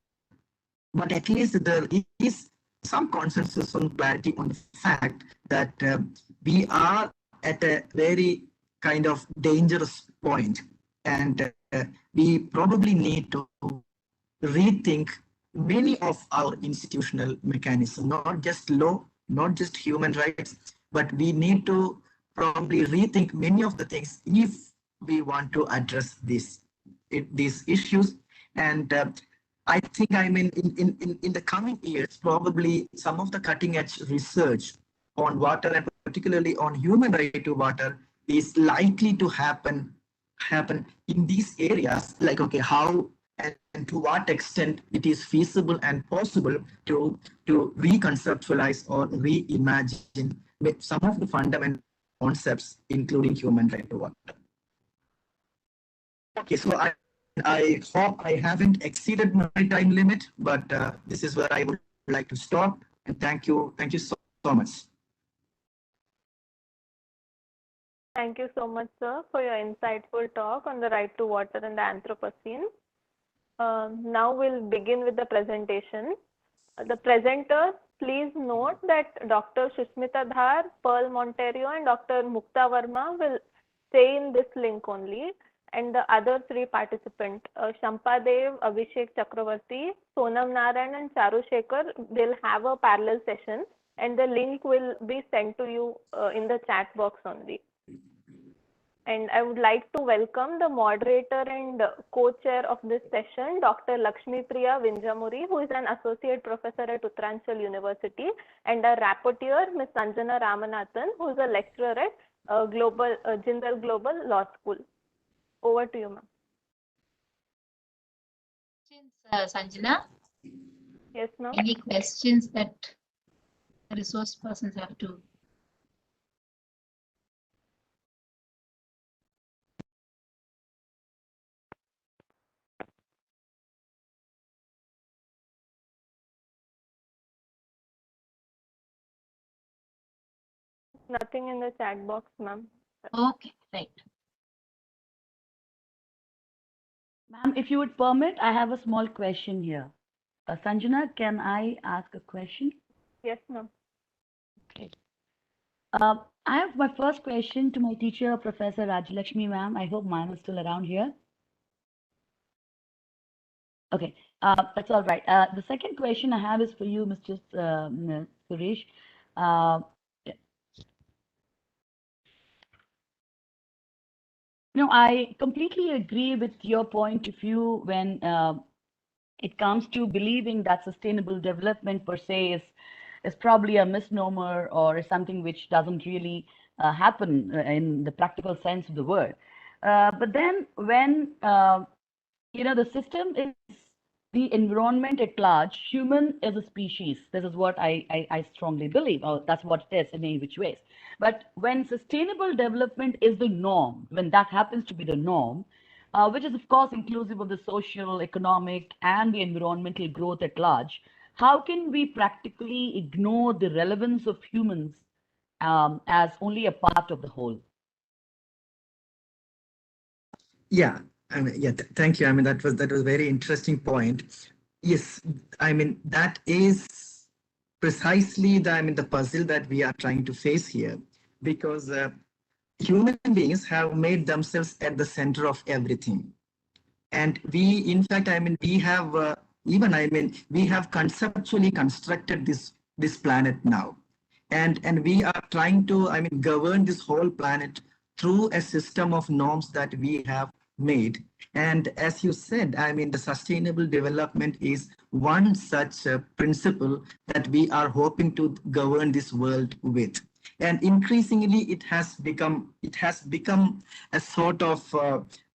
Speaker 9: But at least there is some consensus on clarity on the fact that we are at a very kind of dangerous point, and we probably need to rethink many of our institutional mechanisms, not just law, not just human rights, but we need to probably rethink many of the things if we want to address these issues. And I think, I mean, in the coming years, probably some of the cutting edge research on water, and particularly on human right to water, is likely to happen in these areas, like, okay, how and to what extent it is feasible and possible to reconceptualize or reimagine some of the fundamental concepts, including human right to water. Okay, so I hope I haven't exceeded my time limit, but this is where I would like to stop. And thank you so much.
Speaker 8: Thank you so much, sir, for your insightful talk on the right to water and the Anthropocene. Now we'll begin with the presentation. The presenters, please note that Dr. Shushmita Dhar, Pearl Monterio, and Dr. Mukta Verma will stay in this link only. And the other three participants, Shampa Dev, Abhishek Chakravarti, Sonam Narayan, and Charu Shekhar, they'll have a parallel session, and the link will be sent to you in the chat box only. And I would like to welcome the moderator and co-chair of this session, Dr. Lakshmi Priya Vinjamuri, who is an associate professor at Uttaranchal University, and our rapporteur, Ms. Sanjana Ramanathan, who is a lecturer at Jindal Global Law School. Over to you, ma'am.
Speaker 4: Sanjana?
Speaker 8: Yes, ma'am.
Speaker 4: Any questions that the resource persons have to?
Speaker 8: Nothing in the chat box, ma'am.
Speaker 4: Okay, right.
Speaker 6: Ma'am, if you would permit, I have a small question here. Sanjana, can I ask a question?
Speaker 8: Yes, ma'am.
Speaker 6: Okay. I have my first question to my teacher, Professor Rajalakshmi, ma'am. I hope ma'am is still around here. Okay, that's all right. The second question I have is for you, Mr. Suresh. I completely agree with your point of view when it comes to believing that sustainable development per se is probably a misnomer or is something which doesn't really happen in the practical sense of the word. But then when the system is the environment at large, human is a species. This is what I strongly believe, or that's what it is in many which ways. But when sustainable development is the norm, when that happens to be the norm, which is of course inclusive of the social, economic, and the environmental growth at large, how can we practically ignore the relevance of humans as only a part of the whole?
Speaker 9: Yeah, thank you. I mean, that was a very interesting point. Yes, I mean, that is precisely the puzzle that we are trying to face here, because human beings have made themselves at the center of everything. And we, in fact, we have we have conceptually constructed this planet now. And we are trying to, govern this whole planet through a system of norms that we have made. And as you said, the sustainable development is one such principle that we are hoping to govern this world with. And increasingly, it has become a sort of,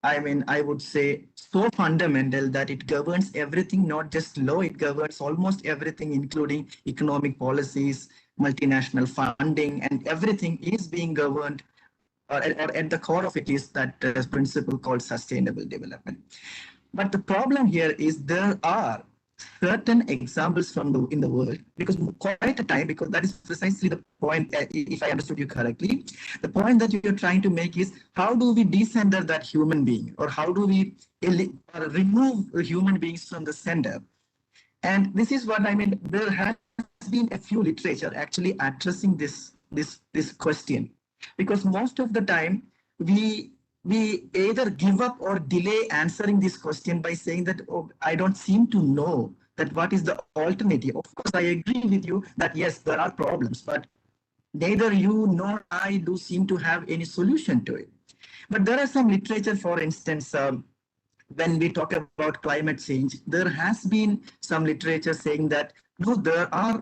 Speaker 9: I would say, so fundamental that it governs everything, not just law, it governs almost everything, including economic policies, multinational funding, and everything is being governed, or at the core of it is that principle called sustainable development. But the problem here is there are certain examples in the world, because quite a time, because that is precisely the point, if I understood you correctly, the point that you're trying to make is how do we decenter that human being, or how do we remove human beings from the center? And this is what there has been a few literature actually addressing this question, because most of the time we either give up or delay answering this question by saying that, oh, I don't seem to know that what is the alternative. Of course, I agree with you that yes, there are problems, but neither you nor I do seem to have any solution to it. But there are some literature, for instance, when we talk about climate change, there has been some literature saying that, no, there are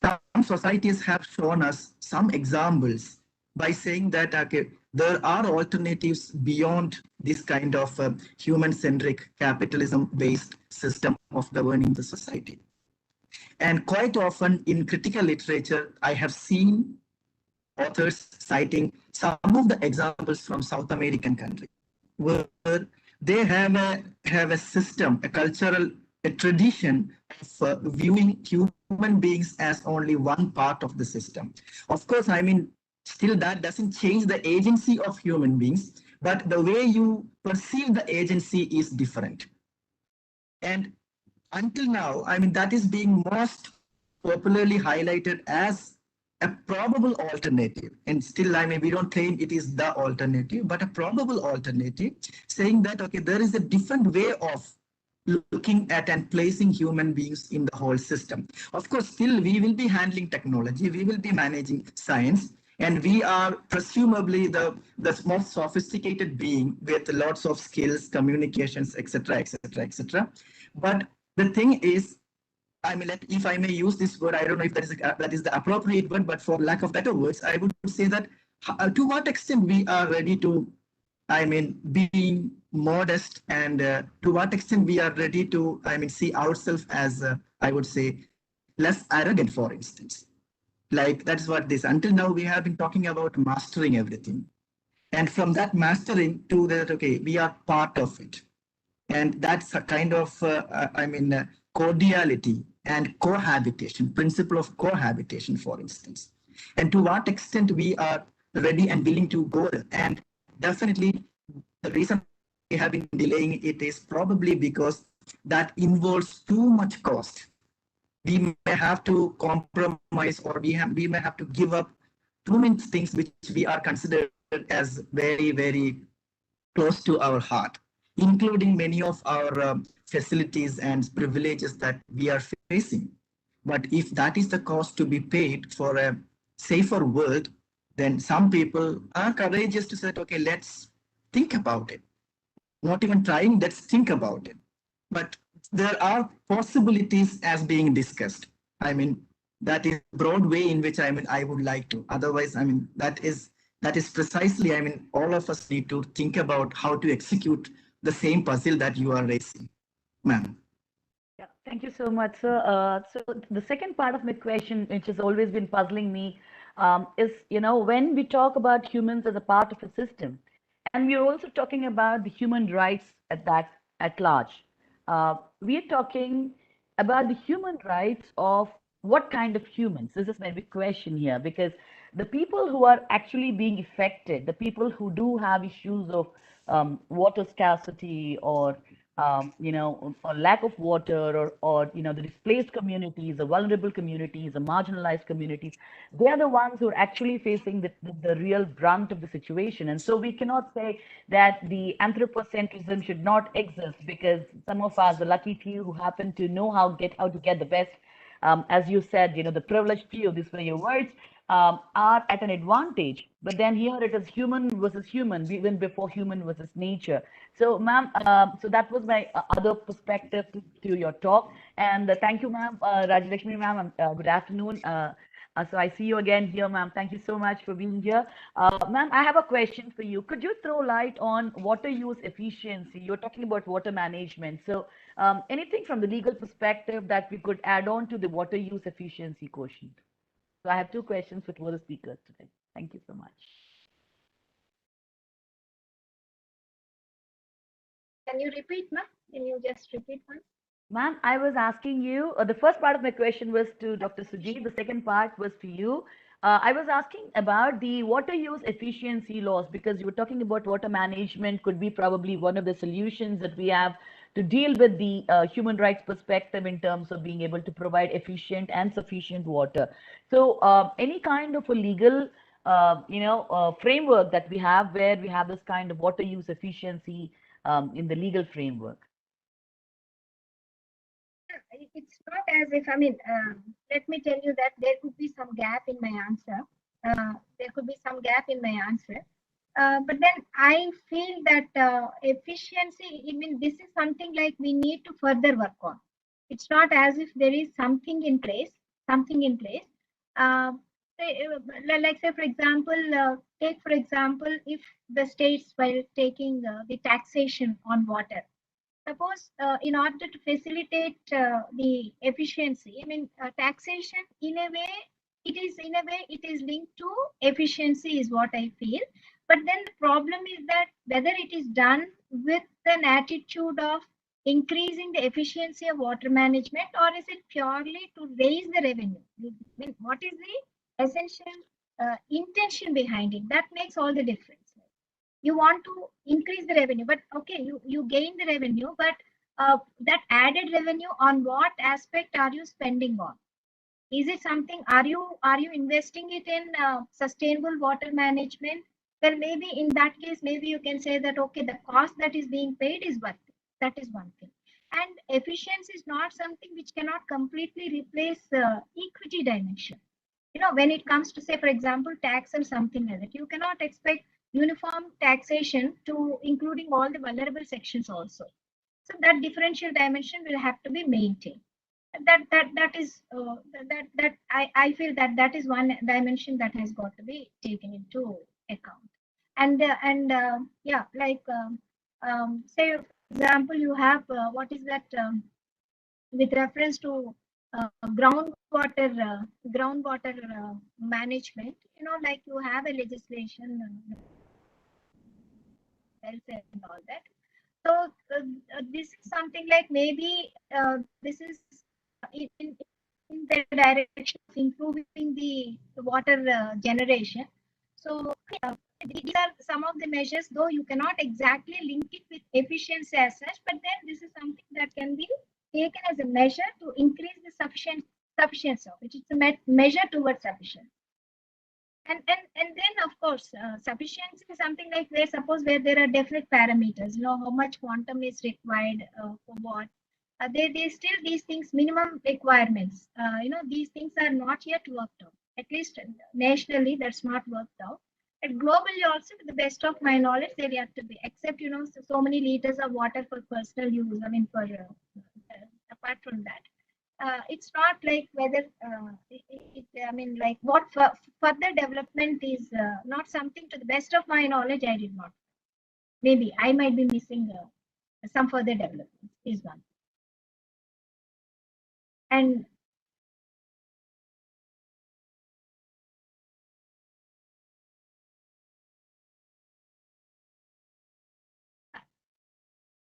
Speaker 9: some societies have shown us some examples by saying that, okay, there are alternatives beyond this kind of human-centric capitalism-based system of governing the society. And quite often in critical literature, I have seen authors citing some of the examples from South American countries, where they have a system, a cultural, a tradition of viewing human beings as only one part of the system. Of course, I mean, still that doesn't change the agency of human beings, but the way you perceive the agency is different. And until now, I mean, that is being most popularly highlighted as a probable alternative. And still, I mean, we don't claim it is the alternative, but a probable alternative, saying that, okay, there is a different way of looking at and placing human beings in the whole system. Of course, still we will be handling technology, we will be managing science, and we are presumably the most sophisticated being with lots of skills, communications, etc., etc., etc. But the thing is, I mean, if I may use this word, I don't know if that is the appropriate word, but for lack of better words, I would say that to what extent we are ready to, I mean, being modest, and to what extent we are ready to, I mean, see ourselves as, I would say, less arrogant, for instance. Like, that's what this, until now, we have been talking about mastering everything. And from that mastering to that, okay, we are part of it. And that's a kind of, I mean, cordiality and cohabitation, principle of cohabitation, for instance. And to what extent we are ready and willing to go there. And definitely the reason we have been delaying it is probably because that involves too much cost. We may have to compromise, or we may have to give up too many things which we are considered as very, very close to our heart, including many of our facilities and privileges that we are facing. But if that is the cost to be paid for a safer world, then some people are courageous to say, okay, let's think about it. Not even trying, let's think about it. But there are possibilities as being discussed. I mean, that is broad way in which, I mean, I would like to. Otherwise, I mean, that is precisely, I mean, all of us need to think about how to execute the same puzzle that you are raising, ma'am.
Speaker 6: Yeah, thank you so much, sir. So the second part of my question, which has always been puzzling me, is, when we talk about humans as a part of a system, and we are also talking about the human rights at large. We are talking about the human rights of what kind of humans? This is my big question here, because the people who are actually being affected, the people who do have issues of water scarcity, or or lack of water, or the displaced communities, the vulnerable communities, the marginalized communities, they are the ones who are actually facing the real brunt of the situation. And so we cannot say that the anthropocentrism should not exist, because some of us, the lucky few who happen to know how to get the best, as you said, the privileged few, these were your words, are at an advantage. But then here it is human versus human, even before human versus nature. So, ma'am, so that was my other perspective to your talk. And thank you, ma'am, Rajlakshmi, ma'am. Good afternoon. So I see you again here, ma'am. Thank you so much for being here. Ma'am, I have a question for you. Could you throw light on water use efficiency? You're talking about water management. So anything from the legal perspective that we could add on to the water use efficiency quotient? So I have two questions for both the speakers today. Thank you so much.
Speaker 5: Can you repeat, ma'am? Can you just repeat once?
Speaker 6: Ma'am, I was asking you, the first part of my question was to Dr. Sujit. The second part was for you. I was asking about the water use efficiency laws, because you were talking about water management could be probably one of the solutions that we have to deal with the human rights perspective in terms of being able to provide efficient and sufficient water. So any kind of a legal framework that we have where we have this kind of water use efficiency in the legal framework?
Speaker 5: It's not as if, let me tell you that there could be some gap in my answer. But then I feel that efficiency, this is something like we need to further work on. It's not as if there is something in place. Like say, for example, take for example, if the states were taking the taxation on water. Suppose in order to facilitate the efficiency, taxation in a way it is linked to efficiency is what I feel. But then the problem is that whether it is done with an attitude of increasing the efficiency of water management, or is it purely to raise the revenue? I mean, what is the essential intention behind it? That makes all the difference. You want to increase the revenue, but okay, you gain the revenue, but that added revenue, on what aspect are you spending on? Is it something, are you investing it in sustainable water management? Well, maybe in that case, maybe you can say that, okay, the cost that is being paid is worth it. That is one thing. And efficiency is not something which cannot completely replace equity dimension. You know, when it comes to, say, for example, tax or something like that, you cannot expect uniform taxation to including all the vulnerable sections also. So that differential dimension will have to be maintained. That is that I feel that is one dimension that has got to be taken into account. And yeah, like say for example, you have what is that with reference to groundwater management. You know, like you have a legislation, health and all that. So this is something like maybe this is in the direction of improving the water generation. So these are some of the measures, though you cannot exactly link it with efficiency as such, but then this is something that can be taken as a measure to increase the sufficiency of it. It's a measure towards sufficiency. And then of course sufficiency is something like where suppose where there are definite parameters, you know, how much quantum is required for what. They still these things minimum requirements. You know, these things are not yet worked out. At least nationally, that's not worked out. And globally also, to the best of my knowledge, they have to be, except you know, so many liters of water for personal use. I mean, for apart from that. It's not like whether I mean, like what further development is not something, to the best of my knowledge, I did not. Maybe I might be missing some further development is one. And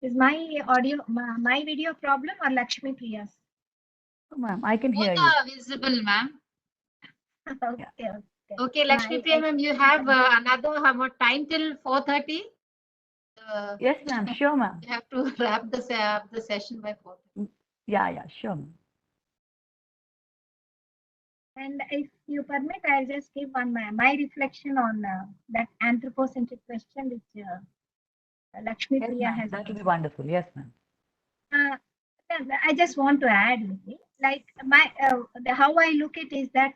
Speaker 5: is my audio, my video problem or Lakshmi Priya's?
Speaker 6: Oh, ma'am, I can hear
Speaker 4: Both
Speaker 6: you.
Speaker 4: are visible, ma'am.
Speaker 5: Okay, okay.
Speaker 4: Okay, Lakshmi Priya ma'am, you have another what time till 4:30?
Speaker 6: Yes, ma'am. Sure, ma'am.
Speaker 4: You have to wrap the session by 4.
Speaker 6: Yeah, sure, ma'am.
Speaker 5: And if you permit, I'll just give one my reflection on that anthropocentric question which Lakshmi
Speaker 6: Yes,
Speaker 5: Priya
Speaker 6: ma'am.
Speaker 5: has.
Speaker 6: That would be wonderful. Yes, ma'am.
Speaker 5: I just want to add, like my how I look at is that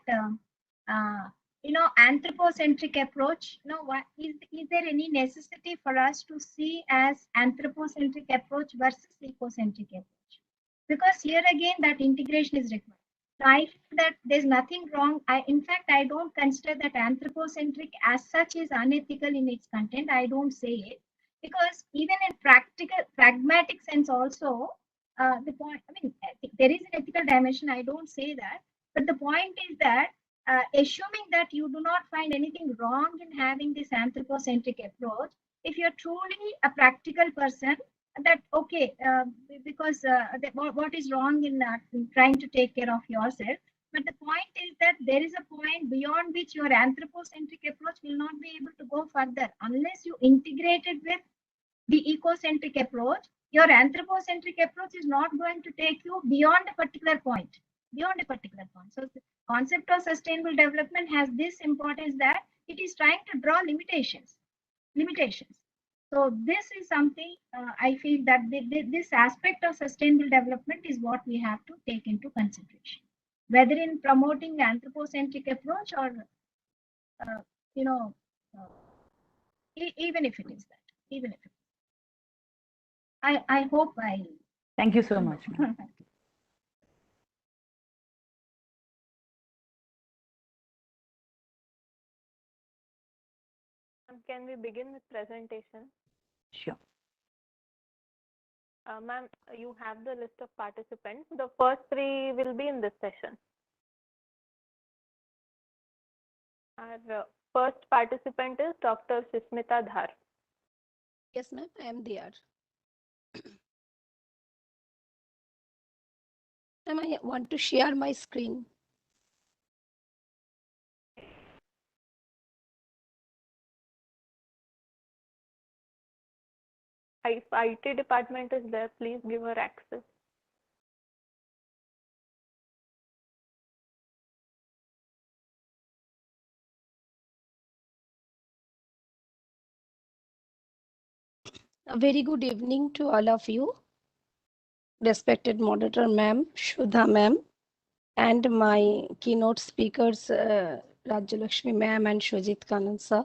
Speaker 5: you know, anthropocentric approach. You know, what is there any necessity for us to see as anthropocentric approach versus ecocentric approach? Because here again, that integration is required. So I feel that there's nothing wrong. In fact, I don't consider that anthropocentric as such is unethical in its content. I don't say it, because even in pragmatic sense also, the point, I mean, there is an ethical dimension. I don't say that, but the point is that assuming that you do not find anything wrong in having this anthropocentric approach, if you're truly a practical person, that okay, because what is wrong in trying to take care of yourself? But the point is that there is a point beyond which your anthropocentric approach will not be able to go further unless you integrate it with the ecocentric approach. Your anthropocentric approach is not going to take you beyond a particular point. Beyond a particular point. So the concept of sustainable development has this importance that it is trying to draw limitations. So this is something I feel that this aspect of sustainable development is what we have to take into consideration, whether in promoting anthropocentric approach or you know, even if it is that, even if it is. I hope I.
Speaker 6: Thank you so much, ma'am.
Speaker 8: Can we begin with presentation?
Speaker 6: Sure.
Speaker 8: Ma'am, you have the list of participants. The first 3 will be in this session. Our first participant is Dr. Sismita Dhar.
Speaker 10: Yes, ma'am, I am there. I want to share my screen.
Speaker 8: If IT department is there, please give her access.
Speaker 10: A very good evening to all of you. Respected moderator ma'am, Shudha ma'am, and my keynote speakers, Rajyalakshmi ma'am and Shojit Kannan sir.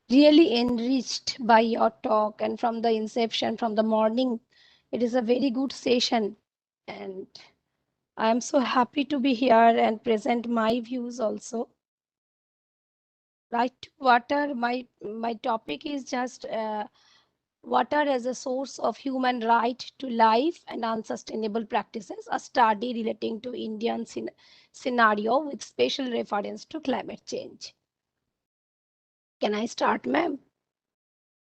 Speaker 10: Really enriched by your talk, and from the inception, from the morning, it is a very good session. And I am so happy to be here and present my views also. Right to water, my topic is just water as a source of human right to life and unsustainable practices, a study relating to Indian scenario with special reference to climate change. Can I start, ma'am?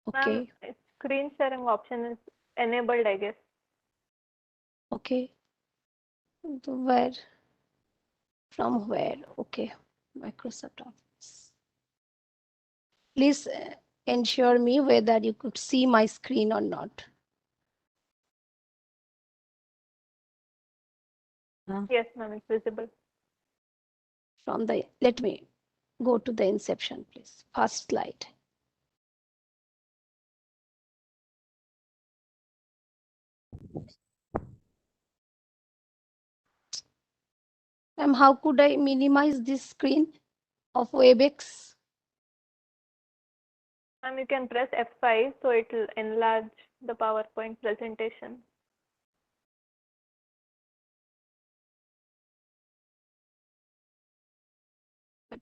Speaker 10: Okay.
Speaker 8: Ma'am, screen sharing option is enabled, I guess.
Speaker 10: Okay. So where? From where? Okay. Microsoft Office. Please ensure me whether you could see my screen or not.
Speaker 8: Yes, ma'am, it's visible.
Speaker 10: From the, let me go to the inception, please. First slide. How could I minimize this screen of WebEx?
Speaker 8: Ma'am, you can press F5 so it will enlarge the PowerPoint presentation.
Speaker 10: But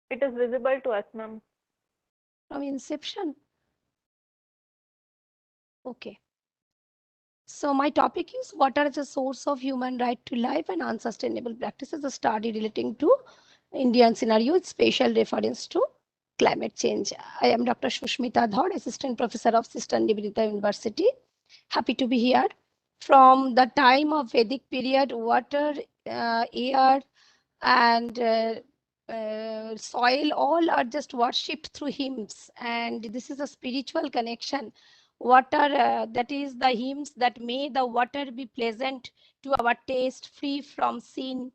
Speaker 8: it is visible to us, ma'am.
Speaker 10: From inception? Okay. So my topic is water as a source of human right to life and unsustainable practices, a study relating to Indian scenario with special reference to climate change. I am Dr. Shushmita Dhar, Assistant Professor of Sustainability University. Happy to be here. From the time of Vedic period, water, air, and soil, all are just worshipped through hymns, and this is a spiritual connection. Water, that is the hymns that may the water be pleasant to our taste, free from sin,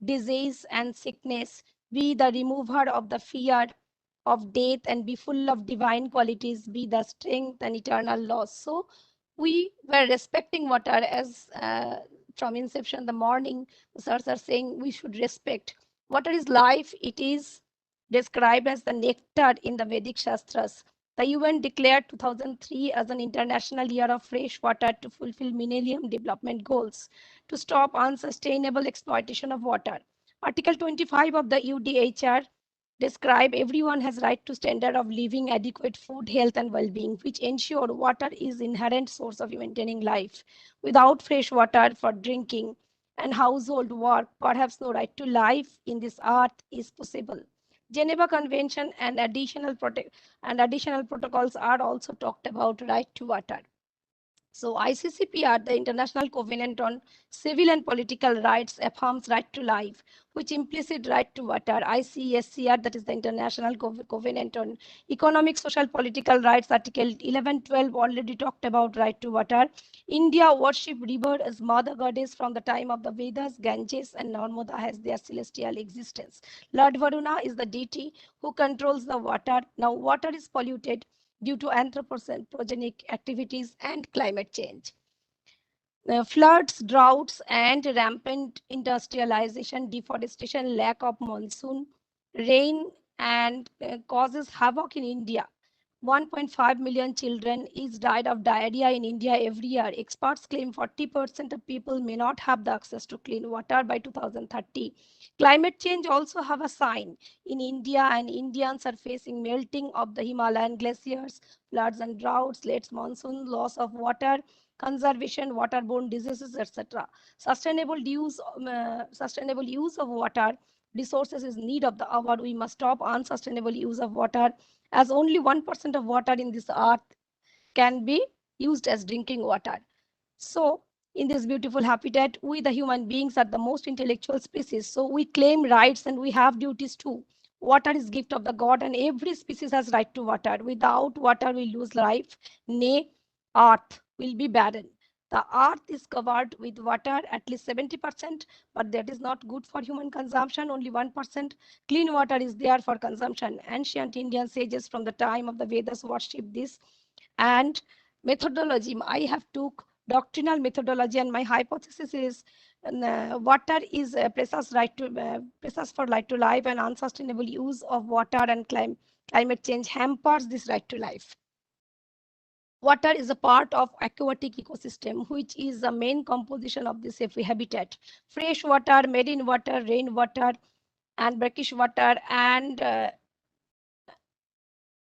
Speaker 10: disease, and sickness, be the remover of the fear of death, and be full of divine qualities, be the strength and eternal loss. So we were respecting water as from inception, the morning, the sirs are saying we should respect. Water is life. It is described as the nectar in the Vedic Shastras. The UN declared 2003 as an international year of fresh water to fulfill Millennium Development Goals to stop unsustainable exploitation of water. Article 25 of the UDHR describe everyone has right to standard of living, adequate food, health, and well-being, which ensure water is inherent source of maintaining life. Without fresh water for drinking and household work, perhaps no right to life in this earth is possible. Geneva Convention and additional protocols are also talked about right to water. So ICCPR, the International Covenant on Civil and Political Rights, affirms right to life, which implicit right to water. ICSCR, that is the International Covenant on Economic, Social, Political Rights, Article 1112 already talked about right to water. India worship river as mother goddess from the time of the Vedas. Ganges and Narmada has their celestial existence. Lord Varuna is the deity who controls the water. Now water is polluted due to anthropogenic activities and climate change. Floods, droughts, and rampant industrialization, deforestation, lack of monsoon, rain, and causes havoc in India. 1.5 million children is died of diarrhea in India every year. Experts claim 40% of people may not have the access to clean water by 2030. Climate change also have a sign in India, and Indians are facing melting of the Himalayan glaciers, floods and droughts, late monsoon, loss of water, conservation, waterborne diseases, etc. Sustainable use of water resources is need of the hour. We must stop unsustainable use of water, as only 1% of water in this earth can be used as drinking water. So in this beautiful habitat, we the human beings are the most intellectual species. So we claim rights and we have duties too. Water is gift of the God and every species has right to water. Without water, we lose life. Nay, earth will be barren. The earth is covered with water at least 70%, but that is not good for human consumption, only 1%. Clean water is there for consumption. Ancient Indian sages from the time of the Vedas worship this. And methodology, I have took doctrinal methodology and my hypothesis is water is precious precious for right to life, and unsustainable use of water and climate change hampers this right to life. Water is a part of aquatic ecosystem, which is the main composition of this habitat. Fresh water, marine water, rainwater, and brackish water, and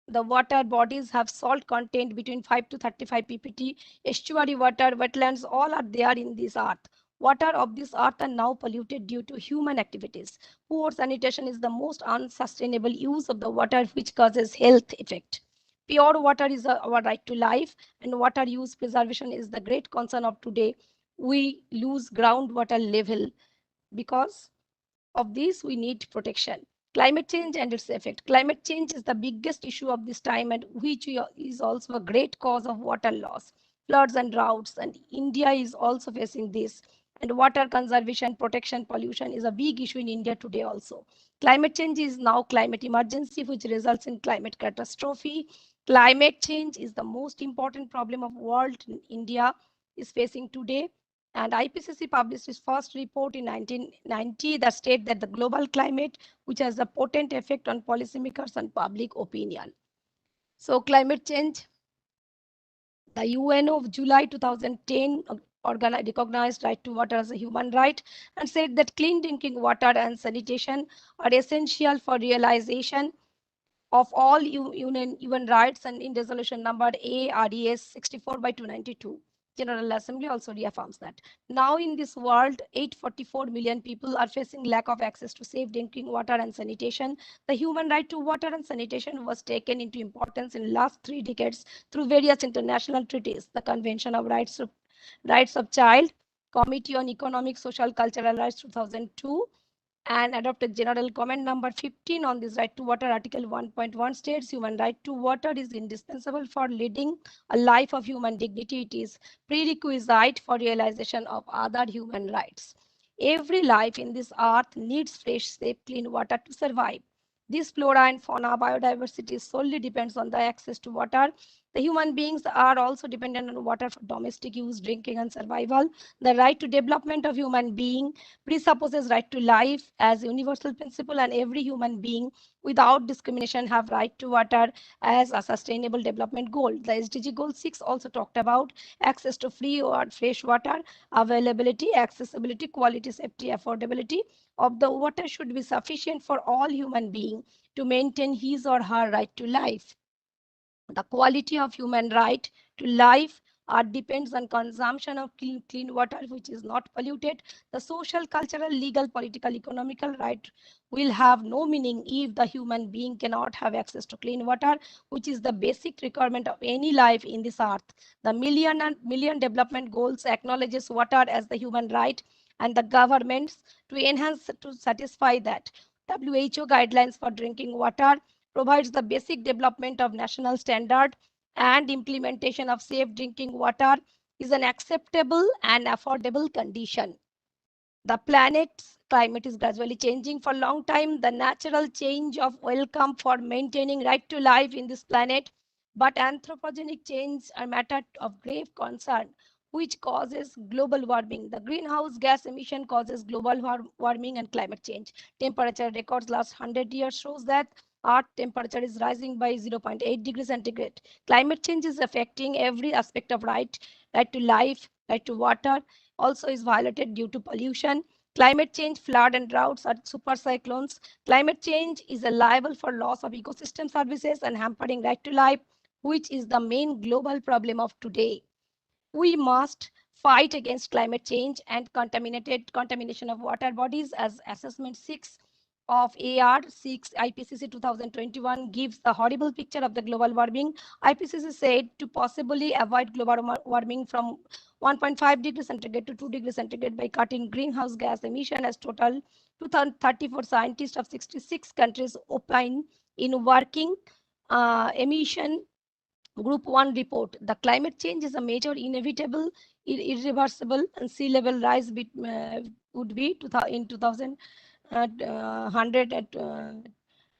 Speaker 10: the water bodies have salt content between 5 to 35 ppt. Estuary water, wetlands, all are there in this earth. Water of this earth are now polluted due to human activities. Poor sanitation is the most unsustainable use of the water, which causes health effect. Pure water is our right to life, and water use preservation is the great concern of today. We lose groundwater level. Because of this, we need protection. Climate change and its effect. Climate change is the biggest issue of this time, and which is also a great cause of water loss, floods and droughts. And India is also facing this. And water conservation, protection, pollution is a big issue in India today also. Climate change is now climate emergency, which results in climate catastrophe. Climate change is the most important problem of world India is facing today. And IPCC published its first report in 1990 that states that the global climate, which has a potent effect on policymakers and public opinion. So climate change, the UN of July 2010 recognized right to water as a human right and said that clean drinking water and sanitation are essential for realization of all UN rights, and in resolution number ARES 64 by 292. General Assembly also reaffirms that. Now in this world, 844 million people are facing lack of access to safe drinking water and sanitation. The human right to water and sanitation was taken into importance in last 3 decades through various international treaties. The Convention of Rights of Child, Committee on Economic, Social, Cultural Rights 2002, and adopted General Comment number 15 on this right to water. Article 1.1 states human right to water is indispensable for leading a life of human dignity. It is prerequisite for realization of other human rights. Every life in this earth needs fresh, safe, clean water to survive. This flora and fauna biodiversity solely depends on the access to water. The human beings are also dependent on water for domestic use, drinking, and survival. The right to development of human being presupposes right to life as a universal principle, and every human being without discrimination have right to water as a sustainable development goal. The SDG goal 6 also talked about access to free or fresh water, availability, accessibility, quality, safety, affordability of the water should be sufficient for all human beings to maintain his or her right to life. The quality of human right to life depends on consumption of clean water, which is not polluted. The social, cultural, legal, political, economical right will have no meaning if the human being cannot have access to clean water, which is the basic requirement of any life in this earth. The Millennium Development Goals acknowledges water as the human right, and the governments to satisfy that. WHO guidelines for drinking water provides the basic development of national standard, and implementation of safe drinking water is an acceptable and affordable condition. The planet's climate is gradually changing for a long time. The natural change of welcome for maintaining right to life in this planet, but anthropogenic change are matter of grave concern, which causes global warming. The greenhouse gas emission causes global warming and climate change. Temperature records last 100 years shows that Earth temperature is rising by 0.8 degrees centigrade. Climate change is affecting every aspect of right to life, right to water, also is violated due to pollution. Climate change, flood and droughts are super cyclones. Climate change is liable for loss of ecosystem services and hampering right to life, which is the main global problem of today. We must fight against climate change and contamination of water bodies as assessment 6 of AR6 IPCC 2021 gives a horrible picture of the global warming. IPCC said to possibly avoid global warming from 1.5 degrees centigrade to 2 degrees centigrade by cutting greenhouse gas emission, as total 2034 scientists of 66 countries opine in working emission Group 1 report. The climate change is a major, inevitable, irreversible, and sea level rise would be in 2100 at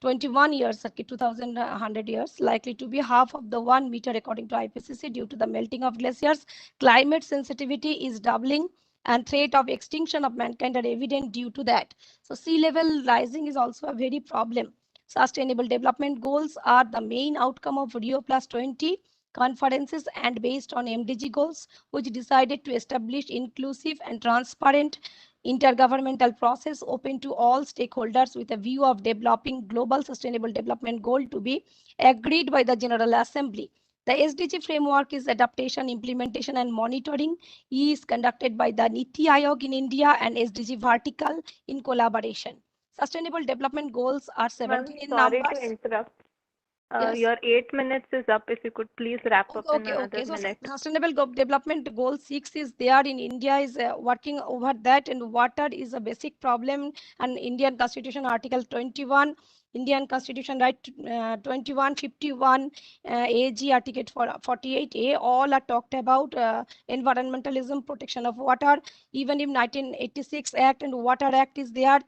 Speaker 10: 21 years, 2100 years, likely to be half of the 1 meter according to IPCC due to the melting of glaciers. Climate sensitivity is doubling and threat of extinction of mankind are evident due to that. So sea level rising is also a very problem. Sustainable development goals are the main outcome of Rio Plus 20 conferences and based on MDG goals, which decided to establish inclusive and transparent intergovernmental process open to all stakeholders with a view of developing global sustainable development goal to be agreed by the General Assembly. The SDG framework is adaptation, implementation, and monitoring is conducted by the Niti Aayog in India and SDG vertical in collaboration. Sustainable development goals are 17 in
Speaker 8: Sorry
Speaker 10: numbers.
Speaker 8: to interrupt.
Speaker 10: Yes.
Speaker 8: Your 8 minutes is up. If you could please wrap up in another
Speaker 10: So
Speaker 8: minute.
Speaker 10: sustainable development goal 6 is there in India is working over that, and water is a basic problem. And Indian Constitution Article 21, Indian Constitution right 21, 51, AG Article 48A, all are talked about environmentalism, protection of water. Even if 1986 Act and Water Act is there,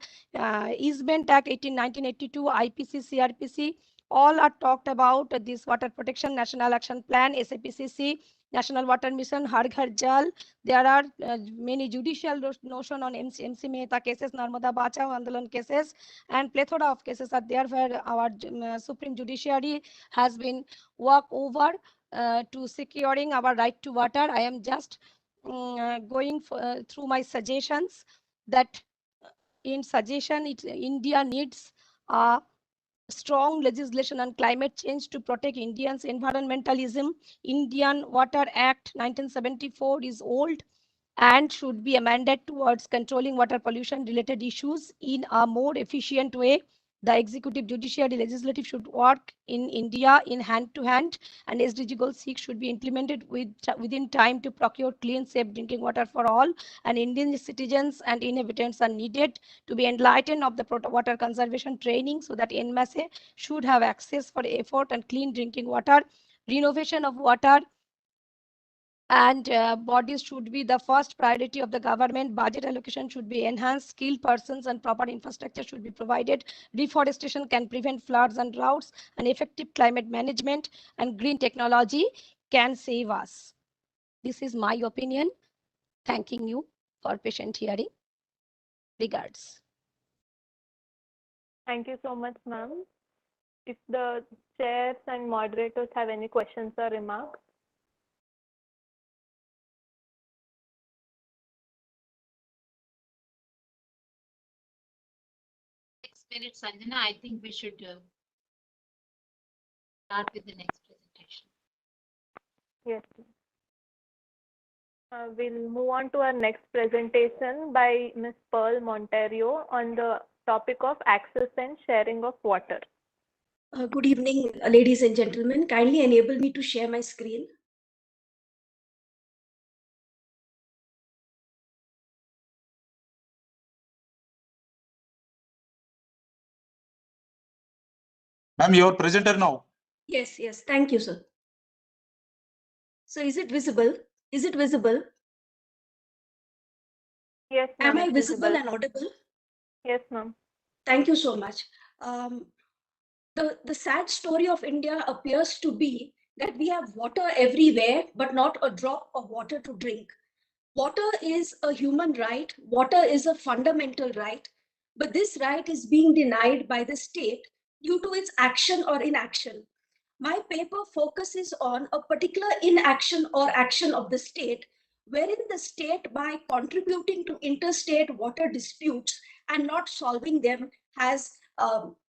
Speaker 10: Easement Act 1982, IPC, CRPC, all are talked about this water protection, National Action Plan, SAPCC, National Water Mission, Har Ghar Jal. There are many judicial notion on MC Mehta cases, Narmada Bachao Andolan cases, and plethora of cases are there where our Supreme Judiciary has been worked over to securing our right to water. I am just going through my suggestions that in suggestion, India needs a strong legislation on climate change to protect Indians' environmentalism. Indian Water Act 1974 is old and should be amended towards controlling water pollution related issues in a more efficient way. The executive, judiciary, legislative should work in India in hand to hand, and SDG Goal 6 should be implemented within time to procure clean, safe drinking water for all. And Indian citizens and inhabitants are needed to be enlightened of the water conservation training so that NMSA should have access for effort and clean drinking water. Renovation of water and bodies should be the first priority of the government. Budget allocation should be enhanced, skilled persons and proper infrastructure should be provided. Reforestation can prevent floods and droughts, and effective climate management and green technology can save us. This is my opinion. Thanking you for patient hearing. Regards.
Speaker 8: Thank you so much, ma'am. If the chairs and moderators have any questions or remarks.
Speaker 4: 6 minutes, Sanjana. I think we should start with the next presentation.
Speaker 8: Yes. We'll move on to our next presentation by Ms. Pearl Monterio on the topic of access and sharing of water.
Speaker 12: Good evening, ladies and gentlemen. Kindly enable me to share my screen.
Speaker 3: Ma'am, you're presenter now.
Speaker 12: Yes, yes. Thank you, sir. So is it visible? Is it visible?
Speaker 8: Yes,
Speaker 12: Am I
Speaker 8: it's
Speaker 12: visible and audible?
Speaker 8: Yes, ma'am.
Speaker 12: Thank you so much. The sad story of India appears to be that we have water everywhere, but not a drop of water to drink. Water is a human right. Water is a fundamental right. But this right is being denied by the state due to its action or inaction. My paper focuses on a particular inaction or action of the state, wherein the state, by contributing to interstate water disputes and not solving them, has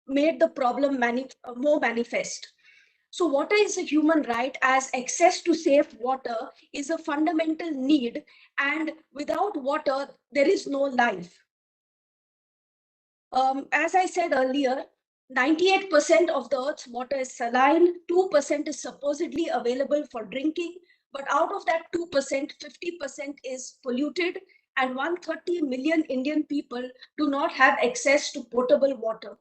Speaker 12: made the problem more manifest. So water is a human right, as access to safe water is a fundamental need, and without water, there is no life. As I said earlier, 98% of the Earth's water is saline, 2% is supposedly available for drinking, but out of that 2%, 50% is polluted, and 130 million Indian people do not have access to potable water.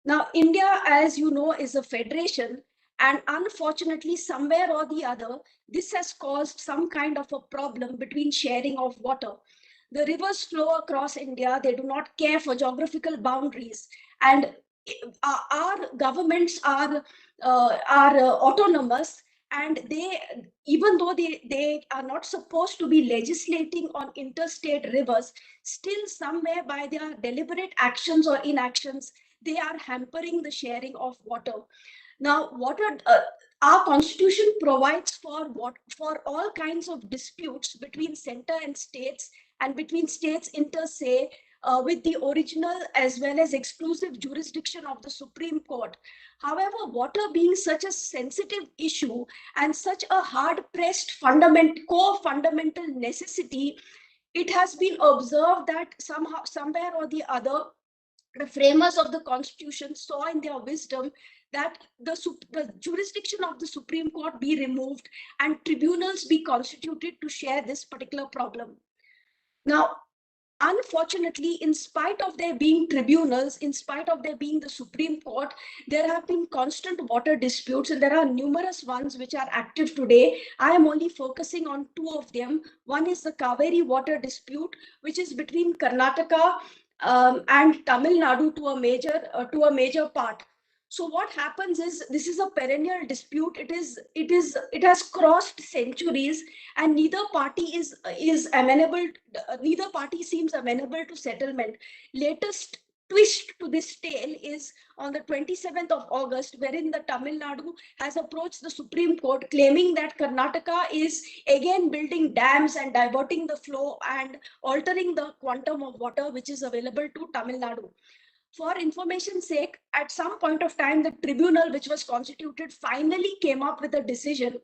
Speaker 12: Now, India, as you know, is a federation, and unfortunately, somewhere or the other, this has caused some kind of a problem between sharing of water. The rivers flow across India, they do not care for geographical boundaries, and our governments are autonomous, and they, even though they are not supposed to be legislating on interstate rivers, still somewhere by their deliberate actions or inactions, they are hampering the sharing of water. Now, our constitution provides for all kinds of disputes between center and states, and between states inter se, with the original as well as exclusive jurisdiction of the Supreme Court. However, water being such a sensitive issue and such a hard-pressed core fundamental necessity, it has been observed that somehow, somewhere or the other, the framers of the constitution saw in their wisdom that the jurisdiction of the Supreme Court be removed and tribunals be constituted to share this particular problem. Now, unfortunately, in spite of there being tribunals, in spite of there being the Supreme Court, there have been constant water disputes, and there are numerous ones which are active today. I am only focusing on two of them. One is the Kaveri water dispute, which is between Karnataka and Tamil Nadu to a major part. So what happens is, this is a perennial dispute. It has crossed centuries, and neither party is amenable. Neither party seems amenable to settlement. Latest twist to this tale is on the 27th of August, wherein the Tamil Nadu has approached the Supreme Court claiming that Karnataka is again building dams and diverting the flow and altering the quantum of water which is available to Tamil Nadu. For information's sake, at some point of time, the tribunal which was constituted finally came up with a decision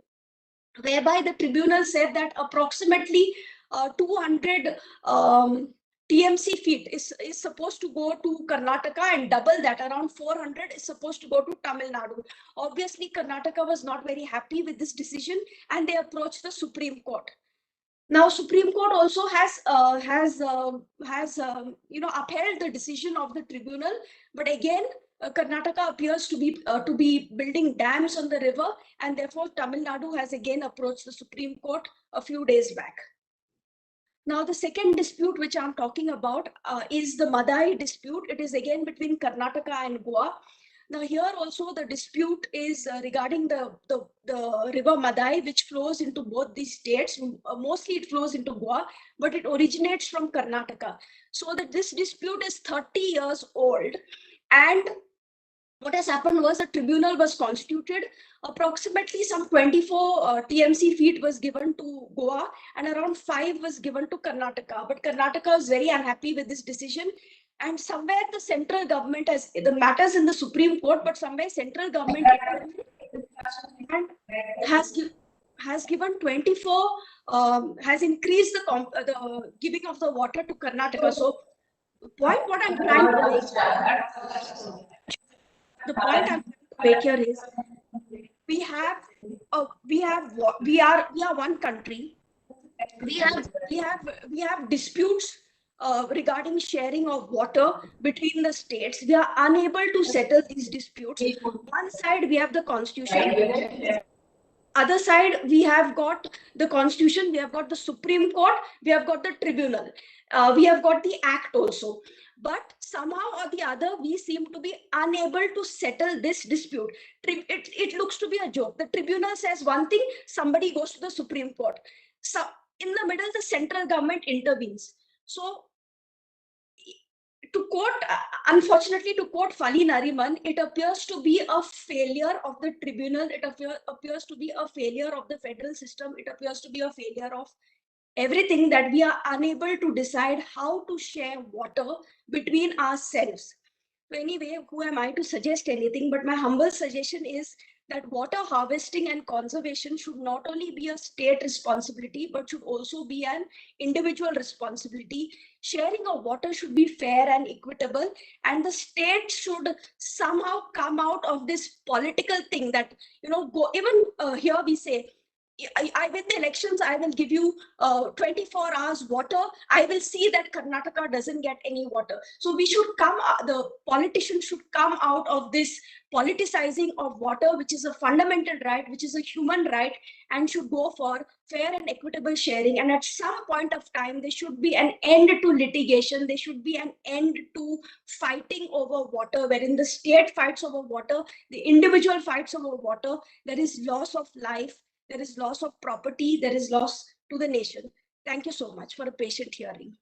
Speaker 12: whereby the tribunal said that approximately 200 TMC feet is supposed to go to Karnataka, and double that, around 400, is supposed to go to Tamil Nadu. Obviously, Karnataka was not very happy with this decision, and they approached the Supreme Court. Now, Supreme Court also has upheld the decision of the tribunal, but again, Karnataka appears to be building dams on the river, and therefore Tamil Nadu has again approached the Supreme Court a few days back. Now, the second dispute which I'm talking about is the Madai dispute. It is again between Karnataka and Goa. Now, here also the dispute is regarding the river Madai, which flows into both these states. Mostly it flows into Goa, but it originates from Karnataka. So that this dispute is 30 years old, and what has happened was a tribunal was constituted. Approximately some 24 TMC feet was given to Goa, and around 5 was given to Karnataka. But Karnataka was very unhappy with this decision, and somewhere the central government the matters in the Supreme Court, but somewhere central government has given 24, has increased the giving of the water to Karnataka. So the point I'm trying to make here is, we are one country. We have disputes regarding sharing of water between the states. We are unable to settle these disputes. One side we have the constitution. Other side, we have got the constitution, we have got the Supreme Court, we have got the tribunal, we have got the act also. But somehow or the other, we seem to be unable to settle this dispute. It looks to be a joke. The tribunal says one thing, somebody goes to the Supreme Court. So in the middle, the central government intervenes. So to quote, unfortunately, to quote Fali Nariman, it appears to be a failure of the tribunal. It appears to be a failure of the federal system. It appears to be a failure of everything, that we are unable to decide how to share water between ourselves. So anyway, who am I to suggest anything? But my humble suggestion is that water harvesting and conservation should not only be a state responsibility, but should also be an individual responsibility. Sharing of water should be fair and equitable, and the state should somehow come out of this political thing that, go even here we say, I win the elections, I will give you 24 hours water. I will see that Karnataka doesn't get any water. So we should the politicians should come out of this politicizing of water, which is a fundamental right, which is a human right, and should go for fair and equitable sharing. And at some point of time, there should be an end to litigation. There should be an end to fighting over water, wherein the state fights over water, the individual fights over water. There is loss of life, there is loss of property, there is loss to the nation. Thank you so much for a patient hearing.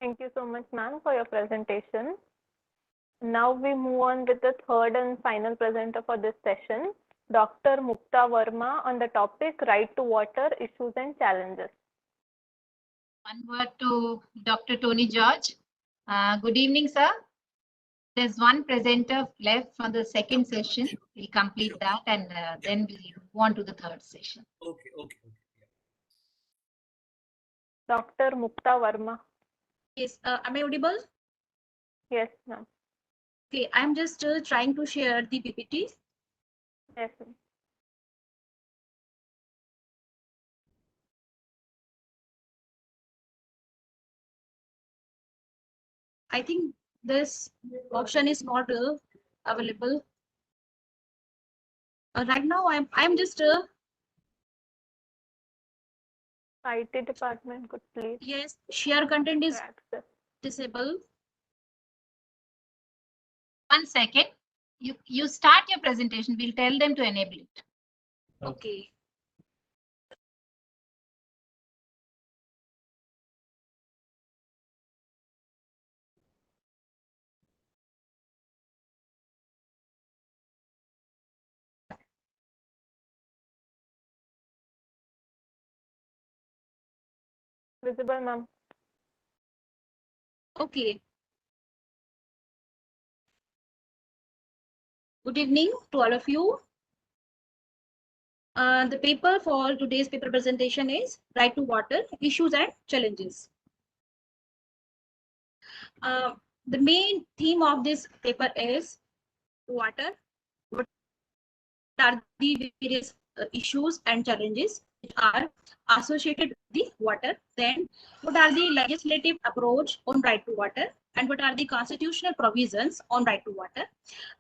Speaker 8: Thank you so much, ma'am, for your presentation. Now we move on with the third and final presenter for this session, Dr. Mukta Verma, on the topic Right to Water, Issues and Challenges.
Speaker 4: One word to Dr. Tony George. Good evening, sir. There's one presenter left for the second session. We'll complete that, and then we'll move on to the third session.
Speaker 11: Okay.
Speaker 8: Dr. Mukta Verma.
Speaker 22: Yes, am I audible?
Speaker 8: Yes, ma'am.
Speaker 22: Okay, I'm just trying to share the PPT.
Speaker 8: Yes, ma'am.
Speaker 22: I think this option is not available. Right now, I'm just
Speaker 8: IT department could please.
Speaker 22: Yes, share content is disabled.
Speaker 4: One second. You start your presentation. We'll tell them to enable it.
Speaker 22: Okay.
Speaker 8: Visible, ma'am.
Speaker 22: Okay. Good evening to all of you. The paper for today's paper presentation is Right to Water, Issues and Challenges. The main theme of this paper is water. What are the various issues and challenges which are associated with the water? Then what are the legislative approach on right to water? And what are the constitutional provisions on right to water?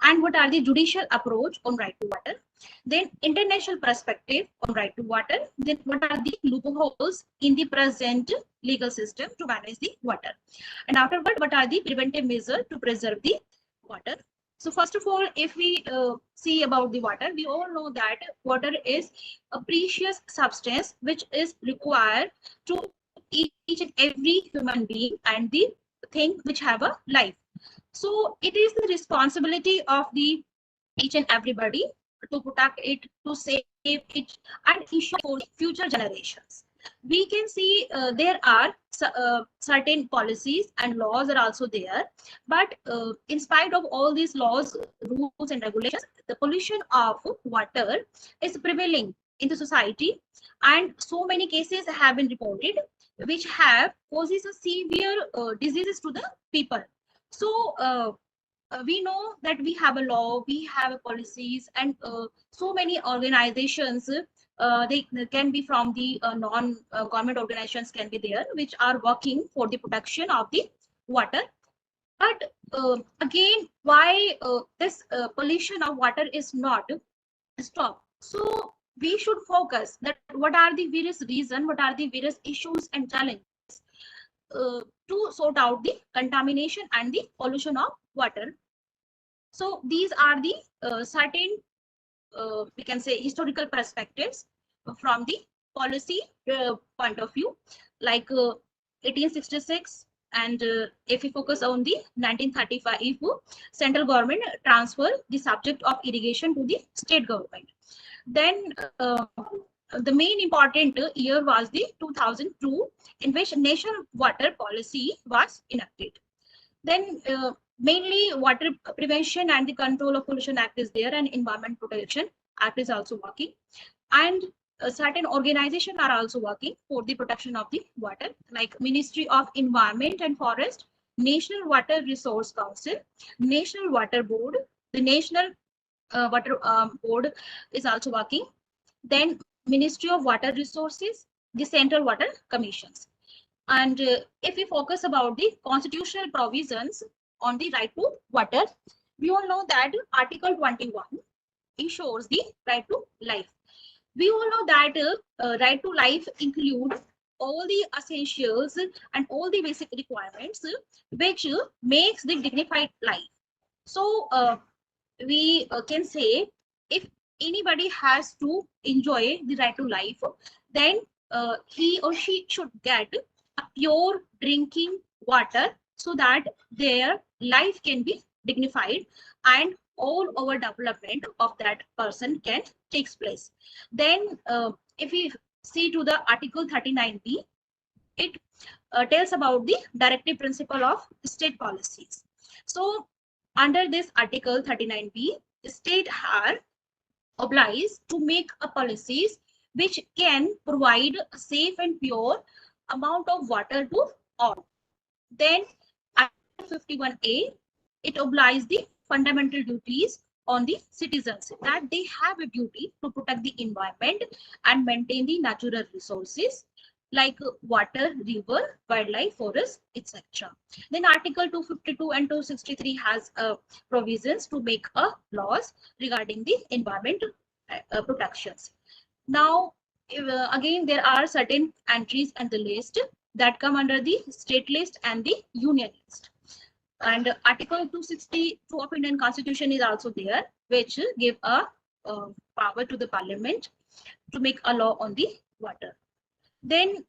Speaker 22: And what are the judicial approach on right to water? Then international perspective on right to water. Then what are the loopholes in the present legal system to manage the water? And afterward, what are the preventive measures to preserve the water? So first of all, if we see about the water, we all know that water is a precious substance which is required to each and every human being and the thing which have a life. So it is the responsibility of the each and everybody to protect it, to save it, and ensure for future generations. We can see there are certain policies and laws are also there, but in spite of all these laws, rules and regulations, the pollution of water is prevailing in the society, and so many cases have been reported which have causes a severe diseases to the people. So we know that we have a law, we have policies, and so many organizations, they can be from the non-government organizations can be there, which are working for the protection of the water. But again, why this pollution of water is not stopped? So we should focus that what are the various reasons, what are the various issues and challenges to sort out the contamination and the pollution of water. So these are the certain, we can say, historical perspectives from the policy point of view, like 1866, and if we focus on the 1935, central government transfer the subject of irrigation to the state government. Then the main important year was the 2002, in which national water policy was enacted. Then mainly Water Prevention and the Control of Pollution Act is there, and Environment Protection Act is also working, and certain organizations are also working for the protection of the water, like Ministry of Environment and Forest, National Water Resource Council, National Water Board, the National Water Board is also working, then Ministry of Water Resources, the Central Water Commissions. And if we focus about the constitutional provisions on the right to water, we all know that Article 21 ensures the right to life. We all know that right to life includes all the essentials and all the basic requirements which makes the dignified life. So we can say if anybody has to enjoy the right to life, then he or she should get a pure drinking water so that their life can be dignified and all over development of that person can takes place. Then if we see to the Article 39B, it tells about the directive principle of state policies. So under this Article 39B, state are obliged to make a policies which can provide a safe and pure amount of water to all. Then Article 51A, it obliges the fundamental duties on the citizens that they have a duty to protect the environment and maintain the natural resources like water, river, wildlife, forest, etc. Then Article 252 and 263 has provisions to make laws regarding the environment protections. Now, again, there are certain entries and the list that come under the state list and the union list. And Article 262 of Indian Constitution is also there, which give a power to the Parliament to make a law on the water. Then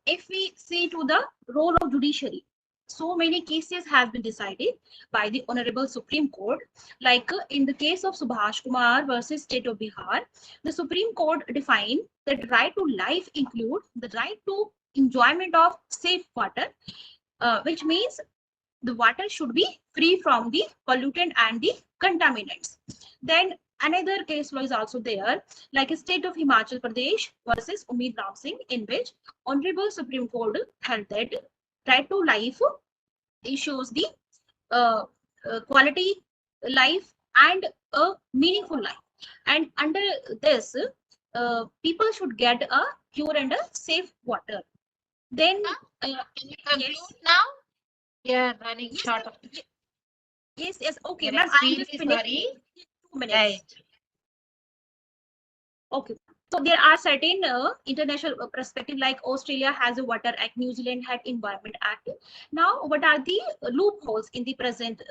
Speaker 22: if we see to the role of judiciary, so many cases have been decided by the Honorable Supreme Court. Like in the case of Subhash Kumar versus State of Bihar, the Supreme Court defined that right to life include the right to enjoyment of safe water, which means the water should be free from the pollutant and the contaminants. Then another case law is also there, like a State of Himachal Pradesh versus Umid Ram Singh, in which Honorable Supreme Court held that right to life ensures the quality life and a meaningful life. And under this, people should get a pure and a safe water. Then
Speaker 4: can you conclude now? Yeah, running short of time.
Speaker 22: Yes, okay,
Speaker 4: We're
Speaker 22: ma'am. I'm just
Speaker 4: extremely
Speaker 22: finishing
Speaker 4: sorry.
Speaker 22: 2 minutes.
Speaker 4: Right.
Speaker 22: Okay. So there are certain international perspective, like Australia has a Water Act, New Zealand had Environment Act. Now, what are the loopholes in the present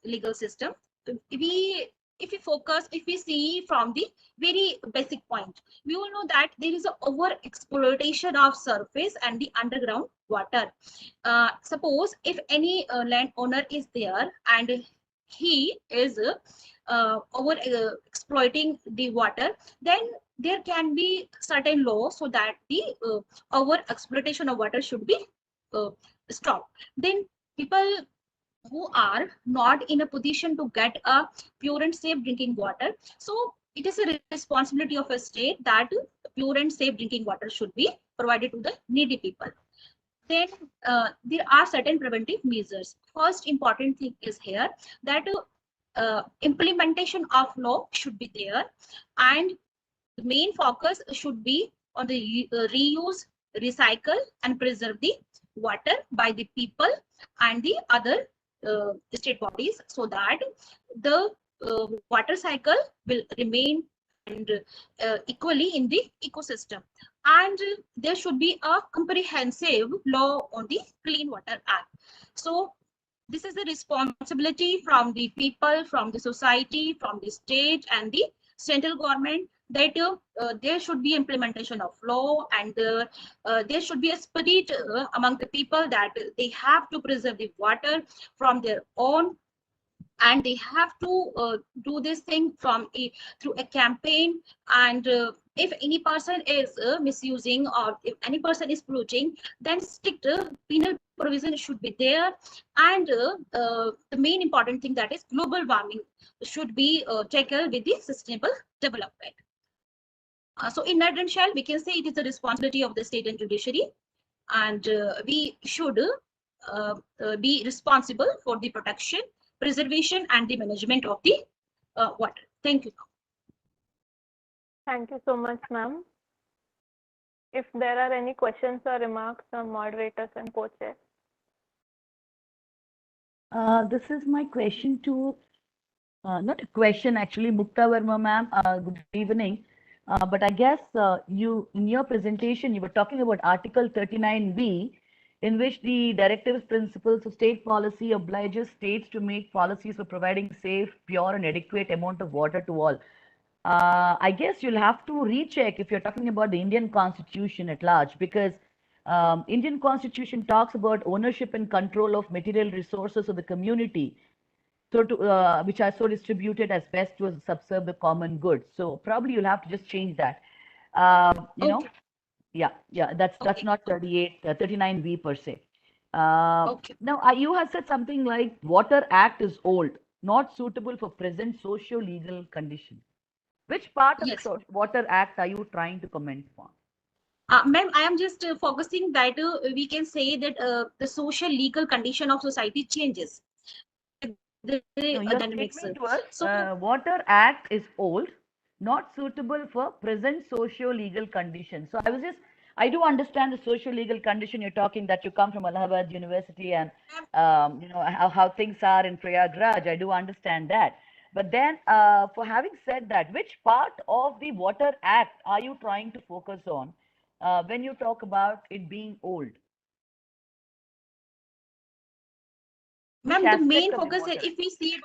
Speaker 22: legal system? If we see from the very basic point, we all know that there is a over exploitation of surface and the underground water. Suppose if any landowner is there and he is over exploiting the water, then there can be certain laws so that the over exploitation of water should be stopped. Then people who are not in a position to get a pure and safe drinking water, so it is a responsibility of a state that pure and safe drinking water should be provided to the needy people. Then there are certain preventive measures. First important thing is here that implementation of law should be there, and the main focus should be on the reuse, recycle, and preserve the water by the people and the other state bodies, so that the water cycle will remain and equally in the ecosystem. And there should be a comprehensive law on the Clean Water Act. So this is the responsibility from the people, from the society, from the state and the central government, that there should be implementation of law, and there should be a spirit among the people that they have to preserve the water from their own and they have to do this thing through a campaign. And if any person is misusing, or if any person is polluting, then strict penal provision should be there. And the main important thing, that is global warming, should be tackled with the sustainable development. So in a nutshell, we can say it is the responsibility of the state and judiciary, and we should be responsible for the protection, preservation, and the management of the water. Thank you.
Speaker 8: Thank you so much, ma'am. If there are any questions or remarks from moderators and co-chairs.
Speaker 6: This is my question to, not a question actually, Mukta Verma ma'am, good evening. But I guess you, in your presentation, you were talking about Article 39B, in which the directives, principles of state policy obliges states to make policies for providing safe, pure, and adequate amount of water to all. I guess you'll have to recheck if you're talking about the Indian Constitution at large, because Indian Constitution talks about ownership and control of material resources of the community, so to which are so distributed as best to subserve the common good. So probably you'll have to just change that. You know, yeah, that's not 39B per se. Now you have said something like Water Act is old, not suitable for present socio-legal conditions. Which part of the Water Act are you trying to comment on?
Speaker 22: Ma'am, I am just focusing that we can say that the social legal condition of society changes.
Speaker 6: No, your statement was, Water Act is old, not suitable for present socio-legal conditions. So I do understand the socio-legal condition you're talking, that you come from Allahabad University and you know how things are in Prayagraj. I do understand that. But then, for having said that, which part of the Water Act are you trying to focus on when you talk about it being old?
Speaker 22: Ma'am, the main focus here, if we see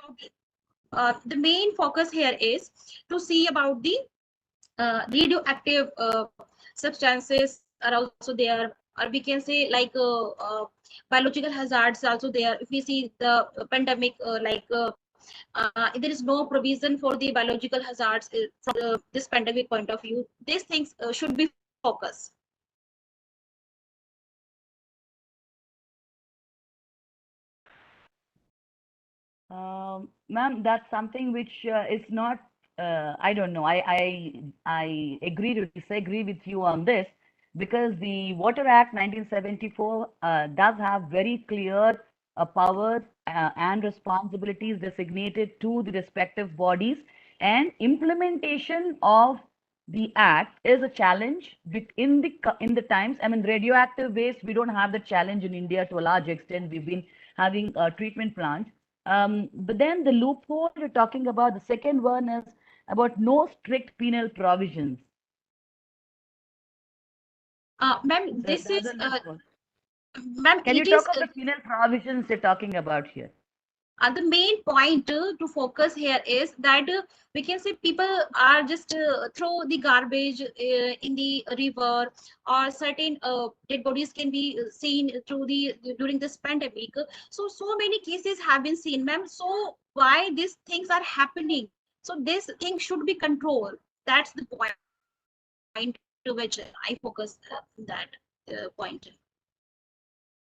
Speaker 22: about the main focus here is to see about the radioactive substances are also there, or we can say like biological hazards also there. If we see the pandemic, there is no provision for the biological hazards from this pandemic point of view. These things should be focused.
Speaker 6: Ma'am, that's something which is not, I don't know, I agree to disagree with you on this, because the Water Act 1974 does have very clear powers and responsibilities designated to the respective bodies, and implementation of the act is a challenge in the times. I mean, radioactive waste, we don't have the challenge in India to a large extent. We've been having treatment plants. But then the loophole you're talking about, the second one is about no strict penal provisions.
Speaker 22: Ma'am, this is ma'am.
Speaker 6: Can you talk of the penal provisions you're talking about here?
Speaker 22: The main point to focus here is that we can say people are just throw the garbage in the river, or certain dead bodies can be seen through during this pandemic. So many cases have been seen, ma'am. So why these things are happening? So this thing should be controlled. That's the point to which I focus that point.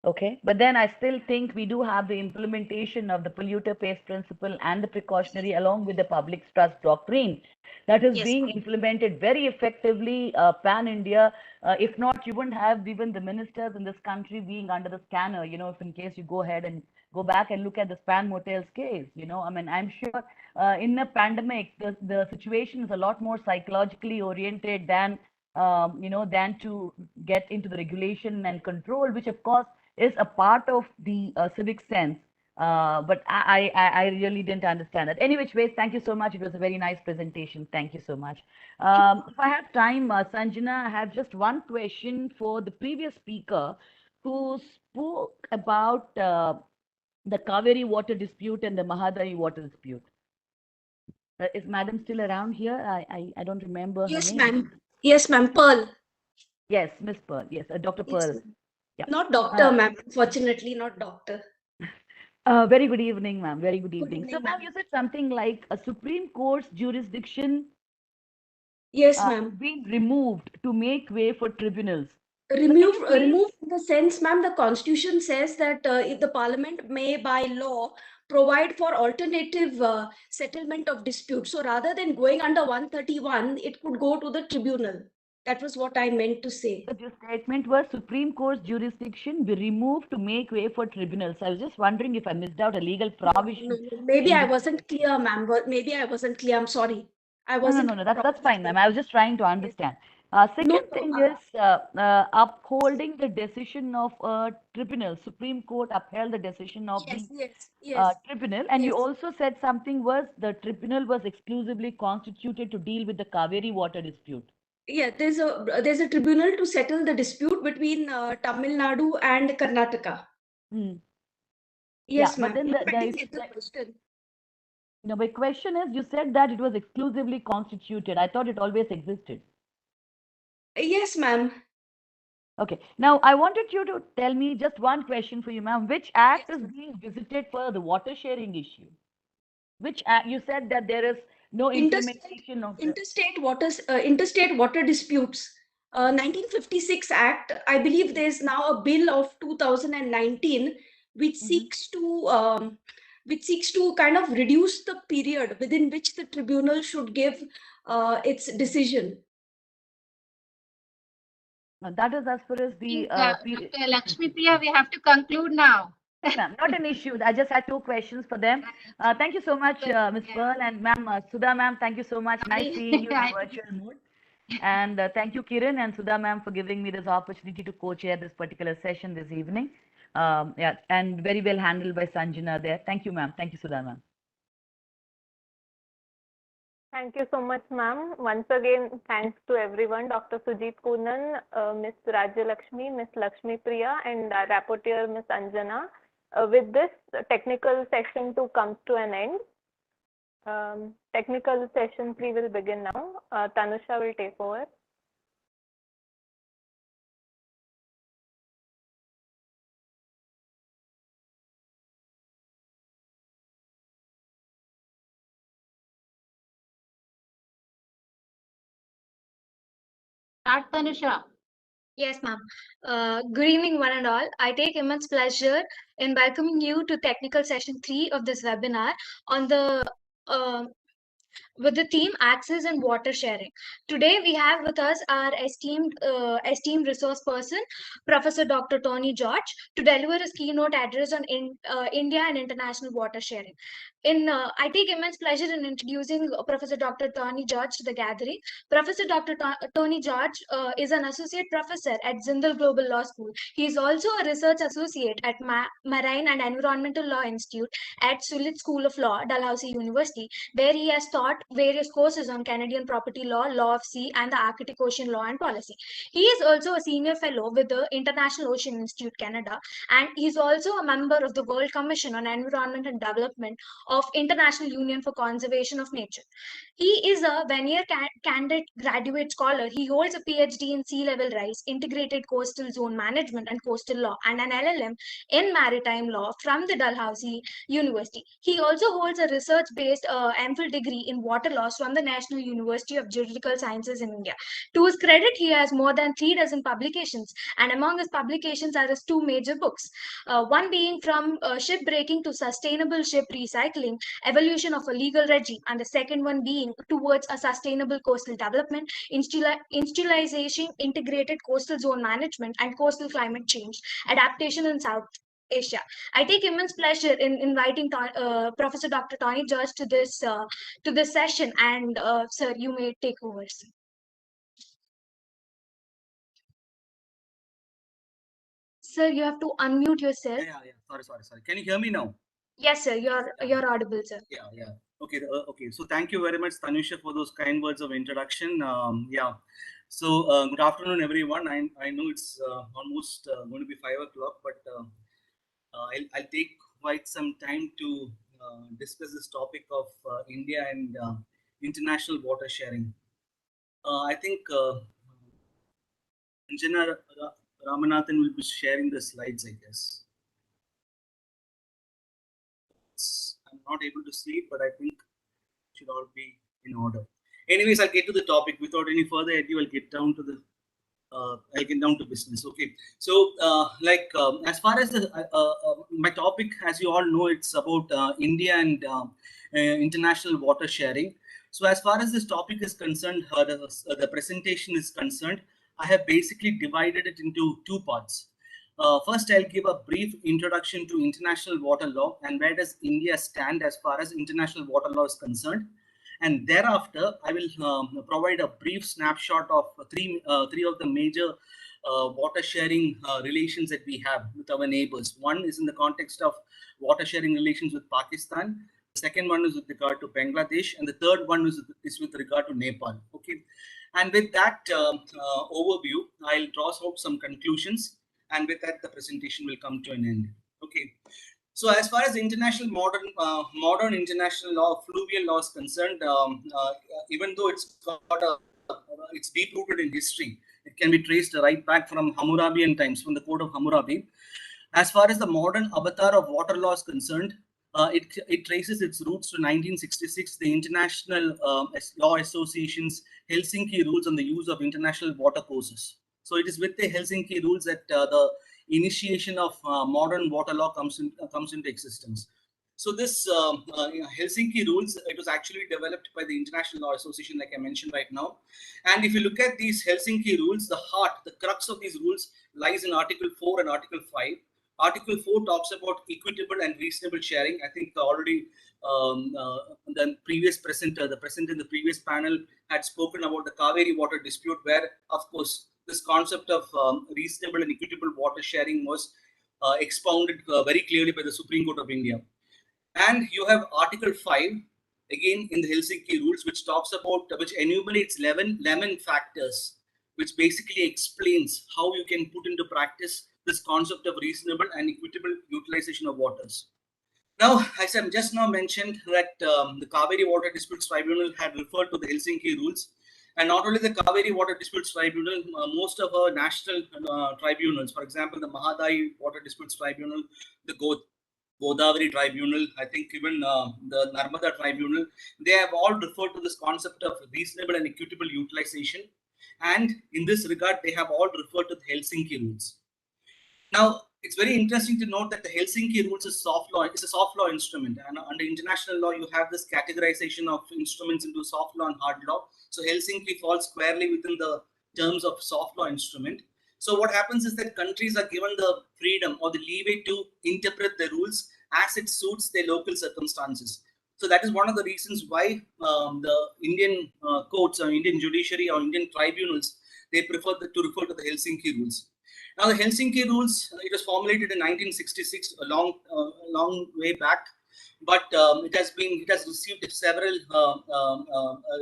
Speaker 6: Okay, but then I still think we do have the implementation of the polluter pays principle and the precautionary, along with the public trust doctrine, that is being implemented very effectively pan-India. If not, you wouldn't have even the ministers in this country being under the scanner, you know, if in case you go ahead and go back and look at the Span Motels case, you know, I mean, I'm sure in a pandemic, the situation is a lot more psychologically oriented than, you know, than to get into the regulation and control, which of course is a part of the civic sense. But I really didn't understand that. Any which ways, thank you so much. It was a very nice presentation. Thank you so much. If I have time, Sanjana, I have just one question for the previous speaker who spoke about the Kaveri water dispute and the Mahadayi water dispute. Is Madam still around here? I don't remember
Speaker 12: Yes,
Speaker 6: her name.
Speaker 12: ma'am. Yes, ma'am. Pearl.
Speaker 6: Yes, Miss Pearl. Yes, Dr.
Speaker 12: Yes,
Speaker 6: Pearl. Yeah.
Speaker 12: not doctor, ma'am. Unfortunately, not doctor.
Speaker 6: Very good evening, ma'am. Very good evening. So,
Speaker 12: evening,
Speaker 6: ma'am,
Speaker 12: ma'am.
Speaker 6: you said something like a Supreme Court's jurisdiction
Speaker 12: Yes, ma'am.
Speaker 6: being removed to make way for tribunals.
Speaker 12: Remove in the sense, ma'am, the constitution says that if the parliament may by law provide for alternative settlement of disputes. So rather than going under 131, it could go to the tribunal. That was what I meant to say.
Speaker 6: But your statement was Supreme Court's jurisdiction be removed to make way for tribunals. I was just wondering if I missed out a legal provision.
Speaker 12: No, maybe
Speaker 6: in
Speaker 12: I
Speaker 6: the-
Speaker 12: wasn't clear, ma'am. Maybe I wasn't clear. I'm sorry. I
Speaker 6: No,
Speaker 12: wasn't.
Speaker 6: that's fine, ma'am. I was just trying to understand. Second thing is upholding the decision of a tribunal. Supreme Court upheld the decision of
Speaker 12: Yes,
Speaker 6: the
Speaker 12: yes.
Speaker 6: tribunal, and you
Speaker 12: Yes.
Speaker 6: also said something was the tribunal was exclusively constituted to deal with the Kaveri water dispute.
Speaker 12: Yeah, there's a tribunal to settle the dispute between Tamil Nadu and Karnataka.
Speaker 6: Hmm.
Speaker 12: Yes,
Speaker 6: Yeah, but
Speaker 12: ma'am.
Speaker 6: then
Speaker 12: I didn't get the question.
Speaker 6: no, my question is, you said that it was exclusively constituted. I thought it always existed.
Speaker 12: Yes, ma'am.
Speaker 6: Okay. Now, I wanted you to tell me just one question for you, ma'am. Which act is being visited for the water sharing issue? Which act? You said that there is no implementation of the.
Speaker 12: Interstate water disputes. 1956 Act. I believe there's now a bill of 2019 which seeks to kind of reduce the period within which the tribunal should give its decision.
Speaker 6: That is as far as the
Speaker 4: Dr. Lakshmi Priya, we have to conclude now.
Speaker 6: Yes, ma'am. Not an issue. I just had two questions for them. Thank you so much, Ms. Pearl and ma'am. Sudha ma'am, thank you so much. Nice seeing you in the virtual mode. And thank you, Kiran and Sudha ma'am, for giving me this opportunity to co-chair this particular session this evening. Yeah, and very well handled by Sanjana there. Thank you, ma'am. Thank you, Sudha ma'am.
Speaker 8: Thank you so much, ma'am. Once again, thanks to everyone, Dr. Sujit Kunan, Ms. Rajya Lakshmi, Ms. Lakshmi Priya, and our rapporteur, Ms. Anjana. With this, technical session 2 comes to an end. Technical session 3 will begin now. Tanusha will take over.
Speaker 4: Start, Tanusha.
Speaker 7: Yes, ma'am. Good evening, one and all. I take immense pleasure in welcoming you to technical session 3 of this webinar on the with the theme access and water sharing. Today we have with us our esteemed resource person, Professor Dr. Tony George, to deliver his keynote address on India and international water sharing. I take immense pleasure in introducing Professor Dr. Tony George to the gathering. Professor Dr. Tony George is an associate professor at Zindal Global Law School. He is also a research associate at Marine and Environmental Law Institute at Sulit School of Law, Dalhousie University, where he has taught various courses on Canadian property law, law of sea, and the Arctic Ocean law and policy. He is also a senior fellow with the International Ocean Institute, Canada, and he is also a member of the World Commission on Environment and Development of International Union for Conservation of Nature. He is a one-year candidate graduate scholar. He holds a PhD in sea level rise, integrated coastal zone management and coastal law, and an LLM in maritime law from the Dalhousie University. He also holds a research-based MPhil degree in water laws from the National University of Juridical Sciences in India. To his credit, he has more than 3 dozen publications, and among his publications are his 2 major books, one being From Shipbreaking to Sustainable Ship Recycling, Evolution of a Legal Regime, and the second one being Towards a Sustainable Coastal Development, Insualization, Integrated Coastal Zone Management, and Coastal Climate Change, Adaptation in South Asia. I take immense pleasure in inviting Professor Dr. Tony George to this session, and sir, you may take over. Sir. Sir, you have to unmute yourself.
Speaker 11: Yeah. Sorry. Can you hear me now?
Speaker 7: Yes, sir. You're audible, sir.
Speaker 11: Yeah. Okay. So thank you very much, Tanusha, for those kind words of introduction. Yeah. So good afternoon, everyone. I know it's almost going to be 5 o'clock, but I'll take quite some time to discuss this topic of India and international water sharing. I think Anjana Ramanathan will be sharing the slides, I guess. not able to see it, but I think it should all be in order. Anyways, I'll get to the topic. Without any further ado, I'll get down to the I'll get down to business. Okay, so as far as my topic, as you all know, it's about India and international water sharing. So as far as this topic is concerned, the presentation is concerned, I have basically divided it into two parts. First, I'll give a brief introduction to international water law and where does India stand as far as international water law is concerned. And thereafter, I will provide a brief snapshot of three of the major water sharing relations that we have with our neighbors. One is in the context of water sharing relations with Pakistan. The second one is with regard to Bangladesh, and the third one is with regard to Nepal. Okay, and with that overview, I'll draw out some conclusions, and with that, the presentation will come to an end. Okay. So as far as international modern international law, fluvial law is concerned, even though it's deep rooted in history, it can be traced right back from Hammurabian times, from the Code of Hammurabi. As far as the modern avatar of water law is concerned, it traces its roots to 1966, the International Law Association's Helsinki Rules on the use of international water courses. So it is with the Helsinki Rules that the initiation of modern water law comes into existence. So this Helsinki Rules, it was actually developed by the International Law Association, like I mentioned right now. And if you look at these Helsinki Rules, the heart, the crux of these rules lies in Article 4 and Article 5. Article 4 talks about equitable and reasonable sharing. I think already the previous presenter, the presenter in the previous panel had spoken about the Kaveri water dispute, where, of course, this concept of reasonable and equitable water sharing was expounded very clearly by the Supreme Court of India. And you have Article 5, again in the Helsinki Rules, which enumerates 11 factors, which basically explains how you can put into practice this concept of reasonable and equitable utilization of waters. Now, as I just now mentioned that the Kaveri Water Disputes Tribunal had referred to the Helsinki Rules. And not only the Kaveri Water Disputes Tribunal, most of our national tribunals, for example, the Mahadai Water Disputes Tribunal, the Godavari Tribunal, I think even the Narmada Tribunal, they have all referred to this concept of reasonable and equitable utilization. And in this regard, they have all referred to the Helsinki Rules. Now, it's very interesting to note that the Helsinki Rules is soft law. It's a soft law instrument, and under international law, you have this categorization of instruments into soft law and hard law. So Helsinki falls squarely within the terms of soft law instrument. So what happens is that countries are given the freedom or the leeway to interpret the rules as it suits their local circumstances. So that is one of the reasons why the Indian courts or Indian judiciary or Indian tribunals, they prefer to refer to the Helsinki Rules. Now, the Helsinki Rules, it was formulated in 1966, a long way back, but it has received several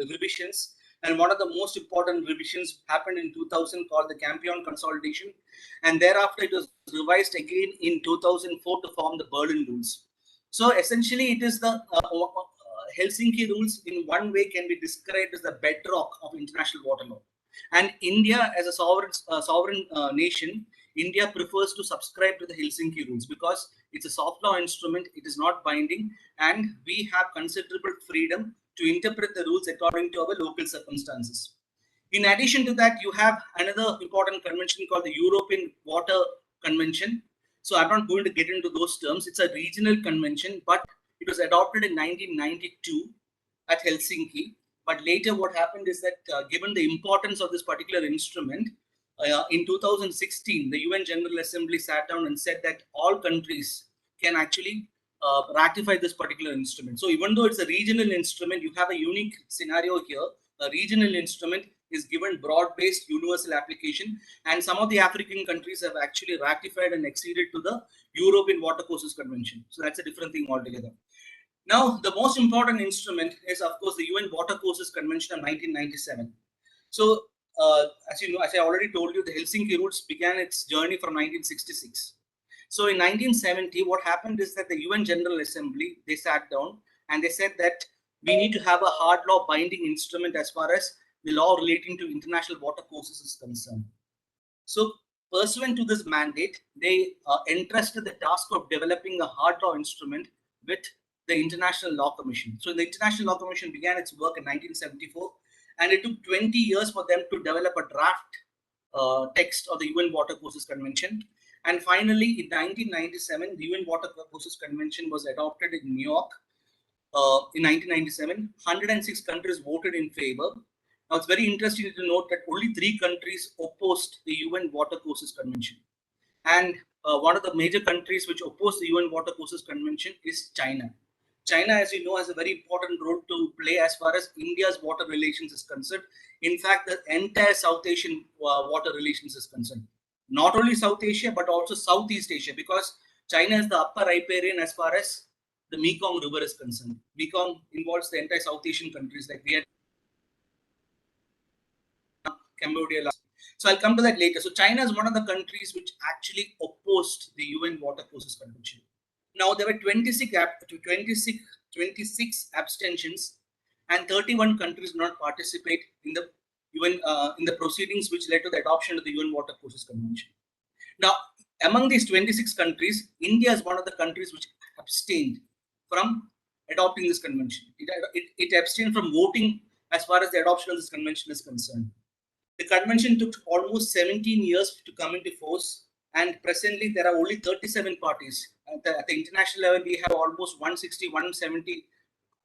Speaker 11: revisions, and one of the most important revisions happened in 2000, called the Campion Consolidation, and thereafter it was revised again in 2004 to form the Berlin Rules. So essentially, it is the Helsinki Rules in one way can be described as the bedrock of international water law. And India, as a sovereign nation, India prefers to subscribe to the Helsinki Rules because it's a soft law instrument, it is not binding, and we have considerable freedom to interpret the rules according to our local circumstances. In addition to that, you have another important convention called the European Water Convention. So I'm not going to get into those terms. It's a regional convention, but it was adopted in 1992 at Helsinki. But later what happened is that given the importance of this particular instrument, in 2016, the UN General Assembly sat down and said that all countries can actually ratify this particular instrument. So even though it's a regional instrument, you have a unique scenario here. A regional instrument is given broad-based universal application, and some of the African countries have actually ratified and acceded to the European Water Courses Convention. So that's a different thing altogether. Now, the most important instrument is, of course, the UN Water Courses Convention of 1997. So, as you know, as I already told you, the Helsinki Rules began its journey from 1966. So, in 1970, what happened is that the UN General Assembly, they sat down and they said that we need to have a hard law binding instrument as far as the law relating to international water courses is concerned. So, pursuant to this mandate, they entrusted the task of developing a hard law instrument with the International Law Commission. So the International Law Commission began its work in 1974, and it took 20 years for them to develop a draft text of the UN Watercourses Convention. And finally, in 1997, the UN Watercourses Convention was adopted in New York. In 1997, 106 countries voted in favor. Now, it's very interesting to note that only 3 countries opposed the UN Watercourses Convention. And one of the major countries which opposed the UN Watercourses Convention is China. China, as you know, has a very important role to play as far as India's water relations is concerned. In fact, the entire South Asian water relations is concerned. Not only South Asia, but also Southeast Asia, because China is the upper riparian as far as the Mekong River is concerned. Mekong involves the entire South Asian countries like Vietnam, Cambodia. So I'll come to that later. So China is one of the countries which actually opposed the UN Watercourses Convention. Now there were 26 abstentions, and 31 countries did not participate in the UN in the proceedings which led to the adoption of the UN Watercourses Convention. Now, among these 26 countries, India is one of the countries which abstained from adopting this convention. It abstained from voting as far as the adoption of this convention is concerned. The convention took almost 17 years to come into force, and presently there are only 37 parties. At the international level, we have almost 160, 170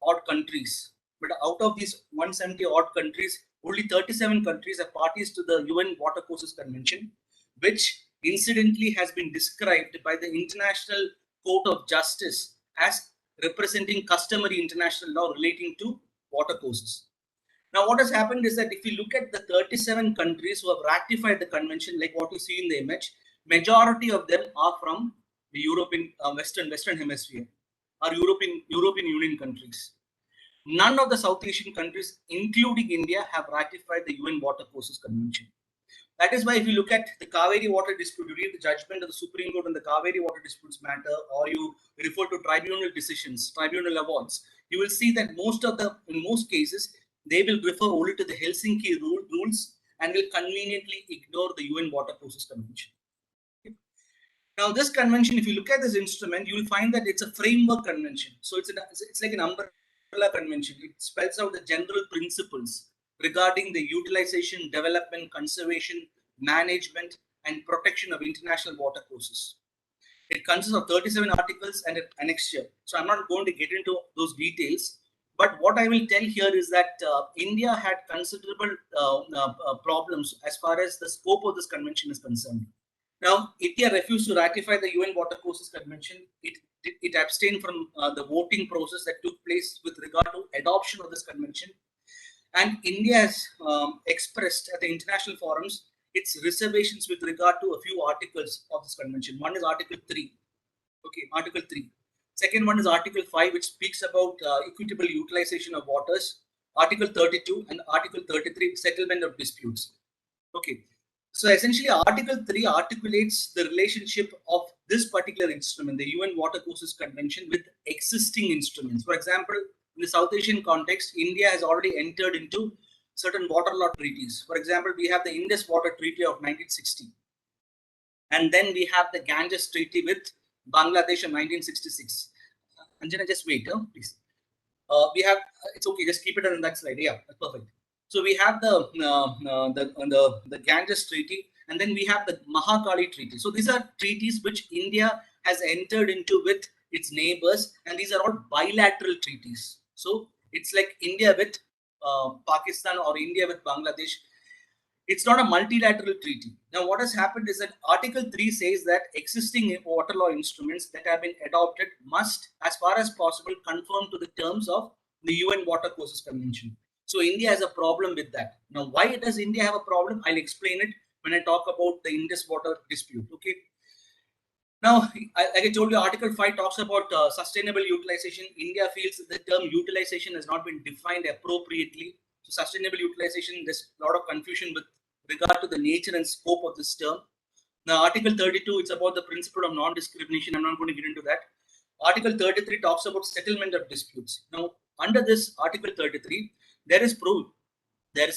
Speaker 11: odd countries. But out of these 170 odd countries, only 37 countries are parties to the UN Watercourses Convention, which incidentally has been described by the International Court of Justice as representing customary international law relating to watercourses. Now, what has happened is that if you look at the 37 countries who have ratified the convention, like what you see in the image, majority of them are from the European Western Hemisphere, or European Union countries. None of the South Asian countries, including India, have ratified the UN Watercourses Convention. That is why if you look at the Kaveri water dispute, you read the judgment of the Supreme Court on the Kaveri water disputes matter, or you refer to tribunal decisions, tribunal awards, you will see that in most cases, they will refer only to the Helsinki rules and will conveniently ignore the UN Watercourses Convention. Now, this convention, if you look at this instrument, you will find that it's a framework convention. So it's like an umbrella convention. It spells out the general principles regarding the utilization, development, conservation, management, and protection of international watercourses. It consists of 37 articles and an annexure. So I'm not going to get into those details. But what I will tell here is that India had considerable problems as far as the scope of this convention is concerned. Now, India refused to ratify the UN Watercourses Convention. It abstained from the voting process that took place with regard to adoption of this convention. And India has expressed at the international forums its reservations with regard to a few articles of this convention. One is Article 3. Okay, Article 3. Second one is Article 5, which speaks about equitable utilization of waters. Article 32 and Article 33, settlement of disputes. Okay. So essentially, Article 3 articulates the relationship of this particular instrument, the UN Watercourses Convention, with existing instruments. For example, in the South Asian context, India has already entered into certain water law treaties. For example, we have the Indus Water Treaty of 1960. And then we have the Ganges Treaty with Bangladesh of 1966. Anjana, just wait, please. We have, it's okay, just keep it on that slide. Yeah, that's perfect. So we have the Ganges Treaty, and then we have the Mahakali Treaty. So these are treaties which India has entered into with its neighbors, and these are all bilateral treaties. So it's like India with Pakistan or India with Bangladesh. It's not a multilateral treaty. Now, what has happened is that Article 3 says that existing water law instruments that have been adopted must, as far as possible, conform to the terms of the UN Watercourses Convention. So India has a problem with that. Now, why does India have a problem? I'll explain it when I talk about the Indus water dispute. Okay. Now, like I told you, Article 5 talks about sustainable utilization. India feels that the term utilization has not been defined appropriately. So sustainable utilization, there's a lot of confusion with regard to the nature and scope of this term. Now, Article 32, it's about the principle of non-discrimination. I'm not going to get into that. Article 33 talks about settlement of disputes. Now, under this Article 33, there is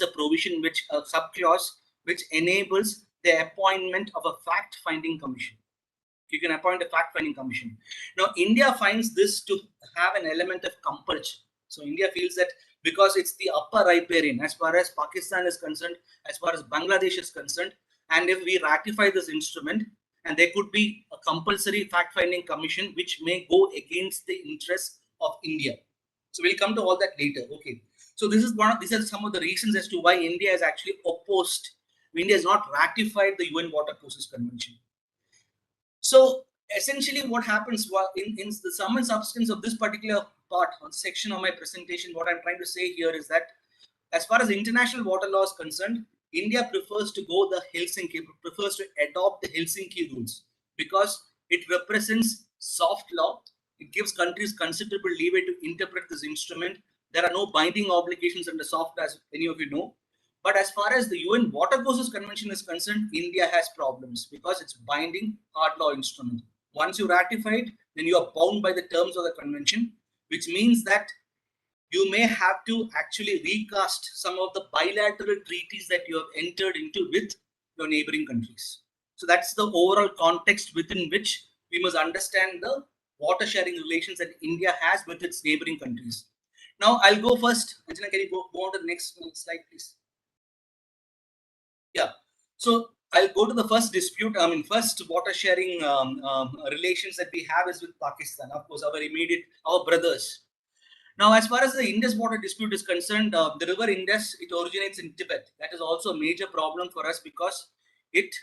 Speaker 11: a provision which a subclause which enables the appointment of a fact-finding commission. You can appoint a fact-finding commission. Now, India finds this to have an element of compulsion. So India feels that because it's the upper riparian, as far as Pakistan is concerned, as far as Bangladesh is concerned, and if we ratify this instrument, and there could be a compulsory fact-finding commission which may go against the interests of India. So we'll come to all that later. Okay. So this is these are some of the reasons as to why India is actually opposed. India has not ratified the UN Water Courses Convention. So essentially what happens in the sum and substance of this particular part or section of my presentation, what I'm trying to say here is that as far as international water law is concerned, India prefers to go the Helsinki, prefers to adopt the Helsinki rules because it represents soft law. It gives countries considerable leeway to interpret this instrument. There are no binding obligations under soft, as any of you know. But as far as the UN Water Courses Convention is concerned, India has problems because it's binding hard law instrument. Once you ratify it, then you are bound by the terms of the convention, which means that you may have to actually recast some of the bilateral treaties that you have entered into with your neighboring countries. So that's the overall context within which we must understand the water sharing relations that India has with its neighboring countries. Now I'll go first. Anjana, can you go on to the next slide, please? Yeah. So I'll go to the first dispute. I mean, first water sharing relations that we have is with Pakistan. Of course, our brothers. Now, as far as the Indus water dispute is concerned, the river Indus, it originates in Tibet. That is also a major problem for us because it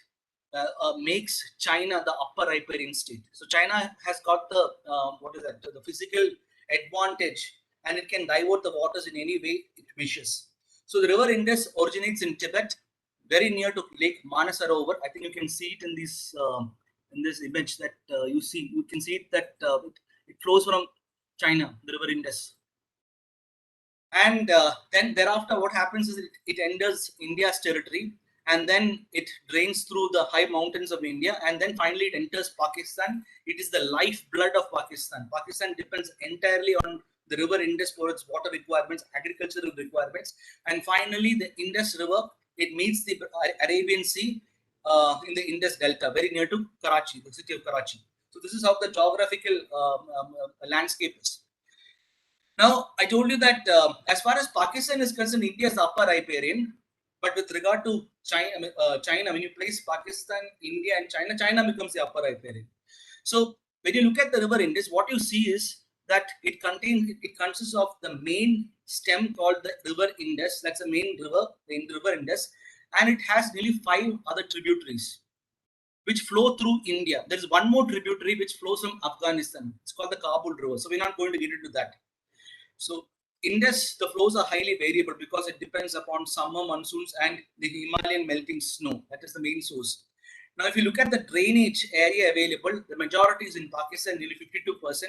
Speaker 11: makes China the upper riparian state. So China has got the the physical advantage, and it can divert the waters in any way it wishes. So the river Indus originates in Tibet, very near to Lake Manasarovar. I think you can see it in this image that you see. You can see it that it flows from China, the river Indus. And then thereafter, what happens is it enters India's territory, and then it drains through the high mountains of India, and then finally it enters Pakistan. It is the lifeblood of Pakistan. Pakistan depends entirely on the river Indus for its water requirements, agricultural requirements, and finally the Indus River, it meets the Arabian Sea in the Indus Delta, very near to Karachi, the city of Karachi. So this is how the geographical landscape is. Now, I told you that as far as Pakistan is concerned, India is the upper riparian. But with regard to China, when you place Pakistan, India, and China becomes the upper riparian. So when you look at the river Indus, what you see is that it consists of the main stem called the river Indus. That's the main river, the river Indus, and it has nearly 5 other tributaries which flow through India. There is one more tributary which flows from Afghanistan. It's called the Kabul River. So we're not going to get into that. So Indus, the flows are highly variable because it depends upon summer monsoons and the Himalayan melting snow. That is the main source. Now, if you look at the drainage area available, the majority is in Pakistan, nearly 52%.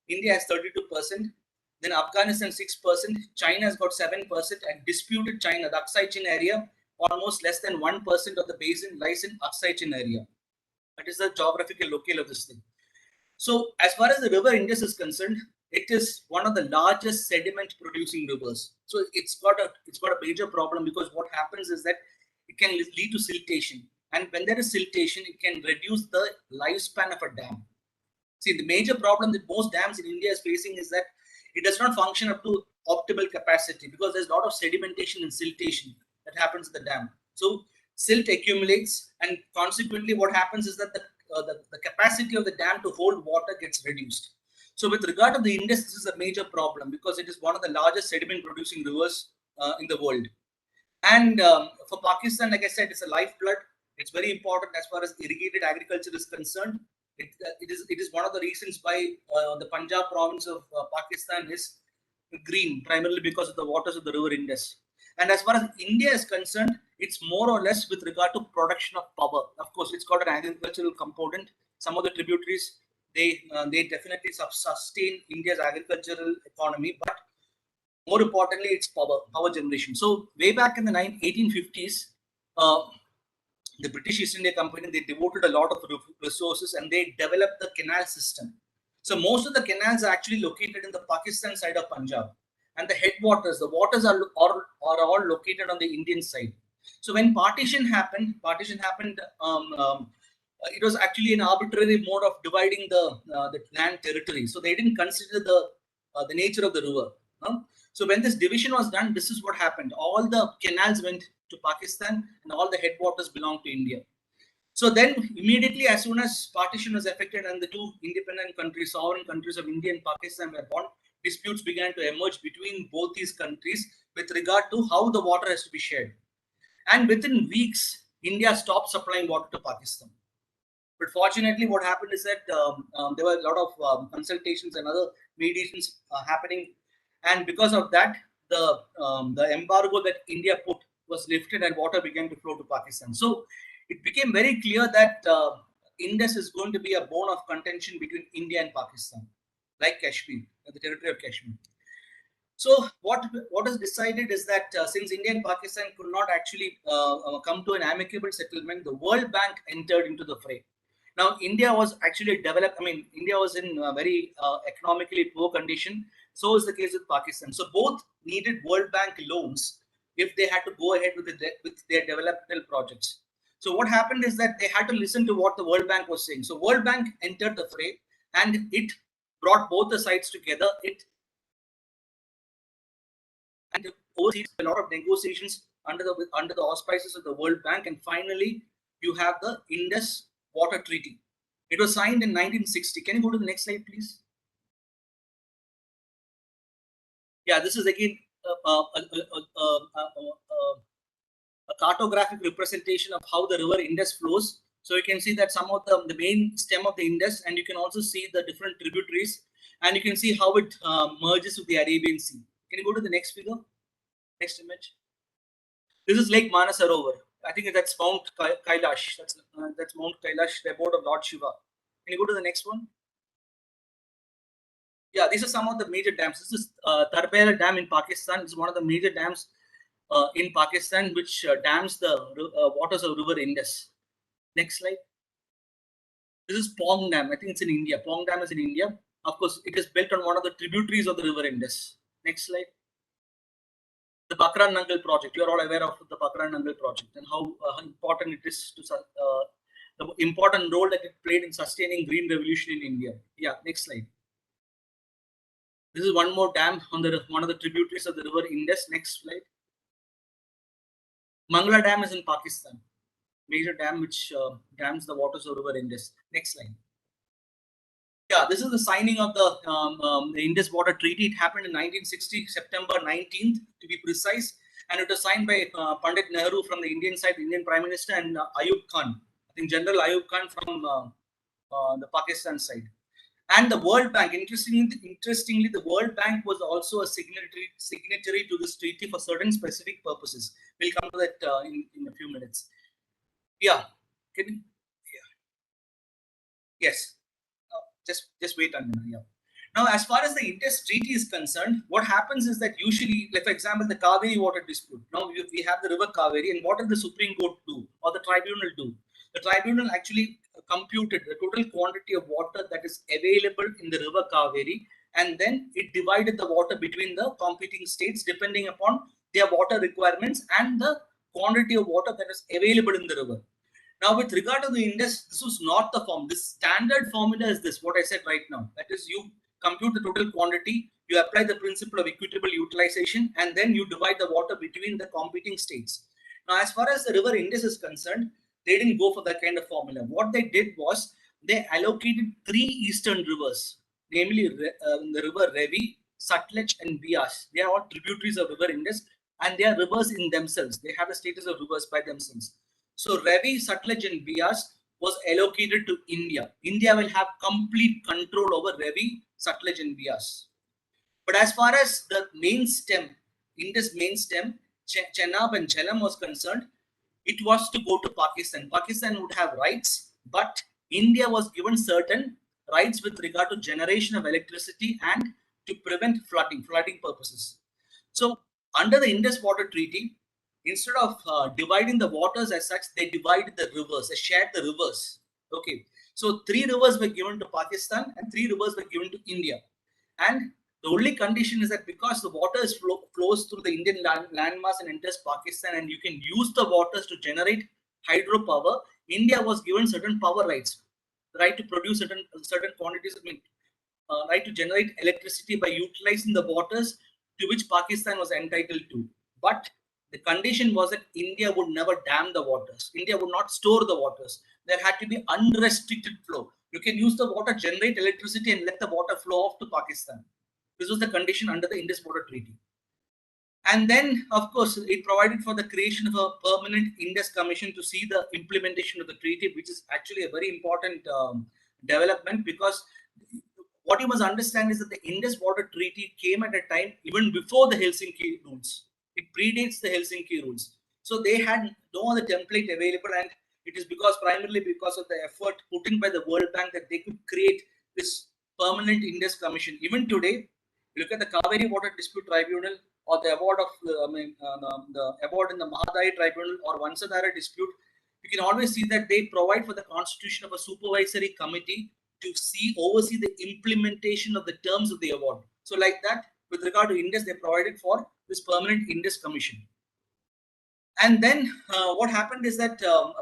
Speaker 11: India has 32%. Then Afghanistan 6%. China has got 7%. And disputed China, the Aksai Chin area, almost less than 1% of the basin lies in Aksai Chin area. That is the geographical locale of this thing. So as far as the river Indus is concerned, it is one of the largest sediment producing rivers. So it's got a major problem because what happens is that it can lead to siltation. And when there is siltation, it can reduce the lifespan of a dam. See, the major problem that most dams in India is facing is that it does not function up to optimal capacity because there's a lot of sedimentation and siltation that happens in the dam. So silt accumulates, and consequently what happens is that the capacity of the dam to hold water gets reduced. So with regard to the Indus, this is a major problem because it is one of the largest sediment producing rivers in the world. And for Pakistan, like I said, it's a lifeblood. It's very important as far as irrigated agriculture is concerned. It is one of the reasons why the Punjab province of Pakistan is green, primarily because of the waters of the river Indus. And as far as India is concerned, it's more or less with regard to production of power. Of course, it's got an agricultural component. Some of the tributaries, they definitely sustain India's agricultural economy, but more importantly, it's power generation. So way back in the 1850s, the British East India Company, they devoted a lot of resources and they developed the canal system. So most of the canals are actually located in the Pakistan side of Punjab, and the headwaters, the waters are all located on the Indian side. So when partition happened it was actually an arbitrary mode of dividing the land territory. So they didn't consider the nature of the river. So when this division was done, this is what happened. All the canals went to Pakistan and all the headwaters belonged to India. So then immediately as soon as partition was effected and the two independent countries, sovereign countries of India and Pakistan were born, disputes began to emerge between both these countries with regard to how the water has to be shared. And within weeks, India stopped supplying water to Pakistan. But fortunately, what happened is that there were a lot of consultations and other mediations happening, and because of that, the embargo that India put was lifted, and water began to flow to Pakistan. So it became very clear that Indus is going to be a bone of contention between India and Pakistan, like Kashmir, the territory of Kashmir. So what is decided is that since India and Pakistan could not actually come to an amicable settlement, the World Bank entered into the fray. Now, India was actually developed. I mean, India was in a very economically poor condition. So is the case with Pakistan. So both needed World Bank loans if they had to go ahead with their developmental projects. So what happened is that they had to listen to what the World Bank was saying. So World Bank entered the fray, and it brought both the sides together. It and oversees a lot of negotiations under the auspices of the World Bank, and finally you have the Indus Water Treaty. It was signed in 1960. Can you go to the next slide, please? Yeah, this is again a cartographic representation of how the river Indus flows. So you can see that some of the main stem of the Indus, and you can also see the different tributaries, and you can see how it merges with the Arabian Sea. Can you go to the next figure? Next image. This is Lake Manasarovar. I think that's Mount Kailash. That's Mount Kailash, the abode of Lord Shiva. Can you go to the next one? Yeah, these are some of the major dams. This is Tarbera Dam in Pakistan. It's one of the major dams in Pakistan, which dams the waters of River Indus. Next slide. This is Pong Dam. I think it's in India. Pong Dam is in India. Of course, it is built on one of the tributaries of the River Indus. Next slide. The Bakran Nangal project. You are all aware of the Bakran Nangal project and how important it is to the important role that it played in sustaining green revolution in India. Yeah, next slide. This is one more dam on one of the tributaries of the river Indus. Next slide. Mangla Dam is in Pakistan. Major dam which dams the waters of river Indus. Next slide. Yeah, this is the signing of the Indus Water Treaty. It happened in 1960, September 19th to be precise, and it was signed by Pandit Nehru from the Indian side, the Indian Prime Minister, and Ayub Khan. I think General Ayub Khan from the Pakistan side. And the World Bank, interestingly, the World Bank was also a signatory to this treaty for certain specific purposes. We'll come to that in a few minutes. Yeah. Yes. Just wait a minute. Yeah. Now, as far as the Indus Treaty is concerned, what happens is that usually, like for example, the Kaveri water dispute. Now we have the river Kaveri, and what did the Supreme Court do, or the tribunal do? The tribunal actually computed the total quantity of water that is available in the river Kaveri, and then it divided the water between the competing states depending upon their water requirements and the quantity of water that is available in the river. Now, with regard to the Indus, this was not the form. This standard formula is this, what I said right now. That is, you compute the total quantity, you apply the principle of equitable utilization, and then you divide the water between the competing states. Now, as far as the river Indus is concerned, they didn't go for that kind of formula. What they did was they allocated 3 eastern rivers, namely the river Ravi, Sutlej, and Bias. They are all tributaries of river Indus, and they are rivers in themselves. They have the status of rivers by themselves. So Ravi, Sutlej, and Bias was allocated to India. India will have complete control over Ravi, Sutlej, and Bias. But as far as the main stem, Indus main stem, Chenab and Jhelum was concerned, it was to go to Pakistan. Pakistan would have rights, but India was given certain rights with regard to generation of electricity and to prevent flooding purposes. So under the Indus Water Treaty, instead of dividing the waters as such, they divided the rivers, they shared the rivers. Okay, so 3 rivers were given to Pakistan and 3 rivers were given to India. And the only condition is that because the water flows through the Indian landmass and enters Pakistan, and you can use the waters to generate hydropower, India was given certain power rights, the right to produce certain quantities, right to generate electricity by utilizing the waters to which Pakistan was entitled to. But the condition was that India would never dam the waters. India would not store the waters. There had to be unrestricted flow. You can use the water, generate electricity, and let the water flow off to Pakistan. This was the condition under the Indus Water Treaty. And then, of course, it provided for the creation of a permanent Indus Commission to see the implementation of the treaty, which is actually a very important development, because what you must understand is that the Indus Water Treaty came at a time even before the Helsinki rules. It predates the Helsinki rules. So they had no other template available, and it is primarily because of the effort put in by the World Bank that they could create this permanent Indus Commission. Even today, you look at the Kaveri Water Dispute Tribunal, or the award of the award in the Mahadai Tribunal or Vansadhara dispute, you can always see that they provide for the constitution of a supervisory committee to oversee the implementation of the terms of the award. So like that, with regard to Indus, they provided for this permanent Indus Commission. And then what happened is that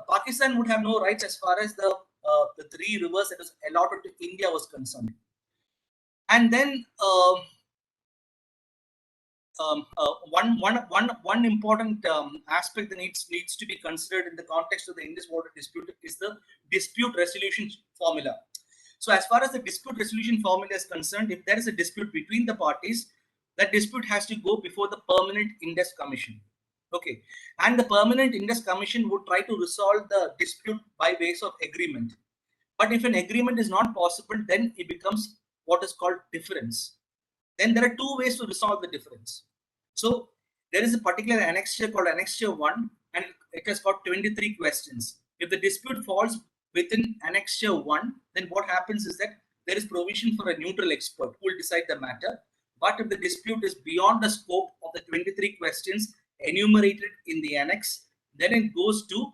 Speaker 11: Pakistan would have no rights as far as the 3 rivers that was allotted to India was concerned. And then one important aspect that needs to be considered in the context of the Indus Water dispute is the dispute resolution formula. So as far as the dispute resolution formula is concerned, if there is a dispute between the parties, that dispute has to go before the permanent Indus Commission. Okay, and the permanent Indus Commission would try to resolve the dispute by ways of agreement. But if an agreement is not possible, then it becomes what is called difference. Then there are 2 ways to resolve the difference. So there is a particular annexure called Annexure 1, and it has got 23 questions. If the dispute falls within Annexure 1, then what happens is that there is provision for a neutral expert who will decide the matter. But if the dispute is beyond the scope of the 23 questions enumerated in the annex, then it goes to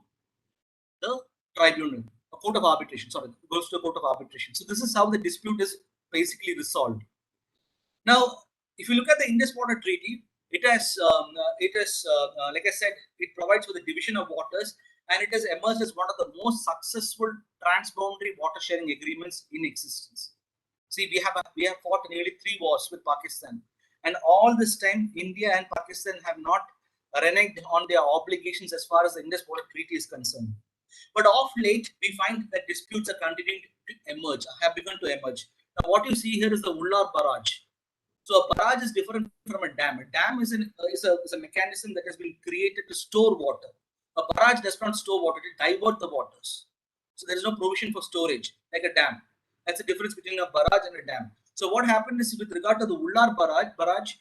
Speaker 11: the tribunal, a court of arbitration. Sorry, it goes to a court of arbitration. So this is how the dispute is basically resolved. Now, if you look at the Indus Water Treaty, it has, like I said, it provides for the division of waters, and it has emerged as one of the most successful transboundary water sharing agreements in existence. See, we have fought nearly 3 wars with Pakistan, and all this time, India and Pakistan have not reneged on their obligations as far as the Indus Water Treaty is concerned. But of late, we find that disputes are continuing to emerge, have begun to emerge. Now, what you see here is the Ullar Barrage. So a barrage is different from a dam. A dam is a mechanism that has been created to store water. A barrage does not store water; it divert the waters. So there is no provision for storage like a dam. That's the difference between a barrage and a dam. So what happened is, with regard to the Ullar barrage,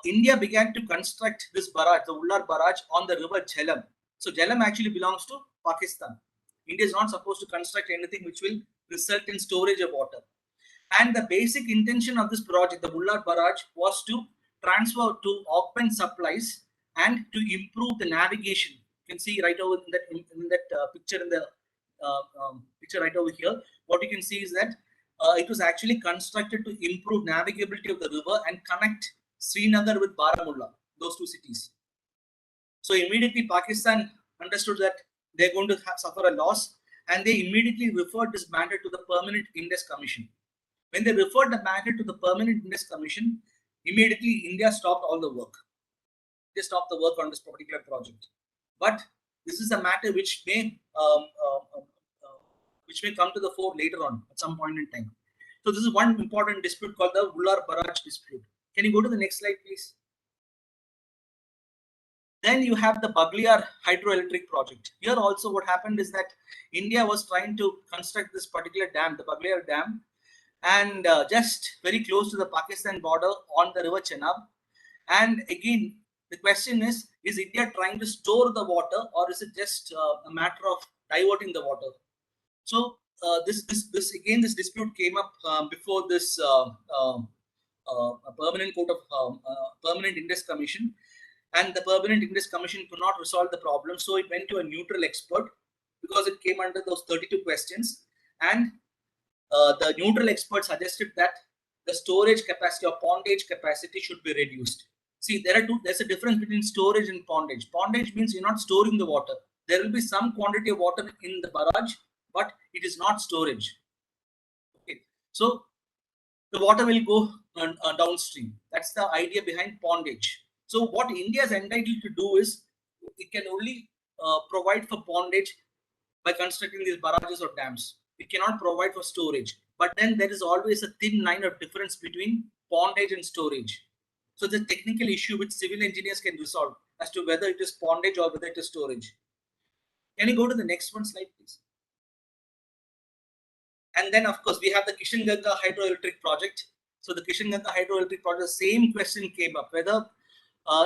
Speaker 11: India began to construct this barrage, the Ullar barrage, on the river Jhelum. So Jhelum actually belongs to Pakistan. India is not supposed to construct anything which will result in storage of water. And the basic intention of this project, the Ullar Barrage, was to transfer to augment supplies and to improve the navigation. You can see right over in that picture in the picture right over here. What you can see is that it was actually constructed to improve navigability of the river and connect Srinagar with Baramulla, those 2 cities. So immediately Pakistan understood that they're going to suffer a loss, and they immediately referred this matter to the Permanent Indus Commission. When they referred the matter to the Permanent Indus Commission, immediately India stopped all the work. They stopped the work on this particular project. But this is a matter which may come to the fore later on at some point in time. So this is one important dispute called the Ullar Barrage dispute. Can you go to the next slide, please? Then you have the Bagaliar hydroelectric project. Here also what happened is that India was trying to construct this particular dam, the Bagaliar Dam, and just very close to the Pakistan border on the river Chenab. And again, the question is India trying to store the water, or is it just a matter of diverting the water? So this dispute came up before this permanent court of Permanent Indus Commission, and the Permanent Indus Commission could not resolve the problem. So it went to a neutral expert because it came under those 32 questions, and the neutral expert suggested that the storage capacity or pondage capacity should be reduced. See, there's a difference between storage and pondage. Pondage means you're not storing the water. there will be some quantity of water in the barrage, but it is not storage. Okay, so the water will go downstream. That's the idea behind pondage. So what India is entitled to do is it can only provide for pondage by constructing these barrages or dams. It cannot provide for storage. But then there is always a thin line of difference between pondage and storage. So the technical issue which civil engineers can resolve as to whether it is pondage or whether it is storage. Can you go to the next one slide, please? And then, of course, we have the Kishinganga hydroelectric project. So the Kishinganga hydroelectric project, the same question came up, whether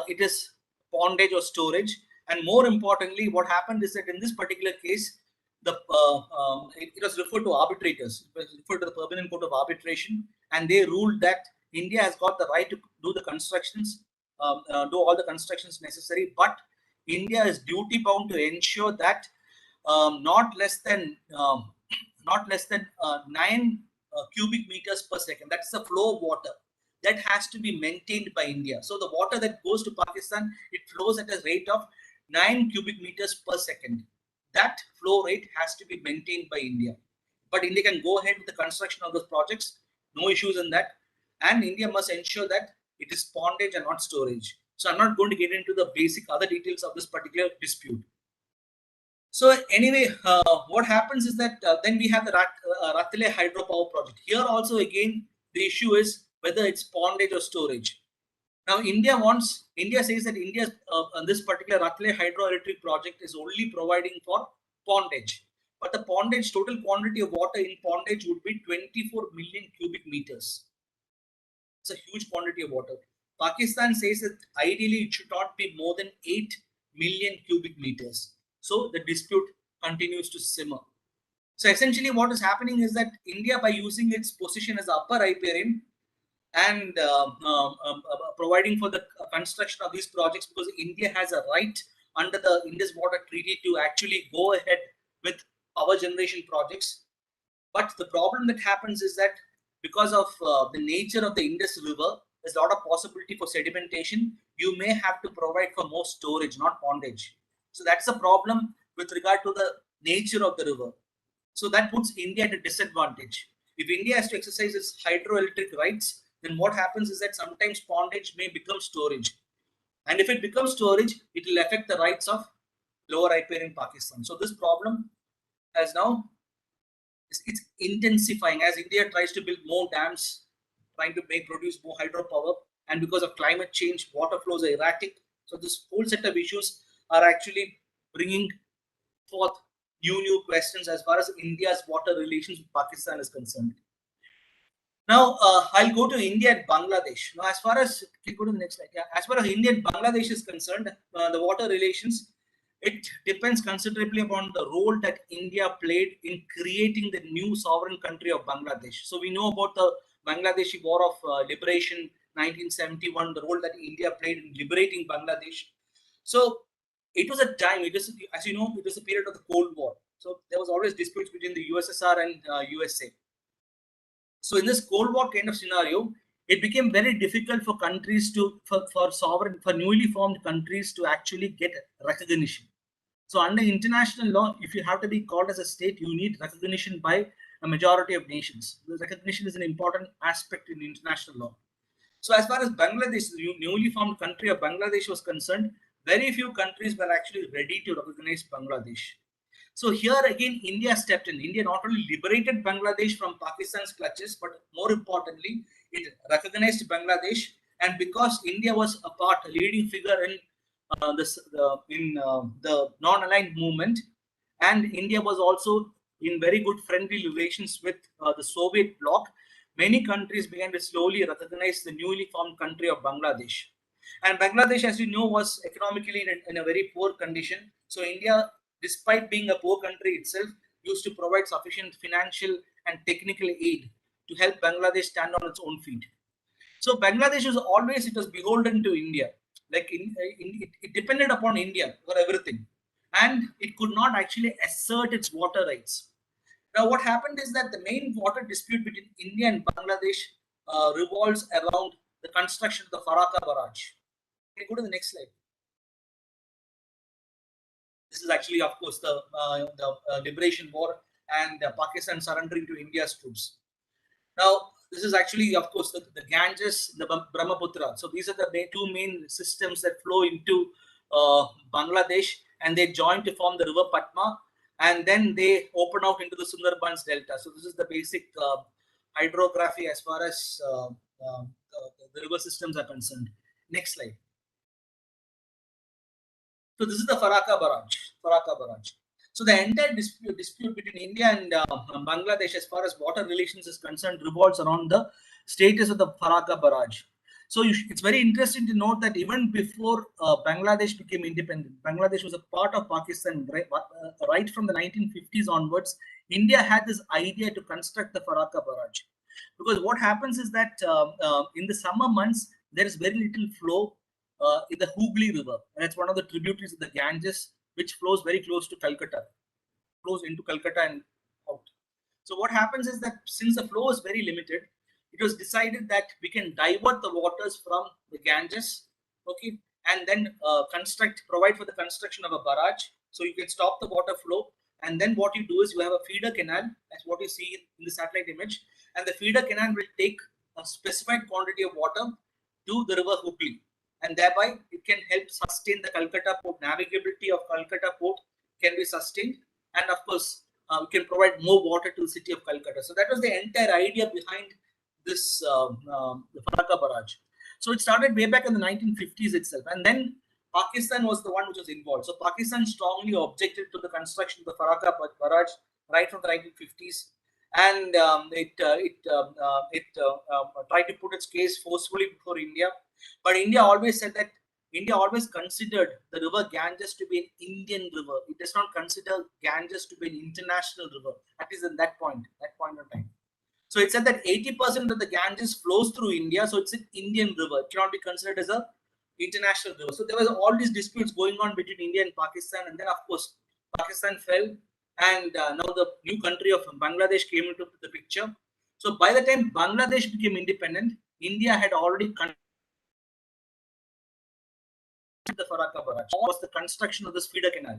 Speaker 11: it is pondage or storage. And more importantly, what happened is that in this particular case, it was referred to arbitrators. It was referred to the Permanent Court of Arbitration, and they ruled that India has got the right to do the constructions, do all the constructions necessary, but India is duty bound to ensure that not less than 9 cubic meters per second. That's the flow of water that has to be maintained by India. So the water that goes to Pakistan, it flows at a rate of 9 cubic meters per second. That flow rate has to be maintained by India. But India can go ahead with the construction of those projects, no issues in that. And India must ensure that it is pondage and not storage. So I'm not going to get into the basic other details of this particular dispute. So anyway, what happens is that then we have the Ratle hydropower project. Here also again, the issue is whether it's pondage or storage. Now India says that India, this particular Ratle hydroelectric project is only providing for pondage. But the pondage, total quantity of water in pondage would be 24 million cubic meters. It's a huge quantity of water. Pakistan says that ideally it should not be more than 8 million cubic meters. So the dispute continues to simmer. So essentially what is happening is that India, by using its position as upper riparian and providing for the construction of these projects, because India has a right under the Indus Water Treaty to actually go ahead with power generation projects. But the problem that happens is that because of the nature of the Indus River, there's a lot of possibility for sedimentation. You may have to provide for more storage, not pondage. So that's a problem with regard to the nature of the river. So that puts India at a disadvantage. If India has to exercise its hydroelectric rights, then what happens is that sometimes pondage may become storage. And if it becomes storage, it will affect the rights of lower riparian Pakistan. So this problem has now, it's intensifying as India tries to build more dams, trying to produce more hydropower. And because of climate change, water flows are erratic. So this whole set of issues are actually bringing forth new questions as far as India's water relations with Pakistan is concerned. Now, I'll go to India and Bangladesh. Now, as far as, can you go to the next slide? Yeah, as far as India and Bangladesh is concerned, the water relations, it depends considerably upon the role that India played in creating the new sovereign country of Bangladesh. So we know about the Bangladeshi War of Liberation, 1971, the role that India played in liberating Bangladesh. So it was a time, as you know, it was a period of the Cold War. So there was always disputes between the USSR and USA. So in this Cold War kind of scenario, it became very difficult for countries for newly formed countries to actually get recognition. So under international law, if you have to be called as a state, you need recognition by a majority of nations. The recognition is an important aspect in international law. So as far as Bangladesh, the newly formed country of Bangladesh was concerned, very few countries were actually ready to recognize Bangladesh. So here again, India stepped in. India not only liberated Bangladesh from Pakistan's clutches, but more importantly, it recognized Bangladesh. And because India was a leading figure in the non-aligned movement, and India was also in very good friendly relations with the Soviet bloc, many countries began to slowly recognize the newly formed country of Bangladesh. And Bangladesh, as you know, was economically in a very poor condition. So India, despite being a poor country itself, used to provide sufficient financial and technical aid to help Bangladesh stand on its own feet. So Bangladesh was beholden to India. Like it depended upon India for everything, and it could not actually assert its water rights. Now, what happened is that the main water dispute between India and Bangladesh revolves around the construction of the Faraka barrage. Can you go to the next slide? This is actually, of course, the liberation war and Pakistan surrendering to India's troops. Now, this is actually, of course, the Ganges, the Brahmaputra. So these are the two main systems that flow into Bangladesh, and they join to form the river Patma, and then they open out into the Sundarbans Delta. So this is the basic hydrography as far as the river systems are concerned. Next slide. So this is the Faraka Barrage. So the entire dispute between India and Bangladesh as far as water relations is concerned revolves around the status of the Faraka Barrage. So it's very interesting to note that even before Bangladesh became independent, Bangladesh was a part of Pakistan right from the 1950s onwards. India had this idea to construct the Faraka Barrage, because what happens is that in the summer months there is very little flow in the Hooghly River, and it's one of the tributaries of the Ganges, which flows very close to Calcutta, flows into Calcutta and out. So what happens is that since the flow is very limited, it was decided that we can divert the waters from the Ganges, okay, and then provide for the construction of a barrage, so you can stop the water flow. And then what you do is you have a feeder canal, as what you see in the satellite image, and the feeder canal will take a specified quantity of water to the river Hooghly, and thereby it can help sustain the Calcutta port. Navigability of Calcutta port can be sustained, and of course we can provide more water to the city of Calcutta. So that was the entire idea behind this the Faraka Barrage. So it started way back in the 1950s itself, and then Pakistan was the one which was involved. So Pakistan strongly objected to the construction of the Faraka Barrage right from the 1950s, and it tried to put its case forcefully before India. But India always said that India always considered the river Ganges to be an Indian river. It does not consider Ganges to be an international river, at least at that point of time. So it said that 80% of the Ganges flows through India, so it's an Indian river. It cannot be considered as a international river. So there was all these disputes going on between India and Pakistan, and then of course Pakistan fell, and now the new country of Bangladesh came into the picture. So by the time Bangladesh became independent, India had already the Faraka Barrage. Was the construction of this feeder canal.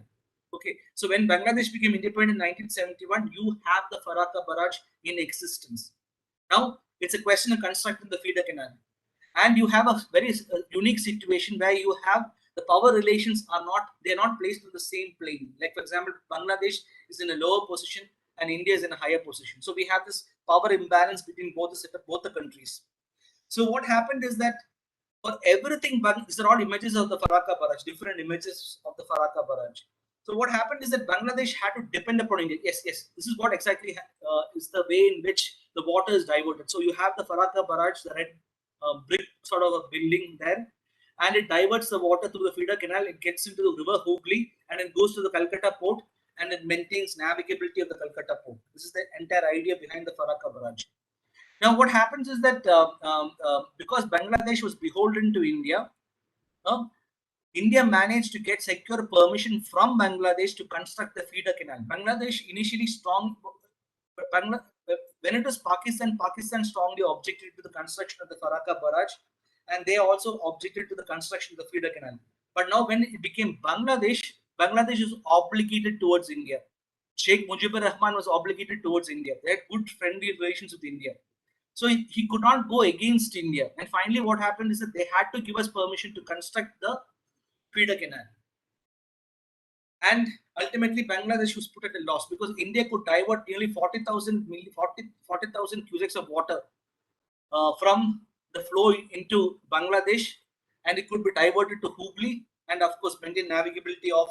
Speaker 11: Okay, so when Bangladesh became independent in 1971, you have the Faraka Barrage in existence. Now it's a question of constructing the feeder canal, and you have a very unique situation where you have the power relations are not placed in the same plane. Like for example, Bangladesh is in a lower position and India is in a higher position. So we have this power imbalance between both the countries. So what happened is that for everything, these are all images of the Faraka Barrage, different images of the Faraka Barrage. So what happened is that Bangladesh had to depend upon India. Yes, this is what exactly is the way in which the water is diverted. So you have the Faraka Barrage, the red brick sort of a building there, and it diverts the water through the feeder canal. It gets into the river Hooghly, and it goes to the Calcutta port, and it maintains navigability of the Calcutta port. This is the entire idea behind the Faraka Barrage. Now, what happens is that because Bangladesh was beholden to India, India managed to get secure permission from Bangladesh to construct the feeder canal. Bangladesh initially when it was Pakistan strongly objected to the construction of the Faraka Barrage, and they also objected to the construction of the feeder canal. But now when it became Bangladesh is obligated towards India. Sheikh Mujibur Rahman was obligated towards India. They had good friendly relations with India. So he could not go against India. And finally, what happened is that they had to give us permission to construct the feeder canal. And ultimately, Bangladesh was put at a loss because India could divert nearly 40,000 cusecs of water from the flow into Bangladesh, and it could be diverted to Hooghly, and of course maintain navigability of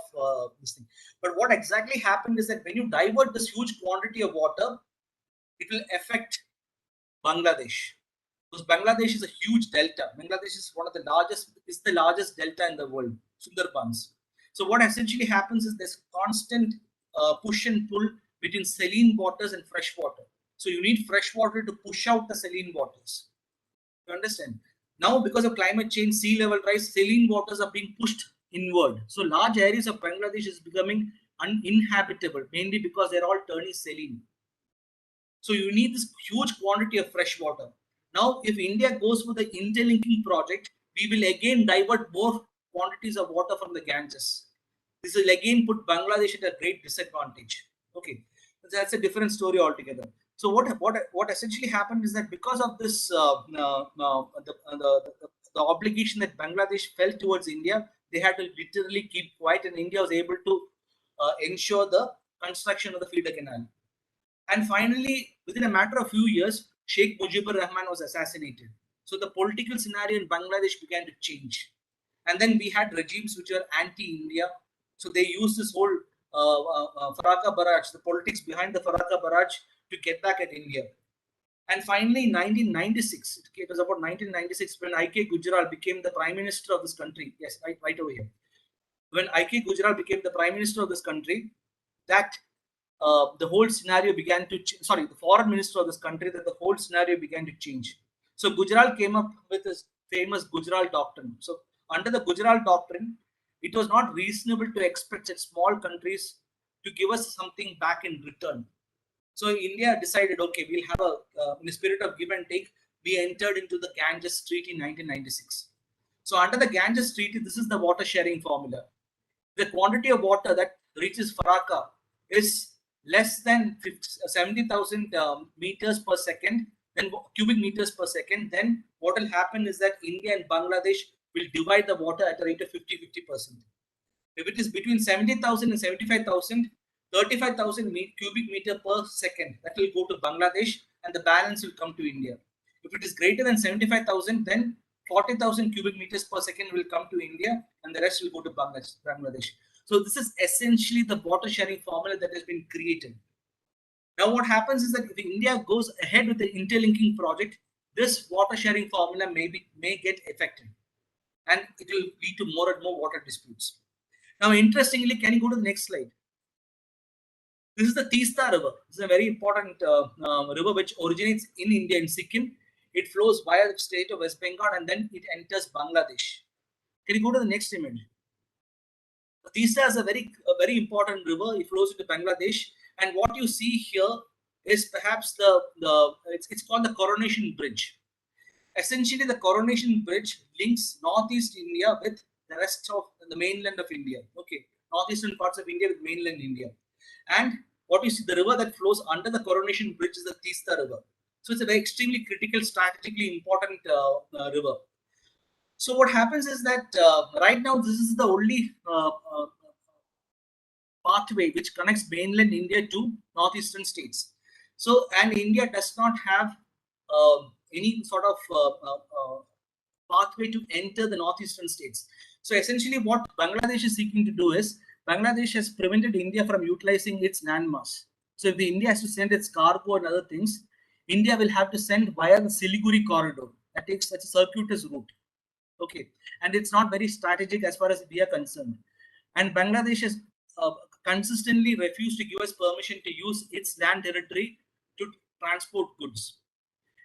Speaker 11: this thing. But what exactly happened is that when you divert this huge quantity of water, it will affect Bangladesh, because Bangladesh is a huge delta. Bangladesh is the largest delta in the world, Sundarbans. So what essentially happens is there's constant push and pull between saline waters and fresh water. So you need fresh water to push out the saline waters. You understand? Now, because of climate change, sea level rise, saline waters are being pushed inward. So large areas of Bangladesh is becoming uninhabitable, mainly because they're all turning saline. So you need this huge quantity of fresh water. Now, if India goes with the interlinking project, we will again divert more quantities of water from the Ganges. This will again put Bangladesh at a great disadvantage. Okay, that's a different story altogether. So what essentially happened is that because of this the obligation that Bangladesh felt towards India, they had to literally keep quiet, and India was able to ensure the construction of the feeder canal. And finally, within a matter of few years, Sheikh Mujibur Rahman was assassinated. So the political scenario in Bangladesh began to change. And then we had regimes which were anti-India. So they used this whole Faraka Barrage, the politics behind the Faraka Barrage, to get back at India. And finally, in 1996, it was about 1996 when I.K. Gujral became the Prime Minister of this country. Yes, right over here. When I.K. Gujral became the Prime Minister of this country, that the whole scenario began to the foreign minister of this country, that the whole scenario began to change. So Gujral came up with his famous Gujral doctrine. So under the Gujral doctrine, it was not reasonable to expect such small countries to give us something back in return. So India decided, okay, we'll have in the spirit of give and take, we entered into the Ganges Treaty in 1996. So under the Ganges Treaty, this is the water sharing formula. The quantity of water that reaches Faraka is less than 70,000 meters per second, then cubic meters per second. Then what will happen is that India and Bangladesh will divide the water at a rate of 50-50%. If it is between 70,000 and 75,000, 35,000 cubic meter per second, that will go to Bangladesh, and the balance will come to India. If it is greater than 75,000, then 40,000 cubic meters per second will come to India, and the rest will go to Bangladesh. So this is essentially the water sharing formula that has been created. Now what happens is that if India goes ahead with the interlinking project, this water sharing formula may get affected, and it will lead to more and more water disputes. Now, interestingly, can you go to the next slide? This is the Teesta River. This is a very important river which originates in India, in Sikkim. It flows via the state of West Bengal, and then it enters Bangladesh. Can you go to the next image? Teesta is a very important river. It flows into Bangladesh, and what you see here is perhaps it's called the Coronation Bridge. Essentially, the Coronation Bridge links northeast India with the rest of the mainland of India. Okay, northeastern parts of India with mainland India. And what you see, the river that flows under the Coronation Bridge is the Teesta River. So it's a very extremely critical, strategically important river. So what happens is that right now this is the only pathway which connects mainland India to northeastern states. So, and India does not have any sort of pathway to enter the northeastern states. So essentially what Bangladesh is seeking to do is, Bangladesh has prevented India from utilizing its landmass. So if the India has to send its cargo and other things, India will have to send via the Siliguri corridor. That takes such a circuitous route. Okay, and it's not very strategic as far as we are concerned. And Bangladesh has consistently refused to give us permission to use its land territory to transport goods.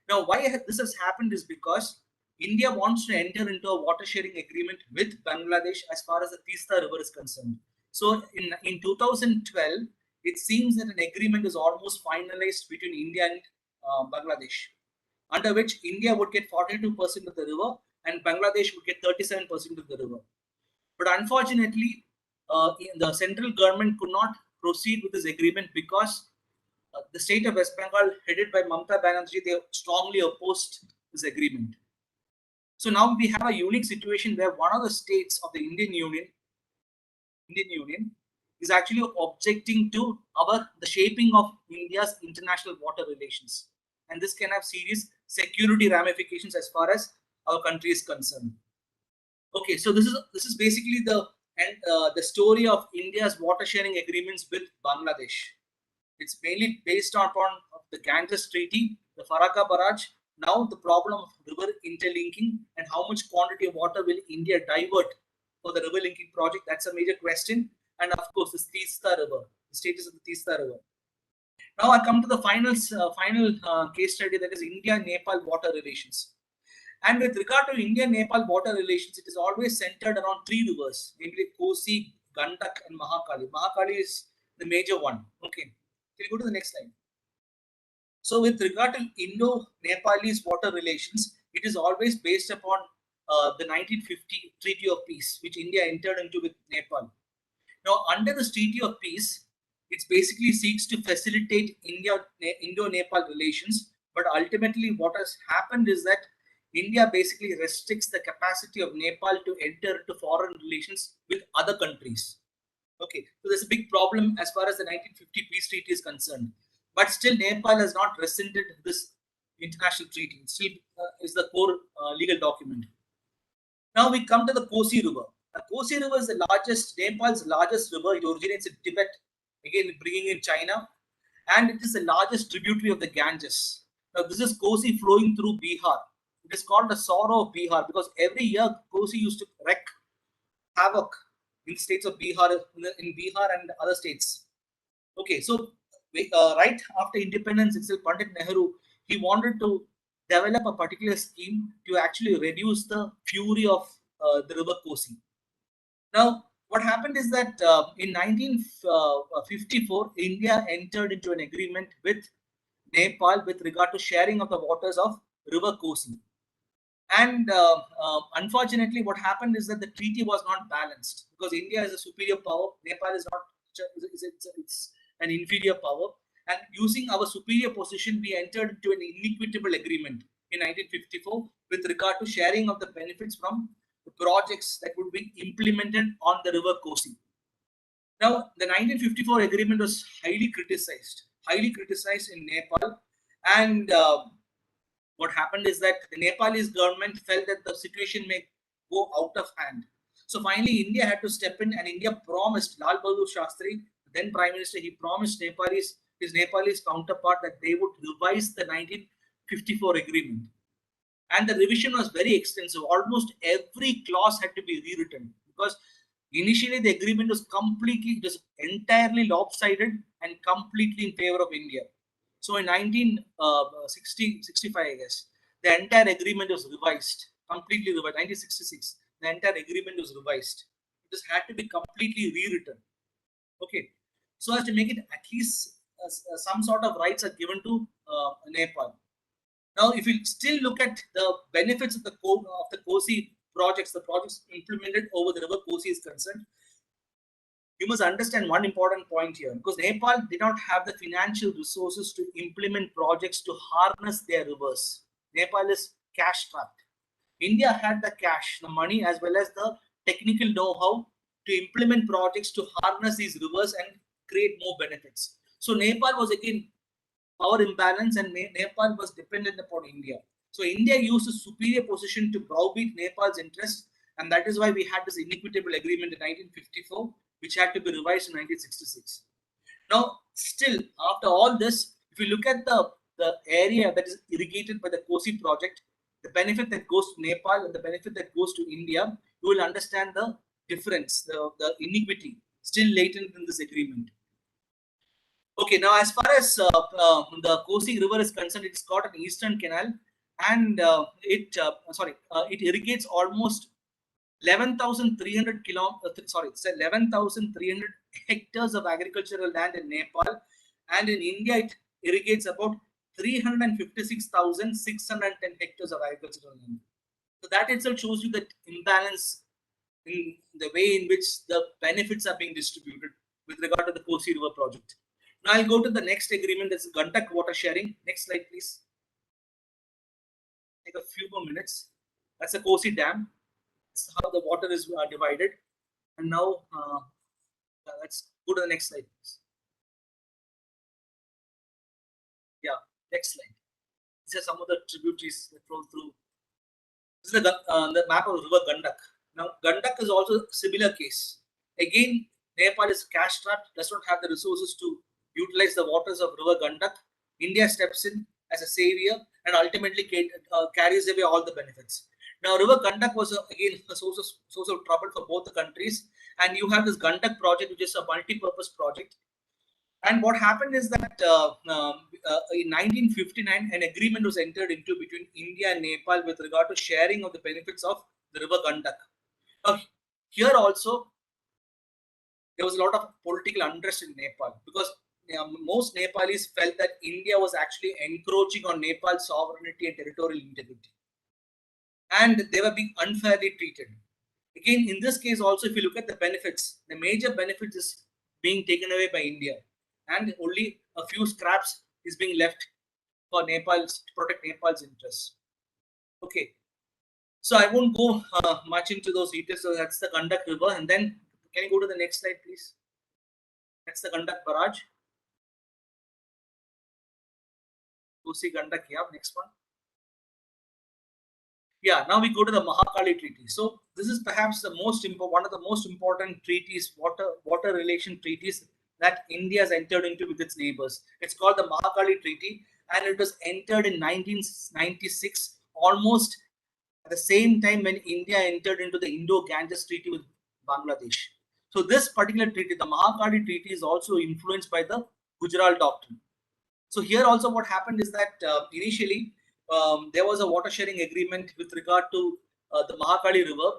Speaker 11: Now, why this has happened is because India wants to enter into a water sharing agreement with Bangladesh as far as the Teesta River is concerned. So in 2012, it seems that an agreement is almost finalized between India and Bangladesh, under which India would get 42% of the river and Bangladesh would get 37% of the river. But unfortunately, the central government could not proceed with this agreement because the state of West Bengal, headed by Mamata Banerjee, they strongly opposed this agreement. So now we have a unique situation where one of the states of the Indian Union is actually objecting to the shaping of India's international water relations, and this can have serious security ramifications as far as our country is concerned. Okay, so this is basically the story of India's water sharing agreements with Bangladesh. It's mainly based upon the Ganges Treaty, the Faraka Barrage. Now the problem of river interlinking and how much quantity of water will India divert for the river linking project, that's a major question. And of course, the Teesta River, the status of the Teesta River. Now I come to the final case study, that is India-Nepal water relations. And with regard to India-Nepal water relations, it is always centered around three rivers, namely Kosi, Gandak, and Mahakali. Mahakali is the major one. Okay, can you go to the next slide? So with regard to Indo-Nepalese water relations, it is always based upon the 1950 Treaty of Peace, which India entered into with Nepal. Now, under the Treaty of Peace, it basically seeks to facilitate Indo-Nepal relations, but ultimately what has happened is that India basically restricts the capacity of Nepal to enter into foreign relations with other countries. Okay, so there's a big problem as far as the 1950 peace treaty is concerned. But still, Nepal has not rescinded this international treaty. It still is the core legal document. Now we come to the Kosi River. The Kosi River is the largest, Nepal's largest river. It originates in Tibet, again bringing in China, and it is the largest tributary of the Ganges. Now this is Kosi flowing through Bihar. It is called the sorrow of Bihar because every year Kosi used to wreak havoc in states of Bihar, in Bihar and other states. Okay, so right after independence itself, Pandit Nehru, he wanted to develop a particular scheme to actually reduce the fury of the river Kosi. Now, what happened is that in 1954, India entered into an agreement with Nepal with regard to sharing of the waters of river Kosi. And unfortunately, what happened is that the treaty was not balanced because India is a superior power. Nepal is not, it's an inferior power. And using our superior position, we entered into an inequitable agreement in 1954 with regard to sharing of the benefits from the projects that would be implemented on the river Kosi. Now, the 1954 agreement was highly criticized in Nepal. And what happened is that the Nepalese government felt that the situation may go out of hand. So finally, India had to step in, and India promised Lal Bahadur Shastri, then Prime Minister, he promised his Nepalese counterpart that they would revise the 1954 agreement. And the revision was very extensive. Almost every clause had to be rewritten because initially the agreement was entirely lopsided and completely in favor of India. So in 1965, I guess, the entire agreement was revised, completely revised. 1966, the entire agreement was revised. It just had to be completely rewritten. Okay, so as to make it at least some sort of rights are given to Nepal. Now, if you still look at the benefits of the Kosi projects, the projects implemented over the river Kosi is concerned, you must understand one important point here because Nepal did not have the financial resources to implement projects to harness their rivers. Nepal is cash strapped. India had the cash, the money, as well as the technical know-how to implement projects to harness these rivers and create more benefits. So Nepal was again power imbalance, and Nepal was dependent upon India. So India used a superior position to browbeat Nepal's interest, and that is why we had this inequitable agreement in 1954, which had to be revised in 1966. Now, still, after all this, if you look at the area that is irrigated by the Kosi project, the benefit that goes to Nepal and the benefit that goes to India, you will understand the difference, the iniquity still latent in this agreement. Okay, now as far as the Kosi River is concerned, it's got an eastern canal, and it irrigates almost 11,300 11,300 hectares of agricultural land in Nepal, and in India it irrigates about 356,610 hectares of agricultural land. So that itself shows you that imbalance in the way in which the benefits are being distributed with regard to the Kosi River project. Now I'll go to the next agreement, that's Gandak water sharing. Next slide, please. Take a few more minutes. That's a Kosi dam. That's how the water is divided. And now let's go to the next slide, please. Yeah, next slide. These are some of the tributaries that flow through. This is the map of river Gandak. Now, Gandak is also a similar case. Again, Nepal is cash strapped, does not have the resources to utilize the waters of river Gandak. India steps in as a savior and ultimately carries away all the benefits. Now, river Gandak was again a source of trouble for both the countries, and you have this Gandak project, which is a multi-purpose project. And what happened is that in 1959, an agreement was entered into between India and Nepal with regard to sharing of the benefits of the river Gandak. Now, here also, there was a lot of political unrest in Nepal because most Nepalis felt that India was actually encroaching on Nepal's sovereignty and territorial integrity. And they were being unfairly treated. Again, in this case also, if you look at the benefits, the major benefit is being taken away by India, and only a few scraps is being left for Nepal's to protect Nepal's interests. Okay, so I won't go much into those details. So that's the Gandak River, and then can you go to the next slide, please? That's the Gandak barrage. Go see Gandak here. Next one. Yeah, now we go to the Mahakali Treaty. So this is perhaps the one of the most important treaties, water relation treaties that India has entered into with its neighbors. It's called the Mahakali Treaty, and it was entered in 1996, almost at the same time when India entered into the Indo-Ganges Treaty with Bangladesh. So this particular treaty, the Mahakali Treaty, is also influenced by the Gujarat Doctrine. So here also what happened is that initially there was a water sharing agreement with regard to the Mahakali River,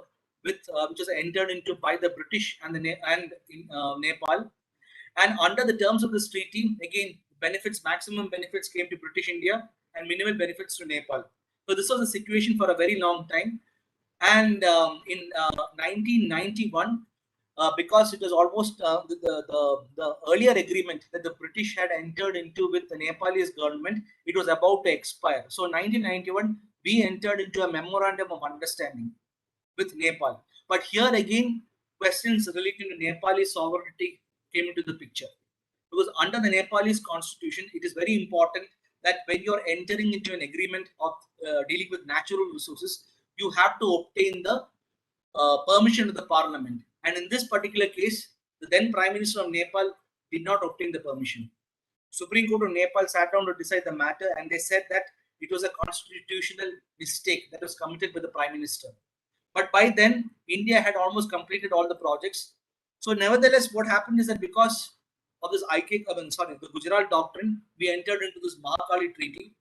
Speaker 11: which was entered into by the British and Nepal. And under the terms of this treaty, again, maximum benefits came to British India and minimal benefits to Nepal. So this was a situation for a very long time. And in 1991, because it was almost the earlier agreement that the British had entered into with the Nepalese government, it was about to expire. So 1991, we entered into a memorandum of understanding with Nepal. But here again, questions relating to Nepali sovereignty came into the picture. Because under the Nepalese constitution, it is very important that when you're entering into an agreement of dealing with natural resources, you have to obtain the permission of the parliament. And in this particular case, the then Prime Minister of Nepal did not obtain the permission. Supreme Court of Nepal sat down to decide the matter, and they said that it was a constitutional mistake that was committed by the Prime Minister. But by then, India had almost completed all the projects. So nevertheless, what happened is that because of this the Gujarat Doctrine, we entered into this Mahakali Treaty.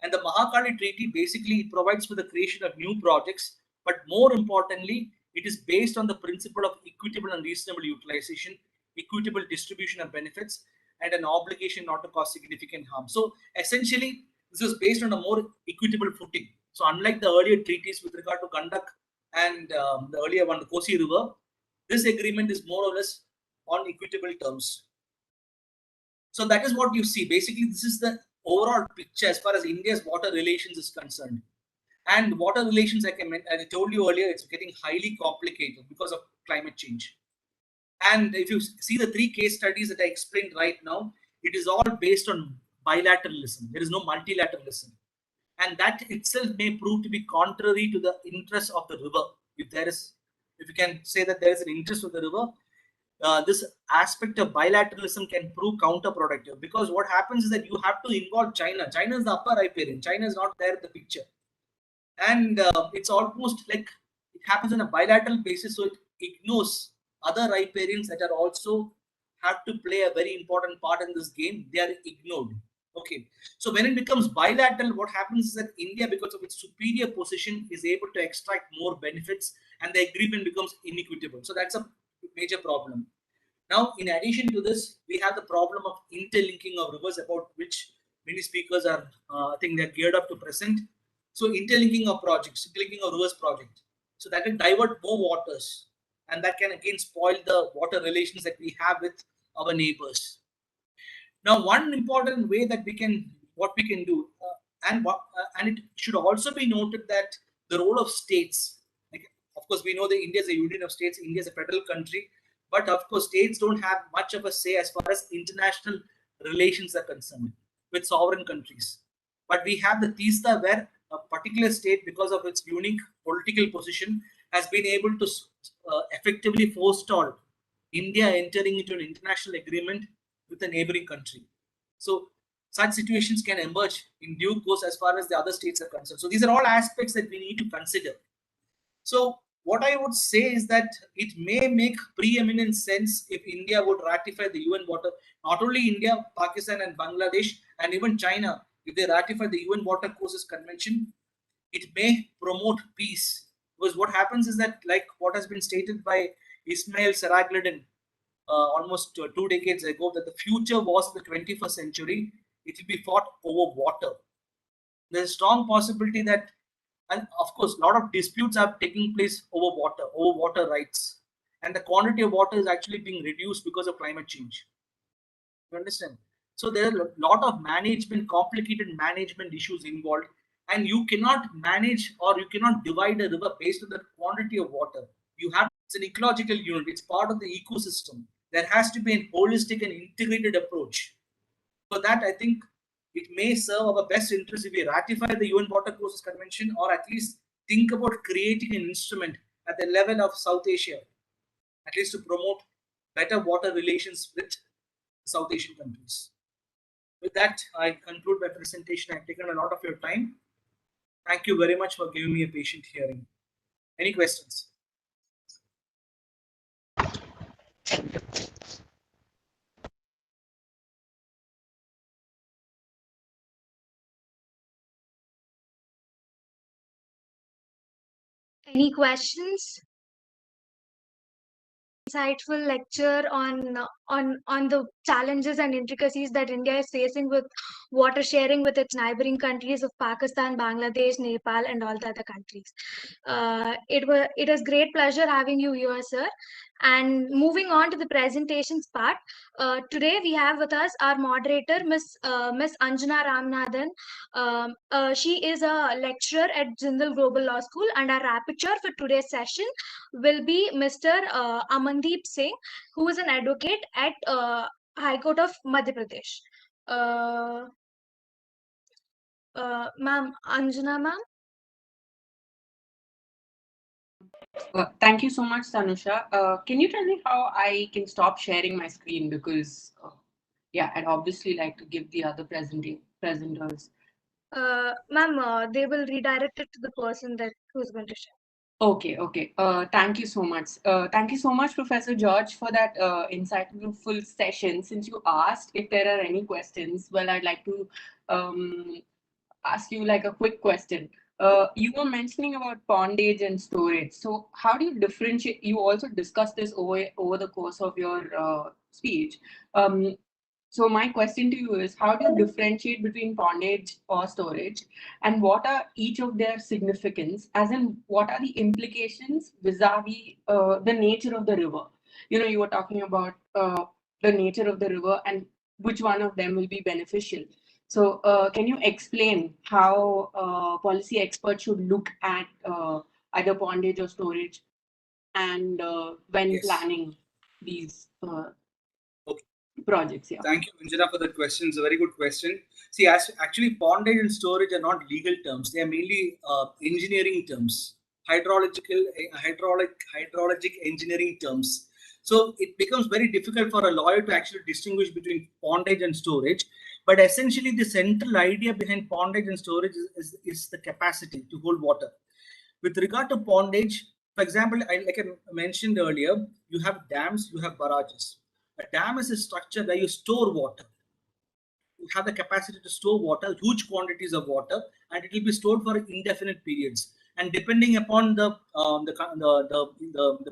Speaker 11: And the Mahakali Treaty basically provides for the creation of new projects, but more importantly, it is based on the principle of equitable and reasonable utilization, equitable distribution of benefits, and an obligation not to cause significant harm. So essentially, this is based on a more equitable footing. So unlike the earlier treaties with regard to Gandak and the earlier one, the Kosi River, this agreement is more or less on equitable terms. So that is what you see. Basically, this is the overall picture as far as India's water relations is concerned. And water relations, as I told you earlier, it's getting highly complicated because of climate change. And if you see the 3 case studies that I explained right now, it is all based on bilateralism. There is no multilateralism. And that itself may prove to be contrary to the interests of the river. If you can say that there is an interest of the river, this aspect of bilateralism can prove counterproductive, because what happens is that you have to involve China. China is the upper riparian. China is not there in the picture. And it's almost like it happens on a bilateral basis, so it ignores other riparians that are also have to play a very important part in this game. They are ignored. Okay, so when it becomes bilateral, what happens is that India, because of its superior position, is able to extract more benefits, and the agreement becomes inequitable. So that's a major problem. Now, in addition to this, we have the problem of interlinking of rivers, about which many speakers are, I think they're geared up to present. So interlinking of projects, interlinking of rivers project. So that will divert more waters, and that can again spoil the water relations that we have with our neighbors. Now, one important way that we can do, and it should also be noted that the role of states, like, of course, we know that India is a union of states, India is a federal country, but of course, states don't have much of a say as far as international relations are concerned with sovereign countries. But we have the TISTA, where a particular state, because of its unique political position, has been able to effectively forestall India entering into an international agreement with a neighboring country. So such situations can emerge in due course as far as the other states are concerned. So these are all aspects that we need to consider. So what I would say is that it may make preeminent sense if India would ratify the UN Water, not only India, Pakistan and Bangladesh, and even China, if they ratify the UN Water Courses Convention, it may promote peace. Because what happens is that, like what has been stated by Ismail Seraglidin almost 2 decades ago, that the future was the 21st century, it will be fought over water. There's a strong possibility that And of course, a lot of disputes are taking place over water rights. And the quantity of water is actually being reduced because of climate change. You understand? So there are a lot of complicated management issues involved, and you cannot manage or you cannot divide a river based on the quantity of water. It's an ecological unit. It's part of the ecosystem. There has to be a holistic and integrated approach. For that, I think it may serve our best interest if we ratify the UN Water Courses Convention, or at least think about creating an instrument at the level of South Asia, at least to promote better water relations with South Asian countries. With that, I conclude my presentation. I've taken a lot of your time. Thank you very much for giving me a patient hearing. Any questions?
Speaker 7: Any questions? Insightful lecture on the challenges and intricacies that India is facing with water sharing with its neighboring countries of Pakistan, Bangladesh, Nepal, and all the other countries. It was great pleasure having you here, sir. And moving on to the presentations part, today we have with us our moderator, Miss Anjana Ramanathan. She is a lecturer at Jindal Global Law School, and our rapporteur for today's session will be Mr. Amandeep Singh, who is an advocate at High Court of Madhya Pradesh. Ma'am, Anjana ma'am.
Speaker 14: Thank you so much, Tanusha. Can you tell me how I can stop sharing my screen? Because, yeah, I'd obviously like to give the other presenters.
Speaker 7: Ma'am, they will redirect it to the person who's going to share.
Speaker 14: Okay. Thank you so much. Thank you so much, Professor George, for that insightful session. Since you asked if there are any questions, well, I'd like to ask you like a quick question. You were mentioning about pondage and storage. So how do you differentiate? You also discussed this over the course of your speech. So my question to you is, how do you differentiate between pondage or storage, and what are each of their significance? As in, what are the implications vis-a-vis the nature of the river? You were talking about the nature of the river and which one of them will be beneficial. So can you explain how policy experts should look at either pondage or storage and when planning these projects? Yeah.
Speaker 11: Thank you, Anjana, for that question. It's a very good question. See, actually, pondage and storage are not legal terms. They are mainly engineering terms, hydraulic engineering terms. So it becomes very difficult for a lawyer to actually distinguish between pondage and storage. But essentially, the central idea behind pondage and storage is the capacity to hold water. With regard to pondage, for example, like I mentioned earlier, you have dams, you have barrages. A dam is a structure where you store water. You have the capacity to store water, huge quantities of water, and it will be stored for indefinite periods. And depending upon the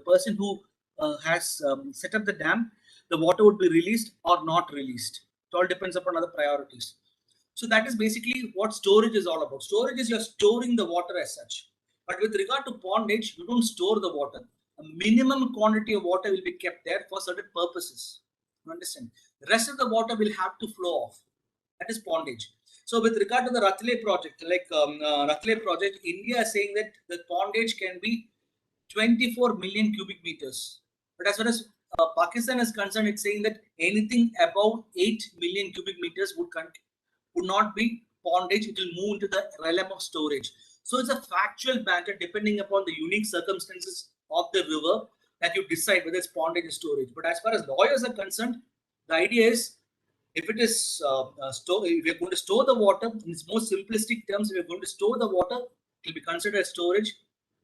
Speaker 11: person who has set up the dam, the water would be released or not released. It all depends upon other priorities. So that is basically what storage is all about. Storage is you're storing the water as such. But with regard to pondage, you don't store the water. A minimum quantity of water will be kept there for certain purposes. You understand? The rest of the water will have to flow off. That is pondage. So with regard to the Ratle project, Ratle project, India is saying that the pondage can be 24 million cubic meters. But as far as Pakistan is concerned, it's saying that anything above 8 million cubic meters would not be pondage. It will move into the realm of storage. So it's a factual matter depending upon the unique circumstances of the river that you decide whether it's pondage or storage. But as far as lawyers are concerned, the idea is if it is if you're going to store the water, in its most simplistic terms, if you're going to store the water, it will be considered as storage.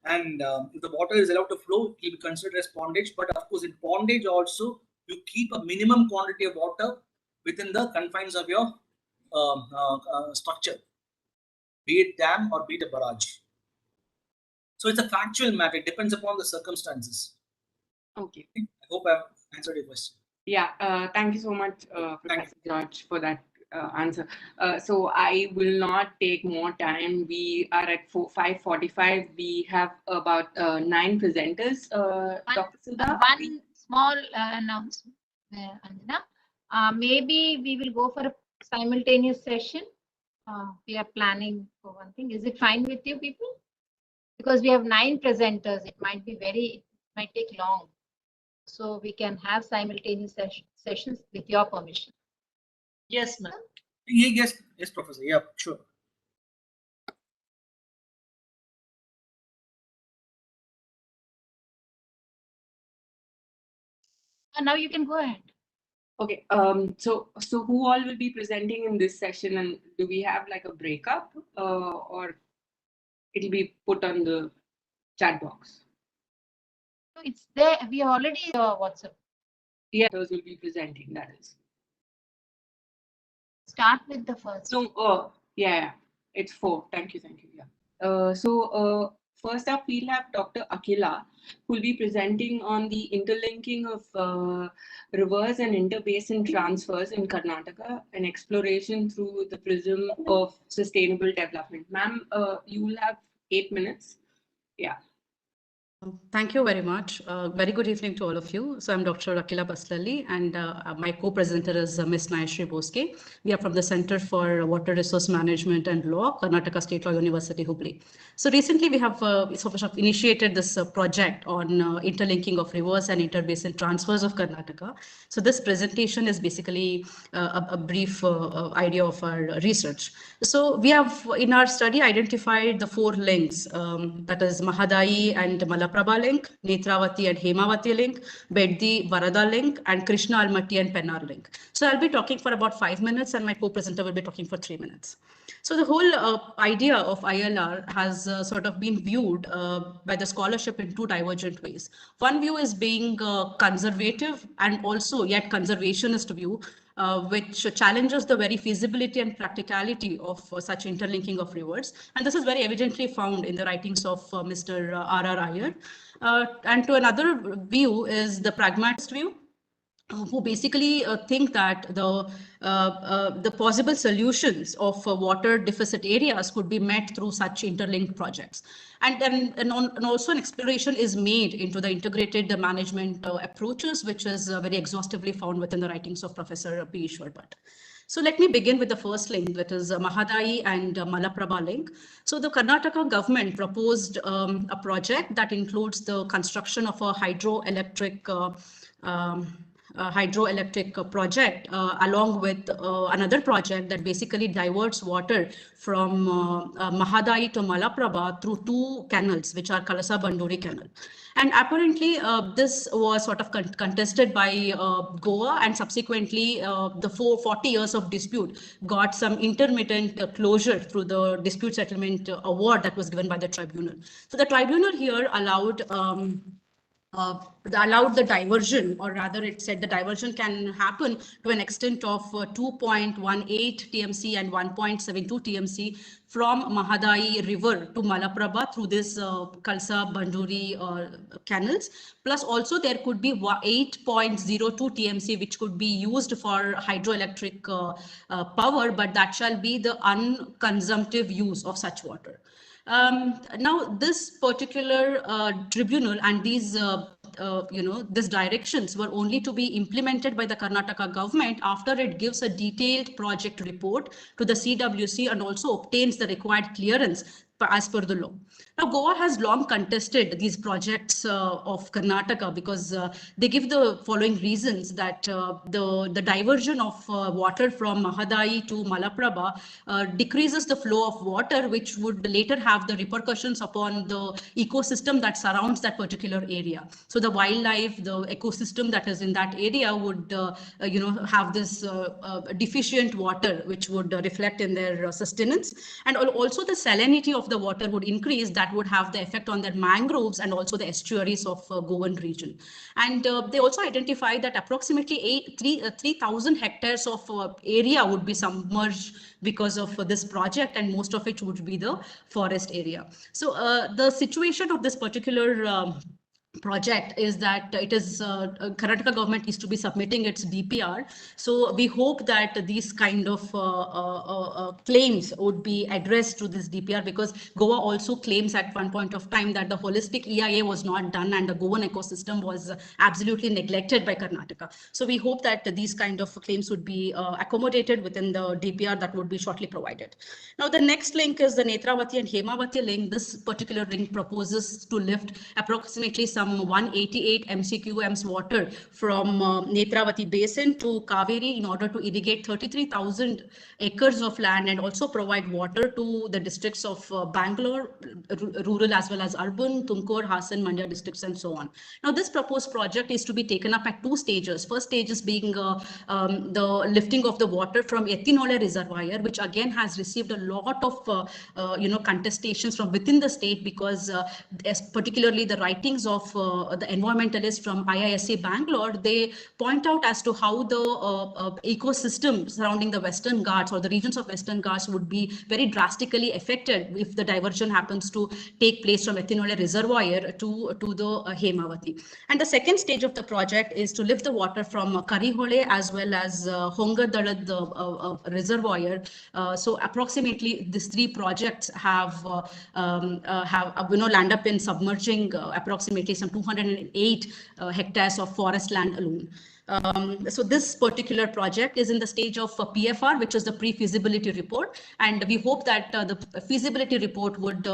Speaker 11: And if the water is allowed to flow, it will be considered as pondage. But of course, in pondage also, you keep a minimum quantity of water within the confines of your structure, be it dam or be it a barrage. So it's a factual matter. It depends upon the circumstances.
Speaker 14: Okay.
Speaker 11: I hope I've answered your question.
Speaker 14: Yeah. Thank you so much, Professor George, for that answer. So I will not take more time. We are at 5:45. We have about 9 presenters. Dr. Sudha?
Speaker 4: One small announcement, Anjana. Maybe we will go for a simultaneous session. We are planning for one thing. Is it fine with you people? Because we have 9 presenters, it might take long. So we can have simultaneous sessions with your permission.
Speaker 11: Yes, ma'am. Yes, Professor. Yeah, sure.
Speaker 4: Now you can go ahead.
Speaker 14: Okay. So who all will be presenting in this session, and do we have like a breakup, or it'll be put on the chat box?
Speaker 4: So it's there. We already WhatsApp.
Speaker 14: Yeah, those will be presenting. That is.
Speaker 4: Start with the first.
Speaker 14: So, yeah, it's 4. Thank you. Yeah. First up, we'll have Dr. Akila, who will be presenting on the interlinking of rivers and interbasin transfers in Karnataka, an exploration through the prism of sustainable development. Ma'am, you will have 8 minutes. Yeah.
Speaker 17: Thank you very much. Very good evening to all of you. So I'm Dr. Akila Baslali, and my co-presenter is Ms. Nayashri Boske. We are from the Center for Water Resource Management and Law, Karnataka State Law University, Hubli. So recently we have initiated this project on interlinking of rivers and interbasin transfers of Karnataka. So this presentation is basically a brief idea of our research. So we have in our study identified the 4 links, that is Mahadayi and Malaprabha link, Netravati and Hemavati link, Beddi Varada link, and Krishna Almaty and Pennar link. So I'll be talking for about 5 minutes, and my co-presenter will be talking for 3 minutes. So the whole idea of ILR has sort of been viewed by the scholarship in 2 divergent ways. One view is being conservative and also yet conservationist view, which challenges the very feasibility and practicality of such interlinking of rivers. And this is very evidently found in the writings of Mr. R.R. Iyer. And to another view is the pragmatist view, who basically think that the possible solutions of water deficit areas could be met through such interlinked projects. And also an exploration is made into the integrated management approaches, which is very exhaustively found within the writings of Professor P. Ishwar Bhatt. So let me begin with the first link, that is Mahadayi and Malaprabha link. So the Karnataka government proposed a project that includes the construction of a hydroelectric project along with another project that basically diverts water from Mahadayi to Malaprabha through 2 canals, which are Kalasa Banduri Canal. And apparently this was sort of contested by Goa, and subsequently the 40 years of dispute got some intermittent closure through the dispute settlement award that was given by the tribunal. So the tribunal here allowed the diversion, or rather it said the diversion can happen to an extent of 2.18 TMC and 1.72 TMC from Mahadayi River to Malaprabha through this Kalsa Banduri canals. Plus also there could be 8.02 TMC which could be used for hydroelectric power, but that shall be the unconsumptive use of such water. Now, this particular tribunal and these, these directions were only to be implemented by the Karnataka government after it gives a detailed project report to the CWC and also obtains the required clearance as per the law. Now, Goa has long contested these projects of Karnataka because they give the following reasons that the diversion of water from Mahadayi to Malaprabha decreases the flow of water, which would later have the repercussions upon the ecosystem that surrounds that particular area. So the wildlife, the ecosystem that is in that area would, have this deficient water, which would reflect in their sustenance. And also the salinity of the water would increase. That would have the effect on their mangroves and also the estuaries of Goan region. And they also identified that approximately 3,000 hectares of area would be submerged because of this project, and most of it would be the forest area. So the situation of this particular project is that it is Karnataka government is to be submitting its DPR. So we hope that these kind of claims would be addressed to this DPR, because Goa also claims at one point of time that the holistic EIA was not done and the Goan ecosystem was absolutely neglected by Karnataka. So we hope that these kind of claims would be accommodated within the DPR that would be shortly provided. Now the next link is the Netravati and Hemavati link. This particular link proposes to lift approximately some 188 MCQMs water from Netravati basin to Kaveri in order to irrigate 33,000 acres of land and also provide water to the districts of Bangalore, rural as well as urban, Tumkur, Hassan, Mandya districts, and so on. Now, this proposed project is to be taken up at 2 stages. First stage is being the lifting of the water from Ethinole Reservoir, which again has received a lot of contestations from within the state, because particularly the writings of the environmentalists from IISc Bangalore, they point out as to how the ecosystem surrounding the Western Ghats or the regions of Western Ghats would be very drastically affected if the diversion happens to take place from Ethinole Reservoir to the Hemavati. And the second stage of the project is to lift the water from Karihole as well as Hongadalad Reservoir. So approximately these 3 projects have land up in submerging approximately some 208 hectares of forest land alone. So this particular project is in the stage of PFR, which is the pre-feasibility report, and we hope that the feasibility report would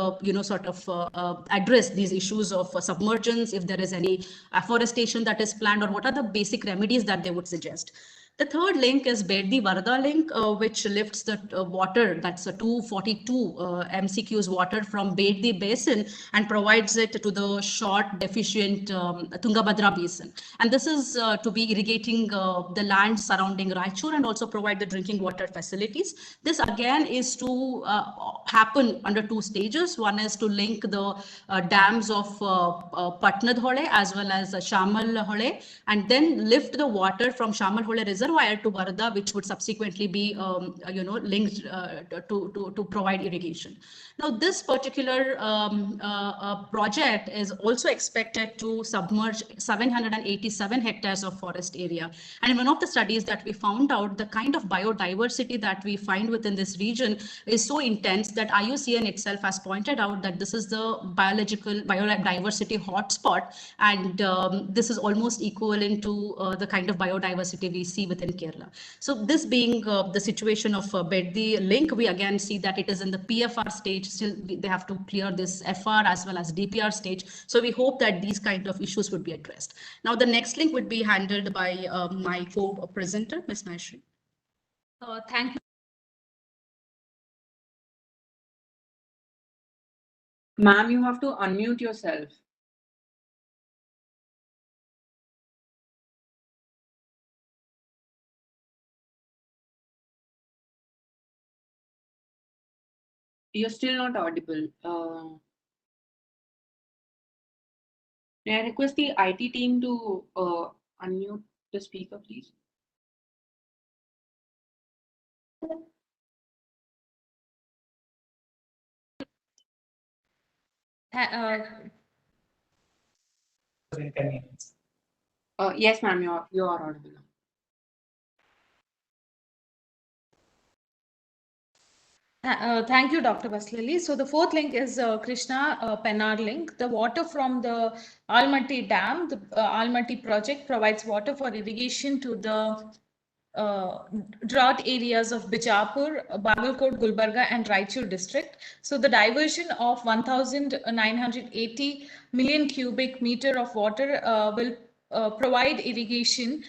Speaker 17: address these issues of submergence, if there is any afforestation that is planned, or what are the basic remedies that they would suggest. The third link is Beddi Varada link, which lifts the water, that's a 242 MCQs water from Beddi basin and provides it to the short deficient Tungabhadra basin. And this is to be irrigating the land surrounding Raichur and also provide the drinking water facilities. This again is to happen under 2 stages. One is to link the dams of Patnadhole as well as Shamalhole, and then lift the water from Shamalhole Reservoir to Varada, which would subsequently be linked to provide irrigation. Now, this particular project is also expected to submerge 787 hectares of forest area. And in one of the studies that we found out, the kind of biodiversity that we find within this region is so intense that IUCN itself has pointed out that this is the biodiversity hotspot, and this is almost equivalent to the kind of biodiversity we see within Kerala. So this being the situation of Beddi link, we again see that it is in the PFR stage. Still, they have to clear this FR as well as DPR stage. So we hope that these kind of issues would be addressed. Now, the next link would be handled by my co-presenter, Ms. Naishri.
Speaker 13: Thank you.
Speaker 14: Ma'am, you have to unmute yourself. You're still not audible. May I request the IT team to unmute the speaker, please? Yes, ma'am, you are audible.
Speaker 19: Thank you, Dr. Baslali. So the fourth link is Krishna Pennar link. The water from the Almaty Dam, the Almaty project provides water for irrigation to the drought areas of Bijapur, Bagalkot, Gulbarga, and Raichur district. So the diversion of 1,980 million cubic meter of water will provide irrigation.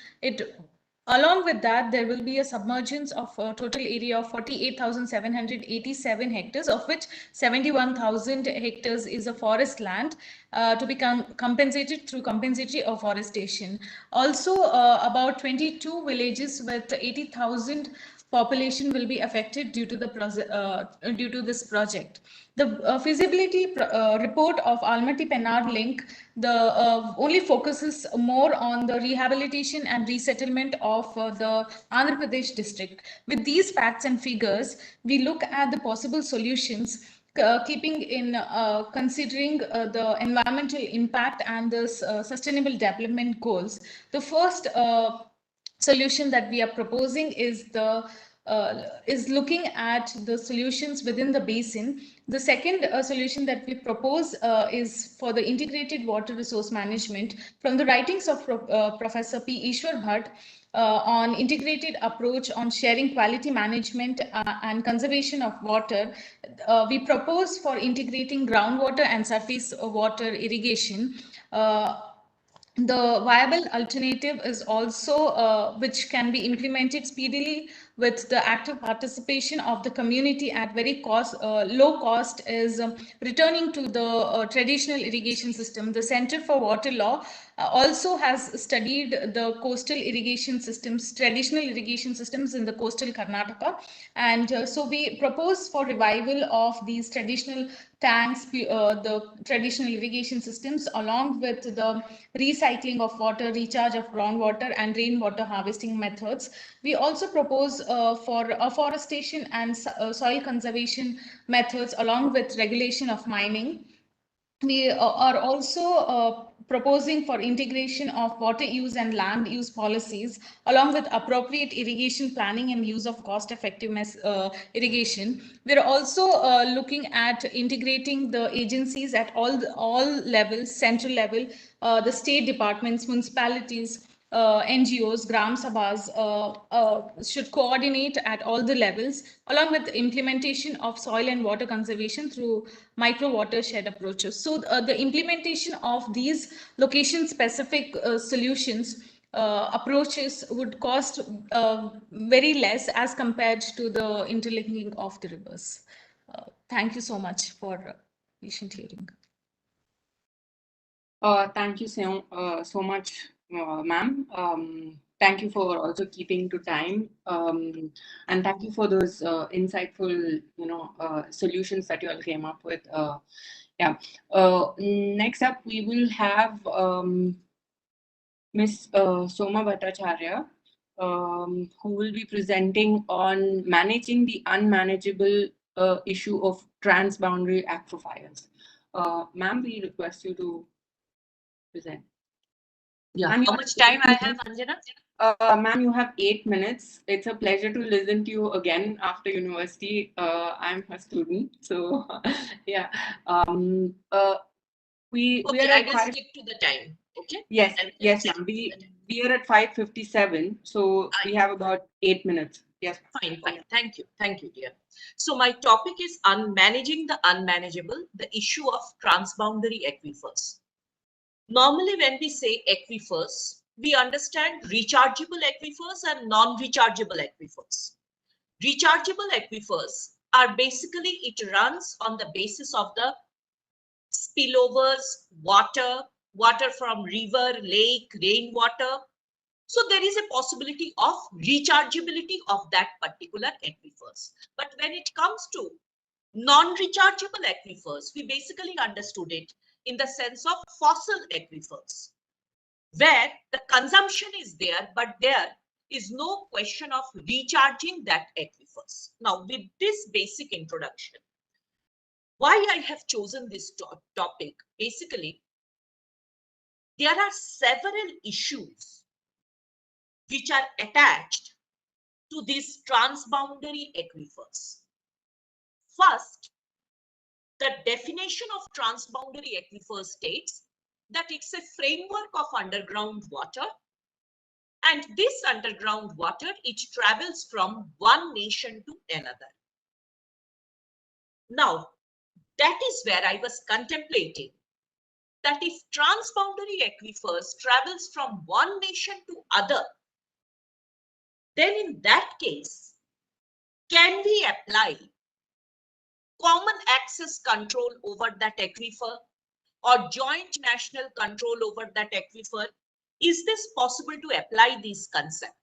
Speaker 19: Along with that, there will be a submergence of a total area of 48,787 hectares, of which 71,000 hectares is a forest land to be compensated through compensatory afforestation. Also, about 22 villages with 80,000 population will be affected due to this project. The feasibility report of Almaty Pennar link only focuses more on the rehabilitation and resettlement of the Andhra Pradesh district. With these facts and figures, we look at the possible solutions keeping in considering the environmental impact and the sustainable development goals, the first solution that we are proposing is looking at the solutions within the basin. The second solution that we propose is for the integrated water resource management from the writings of Professor P. Ishwar Bhatt on integrated approach on sharing quality management and conservation of water. We propose for integrating groundwater and surface water irrigation. The viable alternative is also which can be implemented speedily with the active participation of the community at very low cost is returning to the traditional irrigation system. The Center for Water Law also has studied the coastal irrigation systems, traditional irrigation systems in the coastal Karnataka. And so we propose for revival of these traditional tanks, the traditional irrigation systems, along with the recycling of water, recharge of groundwater, and rainwater harvesting methods. We also propose for afforestation and soil conservation methods, along with regulation of mining. We are also proposing for integration of water use and land use policies, along with appropriate irrigation planning and use of cost-effectiveness irrigation. We're also looking at integrating the agencies at all levels, central level, the state departments, municipalities, NGOs, Gram Sabhas should coordinate at all the levels, along with the implementation of soil and water conservation through micro watershed approaches. So the implementation of these location-specific solutions approaches would cost very less as compared to the interlinking of the rivers. Thank you so much for patient hearing.
Speaker 14: Thank you so much, ma'am. Thank you for also keeping to time, and thank you for those insightful, solutions that you all came up with. Yeah. Next up, we will have Ms. Soma Bhattacharya, who will be presenting on managing the unmanageable issue of transboundary aquifers. Ma'am, we request you to present.
Speaker 20: Yeah. How much time I have, Anjana?
Speaker 14: Ma'am, you have 8 minutes. It's a pleasure to listen to you again after university. I'm a student, so yeah. We
Speaker 20: Okay,
Speaker 14: are
Speaker 20: I
Speaker 14: at
Speaker 20: will stick to the time. Okay.
Speaker 14: Yes,
Speaker 20: And
Speaker 14: yes, ma'am. We are at 5:57, so we have about 8 minutes. Yes.
Speaker 20: Fine. Thank you, dear. So my topic is managing the unmanageable, the issue of transboundary aquifers. Normally, when we say aquifers, we understand rechargeable aquifers and non-rechargeable aquifers. Rechargeable aquifers are basically, it runs on the basis of the spillovers, water from river, lake, rainwater. So there is a possibility of rechargeability of that particular aquifers. But when it comes to non-rechargeable aquifers, we basically understood it in the sense of fossil aquifers, where the consumption is there, but there is no question of recharging that aquifers. Now, with this basic introduction, why I have chosen this topic, basically, there are several issues which are attached to these transboundary aquifers. First, the definition of transboundary aquifer states that it's a framework of underground water, and this underground water, it travels from one nation to another. Now, that is where I was contemplating that if transboundary aquifers travels from one nation to other, then in that case, can we apply common access control over that aquifer or joint national control over that aquifer? Is this possible to apply this concept?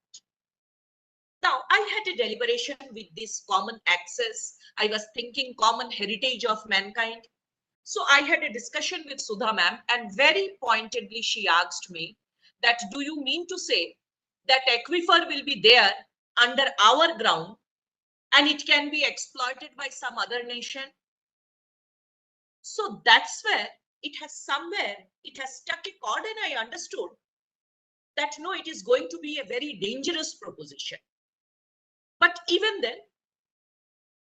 Speaker 20: Now, I had a deliberation with this common access. I was thinking common heritage of mankind. So I had a discussion with Sudha ma'am, and very pointedly she asked me that, do you mean to say that aquifer will be there under our ground and it can be exploited by some other nation? So that's where it has struck a chord, and I understood that no, it is going to be a very dangerous proposition. But even then,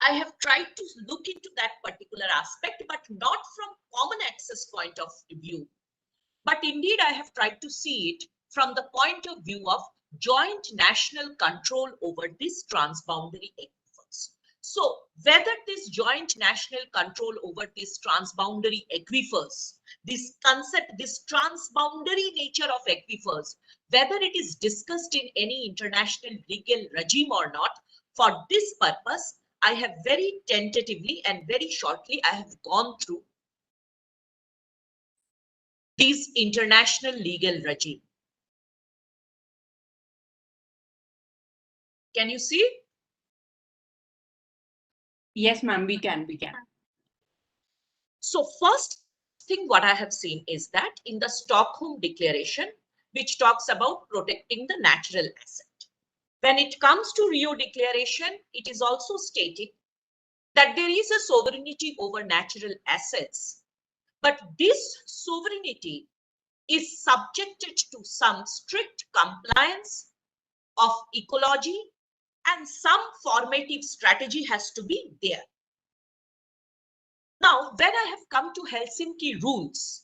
Speaker 20: I have tried to look into that particular aspect, but not from common access point of view. But indeed, I have tried to see it from the point of view of joint national control over this transboundary aquifers. So whether this joint national control over this transboundary aquifers, this concept, this transboundary nature of aquifers, whether it is discussed in any international legal regime or not, for this purpose, I have very tentatively and very shortly, I have gone through this international legal regime. Can you see?
Speaker 14: Yes, ma'am, we can.
Speaker 20: So first thing what I have seen is that in the Stockholm Declaration, which talks about protecting the natural asset. When it comes to Rio Declaration, it is also stating that there is a sovereignty over natural assets, but this sovereignty is subjected to some strict compliance of ecology, and some formative strategy has to be there. Now, when I have come to Helsinki rules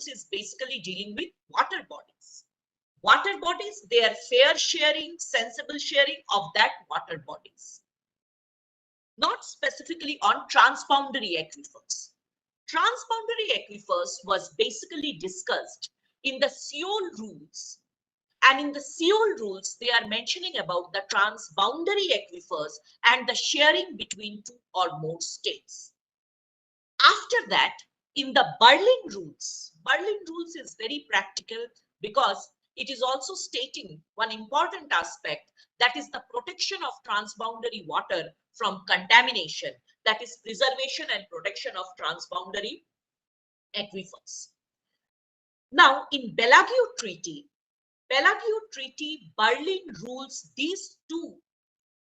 Speaker 20: is basically dealing with water bodies. Water bodies, they are fair sharing, sensible sharing of that water bodies. Not specifically on transboundary aquifers. Transboundary aquifers was basically discussed in the Seoul rules. And in the Seoul rules, they are mentioning about the transboundary aquifers and the sharing between two or more states. After that, in the Berlin rules is very practical because it is also stating one important aspect, that is the protection of transboundary water from contamination, that is preservation and protection of transboundary aquifers. Now, in Bellagio Treaty, Berlin rules, these two,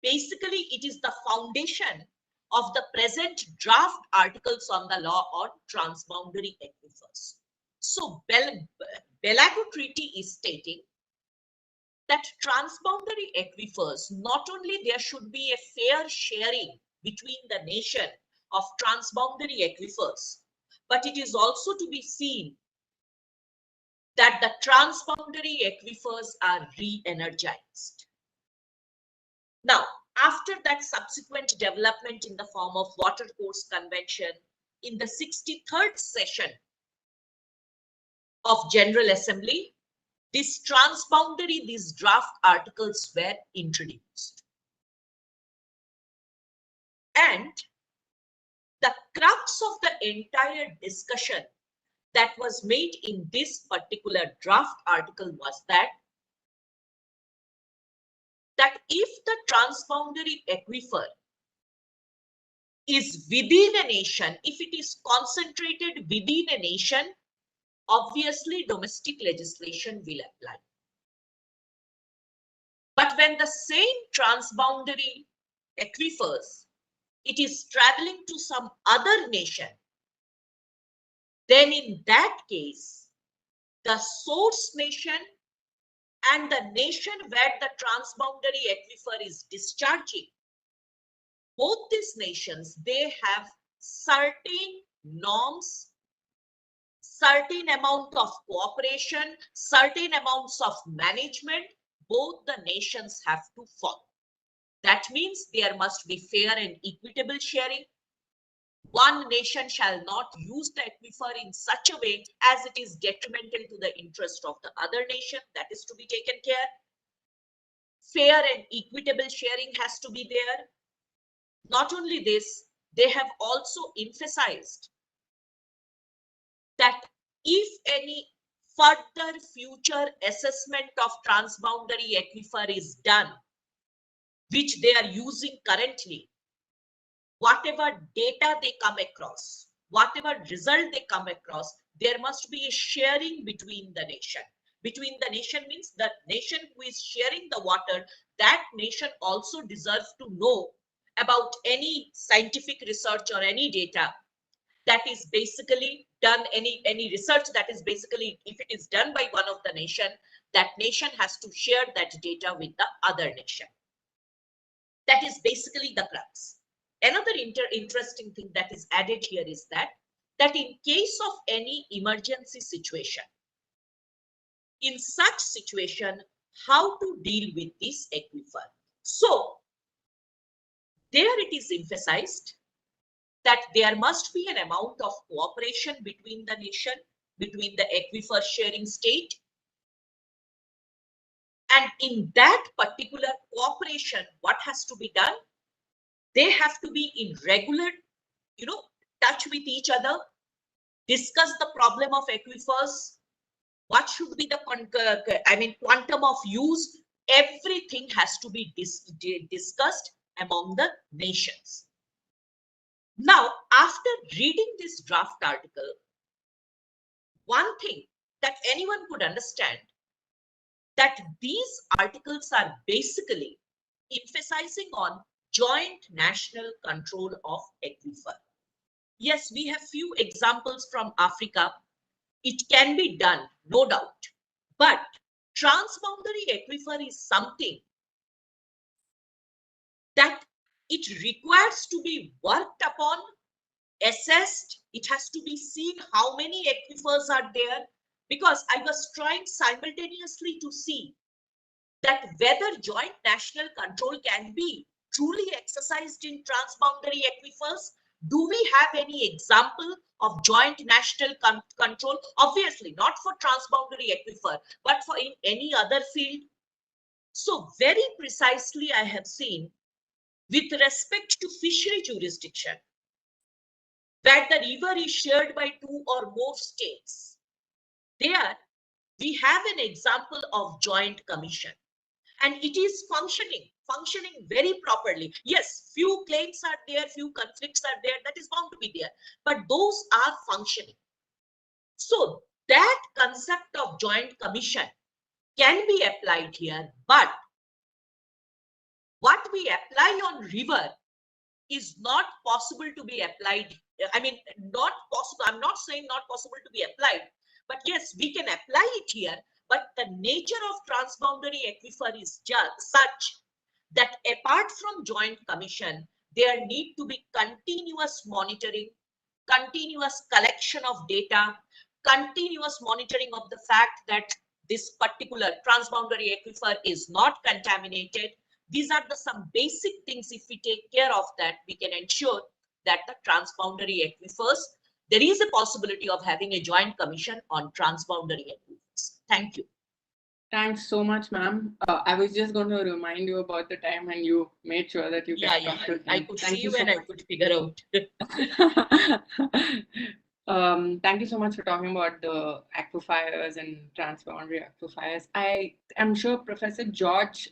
Speaker 20: basically it is the foundation of the present draft articles on the law on transboundary aquifers. So Bellagio Treaty is stating that transboundary aquifers, not only there should be a fair sharing between the nation of transboundary aquifers, but it is also to be seen that the transboundary aquifers are re-energized. Now, after that subsequent development in the form of Watercourse Convention, in the 63rd session of General Assembly, these draft articles were introduced. And the crux of the entire discussion that was made in this particular draft article was that if the transboundary aquifer is within a nation, if it is concentrated within a nation, obviously domestic legislation will apply. But when the same transboundary aquifers, it is traveling to some other nation, then in that case, the source nation and the nation where the transboundary aquifer is discharging, both these nations, they have certain norms, certain amount of cooperation, certain amounts of management, both the nations have to follow. That means there must be fair and equitable sharing. One nation shall not use the aquifer in such a way as it is detrimental to the interest of the other nation. That is to be taken care. Fair and equitable sharing has to be there. Not only this, they have also emphasized that if any further future assessment of transboundary aquifer is done, which they are using currently, whatever data they come across, whatever result they come across, there must be a sharing between the nation. Between the nation means the nation who is sharing the water, that nation also deserves to know about any scientific research or any data that is basically done, any research that is basically, if it is done by one of the nation, that nation has to share that data with the other nation. That is basically the crux. Another interesting thing that is added here is that in case of any emergency situation, in such situation, how to deal with this aquifer. So there it is emphasized that there must be an amount of cooperation between the nation, between the aquifer sharing state. And in that particular cooperation, what has to be done? They have to be in regular, touch with each other, discuss the problem of aquifers, what should be the quantum of use. Everything has to be discussed among the nations. Now, after reading this draft article, one thing that anyone could understand, that these articles are basically emphasizing on joint national control of aquifer. Yes, we have few examples from Africa. It can be done, no doubt. But transboundary aquifer is something that it requires to be worked upon, assessed. It has to be seen how many aquifers are there, because I was trying simultaneously to see that whether joint national control can be truly exercised in transboundary aquifers. Do we have any example of joint national control? Obviously not for transboundary aquifer, but for in any other field. So very precisely I have seen, with respect to fishery jurisdiction, where the river is shared by 2 or more states, there we have an example of joint commission, and it is functioning very properly. Yes, few claims are there, few conflicts are there, that is bound to be there, but those are functioning. So that concept of joint commission can be applied here, but what we apply on river is not possible to be applied. I mean, not possible. I'm not saying not possible to be applied, but yes, we can apply it here. But the nature of transboundary aquifer is just such that apart from joint commission, there need to be continuous monitoring, continuous collection of data, continuous monitoring of the fact that this particular transboundary aquifer is not contaminated. These are some basic things. If we take care of that, we can ensure that the transboundary aquifers, there is a possibility of having a joint commission on transboundary aquifers. Thank you.
Speaker 14: Thanks so much, ma'am. I was just going to remind you about the time when you made sure that you kept up with
Speaker 20: I could see you and I could figure out.
Speaker 14: Thank you so much for talking about the aquifers and transboundary aquifers. I am sure Professor George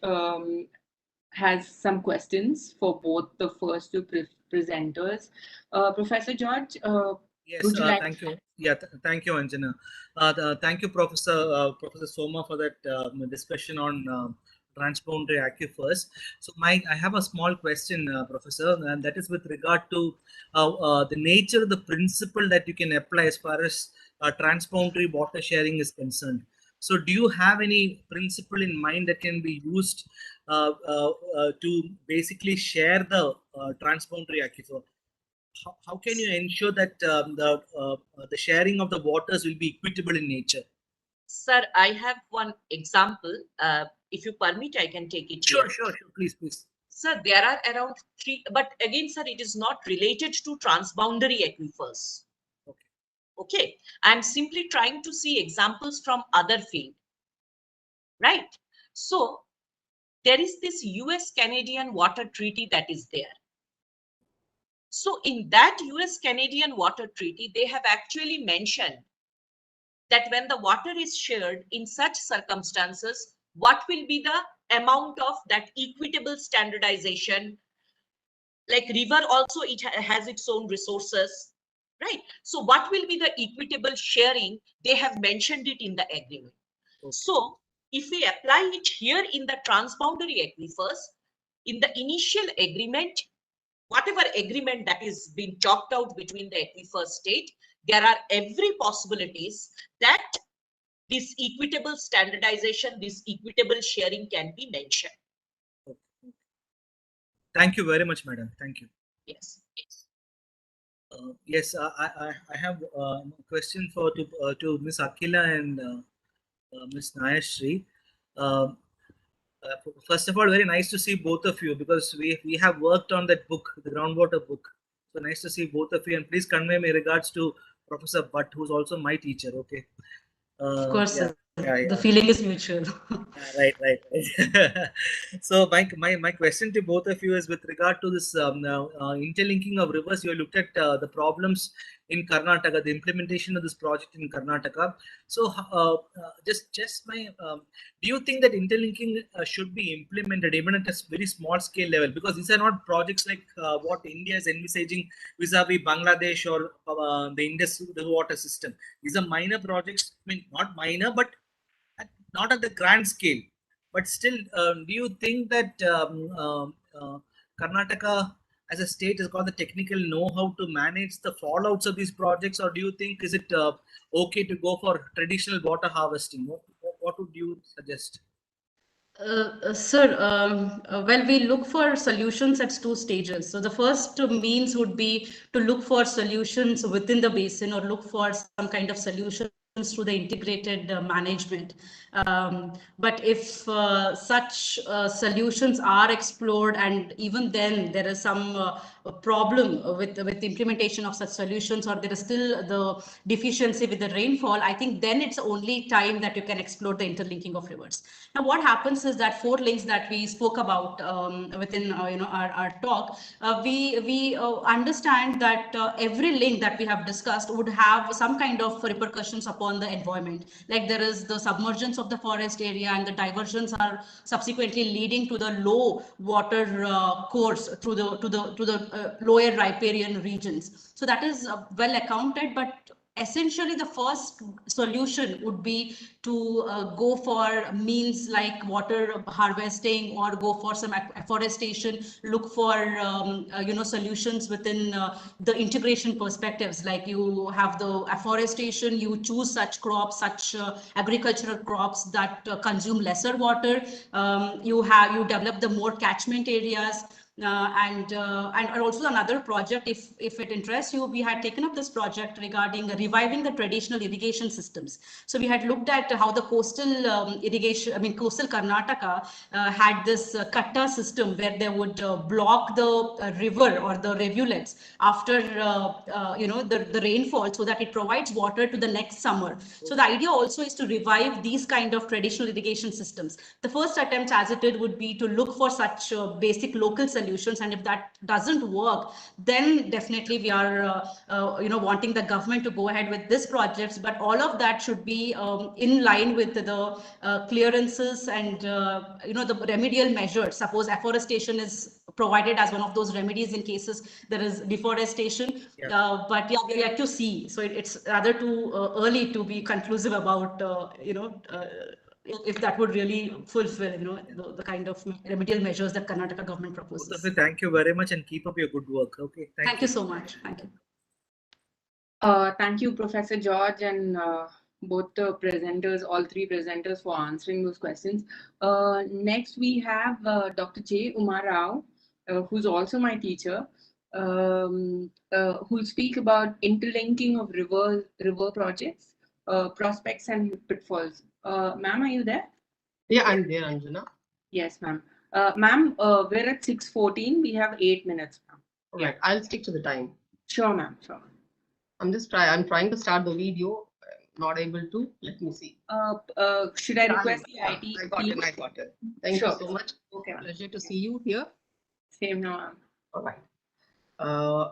Speaker 14: has some questions for both the first two presenters. Professor George,
Speaker 11: yes,
Speaker 14: would you like
Speaker 11: thank you. Yeah, thank you, Anjana. Thank you, Professor Soma, for that discussion on transboundary aquifers. So, I have a small question, Professor, and that is with regard to the nature of the principle that you can apply as far as transboundary water sharing is concerned. So, do you have any principle in mind that can be used to basically share the transboundary aquifer? How can you ensure that the sharing of the waters will be equitable in nature?
Speaker 20: Sir, I have one example. If you permit, I can take it here.
Speaker 11: Sure. Please.
Speaker 20: Sir, there are around 3, but again, sir, it is not related to transboundary aquifers. Okay. I'm simply trying to see examples from other field. Right. So there is this US-Canadian water treaty that is there. So in that US-Canadian water treaty, they have actually mentioned that when the water is shared in such circumstances, what will be the amount of that equitable standardization? Like river also, it has its own resources, right? So what will be the equitable sharing? They have mentioned it in the agreement. So if we apply it here in the transboundary aquifers, in the initial agreement, whatever agreement that is being chalked out between the aquifer state, there are every possibilities that this equitable standardization, this equitable sharing can be mentioned.
Speaker 11: Thank you very much, madam. Thank you.
Speaker 20: Yes.
Speaker 11: Yes, I have a question to Miss Akila and Miss Nayashri. First of all, very nice to see both of you because we have worked on that book, the groundwater book. So nice to see both of you, and please convey my regards to Professor Bhatt, who's also my teacher. Okay.
Speaker 17: Of course,
Speaker 11: Yeah,
Speaker 17: sir.
Speaker 11: yeah.
Speaker 17: The feeling is mutual.
Speaker 11: Right. So my question to both of you is with regard to this interlinking of rivers. You looked at the problems in Karnataka, the implementation of this project in Karnataka. So just my do you think that interlinking should be implemented even at a very small scale level? Because these are not projects like what India is envisaging vis-a-vis Bangladesh or the Indus the water system. These are minor projects. I mean, not minor, but not at the grand scale, but still, do you think that Karnataka as a state has got the technical know-how to manage the fallouts of these projects, or do you think is it okay to go for traditional water harvesting? What would you suggest?
Speaker 17: Sir, well, we look for solutions at two stages. So the first means would be to look for solutions within the basin or look for some kind of solutions through the integrated management. But if such solutions are explored and even then there is some problem with the implementation of such solutions, or there is still the deficiency with the rainfall, I think then it's only time that you can explore the interlinking of rivers. Now, what happens is that 4 links that we spoke about within our talk, we understand that every link that we have discussed would have some kind of repercussions upon the environment. Like there is the submergence of the forest area, and the diversions are subsequently leading to the low water course through the lower riparian regions. So that is well accounted, but essentially the first solution would be to go for means like water harvesting or go for some afforestation, look for solutions within the integration perspectives, like you have the afforestation, you choose such crops, such agricultural crops that consume lesser water, you develop the more catchment areas. And also another project, if it interests you, we had taken up this project regarding reviving the traditional irrigation systems. So we had looked at how the coastal coastal Karnataka had this katta system where they would block the river or the rivulets after the rainfall, so that it provides water to the next summer. So the idea also is to revive these kind of traditional irrigation systems. The first attempt, as it did, would be to look for such basic local solutions, and if that doesn't work, then definitely we are wanting the government to go ahead with this projects. But all of that should be in line with the clearances and the remedial measures. Suppose afforestation is provided as one of those remedies in cases there is deforestation. But yeah, we have to see. So it's rather too early to be conclusive about if that would really fulfill the kind of remedial measures that Karnataka government proposes.
Speaker 11: Thank you very much and keep up your good work. Okay.
Speaker 17: Thank you so much. Thank you.
Speaker 14: Thank you, Professor George, and both the presenters, all 3 presenters, for answering those questions. Next, we have Dr. J. Umar Rao, who's also my teacher, who'll speak about interlinking of river projects, prospects, and pitfalls. Ma'am, are you there?
Speaker 16: Yeah, I'm there, Anjana.
Speaker 14: Yes, ma'am. Ma'am, we're at 6:14. We have 8 minutes, ma'am.
Speaker 16: All right, I'll stick to the time.
Speaker 14: Sure, ma'am. Sure.
Speaker 16: I'm trying to start the video. I'm not able to. Let me see.
Speaker 14: Should I request the IT?
Speaker 16: I got it. Thank you so much.
Speaker 14: Okay.
Speaker 16: Pleasure to see you here.
Speaker 14: Same now, ma'am.
Speaker 16: All right.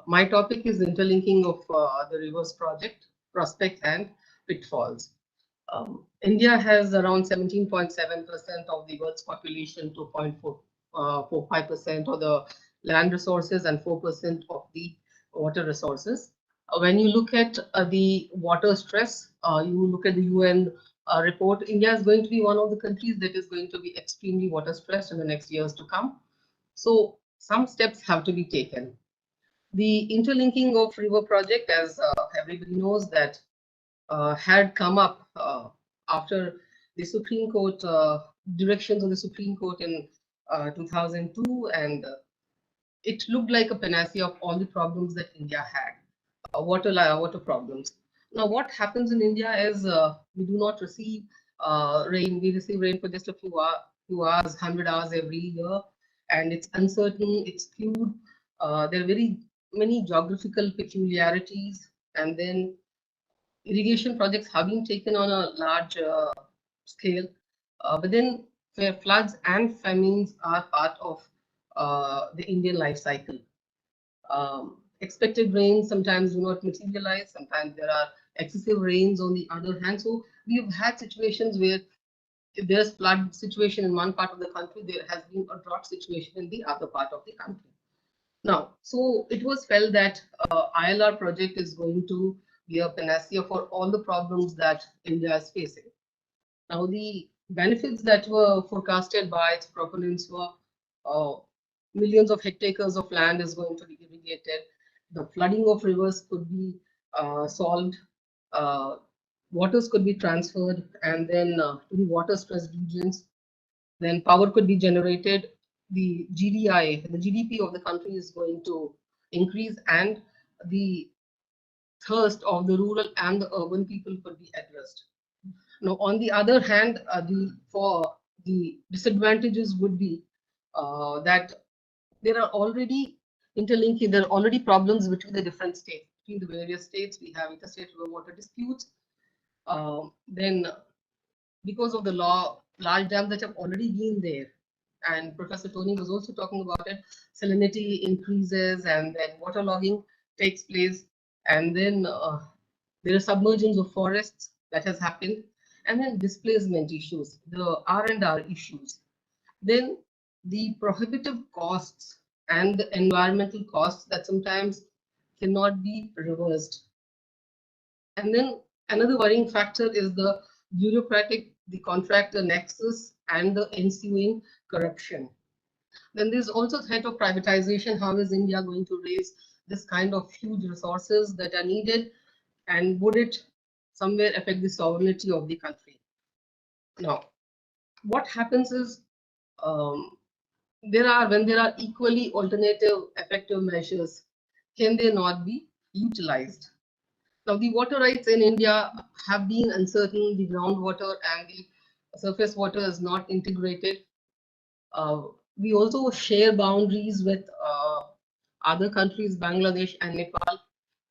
Speaker 16: My topic is interlinking of the rivers project, prospects and pitfalls. India has around 17.7% of the world's population, 2.45% of the land resources, and 4% of the water resources. When you look at the water stress, you look at the UN report, India is going to be one of the countries that is going to be extremely water stressed in the next years to come. So some steps have to be taken. The interlinking of river project, as everybody knows, that had come up after the Supreme Court directions of the Supreme Court in 2002, and it looked like a panacea of all the problems that India had, water problems. Now, what happens in India is we do not receive rain. We receive rain for just a few hours, 100 hours every year, and it's uncertain, it's skewed. There are very many geographical peculiarities, and then irrigation projects have been taken on a large scale, but then where floods and famines are part of the Indian life cycle. Expected rains sometimes do not materialize, sometimes there are excessive rains on the other hand. So we've had situations where if there's flood situation in one part of the country, there has been a drought situation in the other part of the country. Now, so it was felt that ILR project is going to be a panacea for all the problems that India is facing. Now, the benefits that were forecasted by its proponents were millions of hectares of land is going to be irrigated. The flooding of rivers could be solved. Waters could be transferred, and then to the water stressed regions. Then power could be generated. The GDI, the GDP of the country is going to increase, and the thirst of the rural and the urban people could be addressed. Now, on the other hand, the disadvantages would be that there are already interlinking, there are already problems between the different states. Between the various states, we have interstate river water disputes. Then, because of the law, large dams that have already been there, and Professor Tony was also talking about it, salinity increases, and then waterlogging takes place, and then there is submergence of forests that has happened, and then displacement issues, the R&R issues, then the prohibitive costs and the environmental costs that sometimes cannot be reversed. And then another worrying factor is the bureaucratic, the contractor nexus, and the ensuing corruption. Then there's also threat of privatization. How is India going to raise this kind of huge resources that are needed, and would it somewhere affect the sovereignty of the country? Now, what happens is when there are equally alternative effective measures, can they not be utilized? Now, the water rights in India have been uncertain. The groundwater and the surface water is not integrated. We also share boundaries with other countries, Bangladesh and Nepal.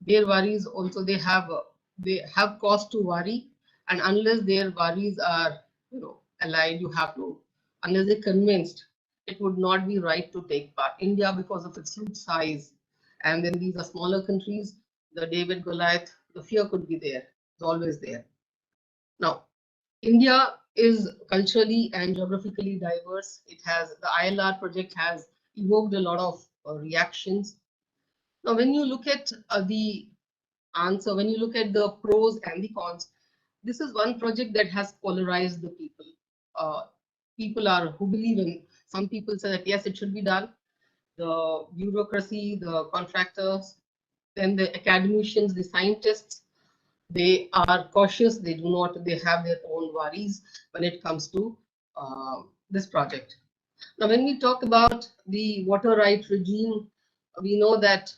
Speaker 16: Their worries also, they have cause to worry, and unless their worries are allied, you have to, unless they're convinced, it would not be right to take part. India, because of its huge size, and then these are smaller countries, the David Goliath, the fear could be there. It's always there. Now, India is culturally and geographically diverse. It has, the ILR project has evoked a lot of reactions. Now, when you look at the answer, when you look at the pros and the cons, this is one project that has polarized the people. People who believe in, some people say that yes, it should be done. The bureaucracy, the contractors, then the academicians, the scientists, they are cautious. They have their own worries when it comes to this project. Now, when we talk about the water right regime, we know that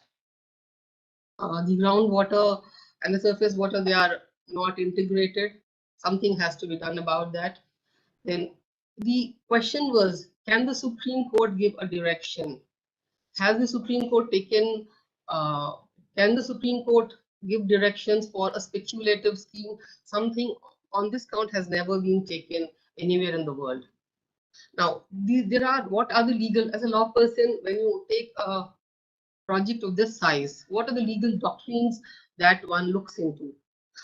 Speaker 16: the groundwater and the surface water, they are not integrated. Something has to be done about that. Then the question was, can the Supreme Court give a direction? Has the Supreme Court taken, can the Supreme Court give directions for a speculative scheme? Something on this count has never been taken anywhere in the world. Now, what are the legal, as a law person, when you take a project of this size, what are the legal doctrines that one looks into?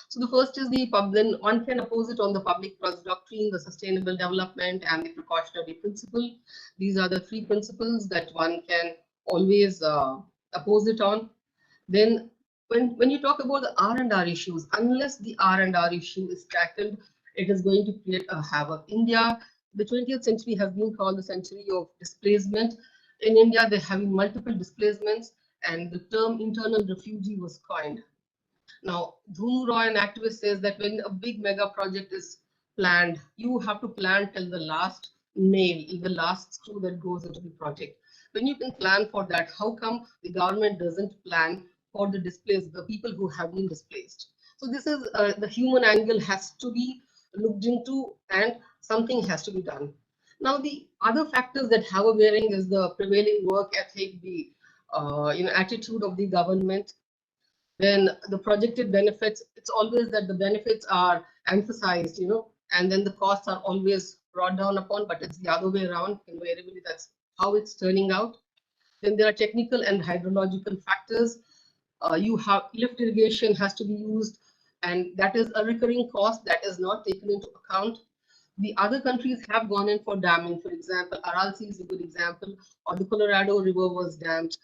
Speaker 16: So the first is then one can oppose it on the public trust doctrine, the sustainable development, and the precautionary principle. These are the three principles that one can always oppose it on. Then when you talk about the R&R issues, unless the R&R issue is tackled, it is going to create a havoc. India, the 20th century has been called the century of displacement. In India, there have been multiple displacements, and the term internal refugee was coined. Now, Dhunu Roy, an activist, says that when a big mega project is planned, you have to plan till the last nail, the last screw that goes into the project. When you can plan for that, how come the government doesn't plan for the displaced, the people who have been displaced? So this is the human angle has to be looked into, and something has to be done. Now, the other factors that have a bearing is the prevailing work ethic, the attitude of the government. Then the projected benefits, it's always that the benefits are emphasized, and then the costs are always brought down upon, but it's the other way around. Invariably, that's how it's turning out. Then there are technical and hydrological factors. You have lift irrigation has to be used, and that is a recurring cost that is not taken into account. The other countries have gone in for damming. For example, Aral Sea is a good example, or the Colorado River was dammed.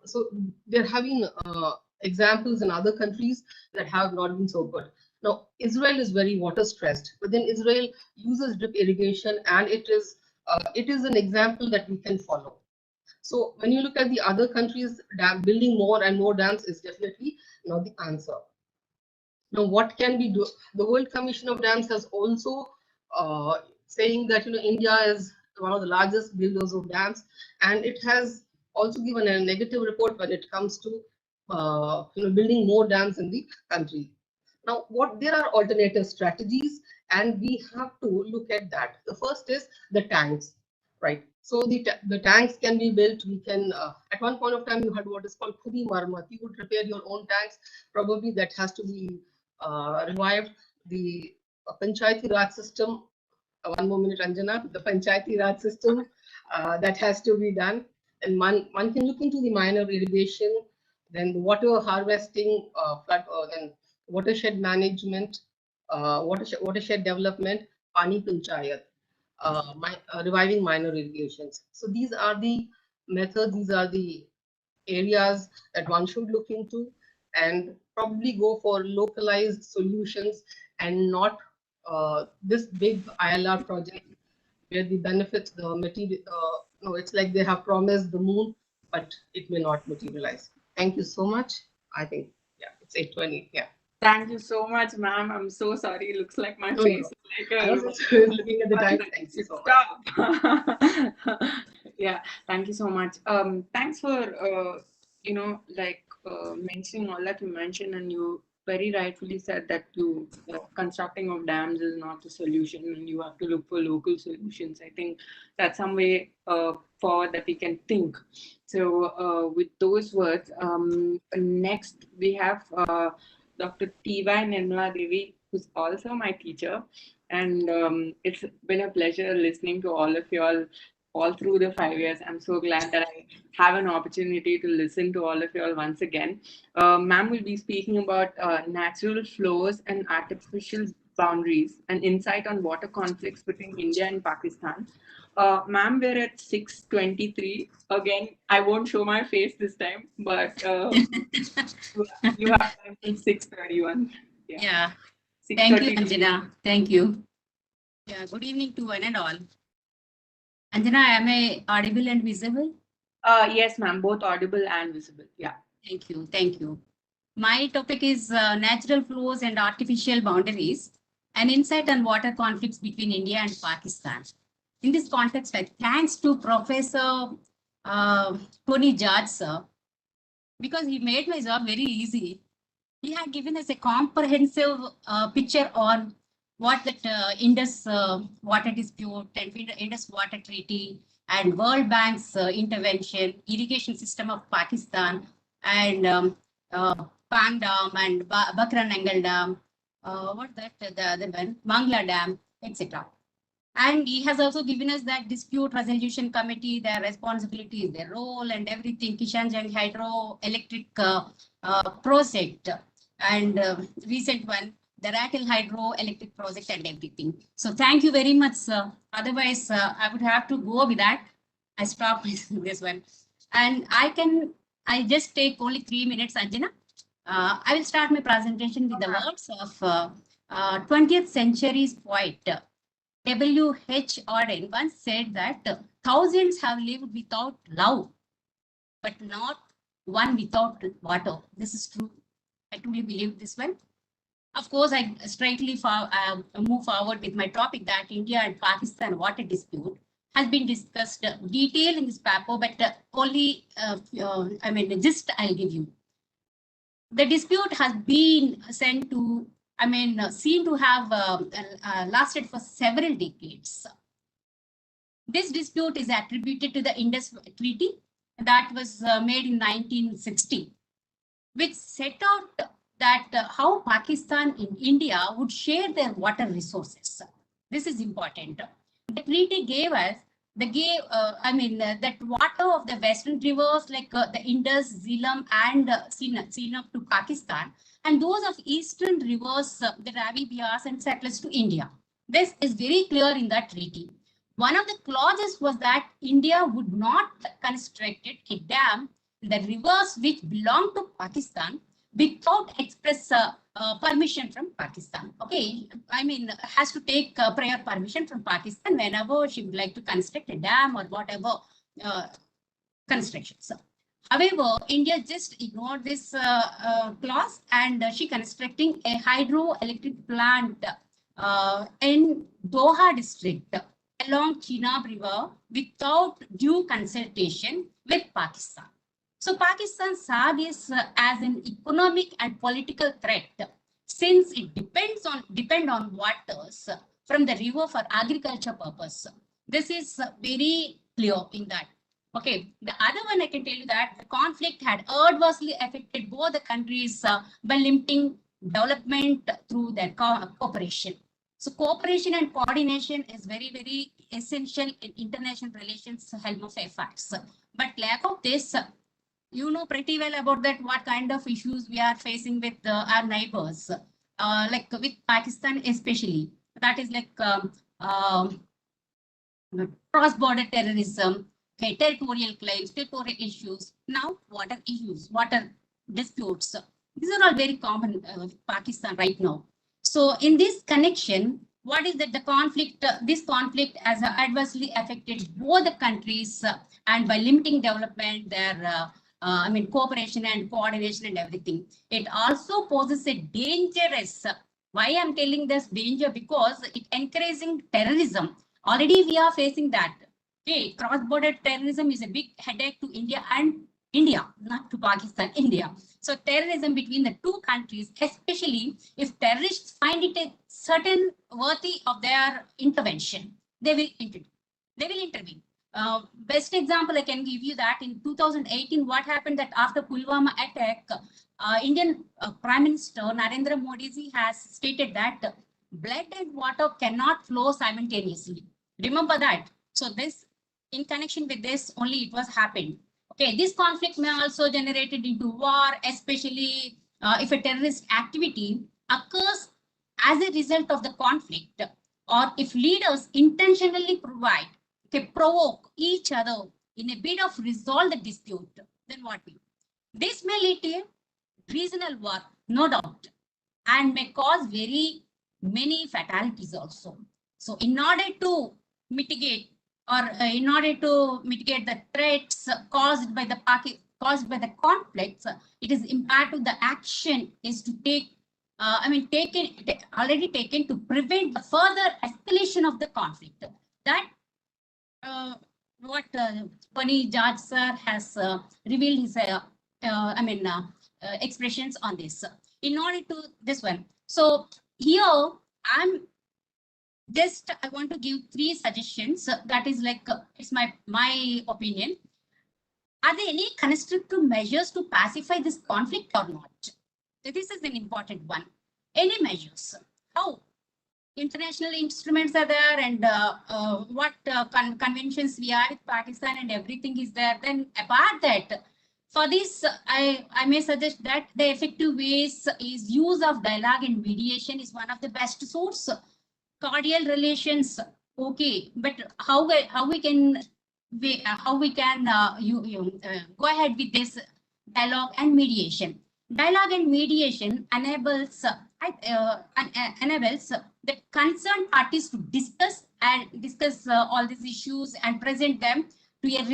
Speaker 16: So they're having examples in other countries that have not been so good. Now, Israel is very water stressed, but then Israel uses drip irrigation, and it is an example that we can follow. So when you look at the other countries, building more and more dams is definitely not the answer. Now, what can we do? The World Commission of Dams has also saying that India is one of the largest builders of dams, and it has also given a negative report when it comes to building more dams in the country. Now, there are alternative strategies, and we have to look at that. The first is the tanks, right? So the tanks can be built. We can at one point of time you had what is called khudi marmat. You would repair your own tanks. Probably that has to be revived. The Panchayati Raj system. One more minute, Anjana. The Panchayati Raj system that has to be done, and one can look into the minor irrigation, then the water harvesting, then watershed management, watershed development, pani panchayat, reviving minor irrigations. So these are the methods. These are the areas that one should look into, and probably go for localized solutions, and not this big ILR project where the benefits, the material, no, it's like they have promised the moon, but it may not materialize. Thank you so much. I think, yeah, it's 8:20. Yeah.
Speaker 14: Thank you so much, ma'am. I'm so sorry. Looks like my
Speaker 16: No,
Speaker 14: face
Speaker 16: no.
Speaker 14: is like
Speaker 16: I was just looking at the time. Thank you so much.
Speaker 14: Stop. Yeah, thank you so much. Thanks for mentioning all that you mentioned, and you very rightfully said that constructing of dams is not the solution, and you have to look for local solutions. I think that's some way forward that we can think. So with those words, next we have Dr. T.Y. Nirmala Devi, who's also my teacher. And it's been a pleasure listening to all of you all through the 5 years. I'm so glad that I have an opportunity to listen to all of you all once again. Ma'am will be speaking about natural flows and artificial boundaries, an insight on water conflicts between India and Pakistan. Ma'am, we're at 6:23. Again, I won't show my face this time, but you have time till 6:31.
Speaker 2: Yeah. Thank you, Anjana. Thank you. Yeah. Good evening to one and all. Anjana, am I audible and visible?
Speaker 14: Yes, ma'am. Both audible and visible. Yeah.
Speaker 2: Thank you. Thank you. My topic is natural flows and artificial boundaries, an insight on water conflicts between India and Pakistan. In this context, thanks to Professor Tony George, sir, because he made my job very easy. He had given us a comprehensive picture on what that Indus water dispute and Indus water treaty and World Bank's intervention, irrigation system of Pakistan, and Pang Dam and Bakra Nangal Dam, the other one, Mangla Dam, etc. And he has also given us that dispute resolution committee, their responsibilities, their role, and everything. Kishanganj hydroelectric project, and recent one, the Ratil hydroelectric project, and everything. So thank you very much, sir. Otherwise, I would have to go with that. I stop this one, and I just take only 3 minutes, Anjana. I will start my presentation with the words of 20th century's poet. W.H. Auden once said that thousands have lived without love, but not one without water. This is true. I truly believe this one. Of course, I straightly move forward with my topic that India and Pakistan water dispute has been discussed detail in this paper, but only, just I'll give you. The dispute has been sent to, seen to have lasted for several decades. This dispute is attributed to the Indus Treaty that was made in 1960, which set out that how Pakistan and India would share their water resources. This is important. The treaty gave us that water of the western rivers like the Indus, Jhelum, and Sinope to Pakistan, and those of eastern rivers, the Ravi, Beas, and Satluj to India. This is very clear in that treaty. One of the clauses was that India would not construct a dam in the rivers which belong to Pakistan without express permission from Pakistan. Okay, has to take prior permission from Pakistan whenever she would like to construct a dam or whatever constructions. However, India just ignored this clause, and she constructing a hydroelectric plant in Doha district along Chenab River without due consultation with Pakistan. So Pakistan saw this as an economic and political threat, since it depend on waters from the river for agriculture purpose. This is very clear in that. Okay, the other one I can tell you that the conflict had adversely affected both the countries by limiting development through their cooperation. So cooperation and coordination is very, very essential in international relations helm of affairs. But lack of this, you know pretty well about that what kind of issues we are facing with our neighbors, like with Pakistan especially. That is like cross-border terrorism, okay, territorial claims, territorial issues, now water issues, water disputes. These are all very common with Pakistan right now. So in this connection, what is that the conflict, this conflict has adversely affected both the countries and by limiting development, their cooperation and coordination and everything. It also poses a dangerous, why I'm telling this danger, because it encouraging terrorism. Already we are facing that. Okay, cross-border terrorism is a big headache to India, not to Pakistan, India. So terrorism between the two countries, especially if terrorists find it a certain worthy of their intervention, they will intervene. Best example I can give you that in 2018, what happened that after Pulwama attack, Indian Prime Minister Narendra Modi ji has stated that blood and water cannot flow simultaneously. Remember that. So this, in connection with this, only it was happened. Okay, this conflict may also generated into war, especially if a terrorist activity occurs as a result of the conflict, or if leaders intentionally provoke each other in a bid of resolve the dispute, then what will? This may lead to a regional war, no doubt, and may cause very many fatalities also. So in order to mitigate, or in order to mitigate the threats caused by the conflicts, it is imperative the action is to take, already taken to prevent the further escalation of the conflict. That what Pani Judge sir has revealed his expressions on this. In order to this one, so here I want to give 3 suggestions. That is like it's my opinion. Are there any constructive measures to pacify this conflict or not? So this is an important one. Any measures? How? International instruments are there, and what conventions we are with Pakistan and everything is there. Then apart that, for this, I may suggest that the effective ways is use of dialogue and mediation is one of the best source. Cordial relations, okay, but how we can go ahead with this dialogue and mediation. Dialogue and mediation enables the concerned parties to discuss all these issues and present them to a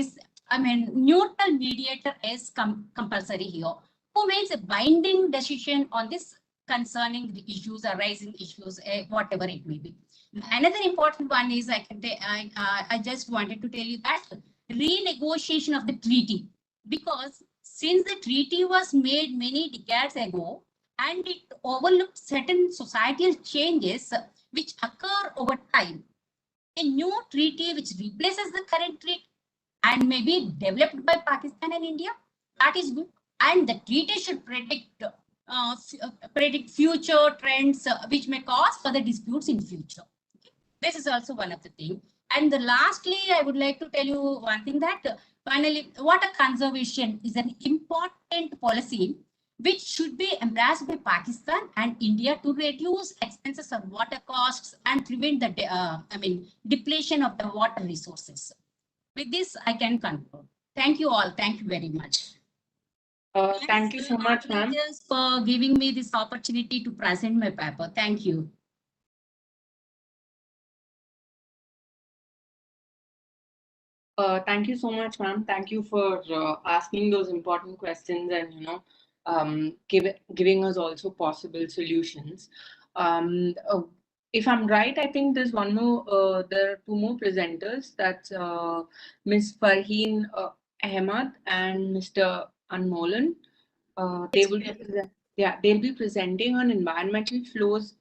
Speaker 2: neutral mediator is compulsory here, who makes a binding decision on this concerning the issues, arising issues, whatever it may be. Another important one is I just wanted to tell you that renegotiation of the treaty, because since the treaty was made many decades ago and it overlooked certain societal changes which occur over time, a new treaty which replaces the current treaty and may be developed by Pakistan and India, that is good. And the treaty should predict future trends which may cause further disputes in future. This is also one of the things. And lastly, I would like to tell you one thing that finally, water conservation is an important policy which should be embraced by Pakistan and India to reduce expenses on water costs and prevent the depletion of the water resources. With this, I can conclude. Thank you all. Thank you very much.
Speaker 14: Thank you so much, ma'am.
Speaker 2: For giving me this opportunity to present my paper. Thank you.
Speaker 14: Thank you so much, ma'am. Thank you for asking those important questions and giving us also possible solutions. If I'm right, I think there's one more. There are two more presenters. That's Ms. Farheen Ahmad and Mr. Anmolan. They will they'll be presenting on environmental flows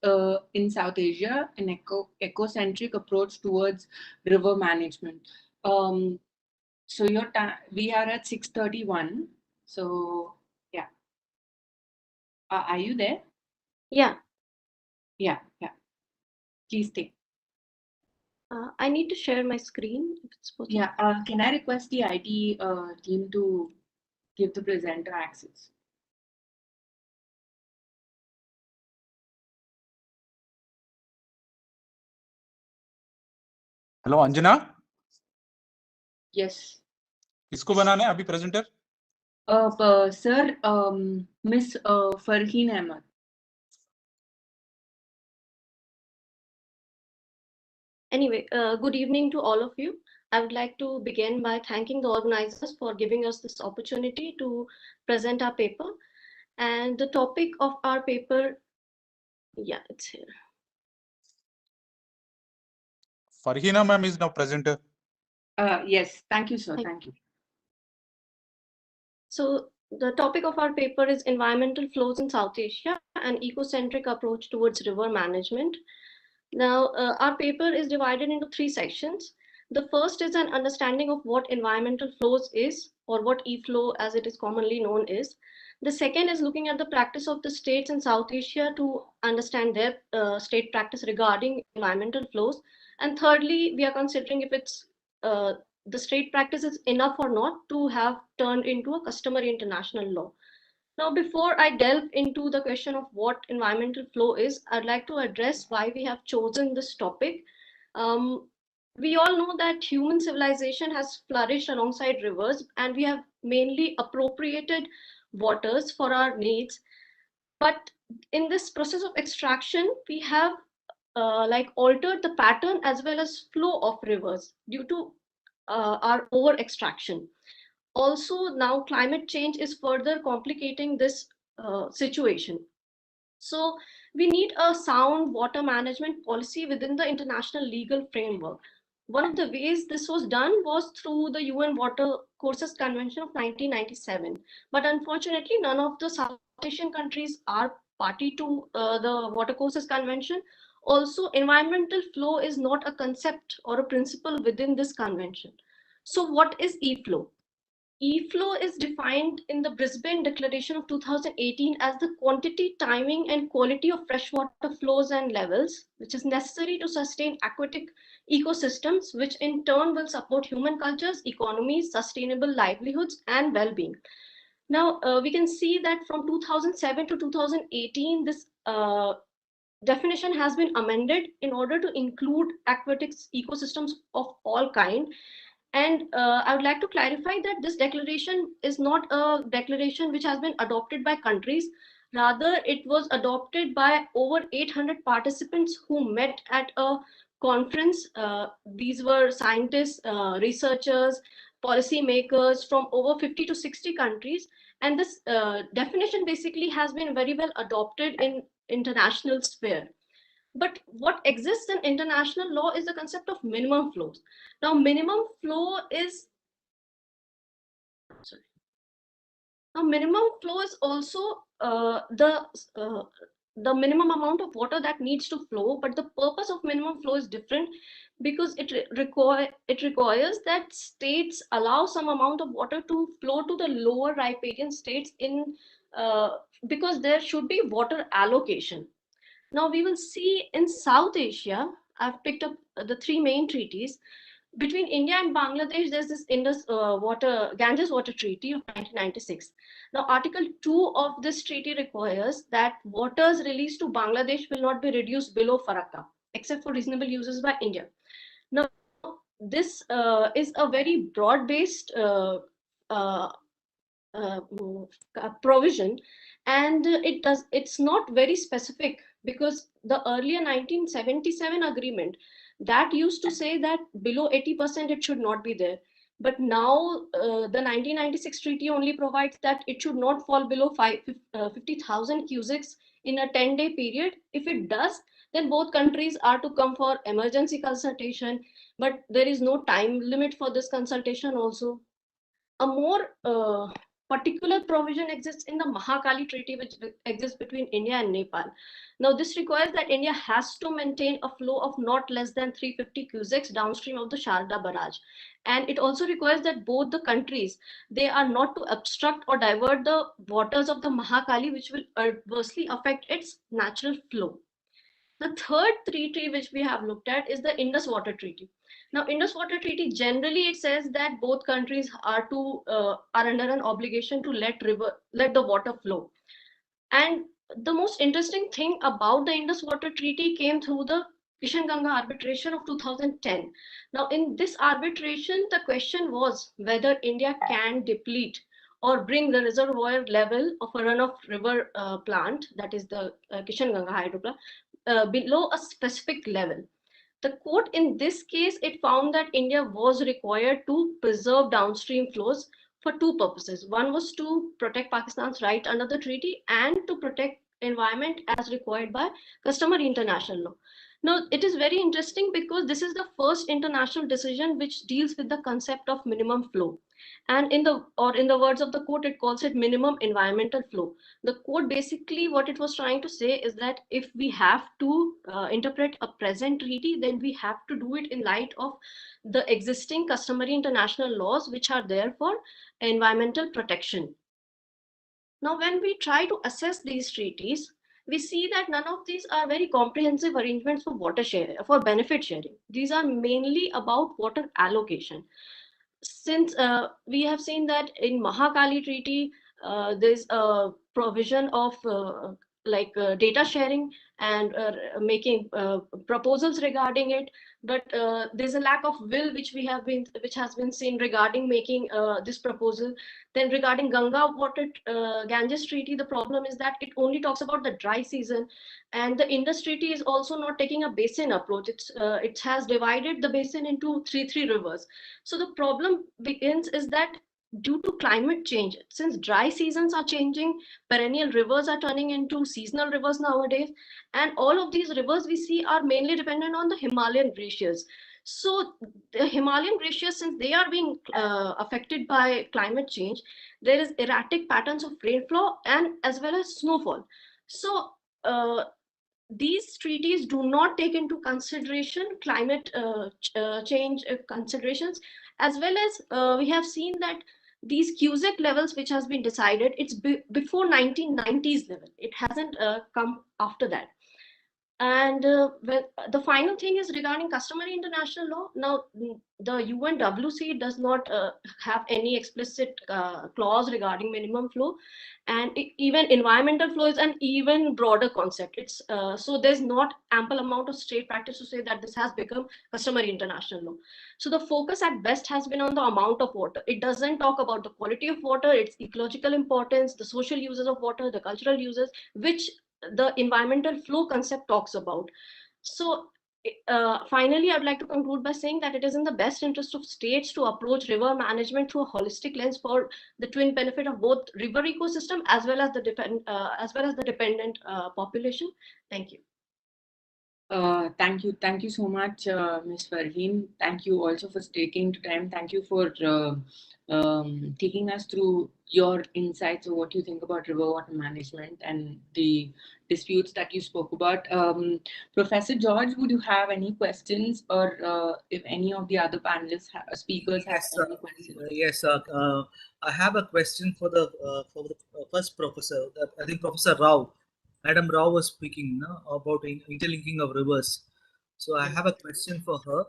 Speaker 14: in South Asia, an ecocentric approach towards river management. So your time, we are at 6:31. So yeah. Are you there?
Speaker 18: Yeah.
Speaker 14: Yeah. Please take.
Speaker 18: I need to share my screen if it's possible.
Speaker 14: Yeah. Can I request the IT team to give the presenter access?
Speaker 3: Hello Anjana,
Speaker 14: Yes.
Speaker 3: किसको बनाना है अभी presenter?
Speaker 14: Sir, Miss Farheen Ahmad.
Speaker 18: Anyway, good evening to all of you. I would like to begin by thanking the organizers for giving us this opportunity to present our paper. And the topic of our paper, yeah, it's here.
Speaker 3: Farhina ma'am is now presenter.
Speaker 14: Yes, thank you, sir. Thank you.
Speaker 18: So the topic of our paper is environmental flows in South Asia, an ecocentric approach towards river management. Now, our paper is divided into three sections. The first is an understanding of what environmental flows is, or what e-flow as it is commonly known is. The second is looking at the practice of the states in South Asia to understand their state practice regarding environmental flows. And thirdly, we are considering if it's the state practice is enough or not to have turned into a customary international law. Now, before I delve into the question of what environmental flow is, I'd like to address why we have chosen this topic. We all know that human civilization has flourished alongside rivers, and we have mainly appropriated waters for our needs. But in this process of extraction, we have altered the pattern as well as flow of rivers due to our over extraction. Also, now climate change is further complicating this situation. So we need a sound water management policy within the international legal framework. One of the ways this was done was through the UN Water Courses Convention of 1997. But unfortunately, none of the South Asian countries are party to the Water Courses Convention. Also, environmental flow is not a concept or a principle within this convention. So what is e-flow? E-flow is defined in the Brisbane Declaration of 2018 as the quantity, timing, and quality of freshwater flows and levels, which is necessary to sustain aquatic ecosystems, which in turn will support human cultures, economies, sustainable livelihoods, and well-being. Now, we can see that from 2007 to 2018, this definition has been amended in order to include aquatic ecosystems of all kind. And I would like to clarify that this declaration is not a declaration which has been adopted by countries. Rather, it was adopted by over 800 participants who met at a conference. These were scientists, researchers, policymakers from over 50 to 60 countries. And this definition basically has been very well adopted in international sphere. But what exists in international law is the concept of minimum flows. Now, minimum flow is Now, minimum flow is also the minimum amount of water that needs to flow, but the purpose of minimum flow is different because it requires that states allow some amount of water to flow to the lower riparian states because there should be water allocation. Now we will see in South Asia, I've picked up the three main treaties. Between India and Bangladesh, there's this Ganges Water Treaty of 1996. Now, Article 2 of this treaty requires that waters released to Bangladesh will not be reduced below Faraka, except for reasonable uses by India. Now, this is a very broad-based provision, and it's not very specific because the earlier 1977 agreement that used to say that below 80% it should not be there, but now the 1996 treaty only provides that it should not fall below 50,000 cusics in a 10-day period. If it does, then both countries are to come for emergency consultation, but there is no time limit for this consultation also. A more particular provision exists in the Mahakali Treaty, which exists between India and Nepal. Now, this requires that India has to maintain a flow of not less than 350 cusics downstream of the Sharda barrage. And it also requires that both the countries, they are not to obstruct or divert the waters of the Mahakali, which will adversely affect its natural flow. The third treaty which we have looked at is the Indus Water Treaty. Now, Indus Water Treaty, generally it says that both countries are under an obligation to let the water flow. And the most interesting thing about the Indus Water Treaty came through the Kishan Ganga arbitration of 2010. Now, in this arbitration, the question was whether India can deplete or bring the reservoir level of a runoff river plant, that is the Kishan Ganga hydro plant, below a specific level. The court in this case, it found that India was required to preserve downstream flows for two purposes. One was to protect Pakistan's right under the treaty and to protect environment as required by customary international law. Now, it is very interesting because this is the first international decision which deals with the concept of minimum flow. And in the words of the court, it calls it minimum environmental flow. The court basically what it was trying to say is that if we have to interpret a present treaty, then we have to do it in light of the existing customary international laws which are there for environmental protection. Now, when we try to assess these treaties, we see that none of these are very comprehensive arrangements for water share, for benefit sharing. These are mainly about water allocation. Since we have seen that in Mahakali Treaty, there's a provision of data sharing and making proposals regarding it, but there's a lack of will which has been seen regarding making this proposal. Then regarding Ganges Treaty, the problem is that it only talks about the dry season, and the Indus Treaty is also not taking a basin approach. It has divided the basin into three rivers. So the problem begins is that due to climate change, since dry seasons are changing, perennial rivers are turning into seasonal rivers nowadays, and all of these rivers we see are mainly dependent on the Himalayan glaciers. So the Himalayan glaciers, since they are being affected by climate change, there is erratic patterns of rainfall and as well as snowfall. So these treaties do not take into consideration climate change considerations, as well as we have seen that these cusic levels which has been decided, it's before 1990s level. It hasn't come after that. And the final thing is regarding customary international law. Now, the UNWC does not have any explicit clause regarding minimum flow, and even environmental flow is an even broader concept. It's so there's not ample amount of state practice to say that this has become customary international law. So the focus at best has been on the amount of water. It doesn't talk about the quality of water, its ecological importance, the social uses of water, the cultural uses, which the environmental flow concept talks about. So Finally, I'd like to conclude by saying that it is in the best interest of states to approach river management through a holistic lens for the twin benefit of both river ecosystem as well as the dependent population. Thank you.
Speaker 14: Thank you so much, Ms. Farheen. Thank you also for taking time. Thank you for taking us through your insights of what you think about river water management and the disputes that you spoke about. Professor George, would you have any questions, or if any of the other panelists speakers have
Speaker 11: Yes,
Speaker 14: any questions?
Speaker 11: yes. I have a question for the first professor. I think Professor Rao, Madam Rao was speaking about interlinking of rivers. So I have a question for her.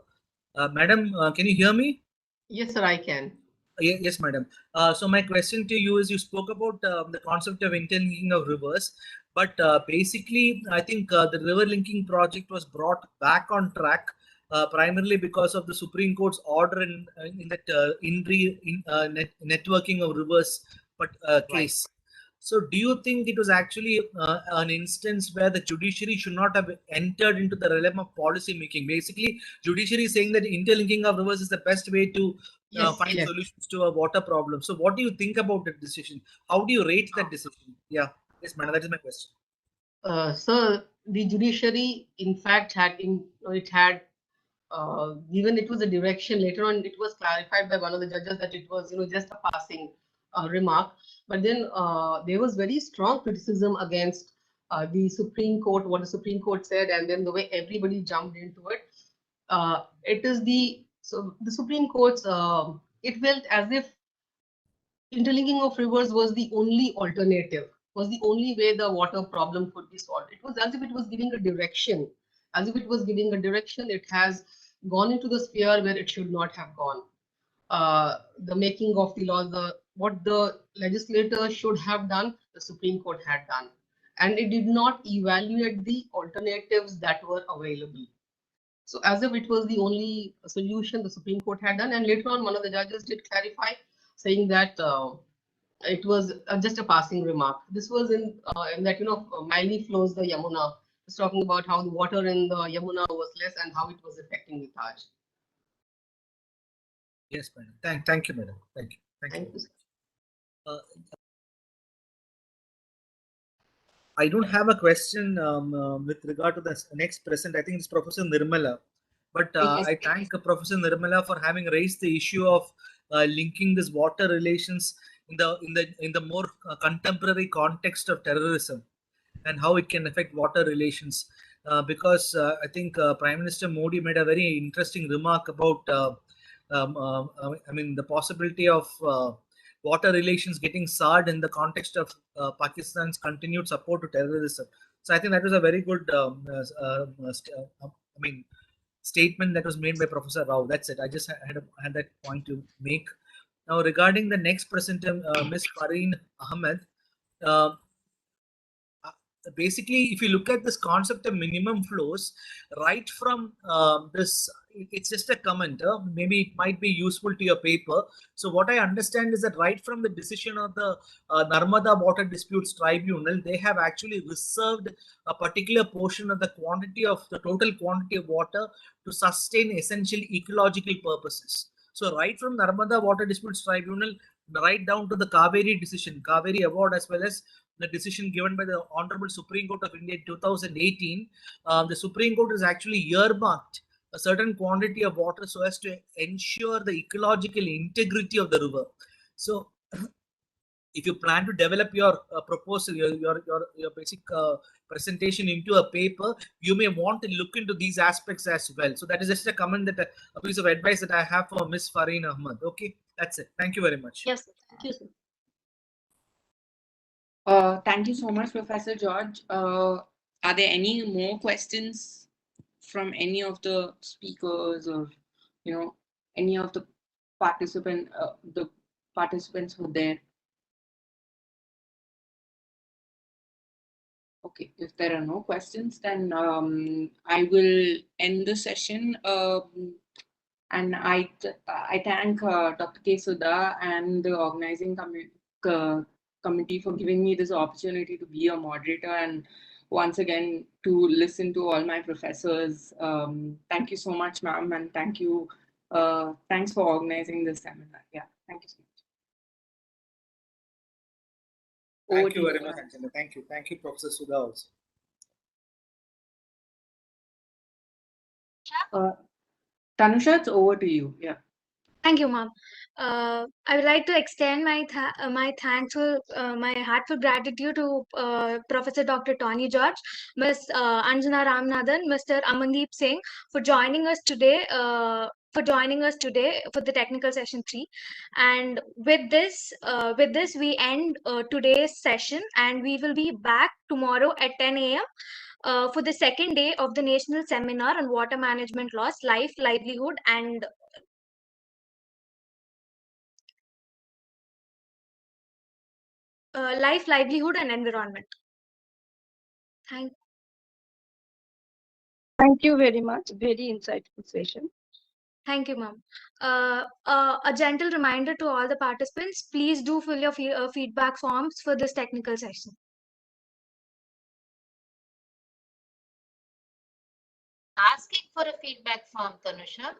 Speaker 11: Madam, can you hear me?
Speaker 16: Yes, sir, I can.
Speaker 11: Yes, madam. So my question to you is, you spoke about the concept of interlinking of rivers, but basically, I think the river linking project was brought back on track primarily because of the Supreme Court's order in that networking of rivers case. So do you think it was actually an instance where the judiciary should not have entered into the realm of policy making? Basically, judiciary is saying that interlinking of rivers is the best way to find solutions to a water problem. So what do you think about that decision? How do you rate that decision? Yeah. Yes, madam. That is my question.
Speaker 16: So the judiciary, in fact, given it was a direction. Later on, it was clarified by one of the judges that it was, just a passing remark. But then there was very strong criticism against the Supreme Court, what the Supreme Court said, and then the way everybody jumped into it. The Supreme Court's, it felt as if interlinking of rivers was the only alternative, was the only way the water problem could be solved. It was as if it was giving a direction. As if it was giving a direction, it has gone into the sphere where it should not have gone. The making of the laws, what the legislator should have done, the Supreme Court had done. And it did not evaluate the alternatives that were available. So as if it was the only solution the Supreme Court had done. And later on, one of the judges did clarify, saying that it was just a passing remark. This was in that, Miley flows the Yamuna. It's talking about how the water in the Yamuna was less and how it was affecting the Taj.
Speaker 11: Yes, madam. Thank you, madam. Thank you. Thank you. I don't have a question with regard to the next present. I think it's Professor Nirmala. But I thank Professor Nirmala for having raised the issue of linking this water relations in the more contemporary context of terrorism and how it can affect water relations. Because I think Prime Minister Modi made a very interesting remark about the possibility of water relations getting soured in the context of Pakistan's continued support to terrorism. So I think that was a very good statement that was made by Professor Rao. That's it. I just had that point to make. Now, regarding the next presenter, Ms. Farheen Ahmed, basically, if you look at this concept of minimum flows, right from this, it's just a comment. Maybe it might be useful to your paper. So what I understand is that right from the decision of the Narmada Water Disputes Tribunal, they have actually reserved a particular portion of the total quantity of water to sustain essential ecological purposes. So right from Narmada Water Disputes Tribunal, right down to the Kaveri decision, Kaveri Award, as well as the decision given by the Honorable Supreme Court of India in 2018, the Supreme Court has actually earmarked a certain quantity of water so as to ensure the ecological integrity of the river. So, if you plan to develop your proposal, your basic presentation into a paper, you may want to look into these aspects as well. So that is just a comment, that a piece of advice that I have for Ms. Farheen Ahmed. Okay, that's it. Thank you very much.
Speaker 18: Yes, thank you, sir.
Speaker 14: Thank you so much, Professor George. Are there any more questions from any of the speakers, or any of the participants who are there? Okay, if there are no questions, then I will end the session. And I thank Dr. K. Sudha and the organizing committee for giving me this opportunity to be a moderator and once again to listen to all my professors. Thank you so much, ma'am, and thank you. Thanks for organizing this seminar. Yeah, thank you so much.
Speaker 11: Thank you very much, Anjana. Thank you. Thank you, Professor Sudha also.
Speaker 14: Tanusha, it's over to you. Yeah.
Speaker 7: Thank you, ma'am. I would like to extend my my heartful gratitude to Professor Dr. Tony George, Ms. Anjana Ramanathan, Mr. Amandeep Singh for joining us today. For the technical session 3, and with this we end today's session, and we will be back tomorrow at 10 a.m. For the second day of the National Seminar on Water Management Laws, Life, Livelihood, and Life, Livelihood, and Environment.
Speaker 10: Thank you very much. Very insightful session.
Speaker 7: Thank you, ma'am. A gentle reminder to all the participants, please do fill your feedback forms for this technical session.
Speaker 4: Asking for a feedback form, Tanusha.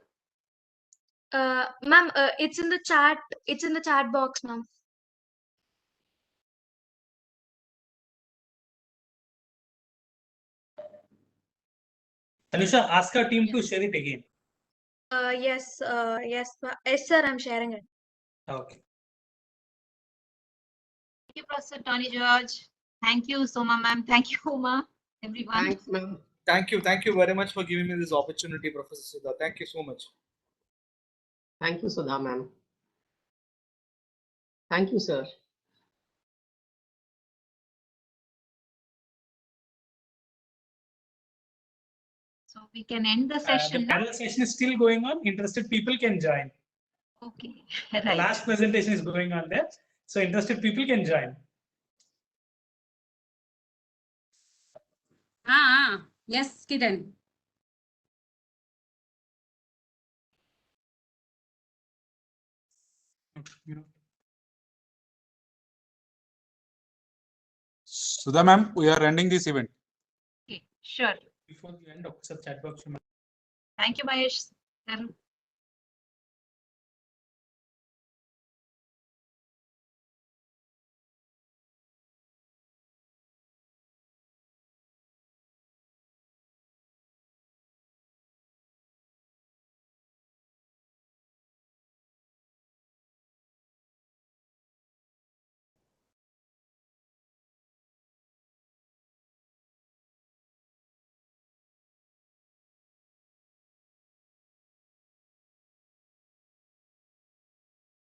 Speaker 7: Ma'am, it's in the chat. It's in the chat box, ma'am.
Speaker 1: Tanusha, ask our team to share it again.
Speaker 7: Yes, yes, sir. I'm sharing it.
Speaker 1: Okay.
Speaker 4: Thank you, Professor Tony George. Thank you, Soma ma'am. Thank you, Uma, everyone.
Speaker 16: Thanks, ma'am.
Speaker 11: Thank you. Thank you very much for giving me this opportunity, Professor Sudha. Thank you so much.
Speaker 16: Thank you, Sudha, ma'am. Thank you, sir.
Speaker 4: So we can end the session
Speaker 1: The
Speaker 4: now.
Speaker 1: panel session is still going on. Interested people can join.
Speaker 4: Okay.
Speaker 1: The
Speaker 4: Right.
Speaker 1: last presentation is going on there. So interested people can join.
Speaker 2: Yes, Kiran.
Speaker 3: Sudha ma'am, we are ending this event.
Speaker 4: Okay, sure.
Speaker 1: Before the end of the chat box.
Speaker 4: Thank you, Mahesh.